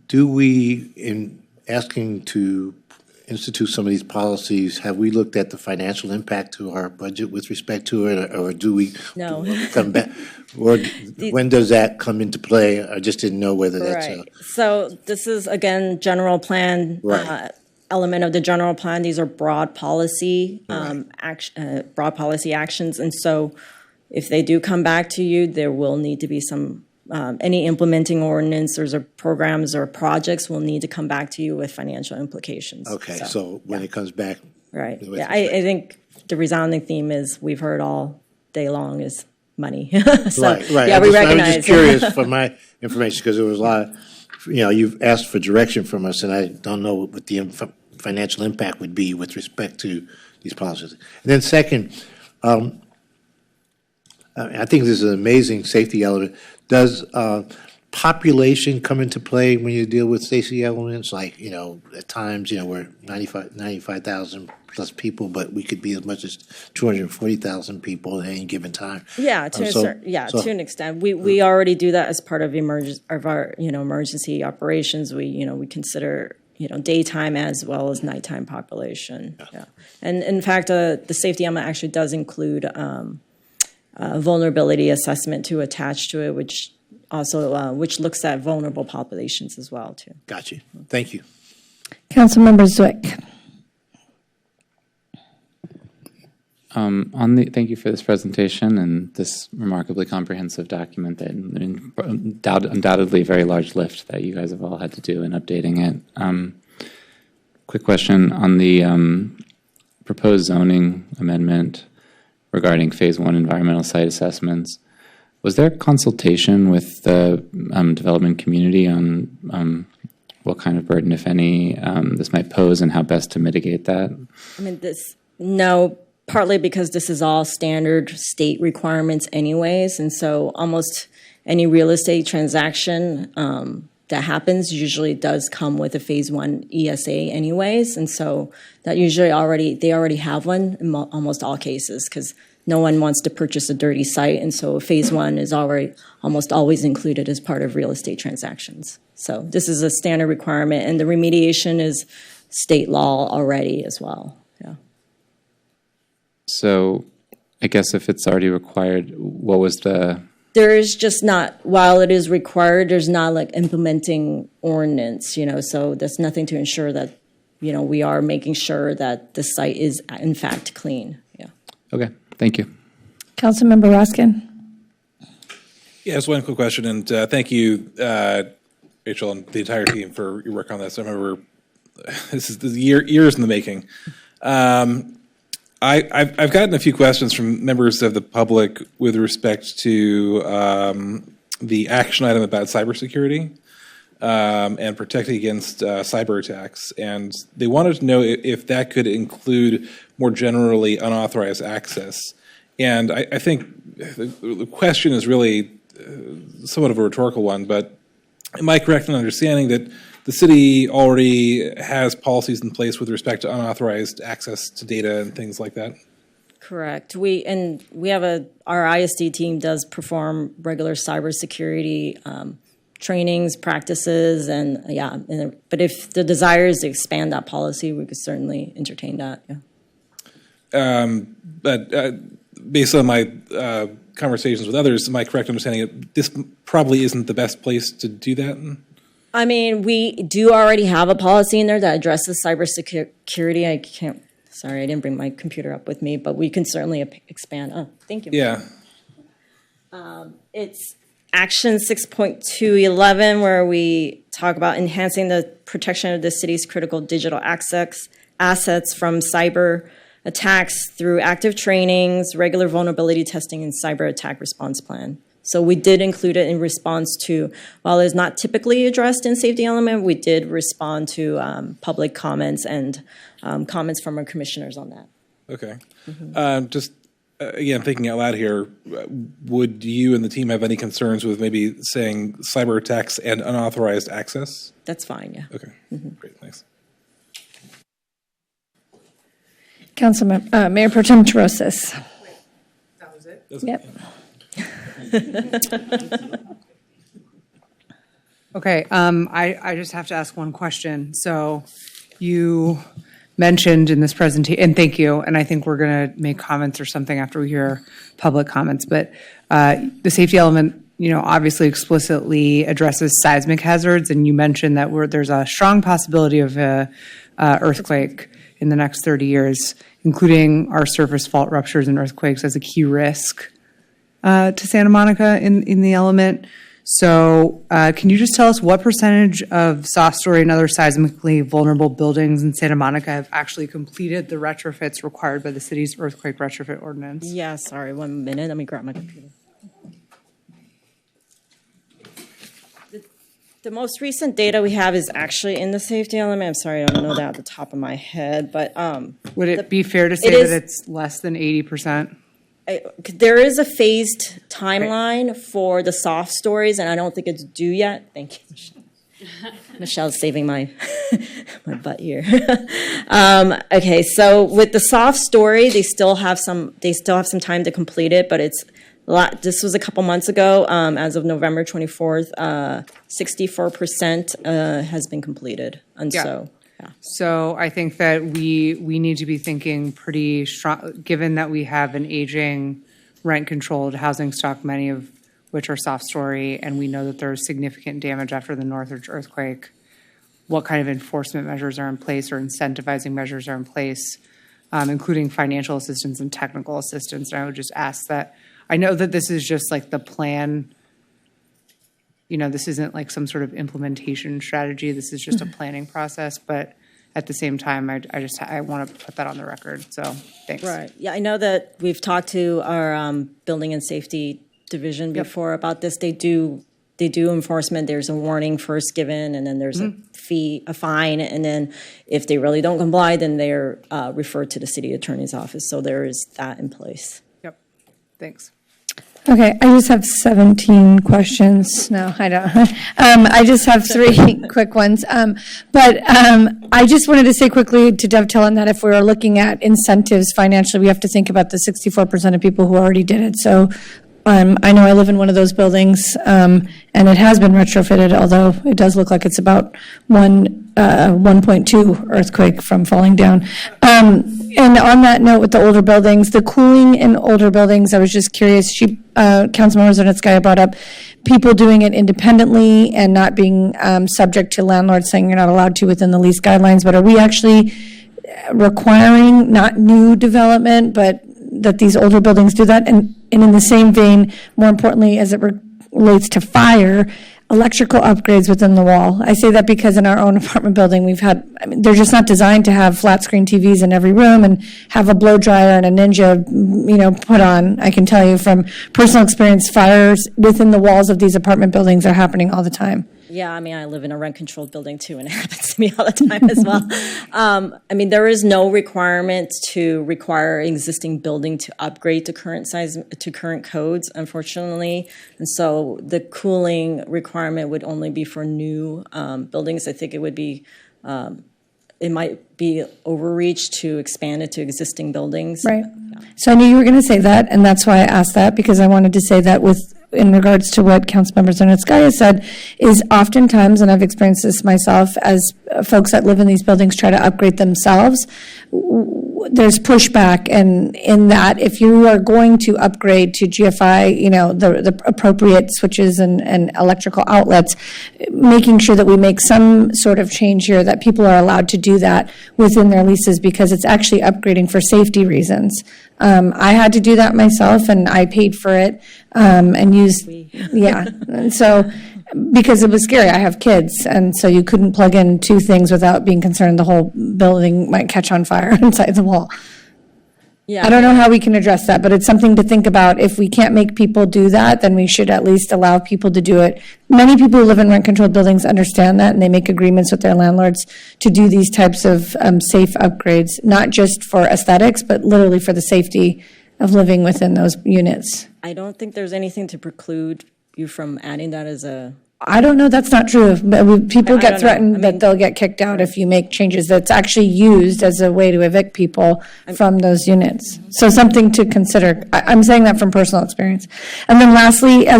do we, in asking to institute some of these policies, have we looked at the financial impact to our budget with respect to it, or do we come back? Or when does that come into play? I just didn't know whether that's So this is, again, general plan. Right. Element of the general plan. These are broad policy broad policy actions, and so if they do come back to you, there will need to be some any implementing ordinances or programs or projects will need to come back to you with financial implications. Okay, so when it comes back. Right. Yeah, I think the resounding theme is we've heard all day long is money. So, Right. yeah, we recognize. I was just curious for my information because there was a lot of, you've asked for direction from us, and I don't know what the financial impact would be with respect to these policies. And then second, I think this is an amazing safety element. Does population come into play when you deal with safety elements? Like, at times, we're 95,000 plus people, but we could be as much as 240,000 people at any given time. Yeah, to an extent. We already do that as part of our emergency operations. We consider daytime as well as nighttime population. Yeah. And in fact, the safety element actually does include vulnerability assessment to attach to it, which also which looks at vulnerable populations as well too. Got you. Thank you. Councilmember Zwick. Thank you for this presentation and this remarkably comprehensive document that undoubtedly a very large lift that you guys have all had to do in updating it. Quick question on the proposed zoning amendment regarding Phase 1 environmental site assessments. Was there consultation with the development community on what kind of burden, if any, this might pose and how best to mitigate that? No. Partly because this is all standard state requirements anyways, and so almost any real estate transaction that happens usually does come with a Phase 1 ESA anyways, and so that usually they already have one in almost all cases because no one wants to purchase a dirty site, and so Phase 1 is already almost always included as part of real estate transactions. So this is a standard requirement, and the remediation is state law already as well. So I guess if it's already required, what was the... There is just not, while it is required, there's not like implementing ordinance, so there's nothing to ensure that, we are making sure that the site is in fact clean. Yeah. Okay, thank you. Councilmember Raskin. Yeah, just one quick question, and thank you, Rachel, and the entire team for your work on this. I remember this is years in the making. I've gotten a few questions from members of the public with respect to the action item about cybersecurity and protecting against cyber attacks. And they wanted to know if that could include more generally unauthorized access. And I think the question is really somewhat of a rhetorical one, but am I correct in understanding that the city already has policies in place with respect to unauthorized access to data and things like that? Correct. We have our ISD team does perform regular cybersecurity trainings, practices, but if the desire is to expand that policy, we could certainly entertain that. Yeah. But based on my conversations with others, am I correct in understanding that this probably isn't the best place to do that? We do already have a policy in there that addresses cybersecurity. I didn't bring my computer up with me, but we can certainly expand. Oh, thank you. Yeah. It's Action 6.211, where we talk about enhancing the protection of the city's critical digital assets from cyber attacks through active trainings, regular vulnerability testing, and cyber attack response plan. So we did include it in response to, while it's not typically addressed in safety element, we did respond to public comments and comments from our commissioners on that. Okay. Just, again, thinking out loud here, would you and the team have any concerns with maybe saying cyber attacks and unauthorized access? That's fine, yeah. Okay, great, thanks. Councilmember, Mayor Pro Tem Terosas. That was it? Yep. Okay, I just have to ask one question. So you mentioned in this presentation, and thank you, and I think we're going to make comments or something after we hear public comments, but the safety element, obviously explicitly addresses seismic hazards, and you mentioned that there's a strong possibility of an earthquake in the next 30 years, including our surface fault ruptures and earthquakes as a key risk to Santa Monica in the element. So can you just tell us what percentage of soft story and other seismically vulnerable buildings in Santa Monica have actually completed the retrofits required by the city's earthquake retrofit ordinance? Yeah, sorry, 1 minute. Let me grab my computer. The most recent data we have is actually in the safety element. I'm sorry, I don't know that at the top of my head, but would it be fair to say that it's less than 80%? There is a phased timeline for the soft stories, and I don't think it's due yet. Thank you, Michelle. Michelle's saving my my butt here. Okay, so with the soft story, they still have some time to complete it, but it's a lot. This was a couple months ago. As of November 24th, 64% has been completed, and so. Yeah. So I think that we need to be thinking pretty strong, given that we have an aging rent-controlled housing stock, many of which are soft story, and we know that there's significant damage after the Northridge earthquake. What kind of enforcement measures are in place or incentivizing measures are in place, including financial assistance and technical assistance? And I would just ask that, I know that this is just like the plan. You know, this isn't like some sort of implementation strategy. This is just a planning process. But at the same time, I want to put that on the record. So thanks. Right. Yeah, I know that we've talked to our building and safety division before about this. They do enforcement. There's a warning first given, and then there's a fine, and then if they really don't comply, then they're referred to the city attorney's office. So there is that in place. Yep. Thanks. Okay, I just have 17 questions. No, I don't. I just have 3 quick ones. But I just wanted to say quickly to dovetail on that, if we are looking at incentives financially, we have to think about the 64% of people who already did it. So I know I live in one of those buildings, and it has been retrofitted, although it does look like it's about 1.2 earthquake from falling down. And on that note, with the older buildings, the cooling in older buildings, I was just curious. Councilmember Zernetskaya brought up people doing it independently and not being subject to landlords saying you're not allowed to within the lease guidelines. But are we actually requiring not new development, but that these older buildings do that? And in the same vein, more importantly, as it relates to fire, electrical upgrades within the wall. I say that because in our own apartment building, they're just not designed to have flat screen TVs in every room and have a blow dryer and a Ninja, put on. I can tell you from personal experience, fires within the walls of these apartment buildings are happening all the time. Yeah, I mean, I live in a rent-controlled building too, and it happens to me all the time as well. I mean, there is no requirement to require an existing building to upgrade to current codes, unfortunately. And so the cooling requirement would only be for new buildings. I think it would be, it might be overreach to expand it to existing buildings. Right. Yeah. So I knew you were going to say that, and that's why I asked that, because I wanted to say that in regards to what Councilmember Zernetskaya said, is oftentimes, and I've experienced this myself, as folks that live in these buildings try to upgrade themselves, there's pushback, and in that, if you are going to upgrade to GFI, the appropriate switches and electrical outlets, making sure that we make some sort of change here that people are allowed to do that within their leases, because it's actually upgrading for safety reasons. I had to do that myself, and I paid for it, and used, and so, because it was scary. I have kids, and so you couldn't plug in 2 things without being concerned the whole building might catch on fire inside the wall. Yeah. I don't know how we can address that, but it's something to think about. If we can't make people do that, then we should at least allow people to do it. Many people who live in rent-controlled buildings understand that, and they make agreements with their landlords to do these types of safe upgrades, not just for aesthetics, but literally for the safety of living within those units. I don't think there's anything to preclude you from adding that as a... I don't know, that's not true. People get threatened that they'll get kicked out if you make changes. That's actually used as a way to evict people from those units. So something to consider. I'm saying that from personal experience. And then lastly, there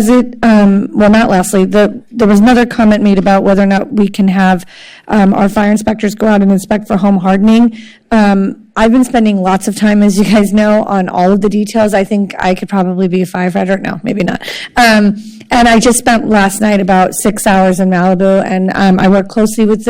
was another comment made about whether or not we can have our fire inspectors go out and inspect for home hardening. I've been spending lots of time, as you guys know, on all of the details. I think I could probably be a firefighter. No, maybe not. And I just spent last night about 6 hours in Malibu, and I work closely with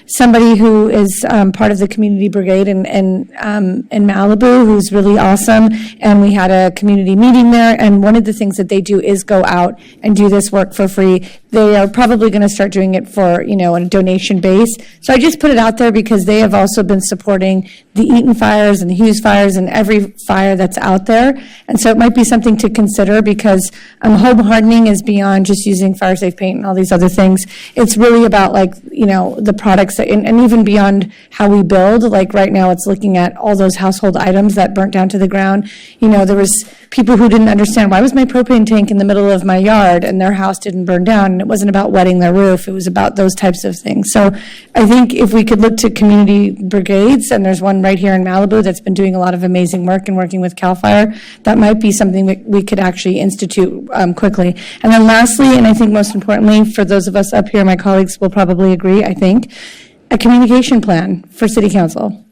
somebody who is part of the community brigade in Malibu, who's really awesome. And we had a community meeting there, and one of the things that they do is go out and do this work for free. They are probably going to start doing it for, on a donation base. So I just put it out there because they have also been supporting the Eaton fires and the Hughes fires and every fire that's out there. And so it might be something to consider because home hardening is beyond just using fire safe paint and all these other things. It's really about the products that, and even beyond how we build. Like right now it's looking at all those household items that burnt down to the ground. There was people who didn't understand, why was my propane tank in the middle of my yard and their house didn't burn down? And it wasn't about wetting their roof. It was about those types of things. So I think if we could look to community brigades, and there's one right here in Malibu that's been doing a lot of amazing work and working with CAL FIRE, that might be something we could actually institute quickly. And then lastly, and I think most importantly, for those of us up here, my colleagues will probably agree, I think, a communication plan for City Council.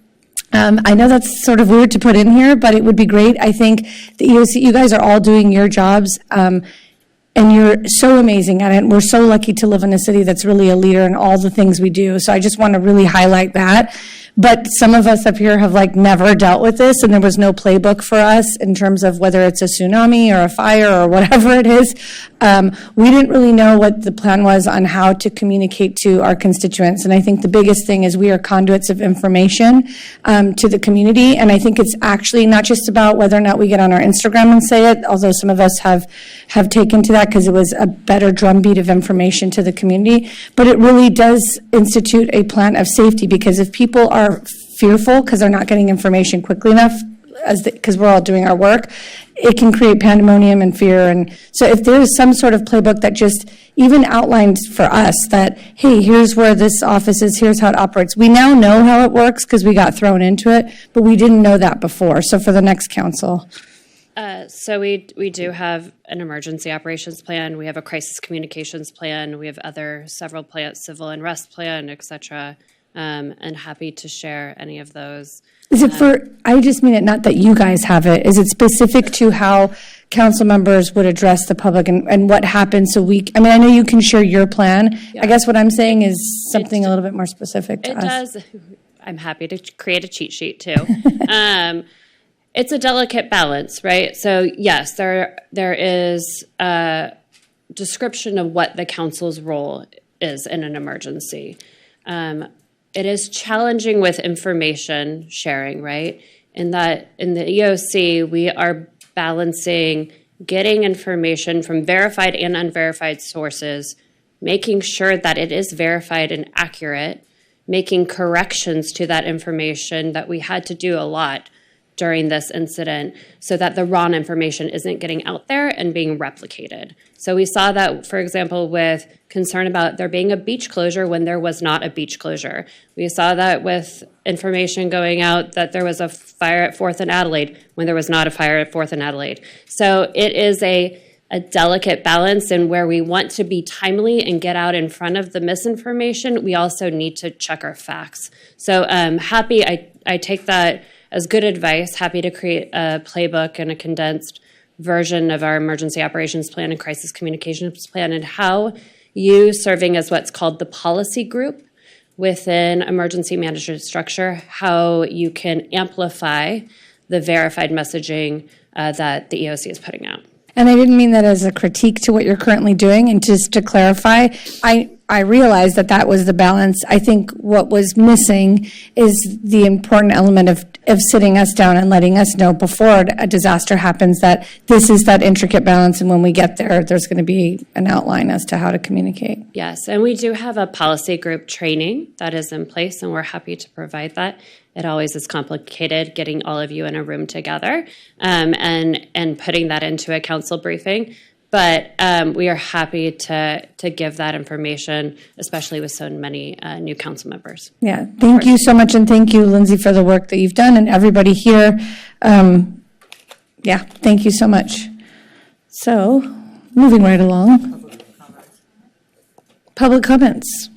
I know that's sort of weird to put in here, but it would be great. I think the EOC, you guys are all doing your jobs, and you're so amazing at it. And we're so lucky to live in a city that's really a leader in all the things we do. So I just want to really highlight that. But some of us up here have never dealt with this, and there was no playbook for us in terms of whether it's a tsunami or a fire or whatever it is. We didn't really know what the plan was on how to communicate to our constituents. And I think the biggest thing is we are conduits of information to the community. And I think it's actually not just about whether or not we get on our Instagram and say it, although some of us have taken to that because it was a better drumbeat of information to the community. But it really does institute a plan of safety, because if people are fearful because they're not getting information quickly enough, because we're all doing our work, it can create pandemonium and fear. And so if there is some sort of playbook that just even outlined for us that, hey, here's where this office is, here's how it operates. We now know how it works because we got thrown into it, but we didn't know that before. So for the next council. So we do have an emergency operations plan. We have a crisis communications plan. We have several plans, civil unrest plan, et cetera. And happy to share any of those. Is it I just mean it, not that you guys have it, is it specific to how council members would address the public and what happens I know you can share your plan. Yeah. I guess what I'm saying is something a little bit more specific to us. It does. I'm happy to create a cheat sheet too. It's a delicate balance, right? So yes, there is a description of what the council's role is in an emergency. It is challenging with information sharing, right? In that in the EOC, we are balancing getting information from verified and unverified sources, making sure that it is verified and accurate, making corrections to that information that we had to do a lot during this incident so that the wrong information isn't getting out there and being replicated. So we saw that, for example, with concern about there being a beach closure when there was not a beach closure. We saw that with information going out that there was a fire at 4th and Adelaide when there was not a fire at 4th and Adelaide. So it is a delicate balance, and where we want to be timely and get out in front of the misinformation, we also need to check our facts. So happy, I take that as good advice, happy to create a playbook and a condensed version of our emergency operations plan and crisis communications plan, and how you, serving as what's called the policy group within emergency management structure, how you can amplify the verified messaging that the EOC is putting out. And I didn't mean that as a critique to what you're currently doing. And just to clarify, I realized that was the balance. I think what was missing is the important element of sitting us down and letting us know before a disaster happens that this is that intricate balance. And when we get there, there's going to be an outline as to how to communicate. Yes, and we do have a policy group training that is in place, and we're happy to provide that. It always is complicated getting all of you in a room together and putting that into a council briefing. But we are happy to give that information, especially with so many new council members. Yeah, thank you so much, and thank you, Lindsay, for the work that you've done, and everybody here. Yeah, thank you so much. So, moving right along. Public comments.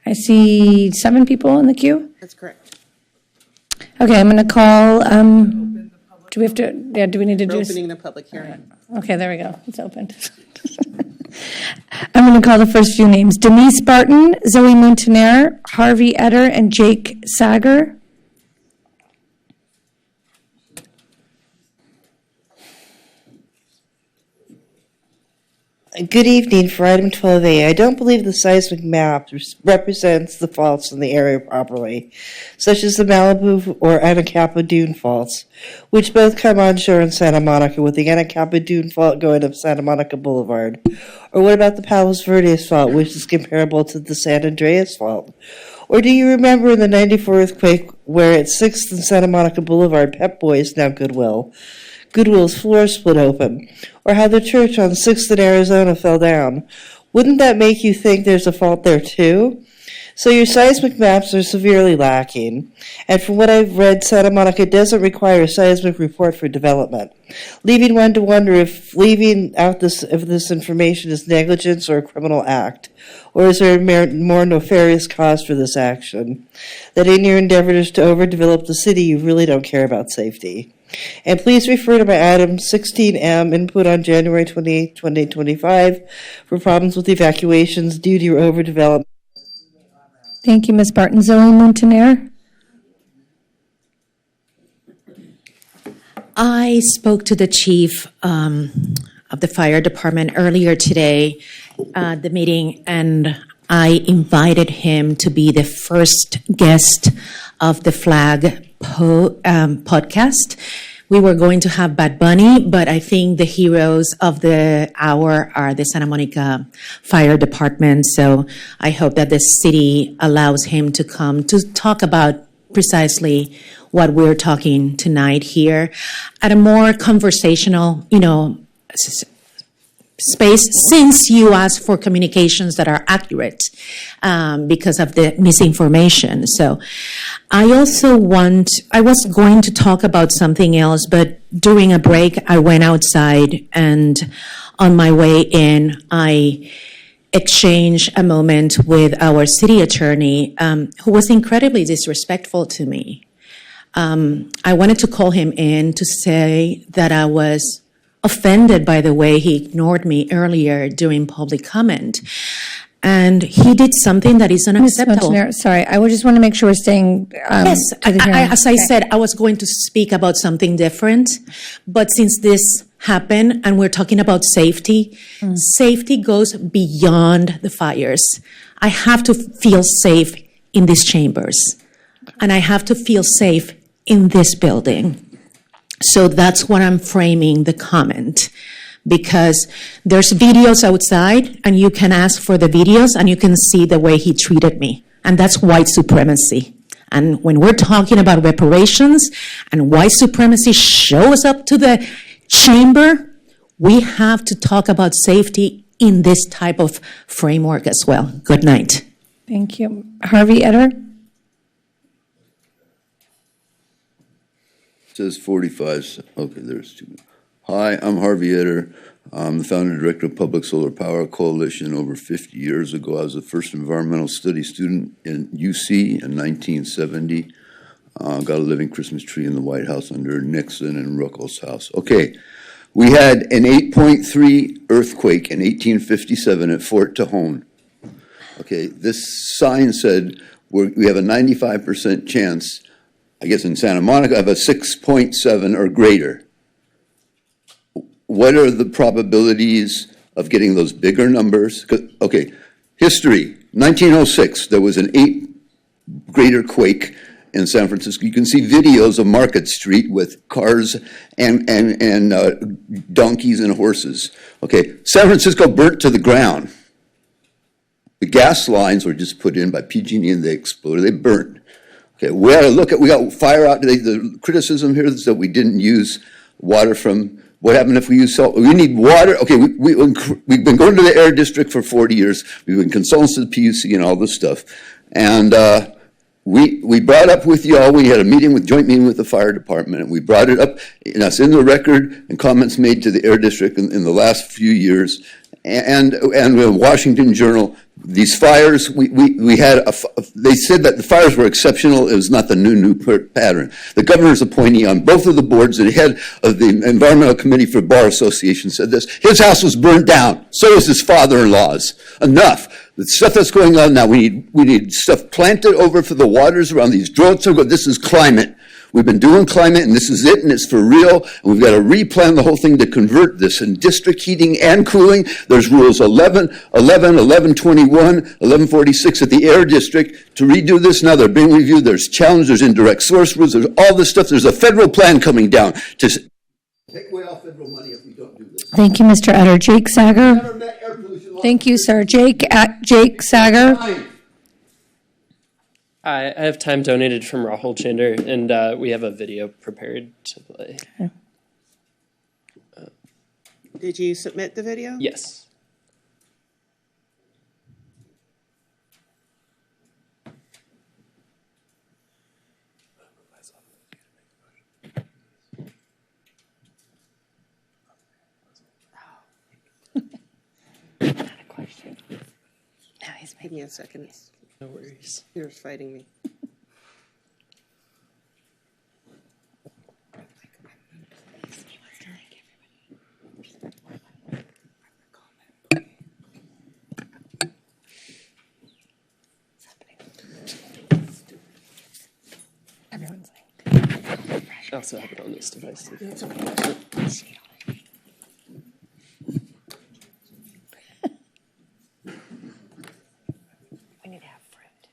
I see 7 people in the queue. That's correct. Okay, I'm going to call. Do we have to, do we need to We're do? opening the public hearing. Okay, there we go. It's opened. I'm going to call the first few names. Denise Barton, Zoe Montaner, Harvey Etter, and Jake Sager. Good evening. For item 12A, I don't believe the seismic map represents the faults in the area properly, such as the Malibu or Anacapa Dune faults, which both come onshore in Santa Monica, with the Anacapa Dune fault going up Santa Monica Boulevard. Or what about the Palos Verdes fault, which is comparable to the San Andreas fault? Or do you remember in the 94 earthquake where at 6th and Santa Monica Boulevard, Pep Boys, now Goodwill's floor split open, or how the church on 6th in Arizona fell down? Wouldn't that make you think there's a fault there too? So your seismic maps are severely lacking, and from what I've read, Santa Monica doesn't require a seismic report for development, leaving one to wonder if leaving out if this information is negligence or a criminal act, or is there a more nefarious cause for this action? That in your endeavors to overdevelop the city, you really don't care about safety. And please refer to my item 16M, input on January 28, 2025, for problems with evacuations due to your overdevelopment. Thank you, Ms. Barton. Zoe Montaner. I spoke to the chief of the fire department earlier today at the meeting, and I invited him to be the first guest of the Flag podcast. We were going to have Bad Bunny, but I think the heroes of the hour are the Santa Monica Fire Department. So I hope that the city allows him to come to talk about precisely what we're talking tonight here at a more conversational, space, since you asked for communications that are accurate because of the misinformation. So I was going to talk about something else, but during a break, I went outside, and on my way in, I exchanged a moment with our city attorney, who was incredibly disrespectful to me. I wanted to call him in to say that I was offended by the way he ignored me earlier during public comment. And he did something that is unacceptable. Ms. Montaner, sorry, I would just want to make sure we're staying. Yes, as I said, I was going to speak about something different, but since this happened and we're talking about safety, safety goes beyond the fires. I have to feel safe in these chambers, and I have to feel safe in this building. So that's what I'm framing the comment, because there's videos outside, and you can ask for the videos, and you can see the way he treated me. And that's white supremacy. And when we're talking about reparations and white supremacy shows up to the chamber, we have to talk about safety in this type of framework as well. Good night. Thank you. Harvey Etter. Says 45. Okay, there's two. Hi, I'm Harvey Etter. I'm the founder and director of Public Solar Power Coalition. Over 50 years ago, I was the first environmental studies student in UC in 1970. Got a living Christmas tree in the White House under Nixon and Ruckel's house. Okay, we had an 8.3 earthquake in 1857 at Fort Tejon. Okay, this sign said we have a 95% chance, I guess in Santa Monica, of a 6.7 or greater. What are the probabilities of getting those bigger numbers? Okay, history, 1906, there was an 8 greater quake in San Francisco. You can see videos of Market Street with cars and donkeys and horses. Okay, San Francisco burnt to the ground. The gas lines were just put in by PG&E and they exploded, they burnt. Okay, we got fire out. The criticism here is that we didn't use water from, what happened if we use salt? We need water. Okay, we've been going to the Air District for 40 years. We've been consulting to the PUC and all this stuff. And we brought up with y'all, we had a joint meeting with the fire department, and we brought it up, and that's in the record, and comments made to the Air District in the last few years. And the Washington Journal these fires, we had, they said that the fires were exceptional. It was not the new pattern. The governor's appointee on both of the boards and head of the Environmental Committee for Bar Association said this. His house was burned down. So was his father-in-law's. Enough. The stuff that's going on now, we need stuff planted over for the waters around these droughts. This is climate. We've been doing climate, and this is it, and it's for real. And we've got to replan the whole thing to convert this. In district heating and cooling, there's rules 11, 1121, 1146 at the air district to redo this. Now they're being reviewed. There's challenge, there's indirect source rules, there's all this stuff. There's a federal plan coming down to take away all federal money if we don't do this. Thank you, Mr. Utter. Jake Sager. Thank you, sir. Jake Sager. I have time donated from Rahul Chander, and we have a video prepared to play. Did you submit the video? Yes. Give me a second. No worries. You're fighting me. Everyone's like. I also have it on this device. It's okay. We need to have fruit.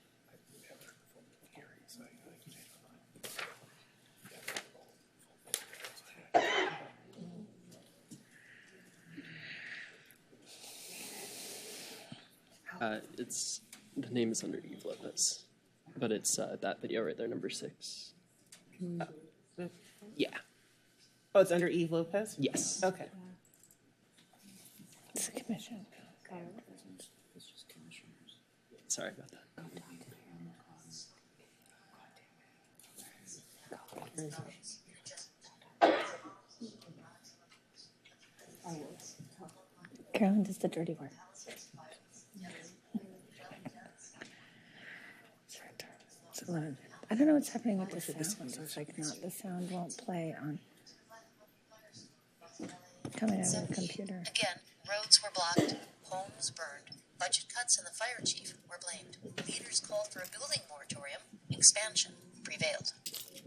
It's the name is under Eve Lopez, but it's that video right there, number 6. Yeah. Oh, it's under Eve Lopez? Yes. Okay. It's a commission. Sorry about that. Carolyn does the dirty work. I don't know what's happening with the sound. It's like not, the sound won't play on. Coming out of the computer. Again, roads were blocked, homes burned, budget cuts and the fire chief were blamed. Leaders called for a building moratorium. Expansion prevailed.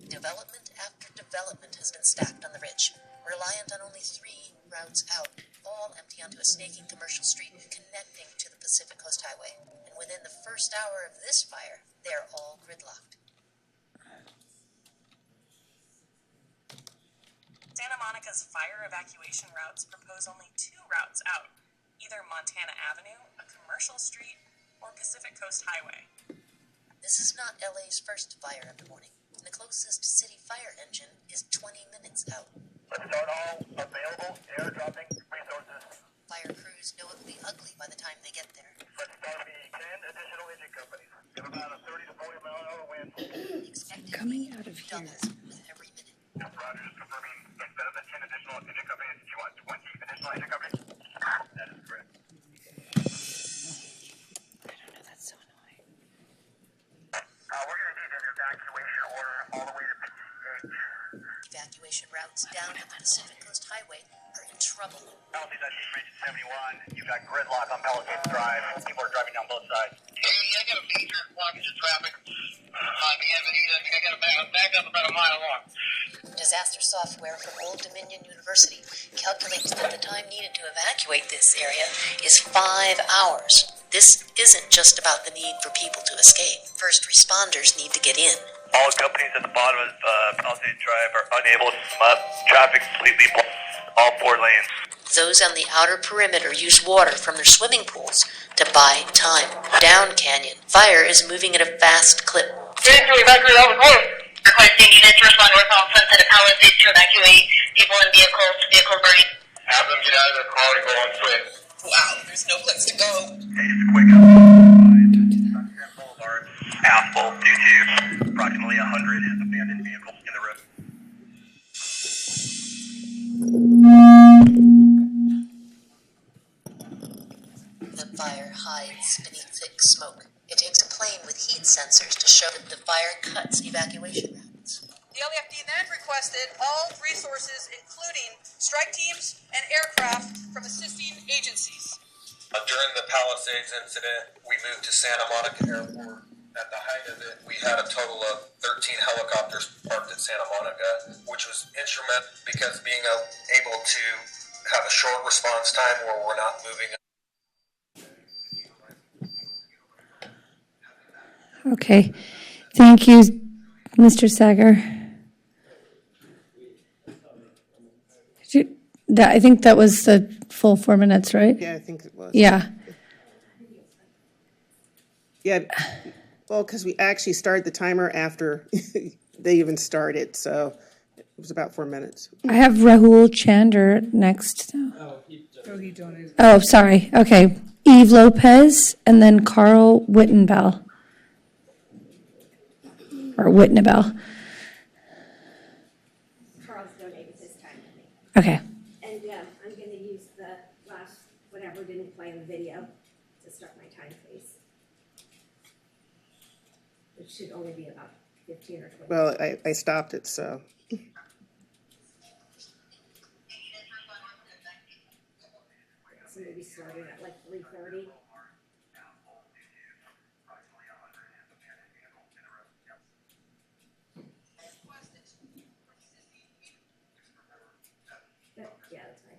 Development after development has been stacked on the ridge, reliant on only 3 routes out, all empty onto a snaking commercial street connecting to the Pacific Coast Highway. And within the first hour of this fire, they're all gridlocked. Santa Monica's fire evacuation routes propose only 2 routes out, either Montana Avenue, a commercial street, or Pacific Coast Highway. This is not LA's first fire of the morning, and the closest city fire engine is 20 minutes out. Let's start all available airdropping resources. Fire crews know it will be ugly by the time they get there. Let's start the 10 additional engine companies. We have about a 30 to 40 mile an hour wind. Coming out of here. With every minute. Roger, just confirming. Instead of the 10 additional engine companies, you want 20 additional engine companies? That is correct. I don't know, that's so annoying. We're going to need an evacuation order all the way to PH. Evacuation routes down to the Pacific Coast Highway are in trouble. Palisades, I see Bridge 71. You've got gridlock on Palisades Drive. People are driving down both sides. Hey, I got a major blockage of traffic on the Avenida. I think I got a back up about a mile long. Disaster software from Old Dominion University calculates that the time needed to evacuate this area is 5 hours. This isn't just about the need for people to escape. First responders need to get in. All companies at the bottom of Palisades Drive are unable to swim up. Traffic completely blocked all 4 lanes. Those on the outer perimeter use water from their swimming pools to buy time. Down Canyon, fire is moving at a fast clip. Requesting units to respond northbound Sunset at Palisades to evacuate people in vehicles burning. Have them get out of their car and go on foot. Wow, there's no place to go. Hey, just a quick Sunset Boulevard, asphalt due to approximately 100 abandoned vehicles in the road. The fire hides hides beneath thick smoke. It takes a plane with heat sensors to show that the fire cuts evacuation routes. The LEFD then requested all resources, including strike teams and aircraft from assisting agencies. During the Palisades incident, we moved to Santa Monica Airport. At the height of it, we had a total of 13 helicopters parked at Santa Monica, which was instrumental because being able to have a short response time where we're not moving. Okay. Thank you, Mr. Sager. I think that was the full 4 minutes, right? Yeah, I think it was. Yeah. Yeah, well, because we actually started the timer after they even started, so it was about 4 minutes. I have Rahul Chander next. Oh, sorry. Okay. Eve Lopez and then Carl Wittenbell. Or Wittenbell. Carl's donated his time to me. Okay. And I'm going to use the last whatever didn't play in the video to start my time, please. It should only be about 15 or 20. Well, I stopped it, so. So maybe starting at like 3:30. Yeah, that's fine.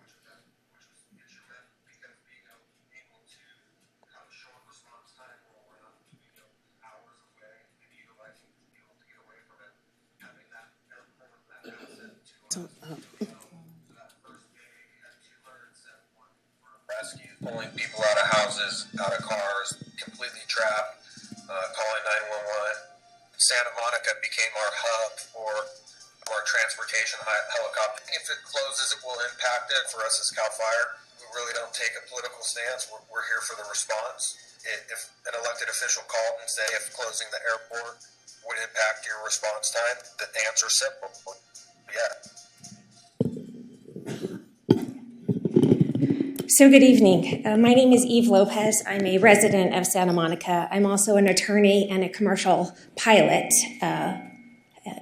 Rescue, pulling people out of houses, out of cars, completely trapped, calling 911. Santa Monica became our hub for our transportation helicopter. If it closes, it will impact it. For us as CAL FIRE, we really don't take a political stance. We're here for the response. If an elected official called and say if closing the airport would impact your response time, the answer is simple. Yeah. So good evening. My name is Eve Lopez. I'm a resident of Santa Monica. I'm also an attorney and a commercial pilot,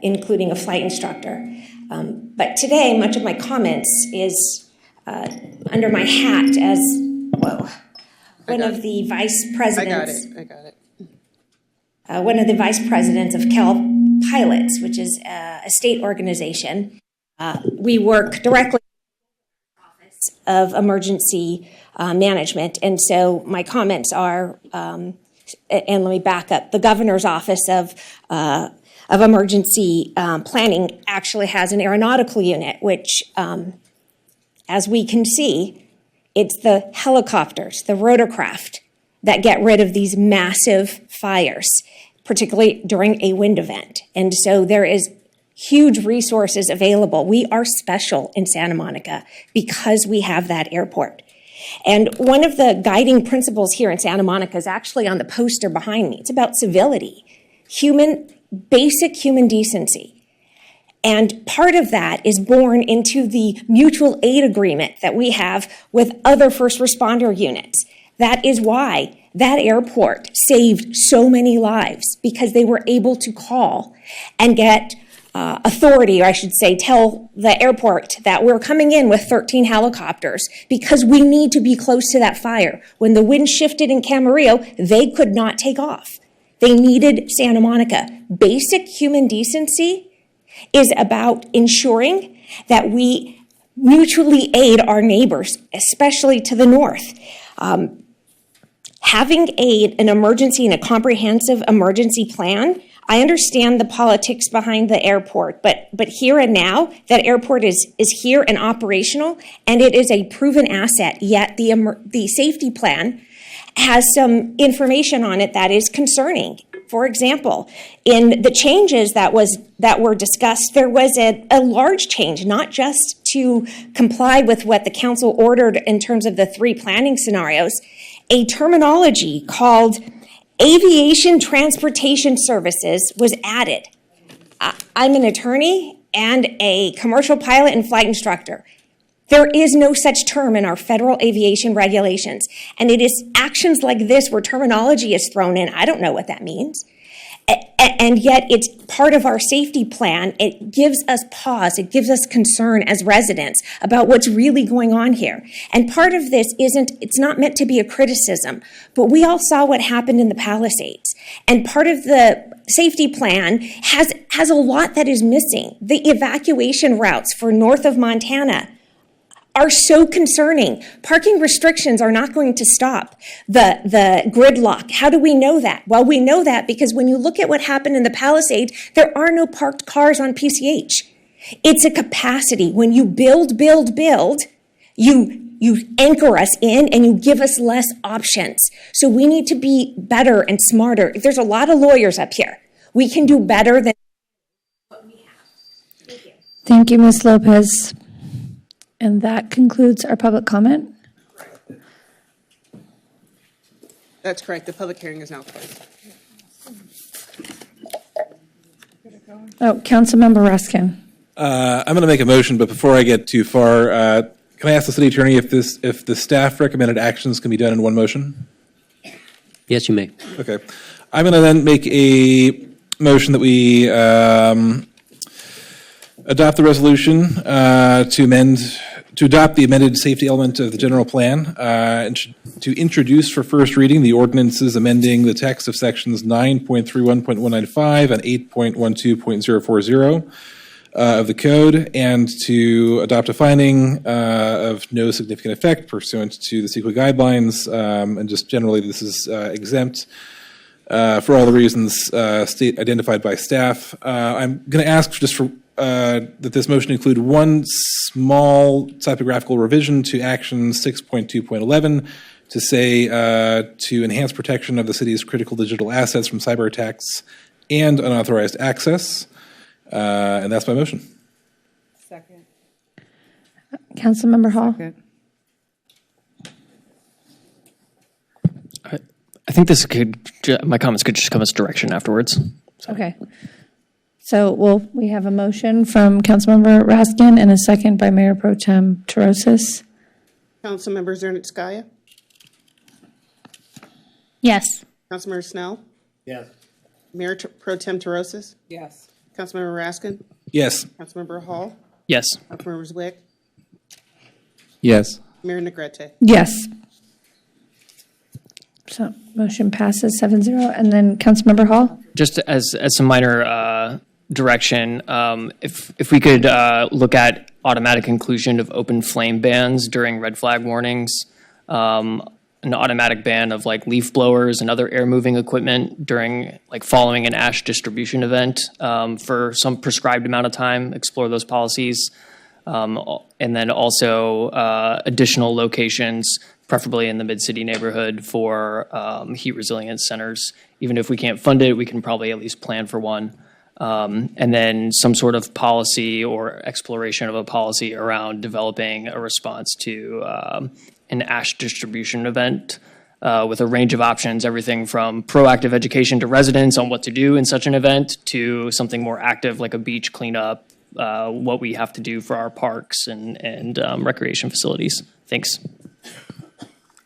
including a flight instructor. But today, much of my comments is under my hat as, one of the vice presidents. I got it. One of the vice presidents of CAL Pilots, which is a state organization. We work directly of emergency management. And so my comments are, and let me back up, the governor's office of emergency planning actually has an aeronautical unit, which, as we can see, it's the helicopters, the rotorcraft, that get rid of these massive fires, particularly during a wind event. And so there is huge resources available. We are special in Santa Monica because we have that airport. And one of the guiding principles here in Santa Monica is actually on the poster behind me. It's about civility, basic human decency. And part of that is born into the mutual aid agreement that we have with other first responder units. That is why that airport saved so many lives, because they were able to call and get authority, or I should say, tell the airport that we're coming in with 13 helicopters because we need to be close to that fire. When the wind shifted in Camarillo, they could not take off. They needed Santa Monica. Basic human decency is about ensuring that we mutually aid our neighbors, especially to the north. Having an emergency and a comprehensive emergency plan, I understand the politics behind the airport, but here and now, that airport is here and operational, and it is a proven asset, yet the safety plan has some information on it that is concerning. For example, in the changes that were discussed, there was a large change, not just to comply with what the council ordered in terms of the 3 planning scenarios, a terminology called aviation transportation services was added. I'm an attorney and a commercial pilot and flight instructor. There is no such term in our federal aviation regulations. And it is actions like this where terminology is thrown in. I don't know what that means. And yet it's part of our safety plan. It gives us pause. It gives us concern as residents about what's really going on here. And part of this it's not meant to be a criticism, but we all saw what happened in the Palisades. And part of the safety plan has a lot that is missing. The evacuation routes for north of Montana are so concerning. Parking restrictions are not going to stop the gridlock. How do we know that? Well, we know that because when you look at what happened in the Palisades, there are no parked cars on PCH. It's a capacity. When you build, you anchor us in and you give us less options. So we need to be better and smarter. There's a lot of lawyers up here. We can do better than what we have. Thank you. Thank you, Ms. Lopez. And that concludes our public comment. That's correct. The public hearing is now closed. Oh, Councilmember Ruskin. I'm going to make a motion, but before I get too far, can I ask the city attorney if the staff recommended actions can be done in one motion? Yes, you may. Okay. I'm going to then make a motion that we adopt the resolution to adopt the amended safety element of the general plan and to introduce for first reading the ordinances amending the text of sections 9.31.195 and 8.12.040 of the code, and to adopt a finding of no significant effect pursuant to the CEQA guidelines, and just generally this is exempt for all the reasons identified by staff. I'm going to ask just for that this motion include one small typographical revision to action 6.2.11 to say to enhance protection of the city's critical digital assets from cyber attacks and unauthorized access. And that's my motion. Second. Councilmember Hall. Second. I think my comments could just come as direction afterwards. So. Okay. So we have a motion from Councilmember Raskin and a second by Mayor Pro Tem Terosis. Councilmember Zernitskaya? Yes. Councilmember Snell? Yes. Mayor Pro Tem Terosis? Yes. Councilmember Raskin? Yes. Councilmember Hall? Yes. Councilmember Zwick? Yes. Mayor Negrete? Yes. So motion passes 7-0. And then Councilmember Hall? Just as some minor direction, if we could look at automatic inclusion of open flame bans during red flag warnings, an automatic ban of like leaf blowers and other air moving equipment during following an ash distribution event for some prescribed amount of time, explore those policies. And then also additional locations, preferably in the mid-city neighborhood, for heat resilience centers. Even if we can't fund it, we can probably at least plan for one. And then some sort of policy or exploration of a policy around developing a response to an ash distribution event with a range of options, everything from proactive education to residents on what to do in such an event to something more active like a beach cleanup, what we have to do for our parks and recreation facilities. Thanks.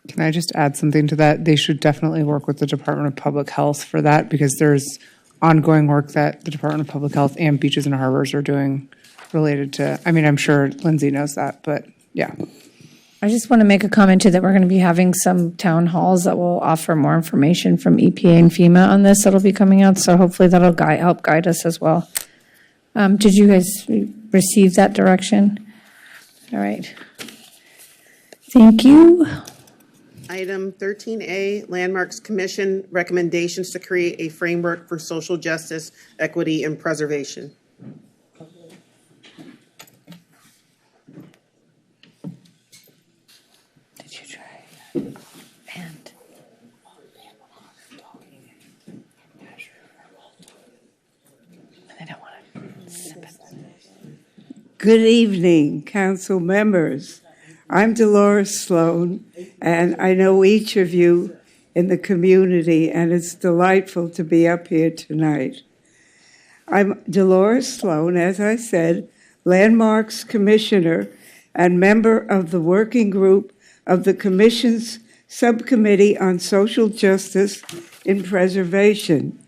Can I just add something to that? They should definitely work with the Department of Public Health for that, because there's ongoing work that the Department of Public Health and beaches and harbors are doing related to, I'm sure Lindsay knows that, but yeah. I just want to make a comment too that we're going to be having some town halls that will offer more information from EPA and FEMA on this that'll be coming out. So hopefully that'll help guide us as well. Did you guys receive that direction? All right. Thank you. Item 13A, Landmarks Commission recommendations to create a framework for social justice, equity, and preservation. Did you try? And I don't want to sip it. Good evening, council members. I'm Dolores Sloan, and I know each of you in the community, and it's delightful to be up here tonight. I'm Dolores Sloan, as I said, Landmarks Commissioner and member of the working group of the Commission's Subcommittee on Social Justice in Preservation.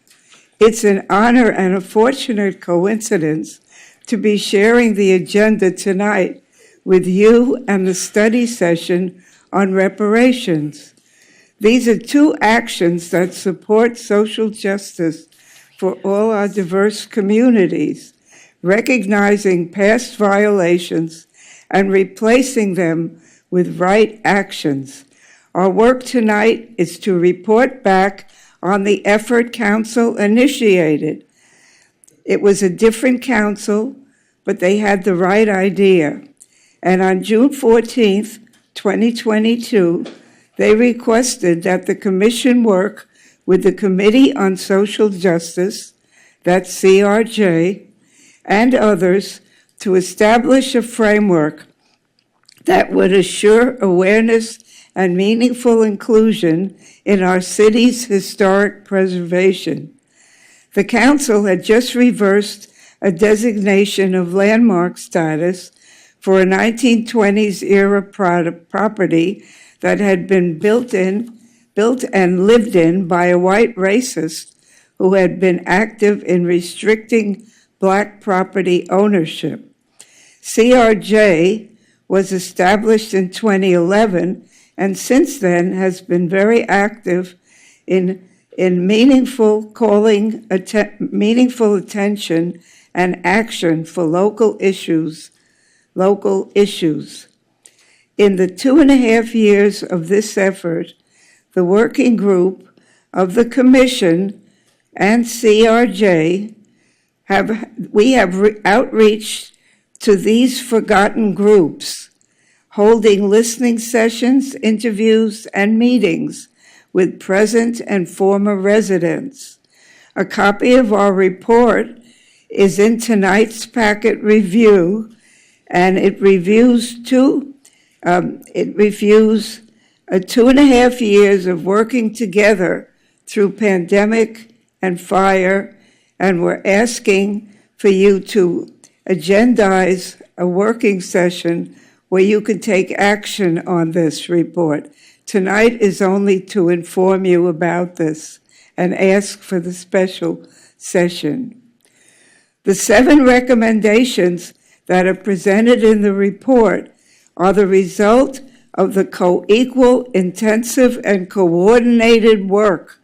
It's an honor and a fortunate coincidence to be sharing the agenda tonight with you and the study session on reparations. These are two actions that support social justice for all our diverse communities, recognizing past violations and replacing them with right actions. Our work tonight is to report back on the effort Council initiated. It was a different council, but they had the right idea. And on June 14th, 2022, they requested that the Commission work with the Committee on Social Justice, that's CRJ, and others to establish a framework that would assure awareness and meaningful inclusion in our city's historic preservation. The Council had just reversed a designation of landmark status for a 1920s era property that had been built and lived in by a white racist who had been active in restricting Black property ownership. CRJ was established in 2011 and since then has been very active in meaningful attention and action for local issues. In the 2.5 years of this effort, the working group of the Commission and CRJ have outreached to these forgotten groups, holding listening sessions, interviews, and meetings with present and former residents. A copy of our report is in tonight's packet review, and it reviews 2.5 years of working together through pandemic and fire, and we're asking for you to agendize a working session where you can take action on this report. Tonight is only to inform you about this and ask for the special session. The 7 recommendations that are presented in the report are the result of the co-equal, intensive, and coordinated work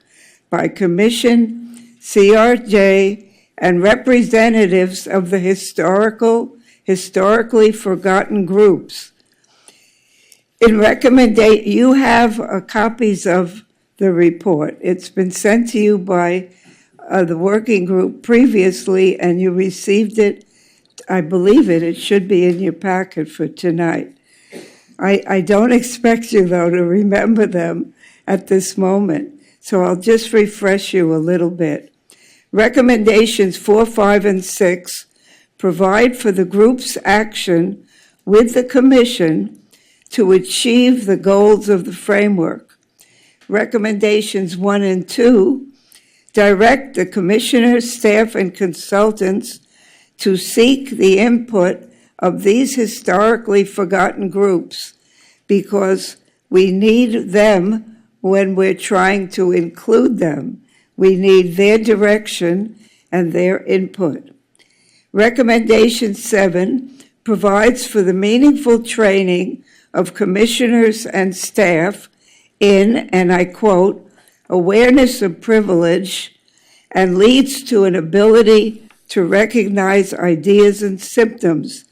by Commission, CRJ, and representatives of the historically forgotten groups. You have copies of the report. It's been sent to you by the working group previously, and you received it. I believe it should be in your packet for tonight. I don't expect you, though, to remember them at this moment, so I'll just refresh you a little bit. Recommendations 4, 5, and 6 provide for the group's action with the Commission to achieve the goals of the framework. Recommendations 1 and 2 direct the Commissioner's staff and consultants to seek the input of these historically forgotten groups because we need them when we're trying to include them. We need their direction and their input. Recommendation 7 provides for the meaningful training of commissioners and staff in, and I quote, awareness of privilege, and leads to an ability to recognize ideas and symptoms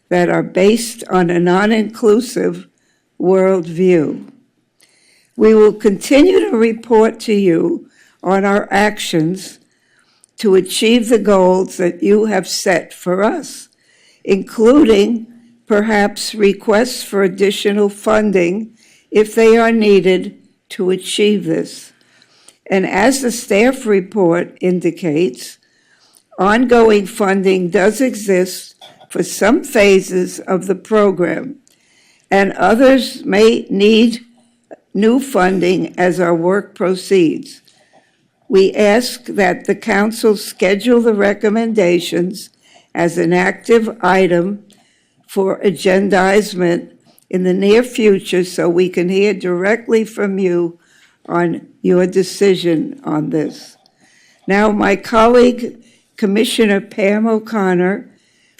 that are based on a non-inclusive worldview. We will continue to report to you on our actions to achieve the goals that you have set for us, including perhaps requests for additional funding if they are needed to achieve this. And as the staff report indicates, ongoing funding does exist for some phases of the program, and others may need new funding as our work proceeds. We ask that the Council schedule the recommendations as an active item for agendizement in the near future so we can hear directly from you on your decision on this. Now, my colleague, Commissioner Pam O'Connor,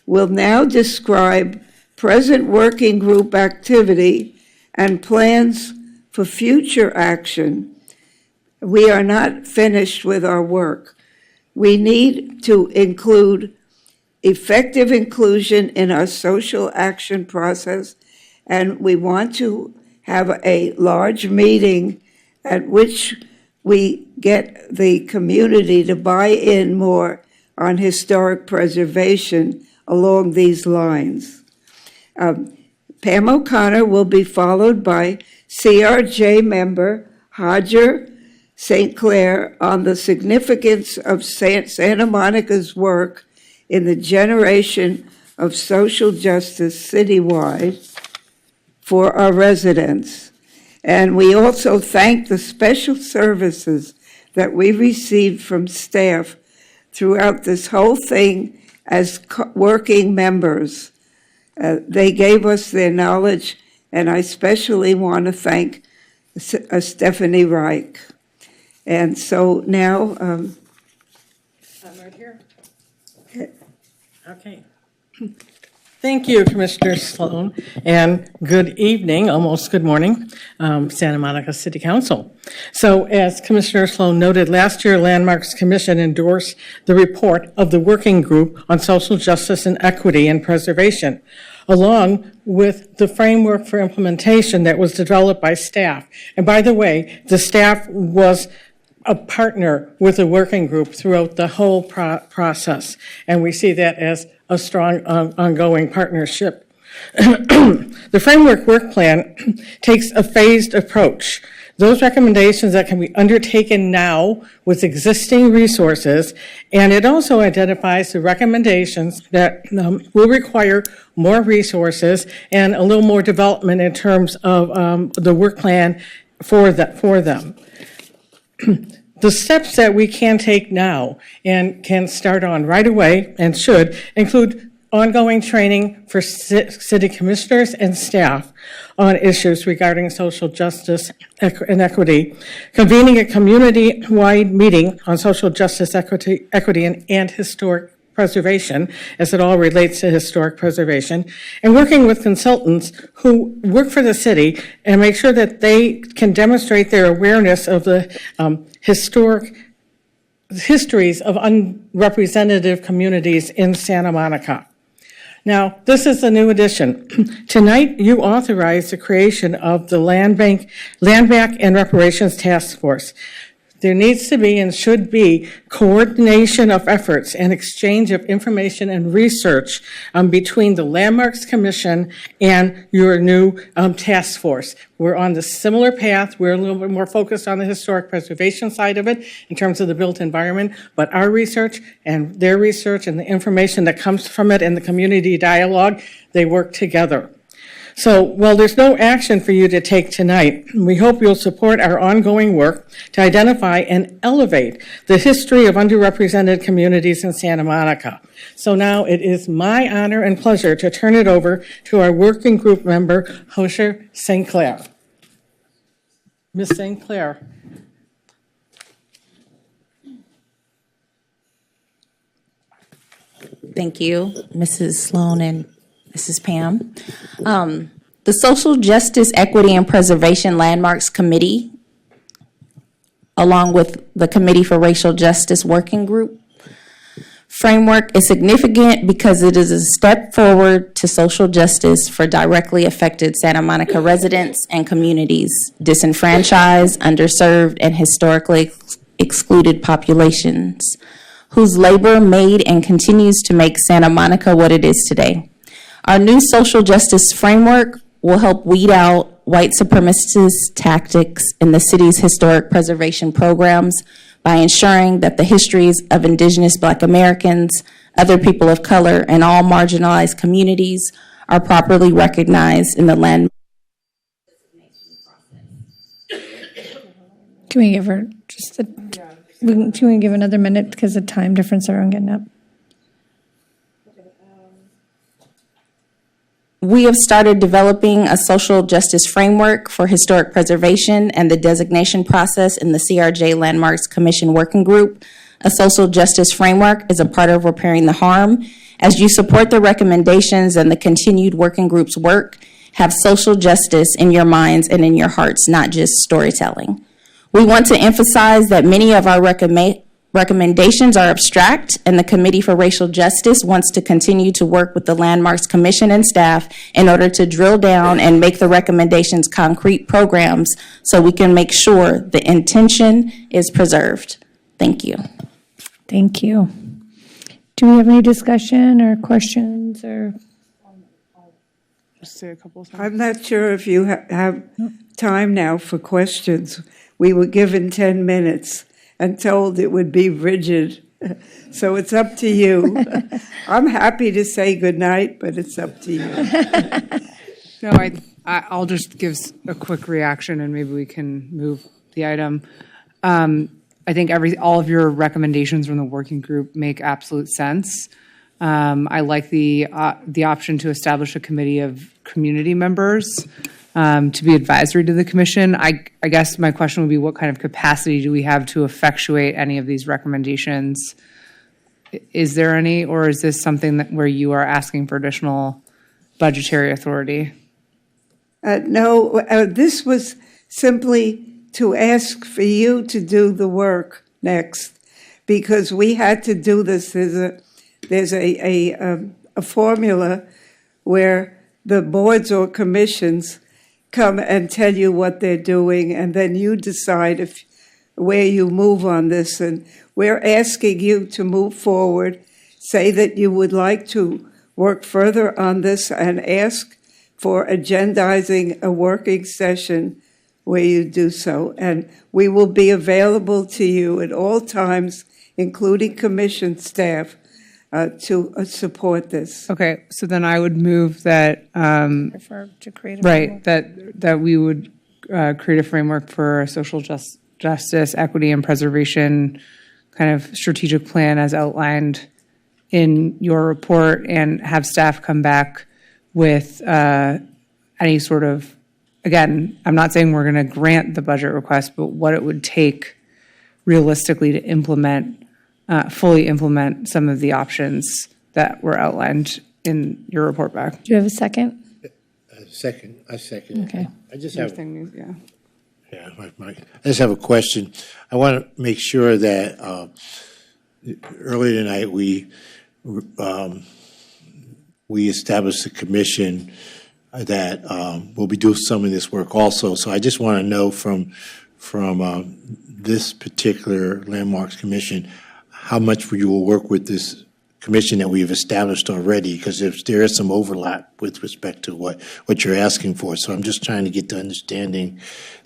will now describe present working group activity and plans for future action. We are not finished with our work. We need to include effective inclusion in our social action process, and we want to have a large meeting at which we get the community to buy in more on historic preservation along these lines. Pam O'Connor will be followed by CRJ member Hodger St. Clair on the significance of Santa Monica's work in the generation of social justice citywide for our residents. And we also thank the special services that we received from staff throughout this whole thing as working members. They gave us their knowledge, and I especially want to thank Stephanie Reich. And so now, I'm right here. Okay. Thank you, Commissioner Sloan, and good evening, almost good morning, Santa Monica City Council. So as Commissioner Sloan noted, last year Landmarks Commission endorsed the report of the Working Group on Social Justice and Equity and Preservation, along with the framework for implementation that was developed by staff. And by the way, the staff was a partner with the working group throughout the whole process, and we see that as a strong ongoing partnership. The framework work plan takes a phased approach. Those recommendations that can be undertaken now with existing resources, and it also identifies the recommendations that will require more resources and a little more development in terms of the work plan for them. The steps that we can take now and can start on right away and should include ongoing training for city commissioners and staff on issues regarding social justice and equity, convening a community-wide meeting on social justice, equity and historic preservation, as it all relates to historic preservation, and working with consultants who work for the city and make sure that they can demonstrate their awareness of the histories of unrepresentative communities in Santa Monica. Now, this is a new addition. Tonight, you authorize the creation of the Land Bank and Reparations Task Force. There needs to be and should be coordination of efforts and exchange of information and research between the Landmarks Commission and your new task force. We're on the similar path. We're a little bit more focused on the historic preservation side of it in terms of the built environment, but our research and their research and the information that comes from it and the community dialogue, they work together. So, while there's no action for you to take tonight, we hope you'll support our ongoing work to identify and elevate the history of underrepresented communities in Santa Monica. So now it is my honor and pleasure to turn it over to our working group member, Hosher St. Clair. Ms. St. Clair. Thank you, Mrs. Sloan and Mrs. Pam. The Social Justice, Equity, and Preservation Landmarks Committee, along with the Committee for Racial Justice Working Group framework, is significant because it is a step forward to social justice for directly affected Santa Monica residents and communities, disenfranchised, underserved, and historically excluded populations, whose labor made and continues to make Santa Monica what it is today. Our new social justice framework will help weed out white supremacist tactics in the city's historic preservation programs by ensuring that the histories of Indigenous Black Americans, other people of color, and all marginalized communities are properly recognized in the land. Can we give her just can we give another minute because of time difference everyone getting up? We have started developing a social justice framework for historic preservation and the designation process in the CRJ Landmarks Commission Working Group. A social justice framework is a part of repairing the harm. As you support the recommendations and the continued working group's work, have social justice in your minds and in your hearts, not just storytelling. We want to emphasize that many of our recommendations are abstract, and the Committee for Racial Justice wants to continue to work with the Landmarks Commission and staff in order to drill down and make the recommendations concrete programs so we can make sure the intention is preserved. Thank you. Thank you. Do we have any discussion or questions or? Just say a couple of I'm not sure if you have time now for questions. We were given 10 minutes and told it would be rigid. So it's up to you. I'm happy to say goodnight, but it's up to you. No, I'll just give a quick reaction and maybe we can move the item. I think all of your recommendations from the working group make absolute sense. I like the option to establish a committee of community members to be advisory to the commission. I guess my question would be, what kind of capacity do we have to effectuate any of these recommendations? Is there any, or is this something where you are asking for additional budgetary authority? No, this was simply to ask for you to do the work next, because we had to do this. There's a formula where the boards or commissions come and tell you what they're doing, and then you decide where you move on this. And we're asking you to move forward, say that you would like to work further on this, and ask for agendizing a working session where you do so. And we will be available to you at all times, including commission staff, to support this. Okay, so then I would move that, Refer to create a right, that we would create a framework for a social justice, equity, and preservation kind of strategic plan as outlined in your report, and have staff come back with any sort of, again, I'm not saying we're going to grant the budget request, but what it would take realistically to implement, fully implement some of the options that were outlined in your report back. Do you have a second? I second. Okay. I just Your have, thing, yeah. I just have a question. I want to make sure that earlier tonight we established a commission that will be doing some of this work also. So I just want to know from this particular Landmarks Commission how much you will work with this commission that we've established already, because if there is some overlap with respect to what you're asking for. So I'm just trying to get the understanding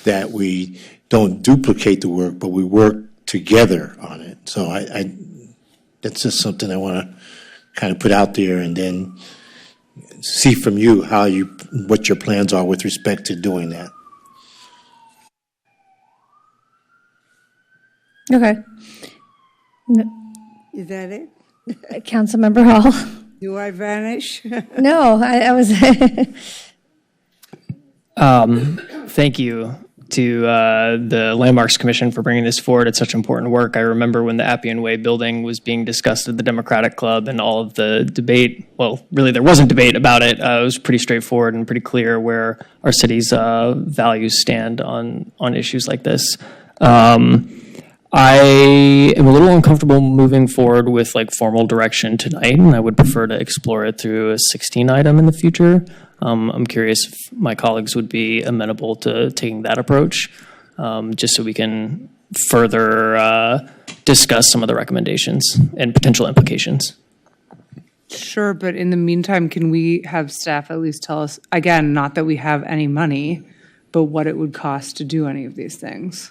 that we don't duplicate the work, but we work together on it. So I that's just something I want to kind of put out there, and then see from you what your plans are with respect to doing that. Okay. Is that it? Councilmember Hall? Do I vanish? No, I was. Thank you to the Landmarks Commission for bringing this forward. It's such important work. I remember when the Appian Way building was being discussed at the Democratic Club, and all of the debate, well, really there wasn't debate about it. It was pretty straightforward and pretty clear where our city's values stand on issues like this. I am a little uncomfortable moving forward with formal direction tonight, and I would prefer to explore it through a 16 item in the future. I'm curious if my colleagues would be amenable to taking that approach, just so we can further discuss some of the recommendations and potential implications. Sure, but in the meantime, can we have staff at least tell us, again, not that we have any money, but what it would cost to do any of these things?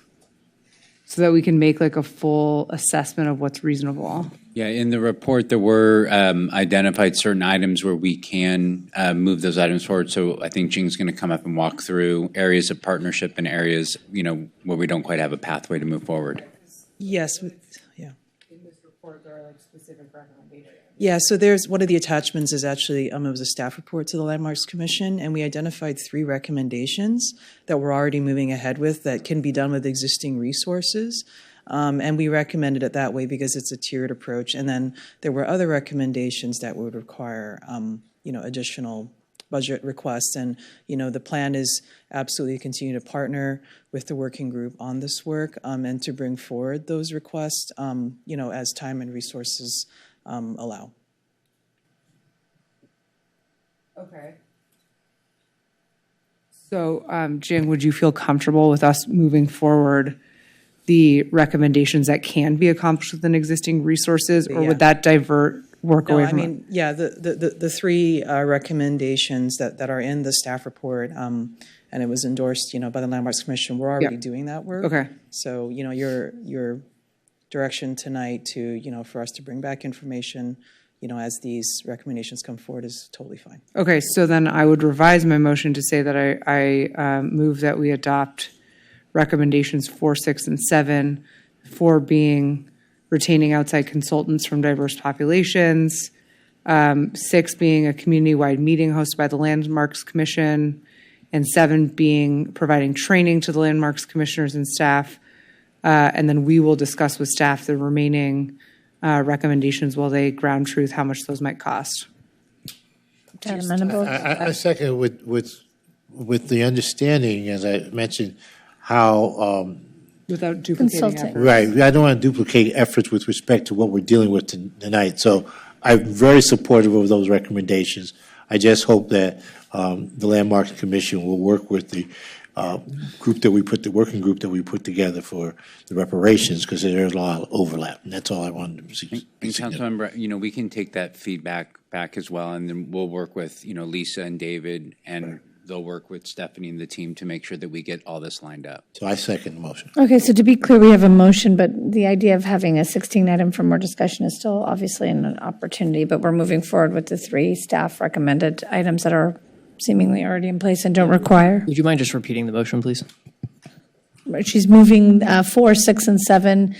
So that we can make a full assessment of what's reasonable. Yeah, in the report, there were identified certain items where we can move those items forward. So I think Jing's going to come up and walk through areas of partnership and areas, where we don't quite have a pathway to move forward. Yes, yeah. report, there are like specific recommendations. Yeah, so there's, one of the attachments is actually, it was a staff report to the Landmarks Commission, and we identified 3 recommendations that we're already moving ahead with that can be done with existing resources. And we recommended it that way because it's a tiered approach. And then there were other recommendations that would require, additional budget requests. And, the plan is absolutely to continue to partner with the working group on this work and to bring forward those requests, as time and resources allow. Okay. So, Jing, would you feel comfortable with us moving forward the recommendations that can be accomplished within existing resources, or would that divert work away from it? Yeah, the 3 recommendations that are in the staff report, and it was endorsed, by the Landmarks Commission, we're already doing that work. Okay. So, your direction tonight to, for us to bring back information, as these recommendations come forward is totally fine. Okay, so then I would revise my motion to say that I move that we adopt recommendations 4, 6, and 7, 4 being retaining outside consultants from diverse populations, 6 being a community-wide meeting hosted by the Landmarks Commission, and 7 being providing training to the Landmarks Commissioners and staff. And then we will discuss with staff the remaining recommendations while they ground truth how much those might cost. I second with the understanding, as I mentioned, how without duplicating efforts. Right. I don't want to duplicate efforts with respect to what we're dealing with tonight. So I'm very supportive of those recommendations. I just hope that the Landmarks Commission will work with the the working group that we put together for the reparations, because there's a lot of overlap, and that's all I wanted to see. And Councilmember, we can take that feedback back as well, and then we'll work with, Lisa and David, and they'll work with Stephanie and the team to make sure that we get all this lined up. So I second the motion. Okay, so to be clear, we have a motion, but the idea of having a 16 item for more discussion is still obviously an opportunity, but we're moving forward with the 3 staff recommended items that are seemingly already in place and don't require. Would you mind just repeating the motion, please? She's moving 4, 6, and 7,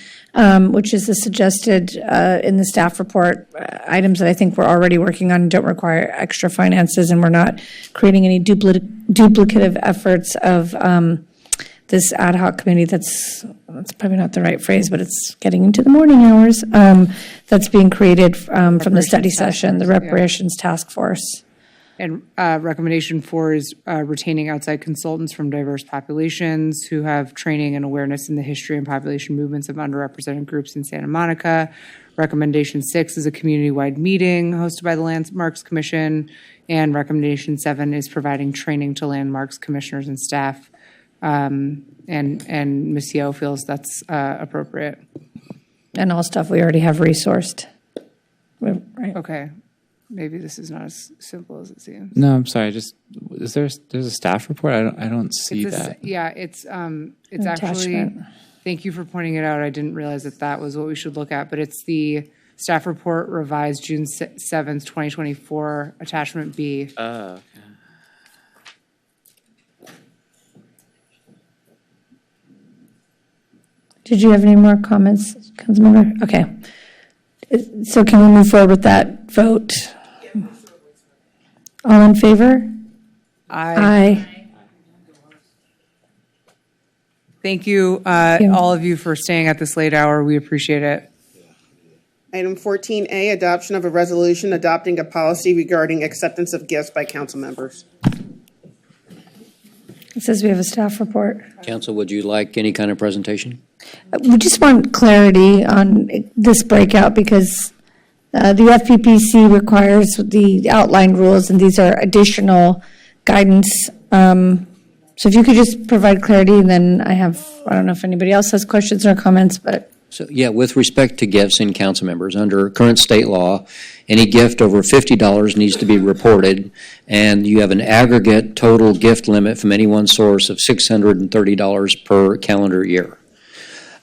which is the suggested in the staff report items that I think we're already working on and don't require extra finances, and we're not creating any duplicative efforts of this ad hoc committee. That's probably not the right phrase, but it's getting into the morning hours. That's being created from the study session, the Reparations Task Force. And recommendation 4 is retaining outside consultants from diverse populations who have training and awareness in the history and population movements of underrepresented groups in Santa Monica. Recommendation 6 is a community-wide meeting hosted by the Landmarks Commission. And recommendation 7 is providing training to Landmarks commissioners and staff. And Ms. Yeo feels that's appropriate. And all stuff we already have resourced. Right. Okay. Maybe this is not as simple as it seems. No, I'm sorry. There's a staff report? I don't see that. Yeah, it's actually, thank you for pointing it out. I didn't realize that was what we should look at, but it's the staff report revised June 7th, 2024, attachment B. Okay. Did you have any more comments, Councilmember? Okay. So can we move forward with that vote? All in favor? Aye. Thank you, all of you, for staying at this late hour. We appreciate it. Item 14A, adoption of a resolution adopting a policy regarding acceptance of gifts by council members. It says we have a staff report. Council, would you like any kind of presentation? We just want clarity on this breakout because the FPPC requires the outlined rules, and these are additional guidance. So if you could just provide clarity, and then I don't know if anybody else has questions or comments, but. So, yeah, with respect to gifts in council members, under current state law, any gift over $50 needs to be reported, and you have an aggregate total gift limit from any one source of $630 per calendar year.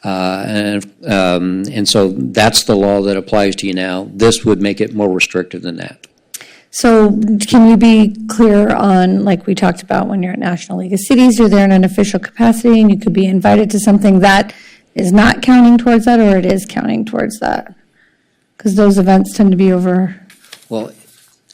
And so that's the law that applies to you now. This would make it more restrictive than that. So can you be clear on, like we talked about, when you're at National League of Cities, you're there in an official capacity and you could be invited to something that is not counting towards that, or it is counting towards that? Because those events tend to be over. Well,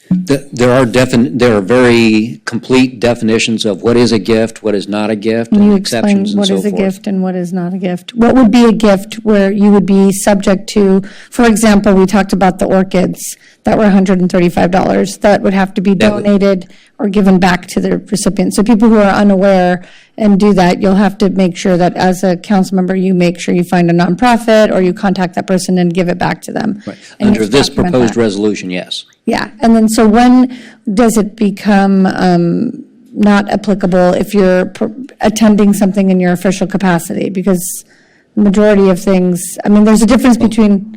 there are very complete definitions of what is a gift, what is not a gift, Can and you explain exceptions and what so is a forth. gift and what is not a gift? What would be a gift where you would be subject to, for example, we talked about the orchids that were $135 that would have to be donated or given back to the recipient. So people who are unaware and do that, you'll have to make sure that as a council member, you make sure you find a nonprofit or you contact that person and give it back to them. Right. And you Under have to this document proposed that. resolution, yes. Yeah, and then so when does it become not applicable if you're attending something in your official capacity? Because the majority of things, I mean, there's a difference between.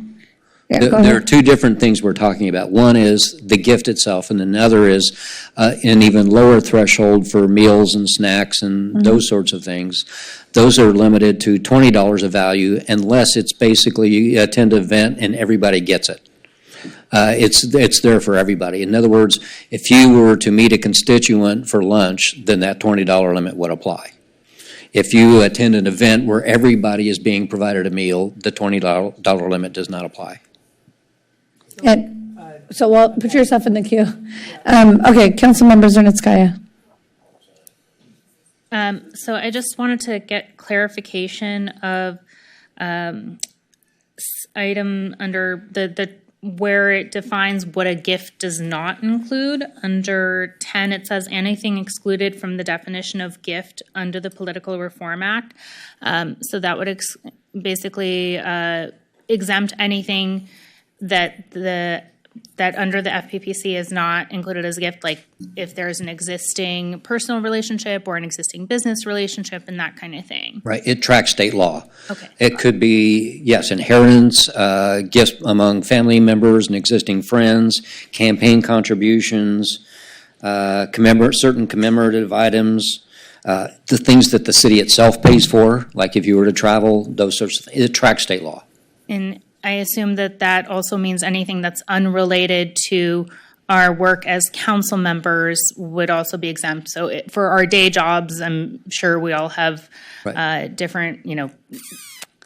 Yeah, go There are ahead. two different things we're talking about. One is the gift itself, and another is an even lower threshold for meals and snacks and those sorts of things. Those are limited to $20 of value unless it's basically you attend an event and everybody gets it. It's there for everybody. In other words, if you were to meet a constituent for lunch, then that $20 limit would apply. If you attend an event where everybody is being provided a meal, the $20 limit does not apply. So, well, put yourself in the queue. Okay, Councilmember Zernitskaya. So I just wanted to get clarification of item under the where it defines what a gift does not include. Under 10, it says anything excluded from the definition of gift under the Political Reform Act. So that would basically exempt anything that under the FPPC is not included as a gift, like if there's an existing personal relationship or an existing business relationship and that kind of thing. Right, it tracks state law. Okay. It could be, yes, inheritance, gifts among family members and existing friends, campaign contributions, certain commemorative items, the things that the city itself pays for, like if you were to travel, those sorts of things. It tracks state law. And I assume that that also means anything that's unrelated to our work as council members would also be exempt. So for our day jobs, I'm sure we all have different,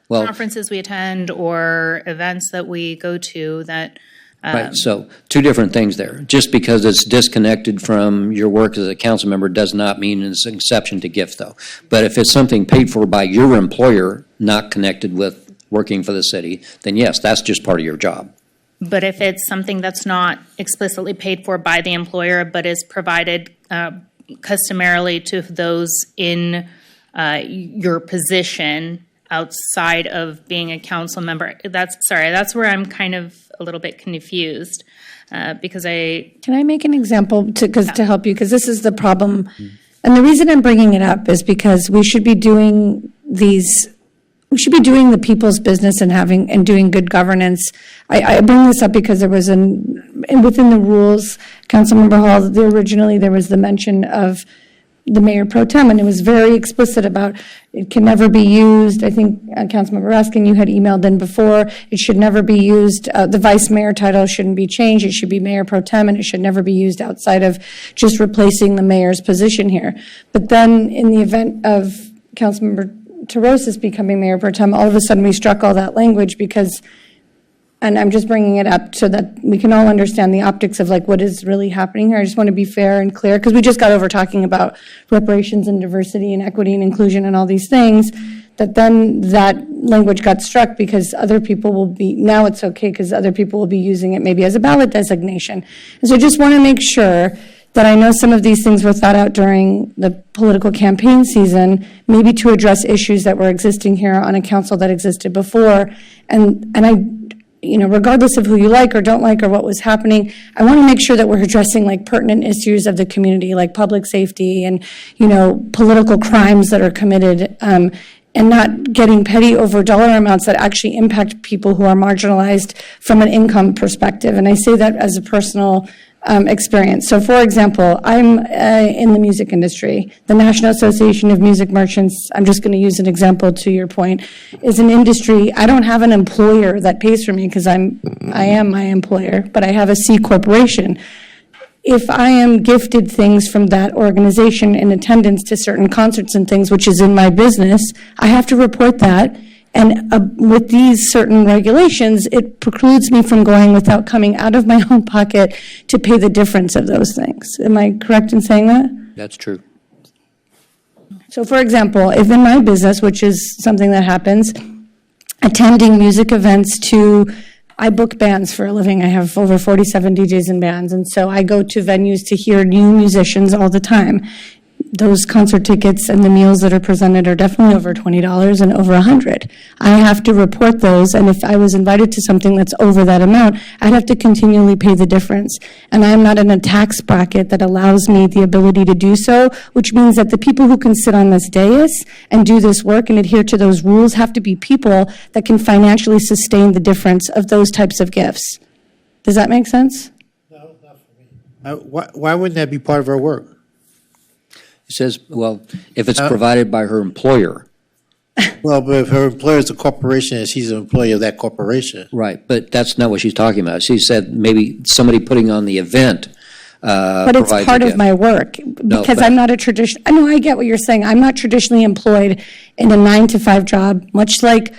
conferences we attend or events that we go to that. Right, so two different things there. Just because it's disconnected from your work as a council member does not mean it's an exception to gift, though. But if it's something paid for by your employer, not connected with working for the city, then yes, that's just part of your job. But if it's something that's not explicitly paid for by the employer, but is provided customarily to those in your position outside of being a council member, that's where I'm kind of a little bit confused because Can I make an example to help you? Because this is the problem. And the reason I'm bringing it up is because we should be doing the people's business and doing good governance. I bring this up because there was within the rules, Councilmember Hall, originally there was the mention of the mayor pro tem, and it was very explicit about it can never be used. I think Councilmember Raskin, you had emailed in before, it should never be used. The vice mayor title shouldn't be changed. It should be mayor pro tem, and it should never be used outside of just replacing the mayor's position here. But then in the event of Councilmember Tarosis becoming mayor pro tem, all of a sudden we struck all that language because, and I'm just bringing it up so that we can all understand the optics of like what is really happening here. I just want to be fair and clear because we just got over talking about reparations and diversity and equity and inclusion and all these things, that then that language got struck because other people will be, now it's okay because other people will be using it maybe as a ballot designation. And so I just want to make sure that I know some of these things were thought out during the political campaign season, maybe to address issues that were existing here on a council that existed before. And I, regardless of who you like or don't like or what was happening, I want to make sure that we're addressing like pertinent issues of the community, like public safety and, political crimes that are committed, and not getting petty over dollar amounts that actually impact people who are marginalized from an income perspective. And I say that as a personal experience. So, for example, I'm in the music industry. The National Association of Music Merchants, I'm just going to use an example to your point, is an industry. I don't have an employer that pays for me because I am my employer, but I have a C corporation. If I am gifted things from that organization in attendance to certain concerts and things, which is in my business, I have to report that And with these certain regulations, it precludes me from going without coming out of my own pocket to pay the difference of those things. Am I correct in saying that? That's true. So for example, if in my business, which is something that happens, attending music events I book bands for a living. I have over 47 DJs and bands, and so I go to venues to hear new musicians all the time. Those concert tickets and the meals that are presented are definitely over $20 and over $100. I have to report those, and if I was invited to something that's over that amount, I'd have to continually pay the difference. And I'm not in a tax bracket that allows me the ability to do so, which means that the people who can sit on this dais and do this work and adhere to those rules have to be people that can financially sustain the difference of those types of gifts. Does that make sense? No, not for me. Why wouldn't that be part of our work? It says, well, if it's provided by her employer. Well, but if her employer is a corporation and she's an employee of that corporation. Right, but that's not what she's talking about. She said maybe somebody putting on the event But it's part of my work because I'm not a tradition. I know I get what you're saying. I'm not traditionally employed in a 9-to-5 job, much like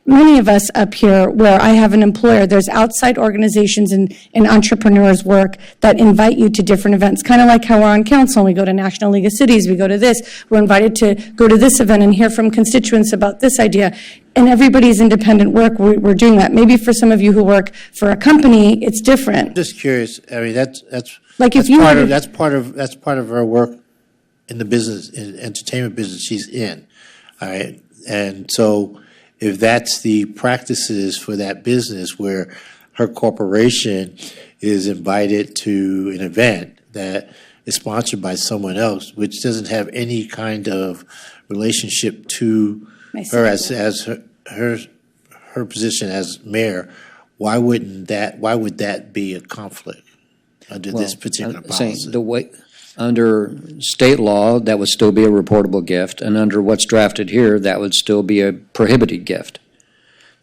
many of us up here where I have an employer. There's outside organizations and entrepreneurs work that invite you to different events, kind of like how we're on council. We go to National League of Cities, we go to this. We're invited to go to this event and hear from constituents about this idea. And everybody's independent work, we're doing that. Maybe for some of you who work for a company, it's different. Just curious. I mean, that's like if you that's part of her work in the business, in entertainment business she's in. All right, and so if that's the practices for that business where her corporation is invited to an event that is sponsored by someone else, which doesn't have any kind of relationship to her as her position as mayor, why would that be a conflict under this particular policy? The way, under state law, that would still be a reportable gift, and under what's drafted here, that would still be a prohibited gift.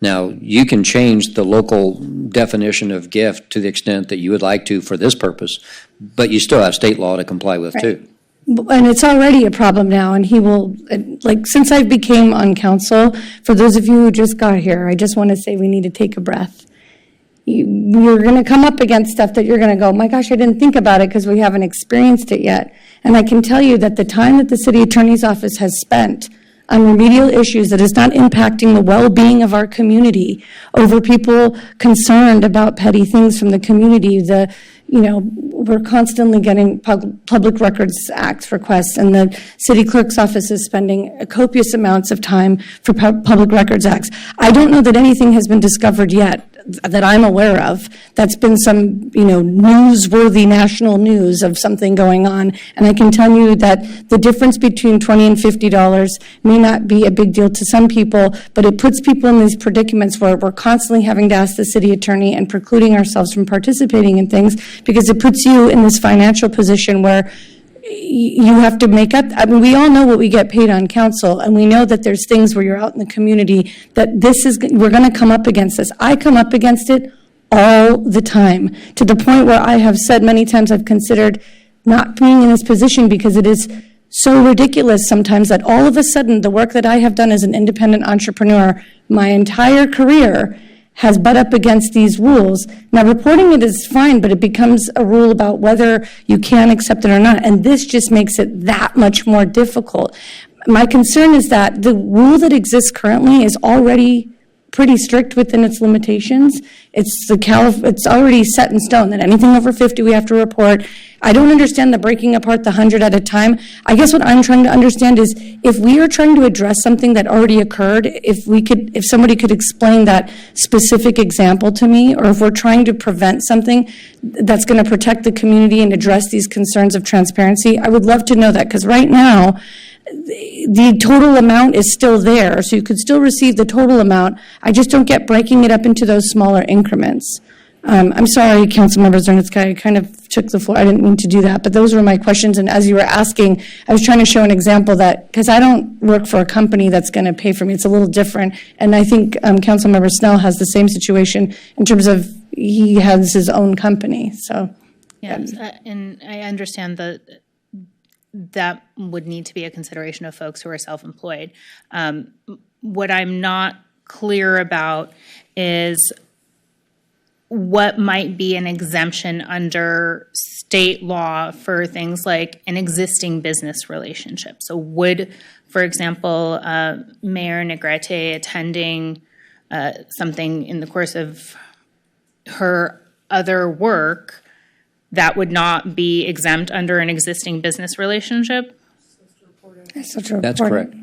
Now, you can change the local definition of gift to the extent that you would like to for this purpose, but you still have state law to comply with too. And it's already a problem now, and he will, like, since I became on council, for those of you who just got here, I just want to say we need to take a breath. You're going to come up against stuff that you're going to go, my gosh, I didn't think about it because we haven't experienced it yet. And I can tell you that the time that the city attorney's office has spent on remedial issues that is not impacting the well-being of our community over people concerned about petty things from the community, we're constantly getting Public Records Act requests, and the city clerk's office is spending copious amounts of time for Public Records Acts. I don't know that anything has been discovered yet that I'm aware of that's been some, newsworthy national news of something going on. And I can tell you that the difference between $20 and $50 may not be a big deal to some people, but it puts people in these predicaments where we're constantly having to ask the city attorney and precluding ourselves from participating in things because it puts you in this financial position where you have to make up. I mean, we all know what we get paid on council, and we know that there's things where you're out in the community that we're going to come up against this. I come up against it all the time, to the point where I have said many times I've considered not being in this position because it is so ridiculous sometimes that all of a sudden the work that I have done as an independent entrepreneur my entire career has butt up against these rules. Now, reporting it is fine, but it becomes a rule about whether you can accept it or not, and this just makes it that much more difficult. My concern is that the rule that exists currently is already pretty strict within its limitations. It's already set in stone that anything over 50 we have to report. I don't understand the breaking apart the 100 at a time. I guess what I'm trying to understand is if we are trying to address something that already occurred, if somebody could explain that specific example to me, or if we're trying to prevent something that's going to protect the community and address these concerns of transparency, I would love to know that, because right now, the total amount is still there, so you could still receive the total amount. I just don't get breaking it up into those smaller increments. I'm sorry, Councilmember Zernitska, I kind of took the floor. I didn't mean to do that, but those were my questions. And as you were asking, I was trying to show an example that, because I don't work for a company that's going to pay for me, it's a little different. And I think Councilmember Snell has the same situation in terms of he has his own company. So, yes, and I understand that would need to be a consideration of folks who are self-employed. What I'm not clear about is what might be an exemption under state law for things like an existing business relationship. So would, for example, Mayor Negrete attending something in the course of her other work, that would not be exempt under an existing business relationship? That's correct.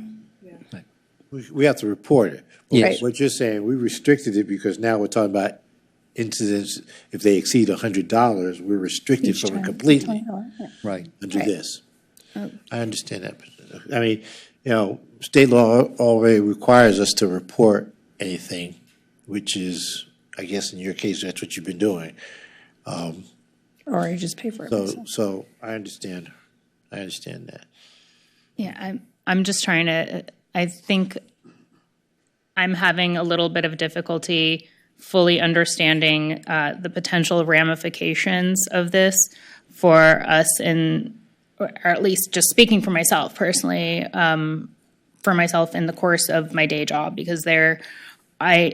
We have to report it. Yes. What you're saying, we restricted it because now we're talking about incidents, if they exceed $100, we're restricted from it completely Right. under this. I understand that. I mean, state law already requires us to report anything, which is, I guess in your case, that's what you've been doing. Or you just pay for it. So I understand. I understand that. Yeah, I'm just trying to, I think I'm having a little bit of difficulty fully understanding the potential ramifications of this for us or at least just speaking for myself personally, for myself in the course of my day job, because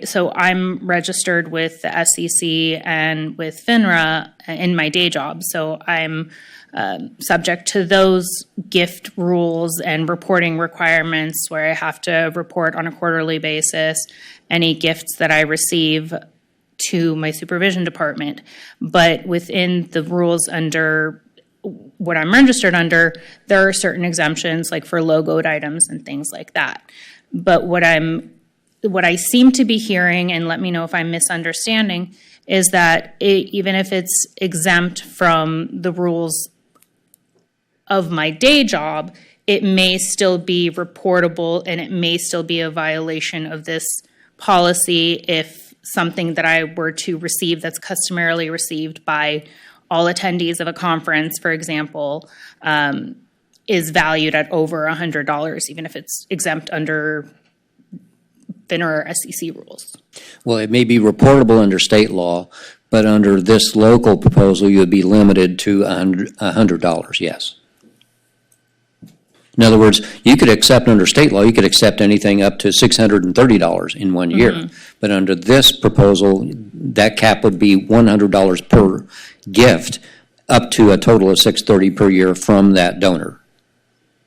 so I'm registered with the SEC and with FINRA in my day job. So I'm subject to those gift rules and reporting requirements where I have to report on a quarterly basis any gifts that I receive to my supervision department. But within the rules under what I'm registered under, there are certain exemptions, like for logoed items and things like that. But what I seem to be hearing, and let me know if I'm misunderstanding, is that even if it's exempt from the rules of my day job, it may still be reportable and it may still be a violation of this policy if something that I were to receive that's customarily received by all attendees of a conference, for example, is valued at over $100, even if it's exempt under FINRA or SEC rules. Well, it may be reportable under state law, but under this local proposal, you would be limited to $100, yes. In other words, you could accept under state law, you could accept anything up to $630 in 1 year. But under this proposal, that cap would be $100 per gift, up to a total of $630 per year from that donor.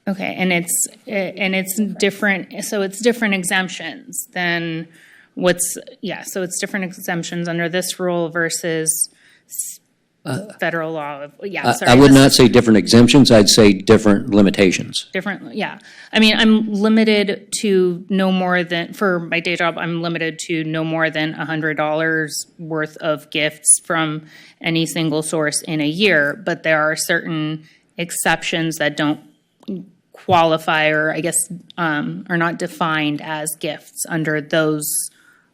Okay, and it's different, so it's different exemptions than so it's different exemptions under this rule versus federal law. I would not say different exemptions, I'd say different limitations. Different, yeah. I mean, I'm limited to no more than, for my day job, I'm limited to no more than $100 worth of gifts from any single source in a year, but there are certain exceptions that don't qualify or I guess are not defined as gifts under those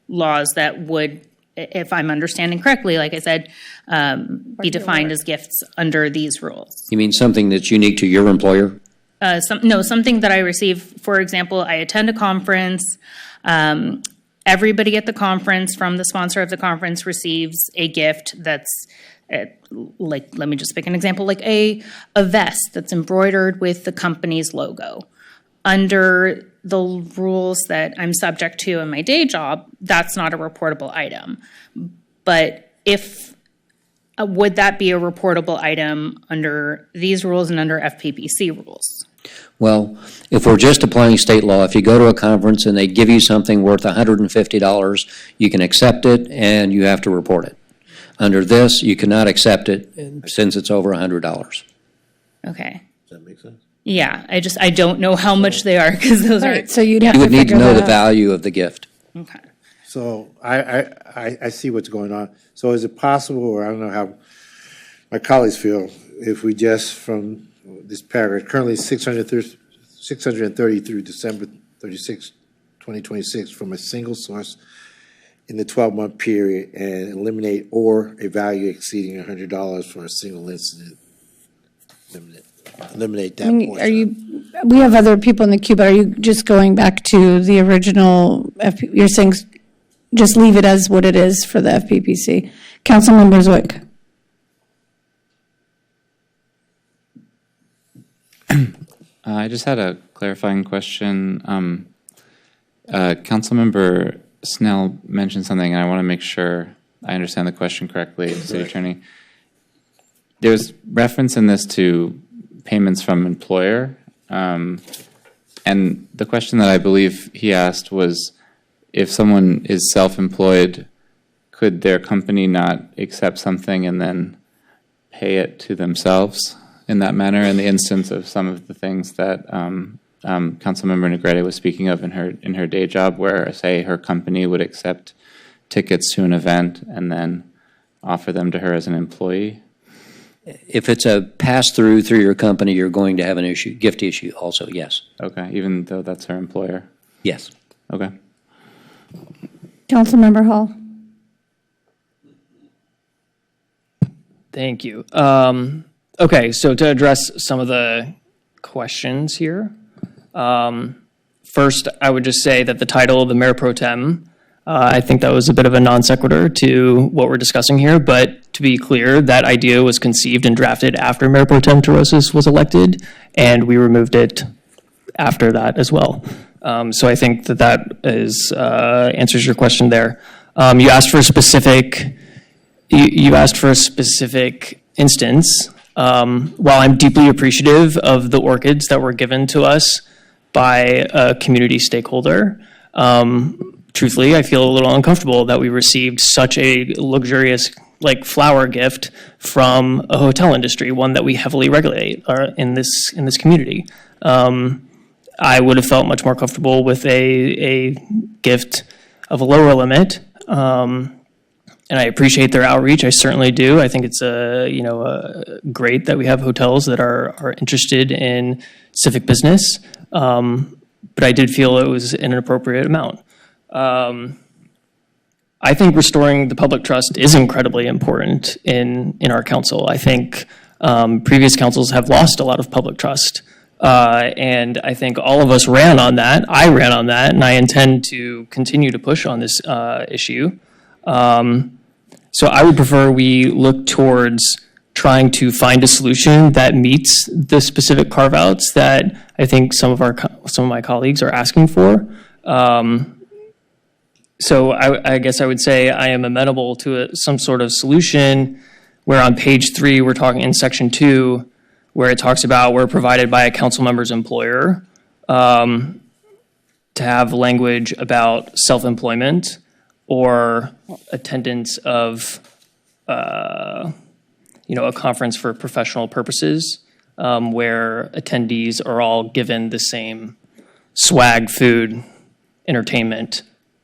laws that would, if I'm understanding correctly, like I said, be defined as gifts under these rules. You mean something that's unique to your employer? Something that I receive, for example, I attend a conference, everybody at the conference from the sponsor of the conference receives a gift that's like, let me just pick an example, like a vest that's embroidered with the company's logo. Under the rules that I'm subject to in my day job, that's not a reportable item. But would that be a reportable item under these rules and under FPPC rules? Well, if we're just applying state law, if you go to a conference and they give you something worth $150, you can accept it and you have to report it. Under this, you cannot accept it since it's over $100. Okay. Does that make sense? Yeah, I don't know how much they are because those are. So you'd have You to would need to figure know that the out. value of the gift. Okay. So I see what's going on. So is it possible, or I don't know how my colleagues feel, if we just from this paragraph, currently 630 through December 36, 2026, from a single source in the 12-month period, and eliminate or a value exceeding $100 for a single incident. Eliminate that portion. We have other people in the queue, but are you just going back to the original, you're saying just leave it as what it is for the FPPC? Councilmember Zwick. I just had a clarifying question. Councilmember Snell mentioned something, and I want to make sure I understand the question correctly, City Attorney. There's reference in this to payments from employer, and the question that I believe he asked was, if someone is self-employed, could their company not accept something and then pay it to themselves in that manner? In the instance of some of the things that Councilmember Negrete was speaking of in her day job, where, say, her company would accept tickets to an event and then offer them to her as an employee? If it's a pass-through through your company, you're going to have an issue, gift issue also, yes. Okay, even though that's her employer? Yes. Okay. Councilmember Hall. Thank you. Okay, so to address some of the questions here, first, I would just say that the title of the Mayor Pro Tem, I think that was a bit of a non sequitur to what we're discussing here, but to be clear, that idea was conceived and drafted after Mayor Pro Tem Terosas was elected, and we removed it after that as well. So I think that is answers your question there. You asked for a specific. You asked for a specific instance. While I'm deeply appreciative of the orchids that were given to us by a community stakeholder, truthfully, I feel a little uncomfortable that we received such a luxurious flower gift from a hotel industry, one that we heavily regulate in this community. I would have felt much more comfortable with a gift of a lower limit. And I appreciate their outreach. I certainly do. I think it's great that we have hotels that are interested in civic business. But I did feel it was an appropriate amount. I think restoring the public trust is incredibly important in our council. I think previous councils have lost a lot of public trust. And I think all of us ran on that. I ran on that, and I intend to continue to push on this issue. So I would prefer we look towards trying to find a solution that meets the specific carve-outs that I think some of my colleagues are asking for. So I guess I would say I am amenable to some sort of solution where on page 3 we're talking in section 2 where it talks about where provided by a council member's employer, to have language about self-employment or attendance of a conference for professional purposes, where attendees are all given the same swag, food, entertainment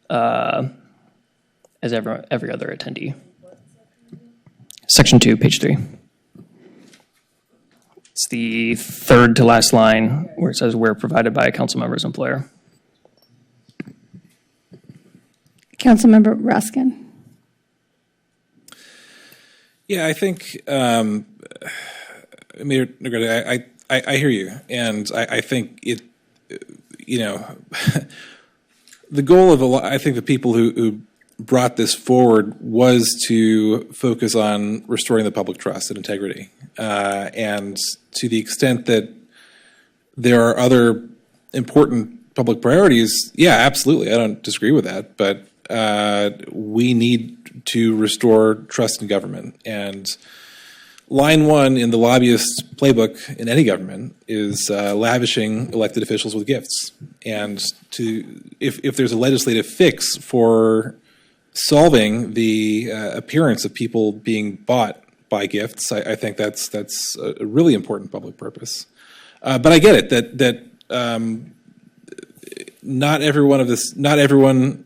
as every other attendee. Section 2, page 3. It's the third to last line where it says where provided by a council member's employer. Councilmember Raskin. Yeah, I think, Mayor Negrete, I hear you, and I think it, the goal of I think the people who brought this forward was to focus on restoring the public trust and integrity, and to the extent that there are other important public priorities, yeah, absolutely, I don't disagree with that, but we need to restore trust in government. And line 1 in the lobbyist playbook in any government is lavishing elected officials with gifts. And if there's a legislative fix for solving the appearance of people being bought by gifts, I think that's a really important public purpose. But I get it that not everyone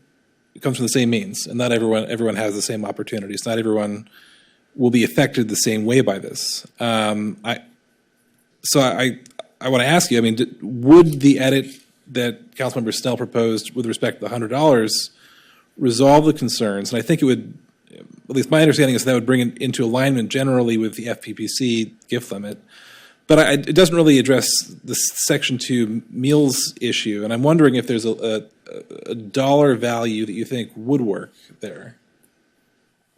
comes from the same means, and not everyone has the same opportunities. Not everyone will be affected the same way by this. I want to ask you, would the edit that Councilmember Snell proposed with respect to the $100 resolve the concerns? And I think it would, at least my understanding is that would bring it into alignment generally with the FPPC gift limit. But it doesn't really address the Section 2 meals issue, and I'm wondering if there's a dollar value that you think would work there.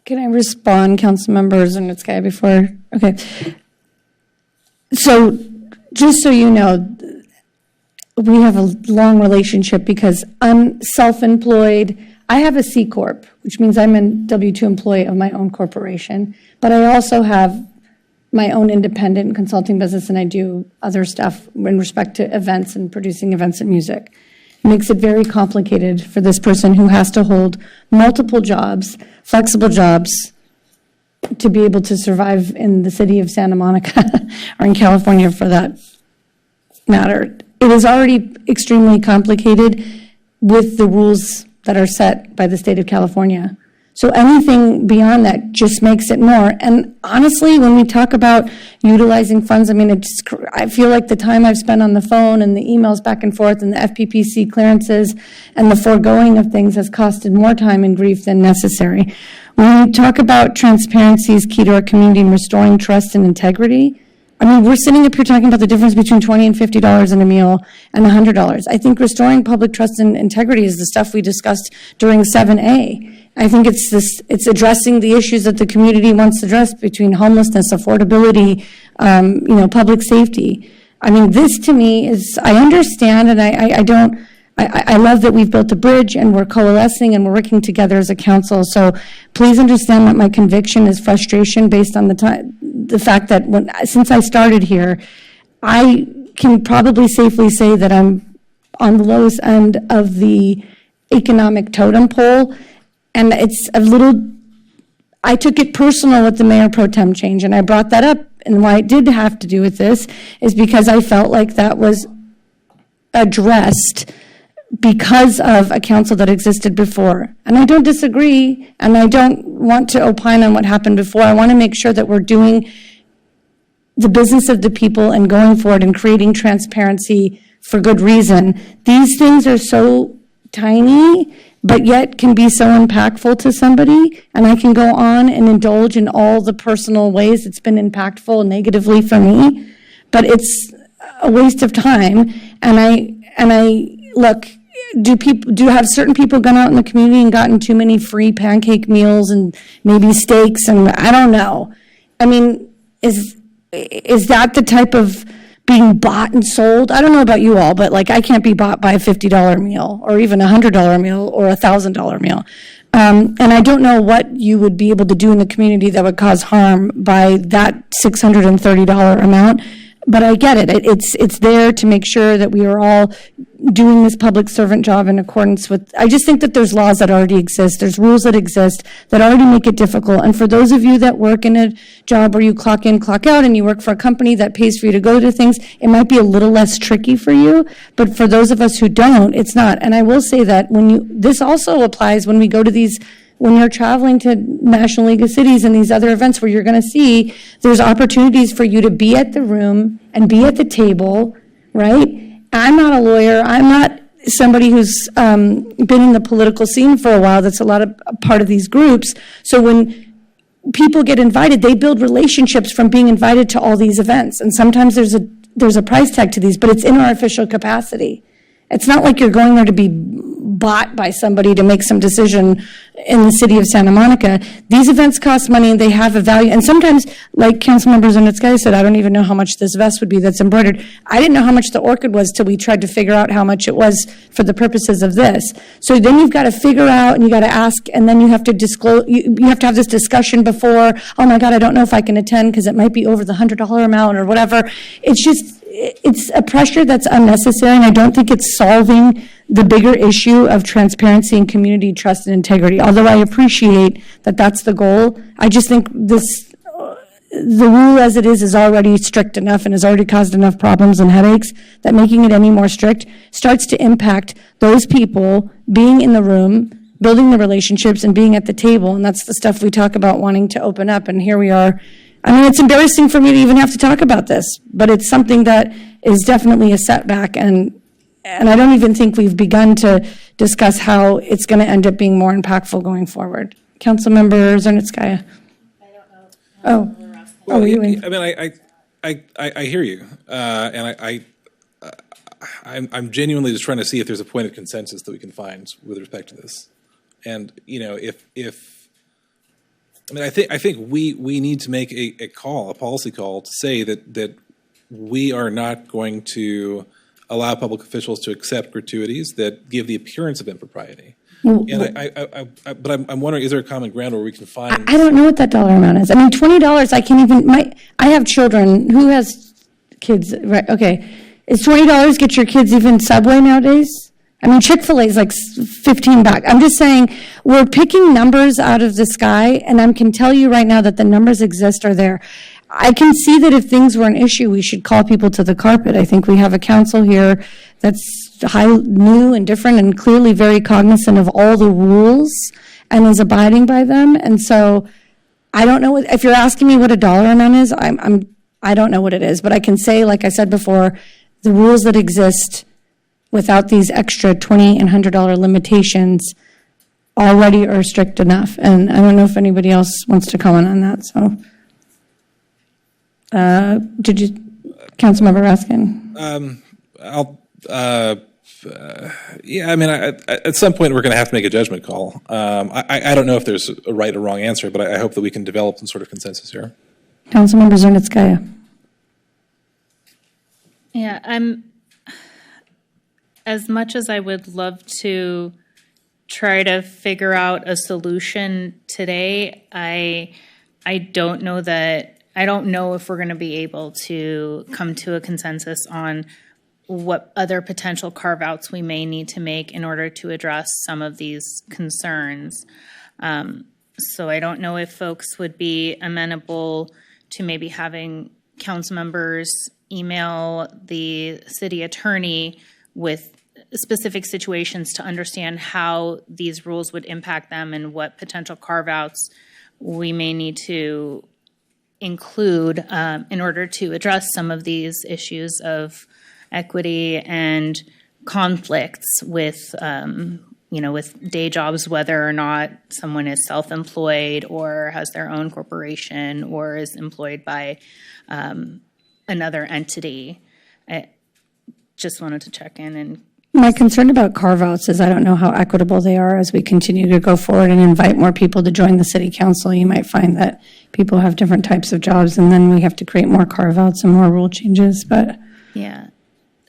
Can I respond, Councilmember Zernitskaya, before? Okay. So, just so you know, we have a long relationship because I'm self-employed. I have a C Corp, which means I'm a W-2 employee of my own corporation, but I also have my own independent consulting business, and I do other stuff in respect to events and producing events and music. It makes it very complicated for this person who has to hold multiple jobs, flexible jobs, to be able to survive in the city of Santa Monica or in California for that matter. It is already extremely complicated with the rules that are set by the state of California. So anything beyond that just makes it more. And honestly, when we talk about utilizing funds, I mean, I feel like the time I've spent on the phone and the emails back and forth and the FPPC clearances and the foregoing of things has costed more time and grief than necessary. When we talk about transparency is key to our community and restoring trust and integrity, I mean, we're sitting up here talking about the difference between $20 and $50 in a meal and $100. I think restoring public trust and integrity is the stuff we discussed during 7A. I think it's addressing the issues that the community wants addressed between homelessness, affordability, public safety. I mean, this to me is, I understand, and I love that we've built a bridge and we're coalescing and we're working together as a council. So please understand that my conviction is frustration based on the fact that since I started here, I can probably safely say that I'm on the lowest end of the economic totem pole. And it's a little, I took it personal with the mayor pro tem change, and I brought that up. And why it did have to do with this is because I felt like that was addressed because of a council that existed before. And I don't disagree, and I don't want to opine on what happened before. I want to make sure that we're doing the business of the people and going forward and creating transparency for good reason. These things are so tiny, but yet can be so impactful to somebody, and I can go on and indulge in all the personal ways it's been impactful negatively for me, but it's a waste of time. And I look, do have certain people gone out in the community and gotten too many free pancake meals and maybe steaks, and I don't know. I mean, is that the type of being bought and sold? I don't know about you all, but like I can't be bought by a $50 meal or even a $100 meal or a $1,000 meal. And I don't know what you would be able to do in the community that would cause harm by that $630 amount. But I get it. It's there to make sure that we are all doing this public servant job in accordance with, I just think that there's laws that already exist. There's rules that exist that already make it difficult. And for those of you that work in a job where you clock in, clock out, and you work for a company that pays for you to go to things, it might be a little less tricky for you. But for those of us who don't, it's not. And I will say that this also applies when we go to these, when you're traveling to National League of Cities and these other events where you're going to see there's opportunities for you to be at the room and be at the table, right? I'm not a lawyer. I'm not somebody who's been in the political scene for a while. That's a part of these groups. So when people get invited, they build relationships from being invited to all these events. And sometimes there's a price tag to these, but it's in our official capacity. It's not like you're going there to be bought by somebody to make some decision in the city of Santa Monica. These events cost money and they have a value. And sometimes, like Councilmember Zanetskaya said, I don't even know how much this vest would be that's embroidered. I didn't know how much the orchid was till we tried to figure out how much it was for the purposes of this. So then you've got to figure out and you got to ask, and then you have to disclose, you have to have this discussion before, oh my God, I don't know if I can attend because it might be over the $100 amount or whatever. It's a pressure that's unnecessary, and I don't think it's solving the bigger issue of transparency and community trust and integrity. Although I appreciate that that's the goal, I just think the rule as it is already strict enough and has already caused enough problems and headaches that making it any more strict starts to impact those people being in the room, building the relationships, and being at the table. And that's the stuff we talk about wanting to open up. And here we are. I mean, it's embarrassing for me to even have to talk about this, but it's something that is definitely a setback, and I don't even think we've begun to discuss how it's going to end up being more impactful going forward. Councilmember Zanetskaya. I don't know. Well, I mean, I hear you, and I'm genuinely just trying to see if there's a point of consensus that we can find with respect to this, and I think we need to make a policy call to say that we are not going to allow public officials to accept gratuities that give the appearance of impropriety. And but I'm wondering, is there a common ground where we can find? I don't know what that dollar amount is. I mean, $20, I can't even, I have children. Who has kids? Right, okay. Is $20 get your kids even Subway nowadays? I mean, Chick-fil-A is like $15. I'm just saying, we're picking numbers out of the sky, and I can tell you right now that the numbers exist are there. I can see that if things were an issue, we should call people to the carpet. I think we have a council here that's new and different and clearly very cognizant of all the rules and is abiding by them. And so I don't know if you're asking me what a dollar amount is, I don't know what it is, but I can say, like I said before, the rules that exist without these extra $20 and $100 limitations already are strict enough. And I don't know if anybody else wants to comment on that, so. Did you, Councilmember Raskin? Yeah, I mean, at some point we're going to have to make a judgment call. I don't know if there's a right or wrong answer, but I hope that we can develop some sort of consensus here. Councilmember Zernitskaya. Yeah, as much as I would love to try to figure out a solution today, I don't know if we're going to be able to come to a consensus on what other potential carve-outs we may need to make in order to address some of these concerns. So I don't know if folks would be amenable to maybe having council members email the city attorney with specific situations to understand how these rules would impact them and what potential carve-outs we may need to include in order to address some of these issues of equity and conflicts with, with day jobs, whether or not someone is self-employed or has their own corporation or is employed by another entity. I just wanted to check in. And my concern about carve-outs is I don't know how equitable they are as we continue to go forward and invite more people to join the city council. You might find that people have different types of jobs, and then we have to create more carve-outs and more rule changes. But yeah,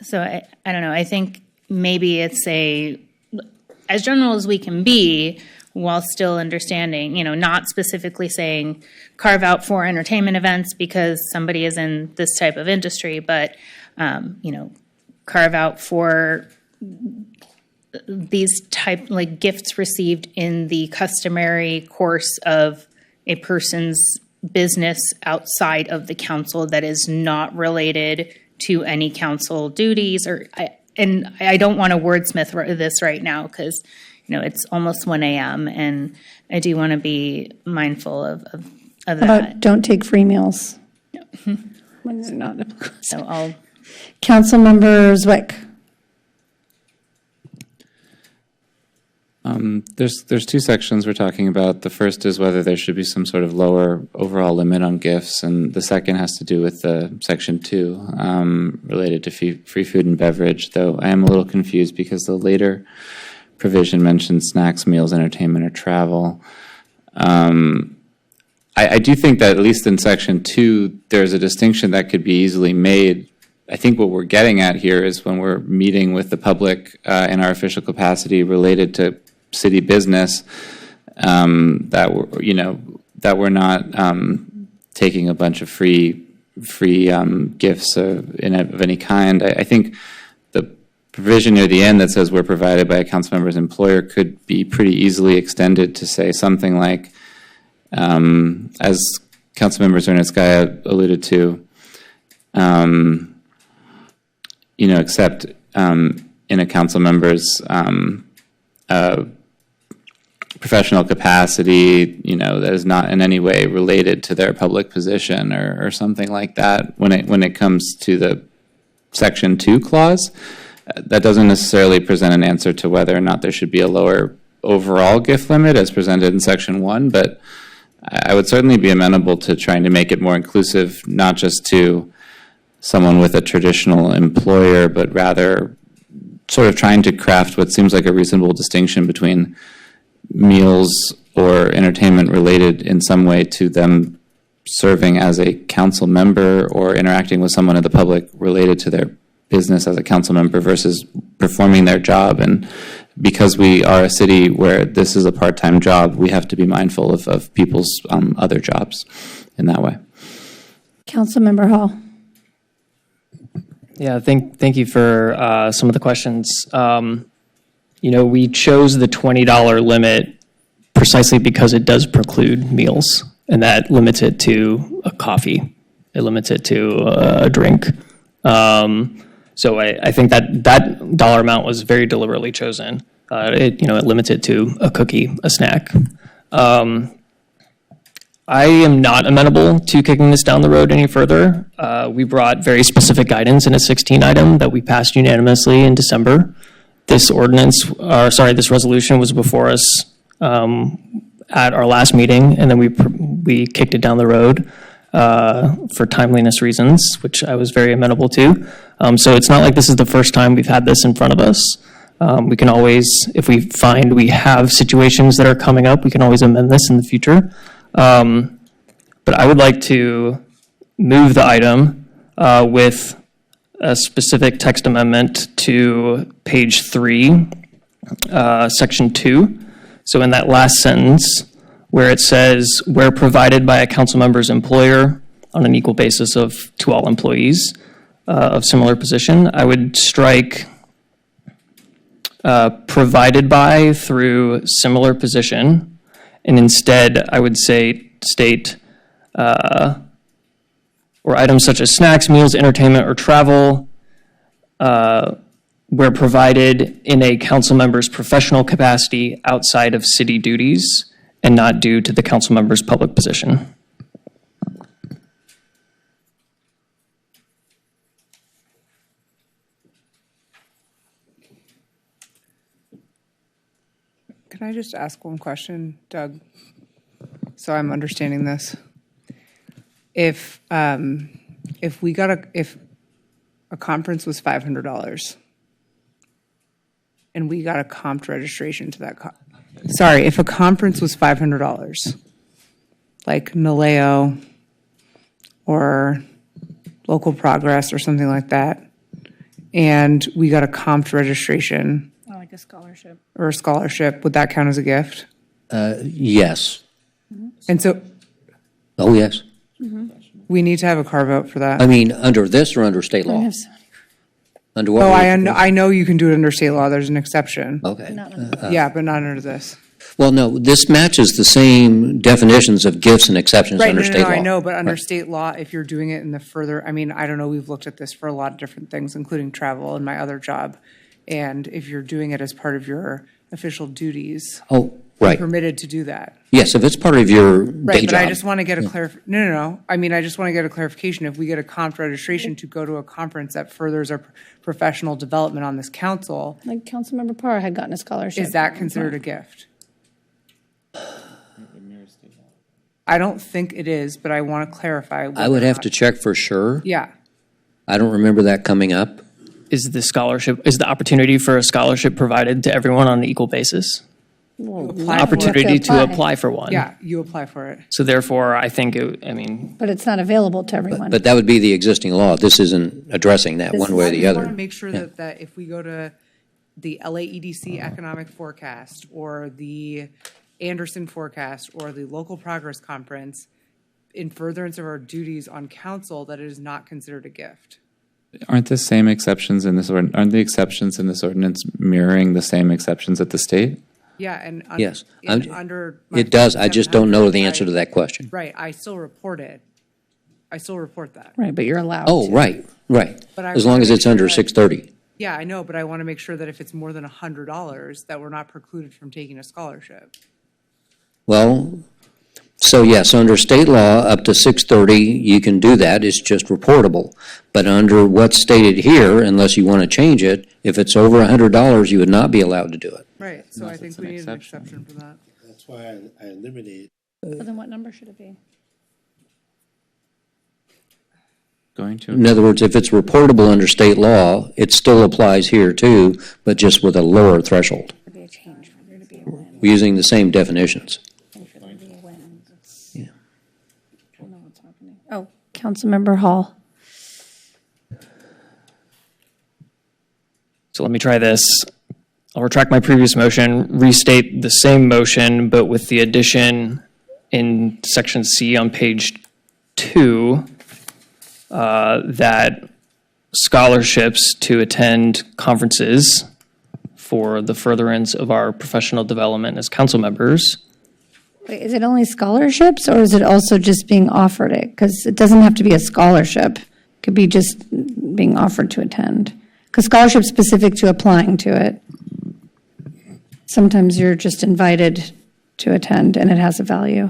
so I don't know. I think maybe it's as general as we can be while still understanding, not specifically saying carve out for entertainment events because somebody is in this type of industry, but, carve out for these gifts received in the customary course of a person's business outside of the council that is not related to any council duties and I don't want to wordsmith this right now because, it's almost 1 a.m. and I do want to be mindful of that. About don't take free meals when they're not applicable. So Councilmember Zwick. There's two sections we're talking about. The first is whether there should be some sort of lower overall limit on gifts, and the second has to do with Section 2 related to free food and beverage, though I am a little confused because the later provision mentions snacks, meals, entertainment, or travel. I do think that at least in Section 2, there's a distinction that could be easily made. I think what we're getting at here is when we're meeting with the public in our official capacity related to city business, that we're not taking a bunch of free gifts of any kind. I think the provision near the end that says we're provided by a council member's employer could be pretty easily extended to say something like, as Councilmember Zernitskaya alluded to, except in a council member's professional capacity, that is not in any way related to their public position or something like that. When it comes to the Section 2 clause, that doesn't necessarily present an answer to whether or not there should be a lower overall gift limit as presented in Section 1, but I would certainly be amenable to trying to make it more inclusive, not just to someone with a traditional employer, but rather sort of trying to craft what seems like a reasonable distinction between meals or entertainment related in some way to them serving as a council member or interacting with someone in the public related to their business as a council member versus performing their job and because we are a city where this is a part-time job, we have to be mindful of people's other jobs in that way. Councilmember Hall. Yeah, thank you for some of the questions. We chose the $20 limit precisely because it does preclude meals, and that limits it to a coffee. It limits it to a drink. So I think that dollar amount was very deliberately chosen. It limits it to a cookie, a snack. I am not amenable to kicking this down the road any further. We brought very specific guidance in a 16 item that we passed unanimously in December. This resolution was before us at our last meeting, and then we kicked it down the road for timeliness reasons, which I was very amenable to. So it's not like this is the first time we've had this in front of us. We can always, if we find we have situations that are coming up, we can always amend this in the future. But I would like to move the item with a specific text amendment to page 3, section 2. So in that last sentence, where it says, where provided by a council member's employer on an equal basis to all employees of similar position, I would strike provided by through similar position, and instead I would state or items such as snacks, meals, entertainment, or travel where provided in a council member's professional capacity outside of city duties and not due to the council member's public position. Can I just ask one question, Doug? So I'm understanding this. If a conference was $500 and we got a comped registration to that if a conference was $500, like NALEO or Local Progress or something like that, and we got a comped registration Like a scholarship. or a scholarship, would that count as a gift? Yes. And so Oh, yes. we need to have a carve out for that. I mean, under this or under state law? Under what? Oh, I know you can do it under state law. There's an exception. Okay. Yeah, but not under this. Well, no, this matches the same definitions of gifts and exceptions Right, under state law. I know, but under state law, if you're doing it in the further, I mean, I don't know, we've looked at this for a lot of different things, including travel and my other job. And if you're doing it as part of your official duties, Oh, right. you're permitted to do that. Yes, if it's part of your day Right, but I job. just want to get a no. I mean, I just want to get a clarification. If we get a comp registration to go to a conference that furthers our professional development on this council, Like Councilmember Parr had gotten a scholarship. is that considered a gift? I don't think it is, but I want to clarify. I would have to check for sure. Yeah. I don't remember that coming up. Is the opportunity for a scholarship provided to everyone on an equal basis? Opportunity to apply for one. Yeah, you apply for it. So therefore, I think, But it's not available to everyone. But that would be the existing law. This isn't addressing that one way or the I other. want to make sure that if we go to the LAEDC economic forecast or the Anderson forecast or the local progress conference, in furtherance of our duties on council, that it is not considered a gift. Aren't the same exceptions in this aren't the exceptions in this ordinance mirroring the same exceptions at the state? Yeah, and Yes. under my It does. I just don't know the 700, answer to that question. Right, I still report it. I still report that. Right, but you're allowed Oh, to. right. But I As long wanna as make it's sure under that- 630. Yeah, I know, but I want to make sure that if it's more than $100, that we're not precluded from taking a scholarship. Well, so yes, under state law, up to 630, you can do that. It's just reportable. But under what's stated here, unless you want to change it, if it's over $100, you would not be allowed to do it. Right, so I think we need an exception for that. That's why I eliminated. Well, then what number should it be? In other words, if it's reportable under state law, it still applies here too, but just with a lower threshold. We're using the same definitions. Oh, Councilmember Hall. so let me try this. I'll retract my previous motion, restate the same motion, but with the addition in section C on page 2 that scholarships to attend conferences for the furtherance of our professional development as council members. Wait, is it only scholarships, or is it also just being offered it? Because it doesn't have to be a scholarship. It could be just being offered to attend. Because scholarship's specific to applying to it. Sometimes you're just invited to attend, and it has a value.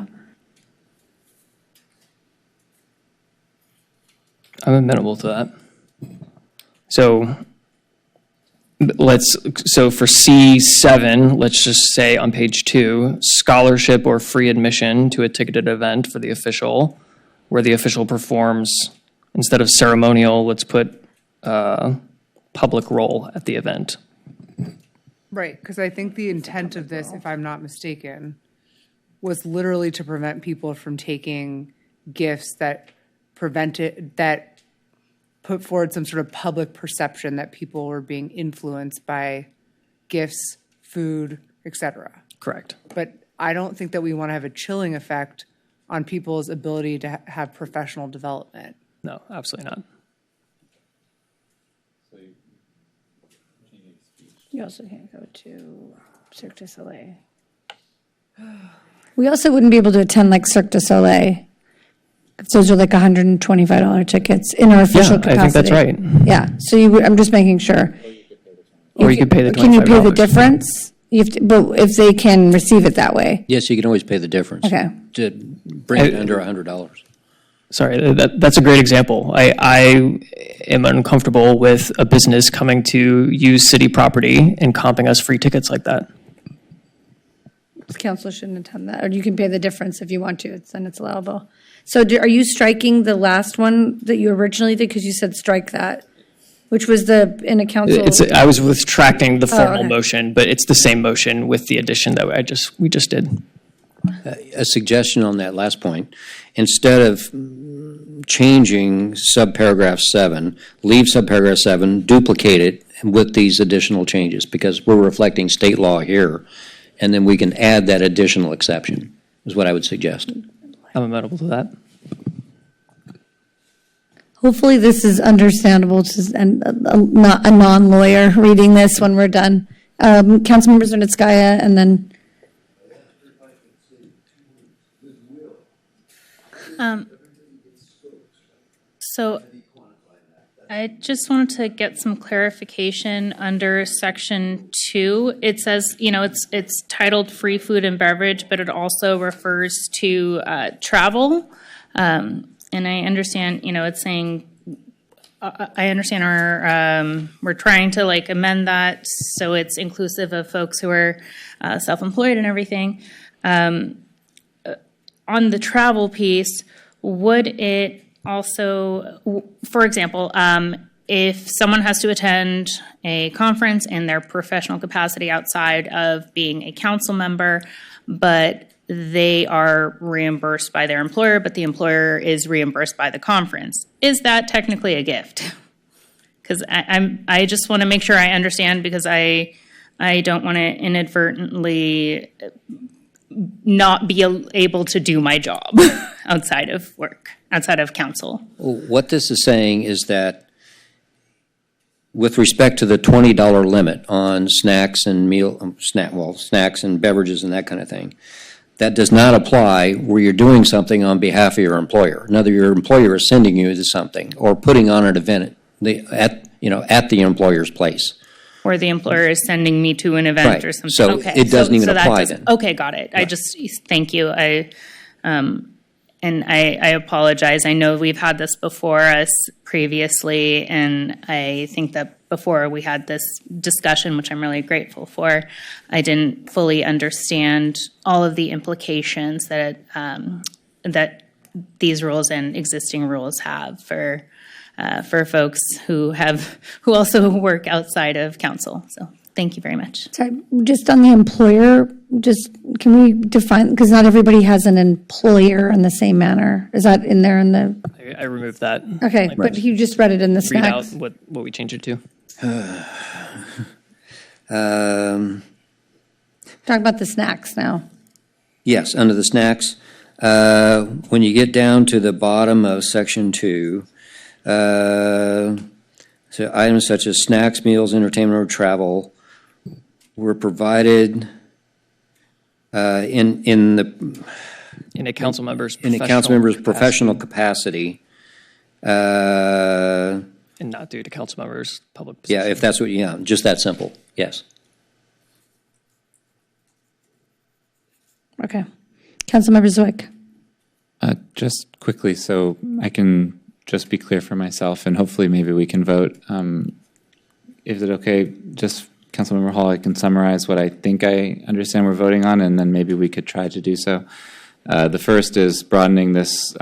I'm amenable to that. So for C7, let's just say on page 2, scholarship or free admission to a ticketed event for the official, where the official performs, instead of ceremonial, let's put public role at the event. Right, because I think the intent of this, if I'm not mistaken, was literally to prevent people from taking gifts that put forward some sort of public perception that people were being influenced by gifts, food, etc. Correct. But I don't think that we want to have a chilling effect on people's ability to have professional development. No, absolutely not. You also can't go to Cirque du Soleil. We also wouldn't be able to attend like Cirque du Soleil. Those are like $125 tickets in our official capacity. I think that's right. Yeah, so I'm just making sure. Or you could pay the $25. Can you pay the difference? But if they can receive it that way? Yes, you can always pay the difference. Okay. To bring it under $100. Sorry, that's a great example. I am uncomfortable with a business coming to use city property and comping us free tickets like that. The council shouldn't attend that, or you can pay the difference if you want to, then it's allowable. So are you striking the last one that you originally did? Because you said strike that, which was in a council. I was retracting the formal okay. motion, but it's the same motion with the addition that we just did. A suggestion on that last point, instead of changing subparagraph 7, leave subparagraph 7, duplicate it with these additional changes, because we're reflecting state law here, and then we can add that additional exception, is what I would suggest. I'm amenable to that. Hopefully this is understandable to not a non-lawyer reading this when we're done. Councilmember Zernitskaya, and then... So I just wanted to get some clarification under section 2. It says, it's titled free food and beverage, but it also refers to travel. And I understand, it's saying, I understand we're trying to amend that so it's inclusive of folks who are self-employed and everything. On the travel piece, would it also, for example, if someone has to attend a conference in their professional capacity outside of being a council member, but they are reimbursed by their employer, but the employer is reimbursed by the conference, is that technically a gift? Because I just want to make sure I understand, because I don't want to inadvertently not be able to do my job outside of work, outside of council. What this is saying is that with respect to the $20 limit on snacks and snacks and beverages and that kind of thing, that does not apply where you're doing something on behalf of your employer. Another, your employer is sending you to something or putting on an event at the employer's place. Or the employer is sending me to an event Right. or something. So okay. it doesn't even that apply doesn't- then. Okay, got it. I just, thank you. I apologize. I know we've had this before us previously, and I think that before we had this discussion, which I'm really grateful for, I didn't fully understand all of the implications that that these rules and existing rules have for folks who also work outside of council. So thank you very much. Sorry, just on the employer, can we define, because not everybody has an employer in the same manner. Is that in there in the? I removed that. Okay, but you just read it in the Read out snacks. what we changed it to. Um, Talk about the snacks now. Yes, under the snacks. When you get down to the bottom of section 2, so items such as snacks, meals, entertainment, or travel were provided in a council member's professional capacity. And not due to council members' public position. Yeah, if that's what, just that simple, yes. Okay. Councilmember Zwick. Just quickly, so I can just be clear for myself, and hopefully maybe we can vote. Is it okay, just Councilmember Hall, I can summarize what I think I understand we're voting on, and then maybe we could try to do so. The first is broadening this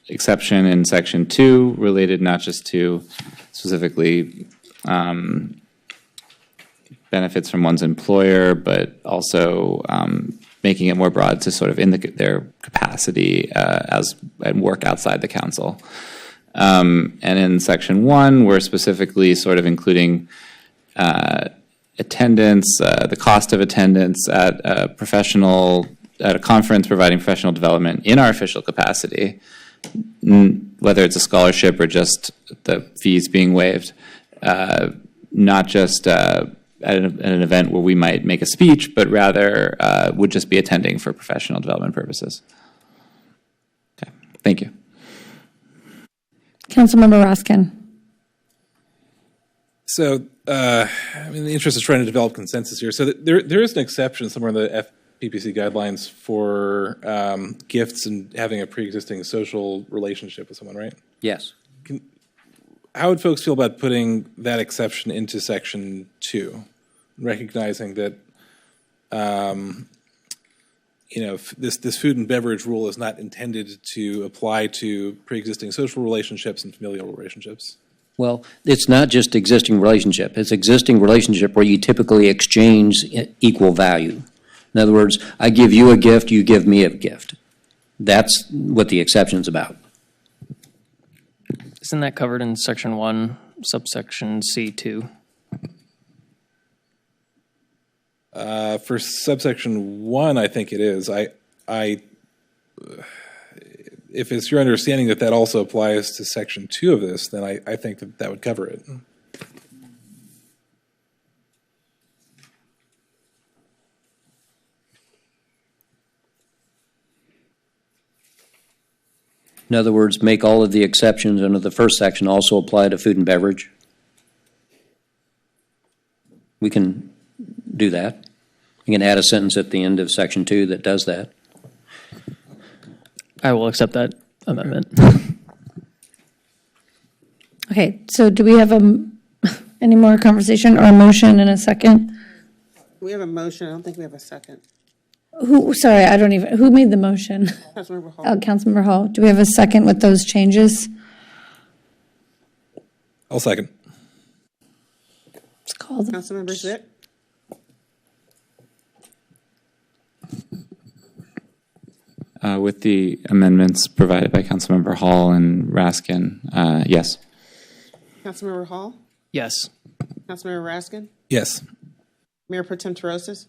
exception in section 2, related not just to specifically benefits from one's employer, but also making it more broad to sort of in their capacity as and work outside the council. And in section 1, we're specifically sort of including attendance, the cost of attendance at a conference providing professional development in our official capacity, whether it's a scholarship or just the fees being waived, not just at an event where we might make a speech, but rather would just be attending for professional development purposes. Okay, thank you. Councilmember Raskin. So, in the interest of trying to develop consensus here, so there is an exception somewhere in the FPPC guidelines for gifts and having a pre-existing social relationship with someone, right? Yes. How would folks feel about putting that exception into section 2, recognizing that, this food and beverage rule is not intended to apply to pre-existing social relationships and familial relationships? Well, it's not just existing relationship. It's existing relationship where you typically exchange equal value. In other words, I give you a gift, you give me a gift. That's what the exception's about. Isn't that covered in section 1, subsection C2? For subsection 1, I think it is. If it's your understanding that that also applies to section 2 of this, then I think that would cover it. In other words, make all of the exceptions under the first section also apply to food and beverage. We can do that. You can add a sentence at the end of section 2 that does that. I will accept that amendment. Okay, so do we have any more conversation or a motion in a second? We have a motion. I don't think we have a second. Who made the motion? Councilmember Hall. Oh, Councilmember Hall. Do we have a second with those changes? I'll second. It's called. Councilmember Zwick. With the amendments provided by Councilmember Hall and Raskin, yes. Councilmember Hall. Yes. Councilmember Raskin. Yes. Mayor Pro Tem Terosis.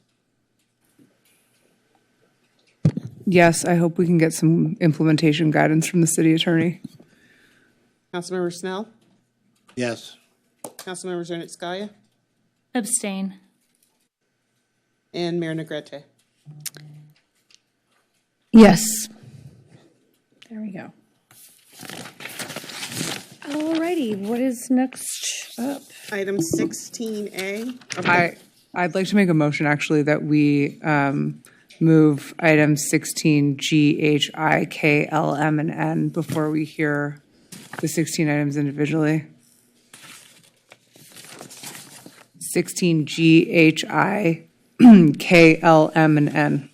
Yes, I hope we can get some implementation guidance from the city attorney. Councilmember Snell. Yes. Councilmember Zernitskaya. Abstain. And Mayor Negrete. Yes. There we go. All righty, what is next up? Item 16A. I'd like to make a motion, actually, that we move items 16 G, H, I, K, L, M, and N before we hear the 16 items individually. 16 G, H, I, K, L, M, and N.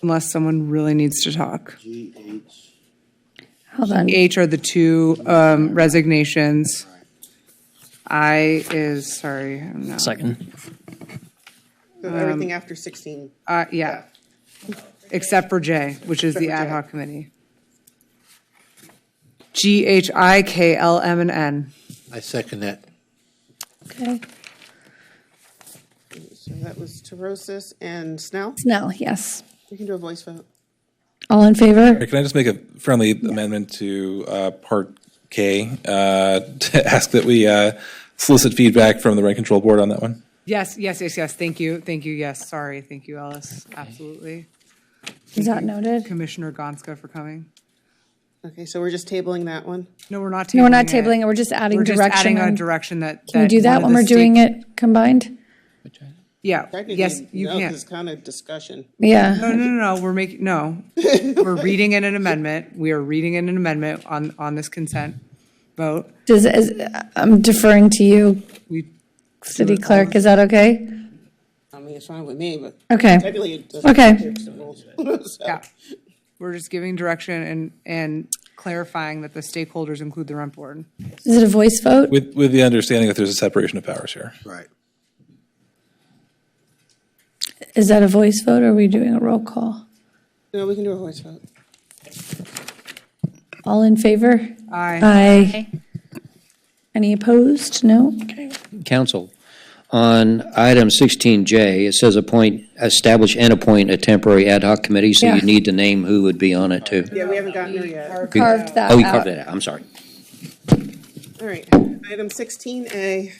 Unless someone really needs to talk. Hold on. H are the two resignations. I is, sorry, I'm not. Second. So everything after 16. Yeah, except for J, which is the ad hoc committee. G, H, I, K, L, M, and N. I second that. Okay. So that was Terosis and Snell. Snell, yes. We can do a voice vote. All in favor? Can I just make a friendly amendment to Part K to ask that we solicit feedback from the Rent Control Board on that one? Yes. Thank you. Yes, sorry. Thank you, Ellis. Absolutely. Is that noted? Commissioner Gonska for coming. Okay, so we're just tabling that one? No, we're not tabling No, we're not tabling it. We're just adding direction. We're just adding a and- direction that. Can we do that when we're doing it combined? Yeah, yes, you no, can. it's kind of discussion. Yeah. No, we're we're reading in an amendment. We are reading in an amendment on this consent vote. I'm deferring to you, City Clerk. Is that okay? I mean, it's fine with me, but. Okay. Technically, it doesn't Okay. fix the rules. So, Yeah, we're just giving direction and clarifying that the stakeholders include the rent board. Is it a voice vote? With the understanding that there's a separation of powers here. Right. Is that a voice vote or are we doing a roll call? No, we can do a voice vote. All in favor? Aye. Aye. Any opposed? No? Okay. Council, on item 16J, it says establish and appoint a temporary ad hoc committee, so Yeah. you need to name who would be on it too. Yeah, we haven't gotten there yet. Carved that Oh, you out. carved that out, I'm sorry. All right, item 16A,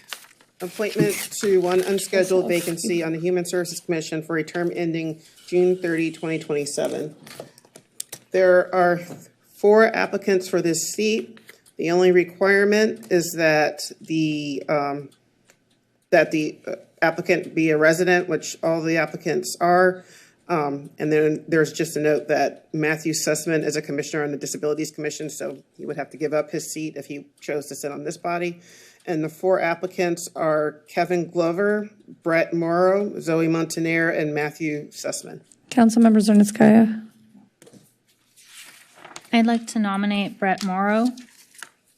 appointment to one unscheduled vacancy on the Human Services Commission for a term ending June 30, 2027. There are 4 applicants for this seat. The only requirement is that the applicant be a resident, which all the applicants are. And then there's just a note that Matthew Sussman is a commissioner on the Disabilities Commission, so he would have to give up his seat if he chose to sit on this body. And the 4 applicants are Kevin Glover, Brett Morrow, Zoe Montaner, and Matthew Sussman. Councilmember Zernitskaya. I'd like to nominate Brett Morrow.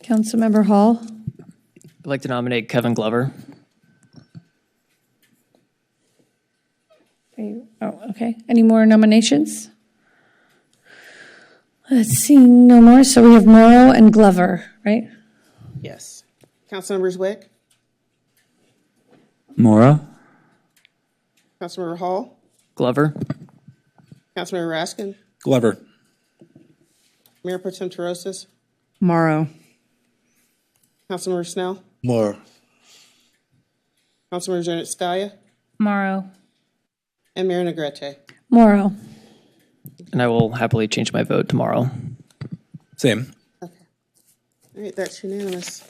Councilmember Hall. I'd like to nominate Kevin Glover. Oh, okay. Any more nominations? Let's see, no more. So we have Morrow and Glover, right? Yes. Councilmember Zwick, Mora? Councilmember Hall, Glover. Councilmember Raskin, Glover. Mayor Pro Tem Terosis, Morrow. Councilmember Snell, More. Councilmember Zernitskaya, Morrow. and Mayor Negrete. Morrow. And I will happily change my vote tomorrow. Same. All right, that's unanimous.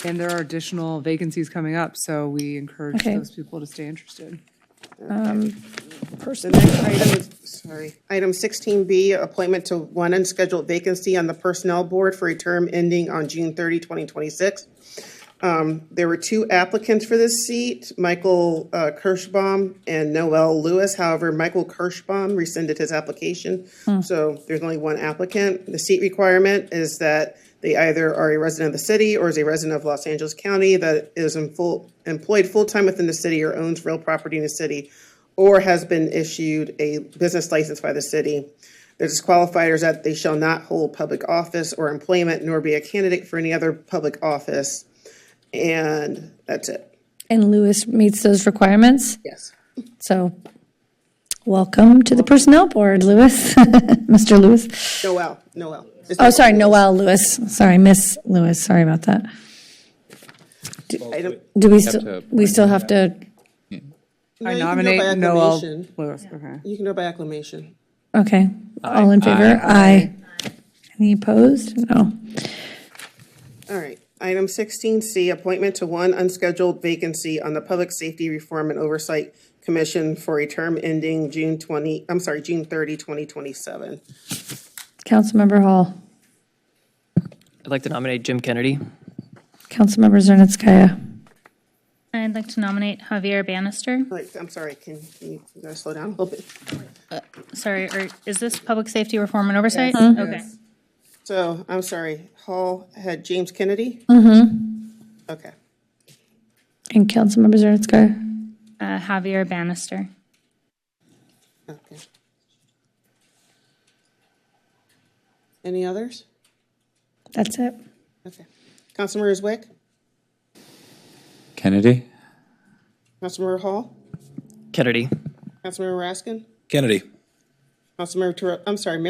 And there are additional vacancies coming up, so we encourage Okay. those people to stay interested. The next item is, item 16B, appointment to one unscheduled vacancy on the Personnel Board for a term ending on June 30, 2026. There were 2 applicants for this seat, Michael Kirschbaum and Noel Lewis. However, Michael Kirschbaum rescinded his application, so there's only 1 applicant. The seat requirement is that they either are a resident of the city or is a resident of Los Angeles County that is employed full-time within the city or owns real property in the city or has been issued a business license by the city. The disqualifiers that they shall not hold public office or employment nor be a candidate for any other public office. And that's it. And Lewis meets those requirements? Yes. So, welcome to the Personnel Board, Lewis. Mr. Lewis. Noel. Oh, sorry, Noel Lewis. Sorry, Miss Lewis. Sorry about that. Do we still have to? I you can do it nominate by Noel acclamation. Lewis. Okay. You can do it by acclamation. Okay. All in favor? Aye. Any opposed? No. All right. Item 16C, appointment to one unscheduled vacancy on the Public Safety Reform and Oversight Commission for a term ending June 30, 2027. Councilmember Hall. I'd like to nominate Jim Kennedy. Councilmember Zernitskaya. I'd like to nominate Javier Bannister. I'm sorry, can you guys slow down a little bit? Sorry, is this Public Safety Reform and Oversight? Yes. Okay. So, I'm sorry, Hall had James Kennedy? Mm-hmm. Okay. And Councilmember Zernitskaya. Javier Bannister. Okay. Any others? That's it. Okay. Councilmember Zwick? Kennedy. Councilmember Hall, Kennedy. Councilmember Raskin, Kennedy. Mayor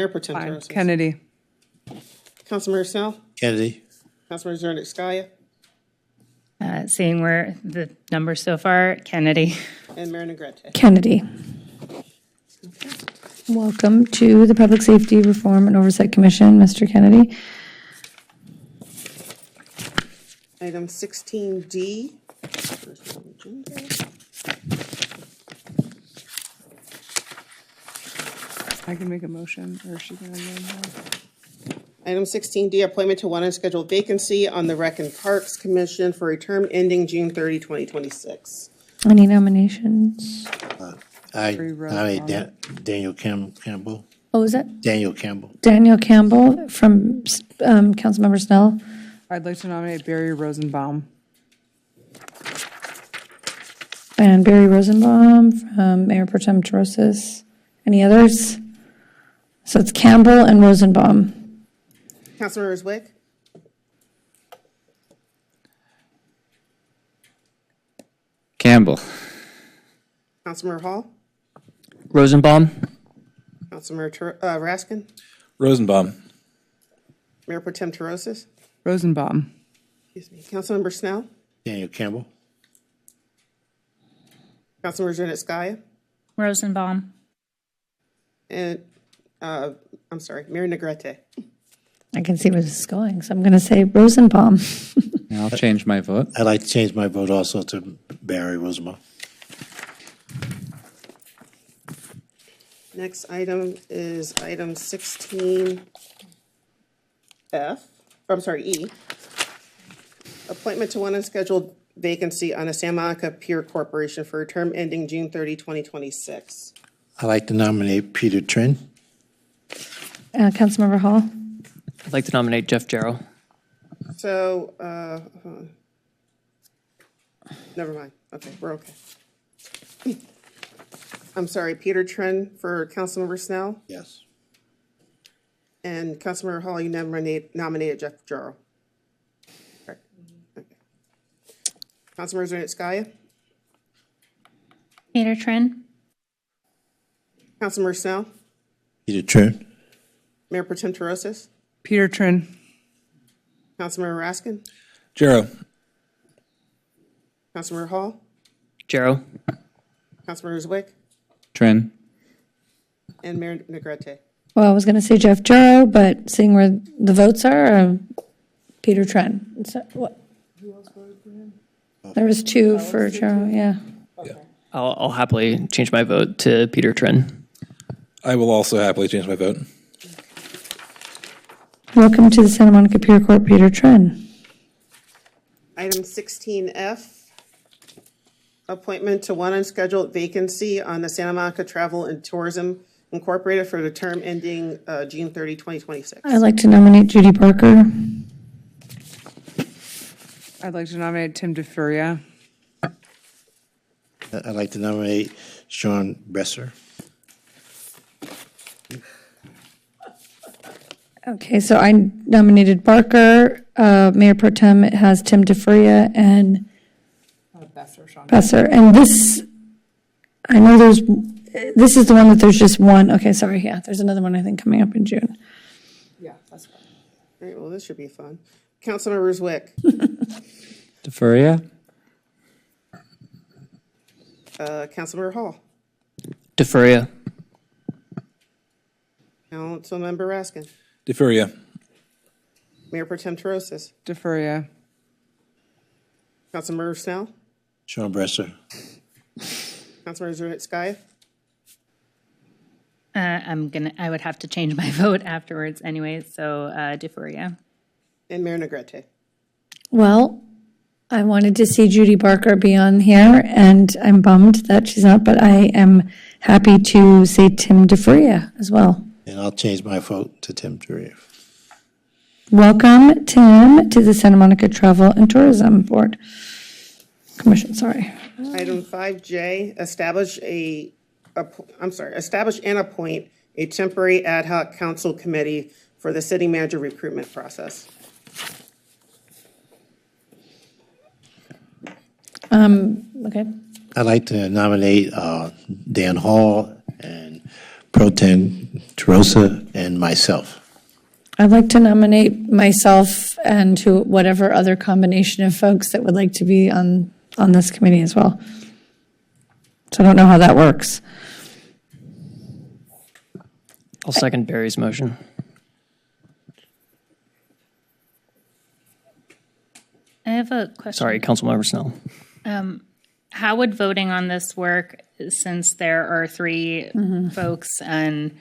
Pro Tem Torres. Kennedy. Councilmember Snell, Kennedy. Councilmember Zernick-Skaya, Seeing where the numbers so far, Kennedy. and Mayor Negrete. Kennedy. Welcome to the Public Safety Reform and Oversight Commission, Mr. Kennedy. Item 16D. I can make a motion, or is she going to name Item 16D, appointment to one unscheduled vacancy on the Rec and Parks Commission for a term ending June 30, 2026. Any nominations? I nominate Daniel Campbell. What was that? Daniel Campbell. Daniel Campbell from Councilmember Snell. I'd like to nominate Barry Rosenbaum. And Barry Rosenbaum from Mayor Pro Tem Torosis. Any others? So it's Campbell and Rosenbaum. Councilmember Zwick, Campbell. Councilmember Hall, Rosenbaum. Councilmember Raskin, Rosenbaum. Mayor Pro Tem Torosis, Rosenbaum. Councilmember Snell, Daniel Campbell. Councilmember Zernick-Skaya, Rosenbaum. and Mayor Negrete. I can see where this is going, so I'm going to say Rosenbaum. I'll change my vote. I'd like to change my vote also to Barry Rosenbaum. Next item is item 16F, E. Appointment to one unscheduled vacancy on the Santa Monica Pier Corporation for a term ending June 30, 2026. I'd like to nominate Peter Trin. Councilmember Hall. I'd like to nominate Jeff Jarrow. So, never mind. Okay, we're okay. I'm sorry, Peter Trin for Councilmember Snell, Yes. and Councilmember Hall, you nominated Jeff Jarrow. Okay. Councilmember Zernick-Skaya, Peter Trin. Councilmember Snell, Peter Trin. Mayor Pro Tem Torosis, Peter Trin. Councilmember Raskin, Jarrow. Councilmember Hall, Jarrow. Councilmember Zwick, Trin. and Mayor Negrete. Well, I was going to say Jeff Jarrow, but seeing where the votes are, Peter Trin. So, what? There was two for Jarrow, yeah. I'll happily change my vote to Peter Trin. I will also happily change my vote. Welcome to the Santa Monica Pier Court, Peter Trin. Item 16F, appointment to one unscheduled vacancy on the Santa Monica Travel and Tourism Incorporated for the term ending June 30, 2026. I'd like to nominate Judy Barker. I'd like to nominate Tim DeFuria. I'd like to nominate Sean Bresser. Okay, so I nominated Barker. Mayor Pro Tem has Tim DeFuria and Besser. And this, I know this is the one that there's just one. Okay, sorry, yeah, there's another one I think coming up in June. Yeah, that's fine. All right, well, this should be fun. Councilmember Zwick, DeFuria. Councilmember Hall, DeFuria. Councilmember Raskin, DeFuria. Mayor Pro Tem Torosis, DeFuria. Councilmember Snell, Sean Bresser. Councilmember Zernick-Skaya, I would have to change my vote afterwards anyway, so DeFuria. and Mayor Negrete. Well, I wanted to see Judy Barker be on here, and I'm bummed that she's not, but I am happy to say Tim DeFuria as well. And I'll change my vote to Tim DeFuria. Welcome, Tim, to the Santa Monica Travel and Tourism Board. Commission, sorry. Item 5J, establish and appoint a temporary ad hoc council committee for the city manager recruitment process. Okay. I'd like to nominate Dan Hall and Pro Tem Terosa and myself. I'd like to nominate myself and whatever other combination of folks that would like to be on this committee as well. So I don't know how that works. I'll second Barry's motion. I have a question. Sorry, Councilmember Snell. How would voting on this work since there are three folks? And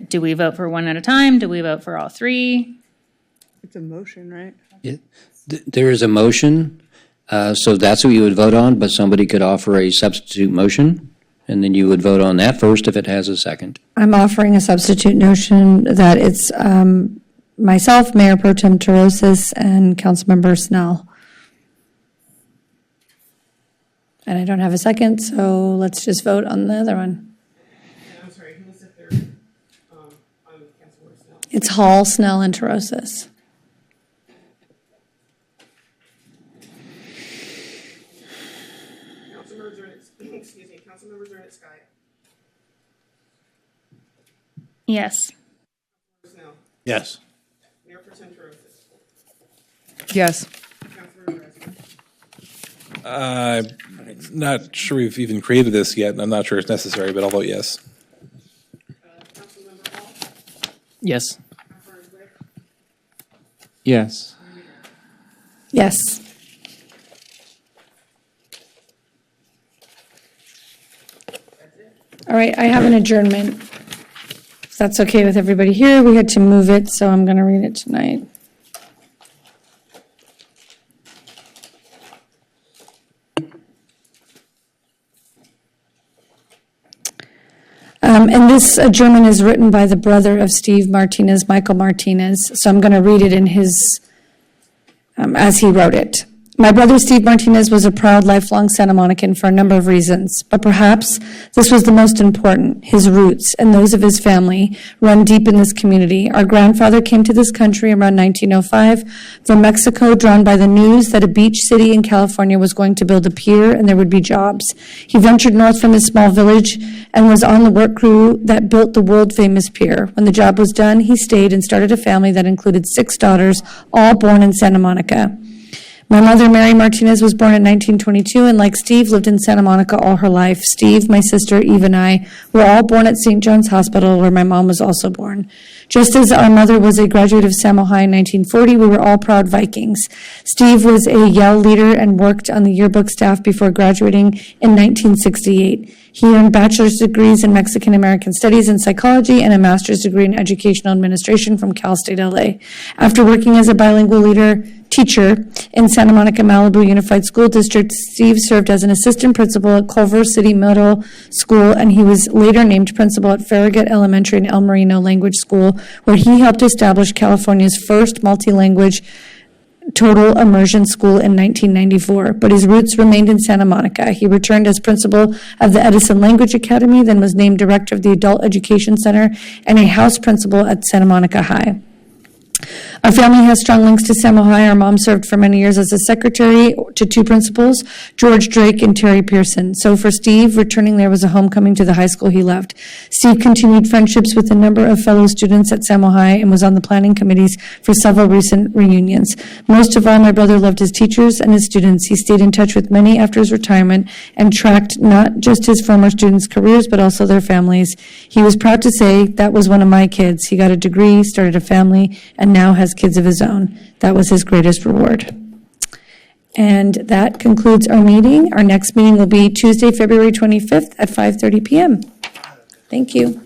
do we vote for one at a time? Do we vote for all three? It's a motion, right? There is a motion, so that's what you would vote on, but somebody could offer a substitute motion, and then you would vote on that first if it has a second. I'm offering a substitute notion that it's myself, Mayor Pro Tem Terosis, and Councilmember Snell. And I don't have a second, so let's just vote on the other one. I'm sorry, who was the third? On Councilmember Snell. It's Hall, Snell, and Terosis. Councilmember Zernick Sky. Yes. Snell. Yes. Mayor Pro Tem Terosis. Yes. Councilmember Resnick. I'm not sure we've even created this yet, and I'm not sure it's necessary, but I'll vote yes. Councilmember Hall. Yes. Councilmember Zwick. Yes. Yes. All right, I have an adjournment. If that's okay with everybody here, we had to move it, so I'm going to read it tonight. And this adjournment is written by the brother of Steve Martinez, Michael Martinez. So I'm going to read it in his, as he wrote it. My brother Steve Martinez was a proud, lifelong Santa Monican for a number of reasons, but perhaps this was the most important. His roots and those of his family run deep in this community. Our grandfather came to this country around 1905 from Mexico, drawn by the news that a beach city in California was going to build a pier and there would be jobs. He ventured north from his small village and was on the work crew that built the world-famous pier. When the job was done, he stayed and started a family that included 6 daughters, all born in Santa Monica. My mother, Mary Martinez, was born in 1922 and, like Steve, lived in Santa Monica all her life. Steve, my sister, Eve, and I were all born at St. John's Hospital, where my mom was also born. Just as our mother was a graduate of Samo High in 1940, we were all proud Vikings. Steve was a Yale leader and worked on the yearbook staff before graduating in 1968. He earned bachelor's degrees in Mexican American Studies and Psychology and a master's degree in Educational Administration from Cal State LA. After working as a bilingual teacher in Santa Monica Malibu Unified School District, Steve served as an assistant principal at Culver City Middle School, and he was later named principal at Farragut Elementary and El Marino Language School, where he helped establish California's first multi-language total immersion school in 1994, but his roots remained in Santa Monica. He returned as principal of the Edison Language Academy, then was named director of the Adult Education Center and a house principal at Santa Monica High. Our family has strong links to Samo High. Our mom served for many years as a secretary to 2 principals, George Drake and Terry Pearson. So for Steve, returning there was a homecoming to the high school he left. Steve continued friendships with a number of fellow students at Samo High and was on the planning committees for several recent reunions. Most of all, my brother loved his teachers and his students. He stayed in touch with many after his retirement and tracked not just his former students' careers, but also their families. He was proud to say, "That was one of my kids. He got a degree, started a family, and now has kids of his own." That was his greatest reward. And that concludes our meeting. Our next meeting will be Tuesday, February 25th at 5:30 p.m. Thank you.